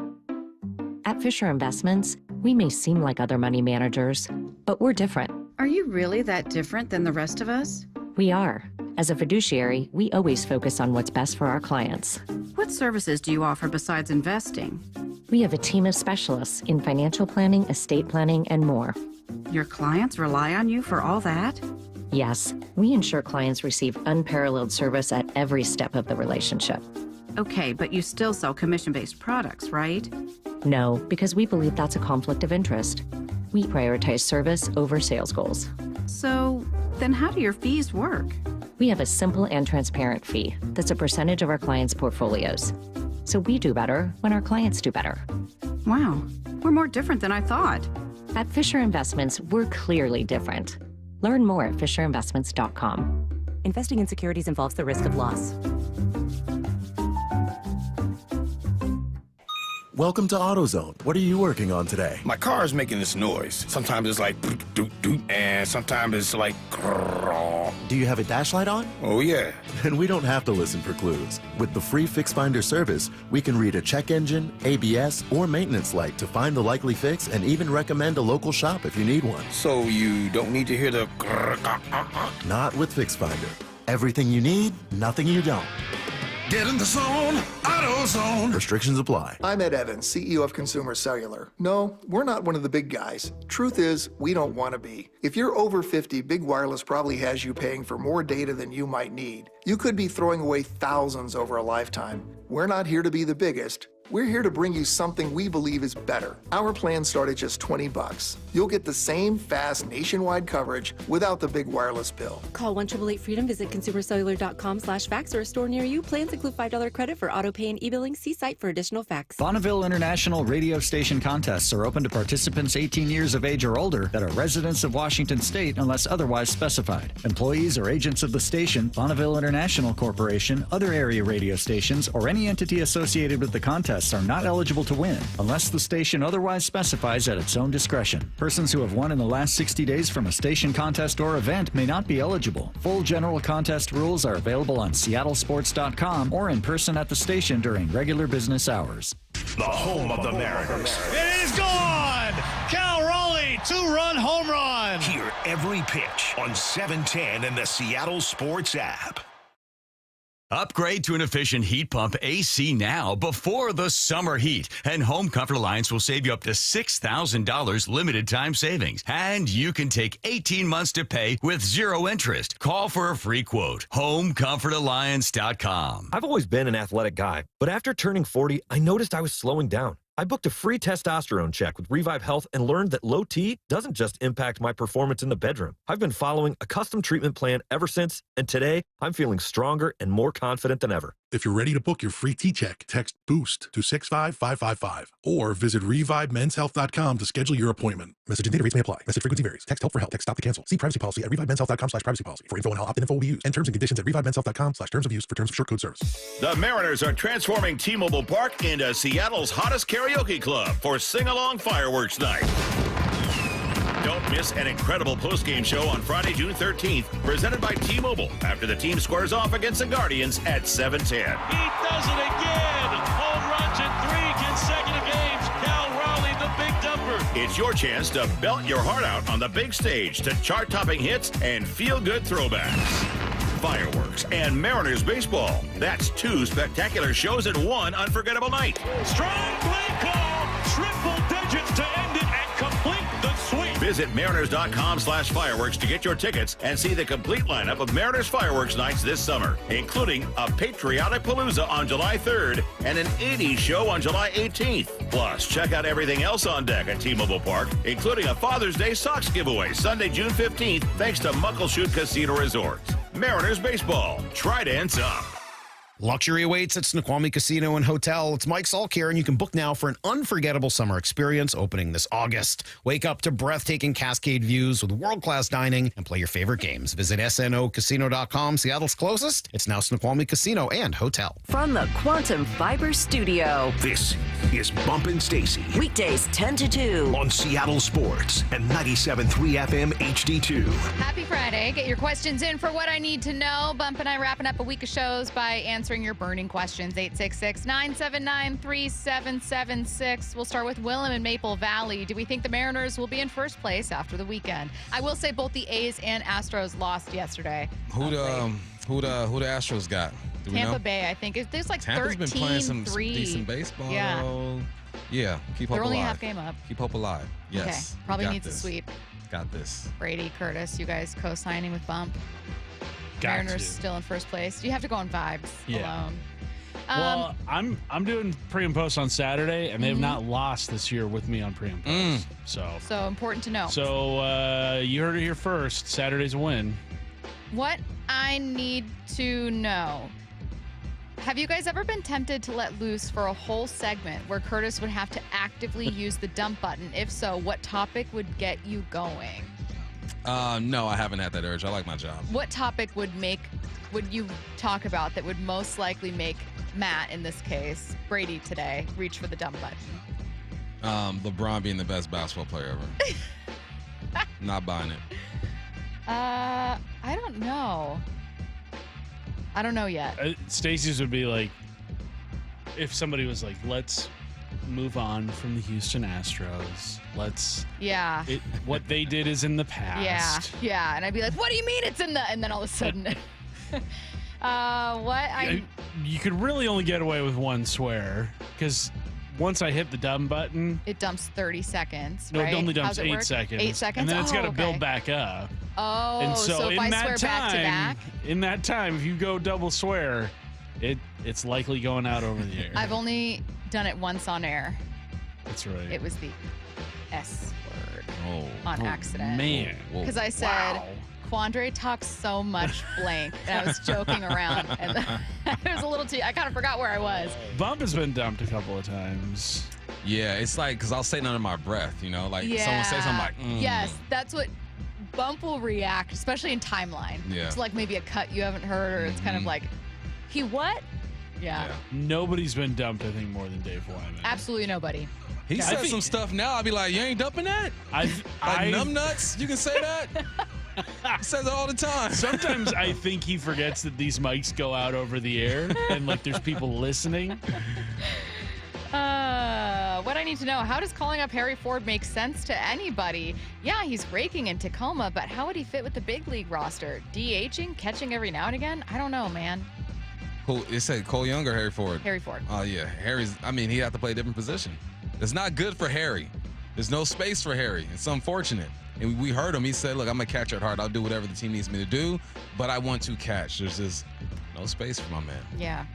At Fisher Investments, we may seem like other money managers, but we're different. Are you really that different than the rest of us? We are. As a fiduciary, we always focus on what's best for our clients. What services do you offer besides investing? We have a team of specialists in financial planning, estate planning, and more. Your clients rely on you for all that? Yes, we ensure clients receive unparalleled service at every step of the relationship. Okay, but you still sell commission-based products, right? No, because we believe that's a conflict of interest. We prioritize service over sales goals. So, then how do your fees work? We have a simple and transparent fee that's a percentage of our clients' portfolios. So we do better when our clients do better. Wow, we're more different than I thought. At Fisher Investments, we're clearly different. Learn more at FisherInvestments.com. Investing in securities involves the risk of loss. Welcome to AutoZone. What are you working on today? My car is making this noise. Sometimes it's like doot, doot, doot, and sometimes it's like grrr. Do you have a dash light on? Oh, yeah. Then we don't have to listen for clues. With the free Fix Finder service, we can read a check engine, ABS, or maintenance light to find the likely fix and even recommend a local shop if you need one. So you don't need to hear the grrr. Not with Fix Finder. Everything you need, nothing you don't. Get in the zone, AutoZone. Restrictions apply. I'm Ed Evans, CEO of Consumer Cellular. No, we're not one of the big guys. Truth is, we don't want to be. If you're over 50, Big Wireless probably has you paying for more data than you might need. You could be throwing away thousands over a lifetime. We're not here to be the biggest. We're here to bring you something we believe is better. Our plans start at just $20. You'll get the same fast nationwide coverage without the big wireless bill. Call 1-888-FREEDOM, visit consumercellular.com/facts or a store near you. Plans include $5 credit for auto pay and e-billing. See site for additional facts. Bonneville International radio station contests are open to participants 18 years of age or older that are residents of Washington State unless otherwise specified. Employees or agents of the station, Bonneville International Corporation, other area radio stations, or any entity associated with the contest are not eligible to win unless the station otherwise specifies at its own discretion. Persons who have won in the last 60 days from a station contest or event may not be eligible. Full general contest rules are available on seattlesports.com or in person at the station during regular business hours. The home of the Mariners. It is gone! Cal Raleigh, 2-run home run! Hear every pitch on 710 and the Seattle Sports app. Upgrade to an efficient heat pump AC now before the summer heat. And Home Comfort Alliance will save you up to $6,000 limited time savings. And you can take 18 months to pay with zero interest. Call for a free quote. HomeComfortAlliance.com. I've always been an athletic guy, but after turning 40, I noticed I was slowing down. I booked a free testosterone check with Revive Health and learned that low T doesn't just impact my performance in the bedroom. I've been following a custom treatment plan ever since, and today I'm feeling stronger and more confident than ever. If you're ready to book your free T-check, text BOOST to 65555 or visit ReviveMen'sHealth.com to schedule your appointment. Message and data rates may apply. Message frequency varies. Text help for help. Text stop to cancel. See privacy policy at ReviveMen'sHealth.com/privacy policy. For info on how opt-in info will be used and terms and conditions at ReviveMen'sHealth.com/terms of use for terms of short code service. The Mariners are transforming T-Mobile Park into Seattle's hottest karaoke club for Sing-Along Fireworks Night. Don't miss an incredible post-game show on Friday, June 13th, presented by T-Mobile, after the team squares off against the Guardians at 7:10. He does it again! Home runs in 3 consecutive games. Cal Raleigh, the big dumper. It's your chance to belt your heart out on the big stage to chart-topping hits and feel-good throwbacks. Fireworks and Mariners baseball. That's 2 spectacular shows in one unforgettable night. Strong play call! Triple digits to end it and complete the sweep. Visit Mariners.com/fireworks to get your tickets and see the complete lineup of Mariners fireworks nights this summer, including a Patriotic Palooza on July 3rd and an 80s show on July 18th. Plus, check out everything else on deck at T-Mobile Park, including a Father's Day socks giveaway Sunday, June 15th, thanks to Muckleshoot Casino Resort. Mariners baseball. Tridents up. Luxury awaits at Snoqualmie Casino and Hotel. It's Mike Salk here, and you can book now for an unforgettable summer experience opening this August. Wake up to breathtaking Cascade views with world-class dining and play your favorite games. Visit snocasino.com. Seattle's closest. It's now Snoqualmie Casino and Hotel. From the Quantum Fiber Studio. This is Bumpin' Stacy. Weekdays 10 to 2. On Seattle Sports and 97.3 FM HD2. Happy Friday. Get your questions in for what I need to know. Bump and I wrapping up a week of shows by answering your burning questions. 866-979-3776. We'll start with Willem in Maple Valley. Do we think the Mariners will be in first place after the weekend? I will say both the A's and Astros lost yesterday. Who the Astros got? Do we Tampa know? Bay, I think. There's like Tampa's 13-3. been playing some decent baseball. Yeah, keep hope They're only alive. half game up. Keep hope alive. Yes. Okay. Probably needs a sweep. Got this. Brady, Curtis, you guys co-signing with Bump. Got Mariners to. still in first place. You have to go on vibes alone. Well, I'm doing pre and post on Saturday, and they have not lost this year with me on pre and post. So important to know. So you heard it here first. Saturday's a win. What I need to know. Have you guys ever been tempted to let loose for a whole segment where Curtis would have to actively use the dump button? If so, what topic would get you going? No, I haven't had that urge. I like my job. What topic would you talk about that would most likely make Matt, in this case, Brady today, reach for the dump button? LeBron being the best basketball player ever. Not buying it. I don't know. I don't know yet. Stacy's would be like, if somebody was like, let's move on from the Houston Astros. What they did is in the past. Yeah. And I'd be like, what do you mean it's in the, and then all of a sudden, you could really only get away with one swear, because once I hit the dump button, it dumps 30 seconds, no, right? it only dumps How's it 8 work? seconds. 8 seconds? And then it's got to okay. build back up. Oh, and so if in I that swear time, back to back? in that time, if you go double swear, it's likely going out over the air. I've only done it once on air. That's right. It was the S word on accident. Man. Because I said, Quandre talks so much blank, and I was joking around, and it was a little too, I kind of forgot where I was. Bump has been dumped a couple of times. Yeah, it's like, because I'll say none of my breath, like someone says something like, Yes, that's what Bump will react, especially in timeline. Yeah. It's like maybe a cut you haven't heard, or it's kind of like, he what? Yeah. Nobody's been dumped, I think, more than Dave Wyman. Absolutely nobody. He says some stuff now. I'll be like, you ain't dumping that? Like numbnuts? You can say that? He says it all the time. Sometimes I think he forgets that these mics go out over the air and like there's people listening. What I need to know, how does calling up Harry Ford make sense to anybody? Yeah, he's raking in Tacoma, but how would he fit with the big league roster? DHing, catching every now and again? I don't know, man. It said Cole Young or Harry Ford? Harry Ford. Oh, yeah. He'd have to play a different position. It's not good for Harry. There's no space for Harry. It's unfortunate. And we heard him. He said, look, I'm a catcher at heart. I'll do whatever the team needs me to do, but I want to catch. There's just no space for my man. Yeah.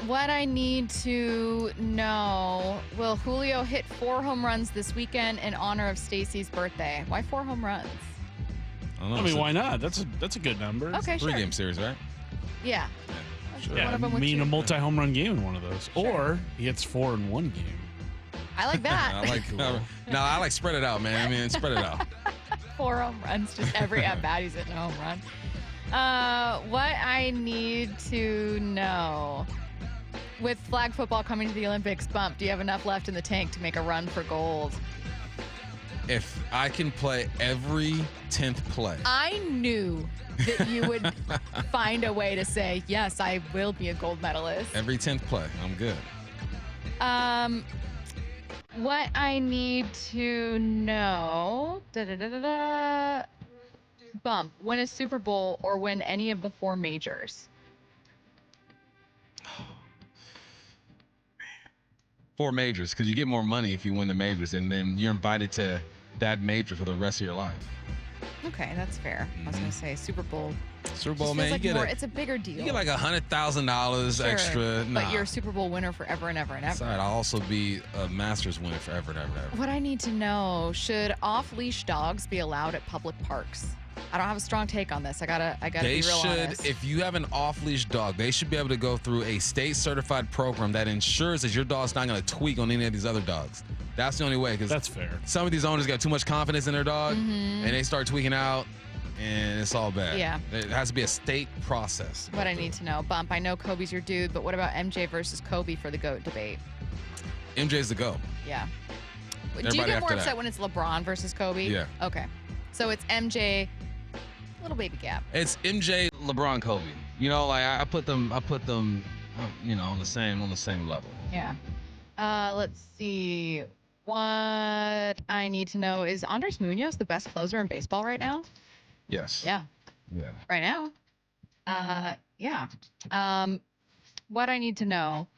What I need to know, will Julio hit 4 home runs this weekend in honor of Stacy's birthday? Why 4 home runs? I mean, why not? That's a good number. Okay, sure. 3-game series, right? Yeah. Yeah, a multi-home run game in one of those. Sure. Or he hits 4 in one game. I like that. I like spread it out, man. I mean, spread it out. 4 home runs, just every at-bat he's hitting a home run. What I need to know, with flag football coming to the Olympics, Bump, do you have enough left in the tank to make a run for gold? If I can play every 10th play. I knew that you would find a way to say, yes, I will be a gold medalist. Every 10th play, I'm good. What I need to know, Bump, win a Super Bowl or win any of the 4 majors? 4 majors, because you get more money if you win the majors, and then you're invited to that major for the rest of your life. Okay, that's fair. I was going to say Super Bowl. Super Bowl, Just man, feels you like get more, it's a bigger deal. You get like $100,000 extra. Nah. But you're a Super Bowl winner forever and ever and ever. Sorry, I'll also be a Masters winner forever and ever and ever. What I need to know, should off-leash dogs be allowed at public parks? I don't have a strong take on this. I gotta be real honest. If you have an off-leash dog, they should be able to go through a state-certified program that ensures that your dog's not going to tweak on any of these other dogs. That's the only way. Because that's fair. Some of these owners got too much confidence in their dog, and they start tweaking out, and it's all bad. Yeah. It has to be a state process. What I need to know, Bump, I know Kobe's your dude, but what about MJ versus Kobe for the GOAT debate? MJ's the GOAT. Yeah. Everybody Do you get more after upset that. when it's LeBron versus Kobe? Yeah. Okay. So it's MJ, little baby gap. It's MJ, LeBron, Kobe. You know, like I put them, you know, on the same level. Yeah. Let's see. What I need to know is Andres Munoz the best closer in baseball right now? Yes. Yeah. Yeah. Right now. Yeah. What I need to know,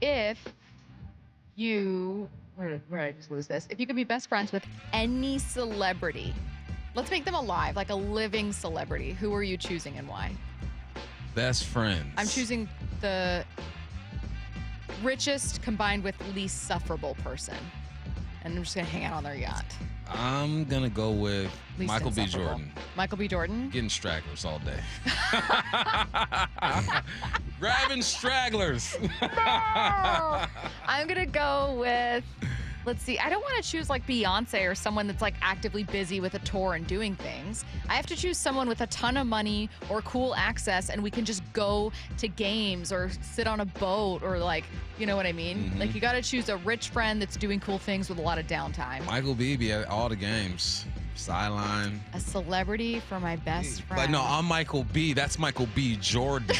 if you, where did I just lose this? If you could be best friends with any celebrity, let's make them alive, like a living celebrity, who are you choosing and why? Best friends. I'm choosing the richest combined with least sufferable person. And I'm just going to hang out on their yacht. I'm going to go with Least Michael B. insufferable. Jordan. Michael B. Jordan? Getting stragglers all day. Grabbing stragglers. I'm going to go with, let's see, I don't want to choose like Beyonce or someone that's like actively busy with a tour and doing things. I have to choose someone with a ton of money or cool access and we can just go to games or sit on a boat or like, you know what I mean? Mm-hmm. Like you got to choose a rich friend that's doing cool things with a lot of downtime. Michael B. be at all the games. Sideline. A celebrity for my best friend. But no, I'm Michael B. That's Michael B. Jordan.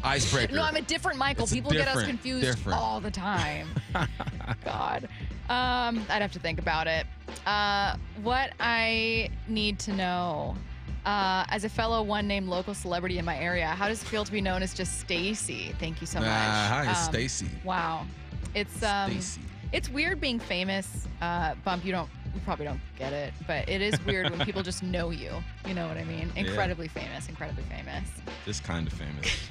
Icebreaker. No, I'm a different Michael. It's People get us different, confused different. all the time. God. I'd have to think about it. What I need to know, as a fellow one-name local celebrity in my area, how does it feel to be known as just Stacy? Thank you so much. Hi, it's Stacy. Wow. It's Stacy. It's weird being famous. Bump, you probably don't get it, but it is weird when people just know you. You know what I mean? Incredibly famous. Just kind of famous.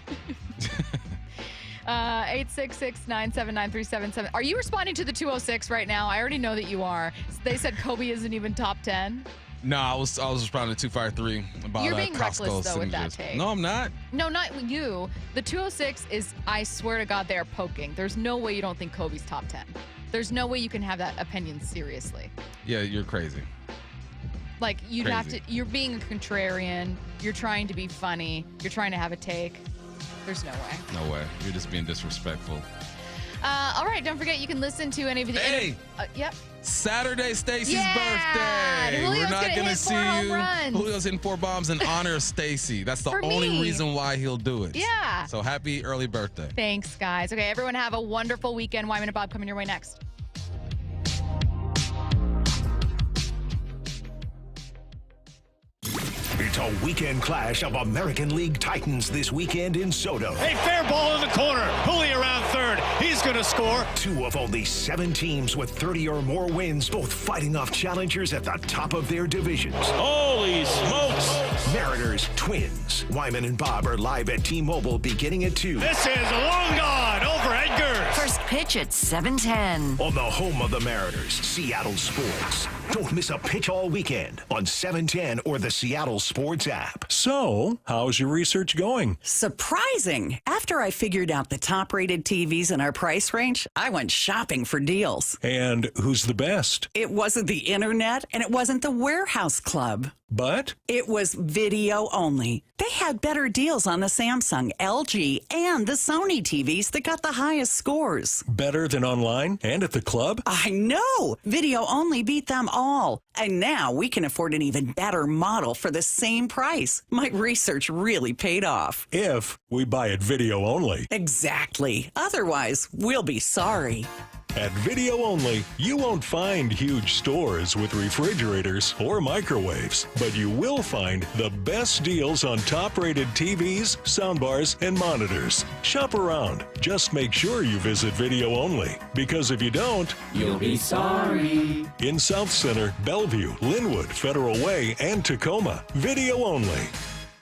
866-979-3777. Are you responding to the 206 right now? I already know that you are. They said Kobe isn't even top 10. No, I was responding to 253 about You're being Costco reckless, though, with that signatures. take. No, I'm not. No, not you. The 206 is, I swear to God, they are poking. There's no way you don't think Kobe's top 10. There's no way you can have that opinion seriously. Yeah, you're crazy. Like, you'd have to, you're being a contrarian. You're trying to be funny. You're trying to have a take. There's no way. No way. You're just being disrespectful. All right, don't forget you can listen to any of the... Hey! Yep. Saturday, Stacy's Julio's birthday. We're not gonna going to hit see 4 home you. runs. Julio's hitting 4 bombs in honor of Stacy. That's the For only me. reason why he'll do it. Yeah. So happy early birthday. Thanks, guys. Okay, everyone have a wonderful weekend. Wyman and Bob coming your way next. It's a weekend clash of American League Titans this weekend in Soto. Hey, fair ball in the corner. Julio around third. He's going to score. 2 of only 7 teams with 30 or more wins, both fighting off challengers at the top of their divisions. Holy smokes. Mariners, Twins. Wyman and Bob are live at T-Mobile beginning at 2. This is long gone over Edgar. First pitch at 7:10. On the home of the Mariners, Seattle Sports. Don't miss a pitch all weekend on 710 or the Seattle Sports app. So, how's your research going? Surprising. After I figured out the top-rated TVs in our price range, I went shopping for deals. And who's the best? It wasn't the internet, and it wasn't the warehouse club. But? It was video only. They had better deals on the Samsung, LG, and the Sony TVs that got the highest scores. Better than online and at the club? I know! Video only beat them all. And now we can afford an even better model for the same price. My research really paid off. If we buy it video only. Exactly. Otherwise, we'll be sorry. At Video Only, you won't find huge stores with refrigerators or microwaves, but you will find the best deals on top-rated TVs, soundbars, and monitors. Shop around. Just make sure you visit Video Only, because if you don't, you'll be sorry. In South Center, Bellevue, Linwood, Federal Way, and Tacoma, Video Only.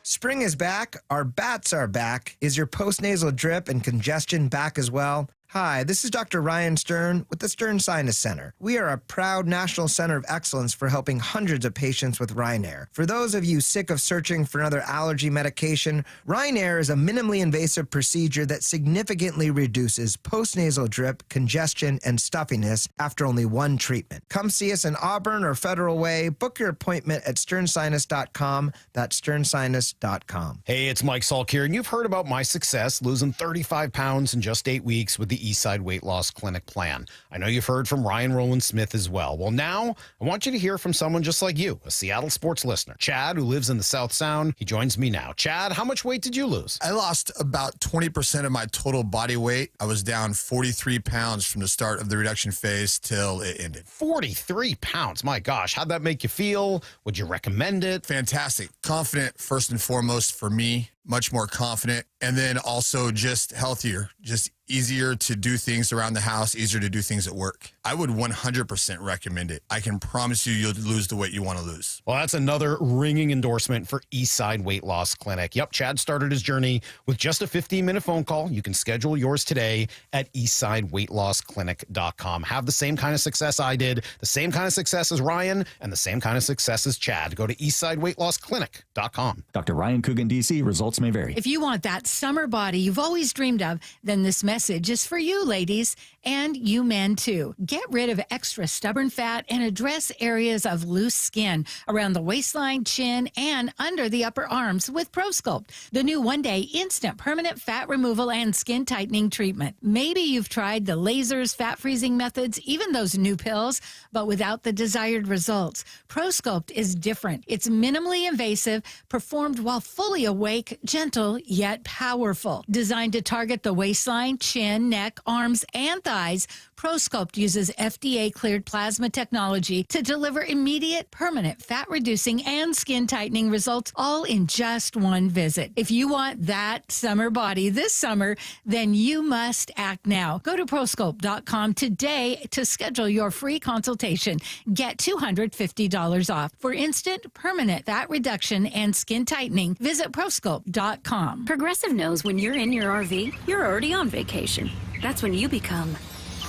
Spring is back. Our bats are back. Is your postnasal drip and congestion back as well? Hi, this is Dr. Ryan Stern with the Stern Sinus Center. We are a proud national center of excellence for helping hundreds of patients with Rynair. For those of you sick of searching for another allergy medication, Rynair is a minimally invasive procedure that significantly reduces postnasal drip, congestion, and stuffiness after only one treatment. Come see us in Auburn or Federal Way. Book your appointment at sternsinus.com. That's sternsinus.com. Hey, it's Mike Salk here, and you've heard about my success losing 35 pounds in just 8 weeks with the Eastside Weight Loss Clinic plan. I know you've heard from Ryan Rowland Smith as well. Well, now I want you to hear from someone just like you, a Seattle sports listener. Chad, who lives in the South Sound, he joins me now. Chad, how much weight did you lose? I lost about 20% of my total body weight. I was down 43 pounds from the start of the reduction phase till it ended. 43 pounds. My gosh, how'd that make you feel? Would you recommend it? Fantastic. Confident, first and foremost, for me. Much more confident. And then also just healthier, just easier to do things around the house, easier to do things at work. I would 100% recommend it. I can promise you'll lose the weight you want to lose. Well, that's another ringing endorsement for Eastside Weight Loss Clinic. Yep, Chad started his journey with just a 15-minute phone call. You can schedule yours today at eastsideweightlossclinic.com. Have the same kind of success I did, the same kind of success as Ryan, and the same kind of success as Chad. Go to eastsideweightlossclinic.com. Dr. Ryan Coogan, D.C. Results may vary. If you want that summer body you've always dreamed of, then this message is for you, ladies, and you men too. Get rid of extra stubborn fat and address areas of loose skin around the waistline, chin, and under the upper arms with ProSculpt, the new one-day instant permanent fat removal and skin tightening treatment. Maybe you've tried the lasers, fat freezing methods, even those new pills, but without the desired results. ProSculpt is different. It's minimally invasive, performed while fully awake, gentle yet powerful. Designed to target the waistline, chin, neck, arms, and thighs, ProSculpt uses FDA-cleared plasma technology to deliver immediate, permanent fat-reducing and skin-tightening results, all in just one visit. If you want that summer body this summer, then you must act now. Go to ProSculpt.com today to schedule your free consultation. Get $250 off. For instant, permanent fat reduction and skin tightening, visit ProSculpt.com. Progressive knows when you're in your RV, you're already on vacation. That's when you become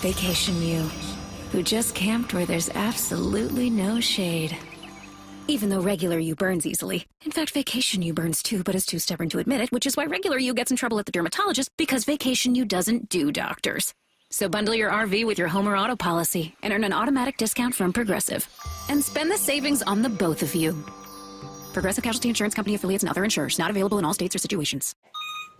Vacation You, who just camped where there's absolutely no shade. Even though regular you burns easily. In fact, Vacation You burns too, but is too stubborn to admit it, which is why regular you gets in trouble at the dermatologist, because Vacation You doesn't do doctors. So bundle your RV with your home or auto policy and earn an automatic discount from Progressive. And spend the savings on the both of you. Progressive Casualty Insurance Company affiliates and other insurers. Not available in all states or situations.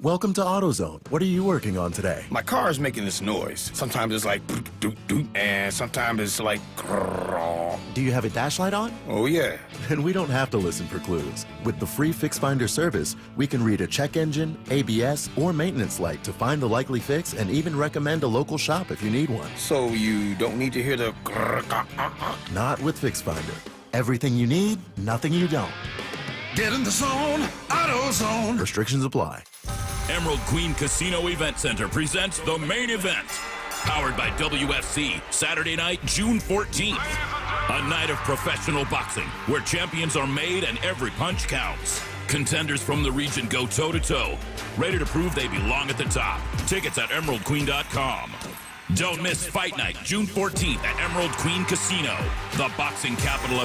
Welcome to AutoZone. What are you working on today? My car is making this noise. Sometimes it's like doot doot, and sometimes it's like grrr. Do you have a dash light on? Oh yeah. Then we don't have to listen for clues. With the free Fix Finder service, we can read a check engine, ABS, or maintenance light to find the likely fix and even recommend a local shop if you need one. So you don't need to hear the grrr. Not with Fix Finder. Everything you need, nothing you don't. Get in the zone, AutoZone. Restrictions apply. Emerald Queen Casino Event Center presents the main event. Powered by WFC, Saturday night, June 14th. A night of professional boxing where champions are made and every punch counts. Contenders from the region go toe-to-toe, ready to prove they belong at the top. Tickets at emeraldqueen.com. Don't miss Fight Night, June 14th at Emerald Queen Casino, the boxing capital of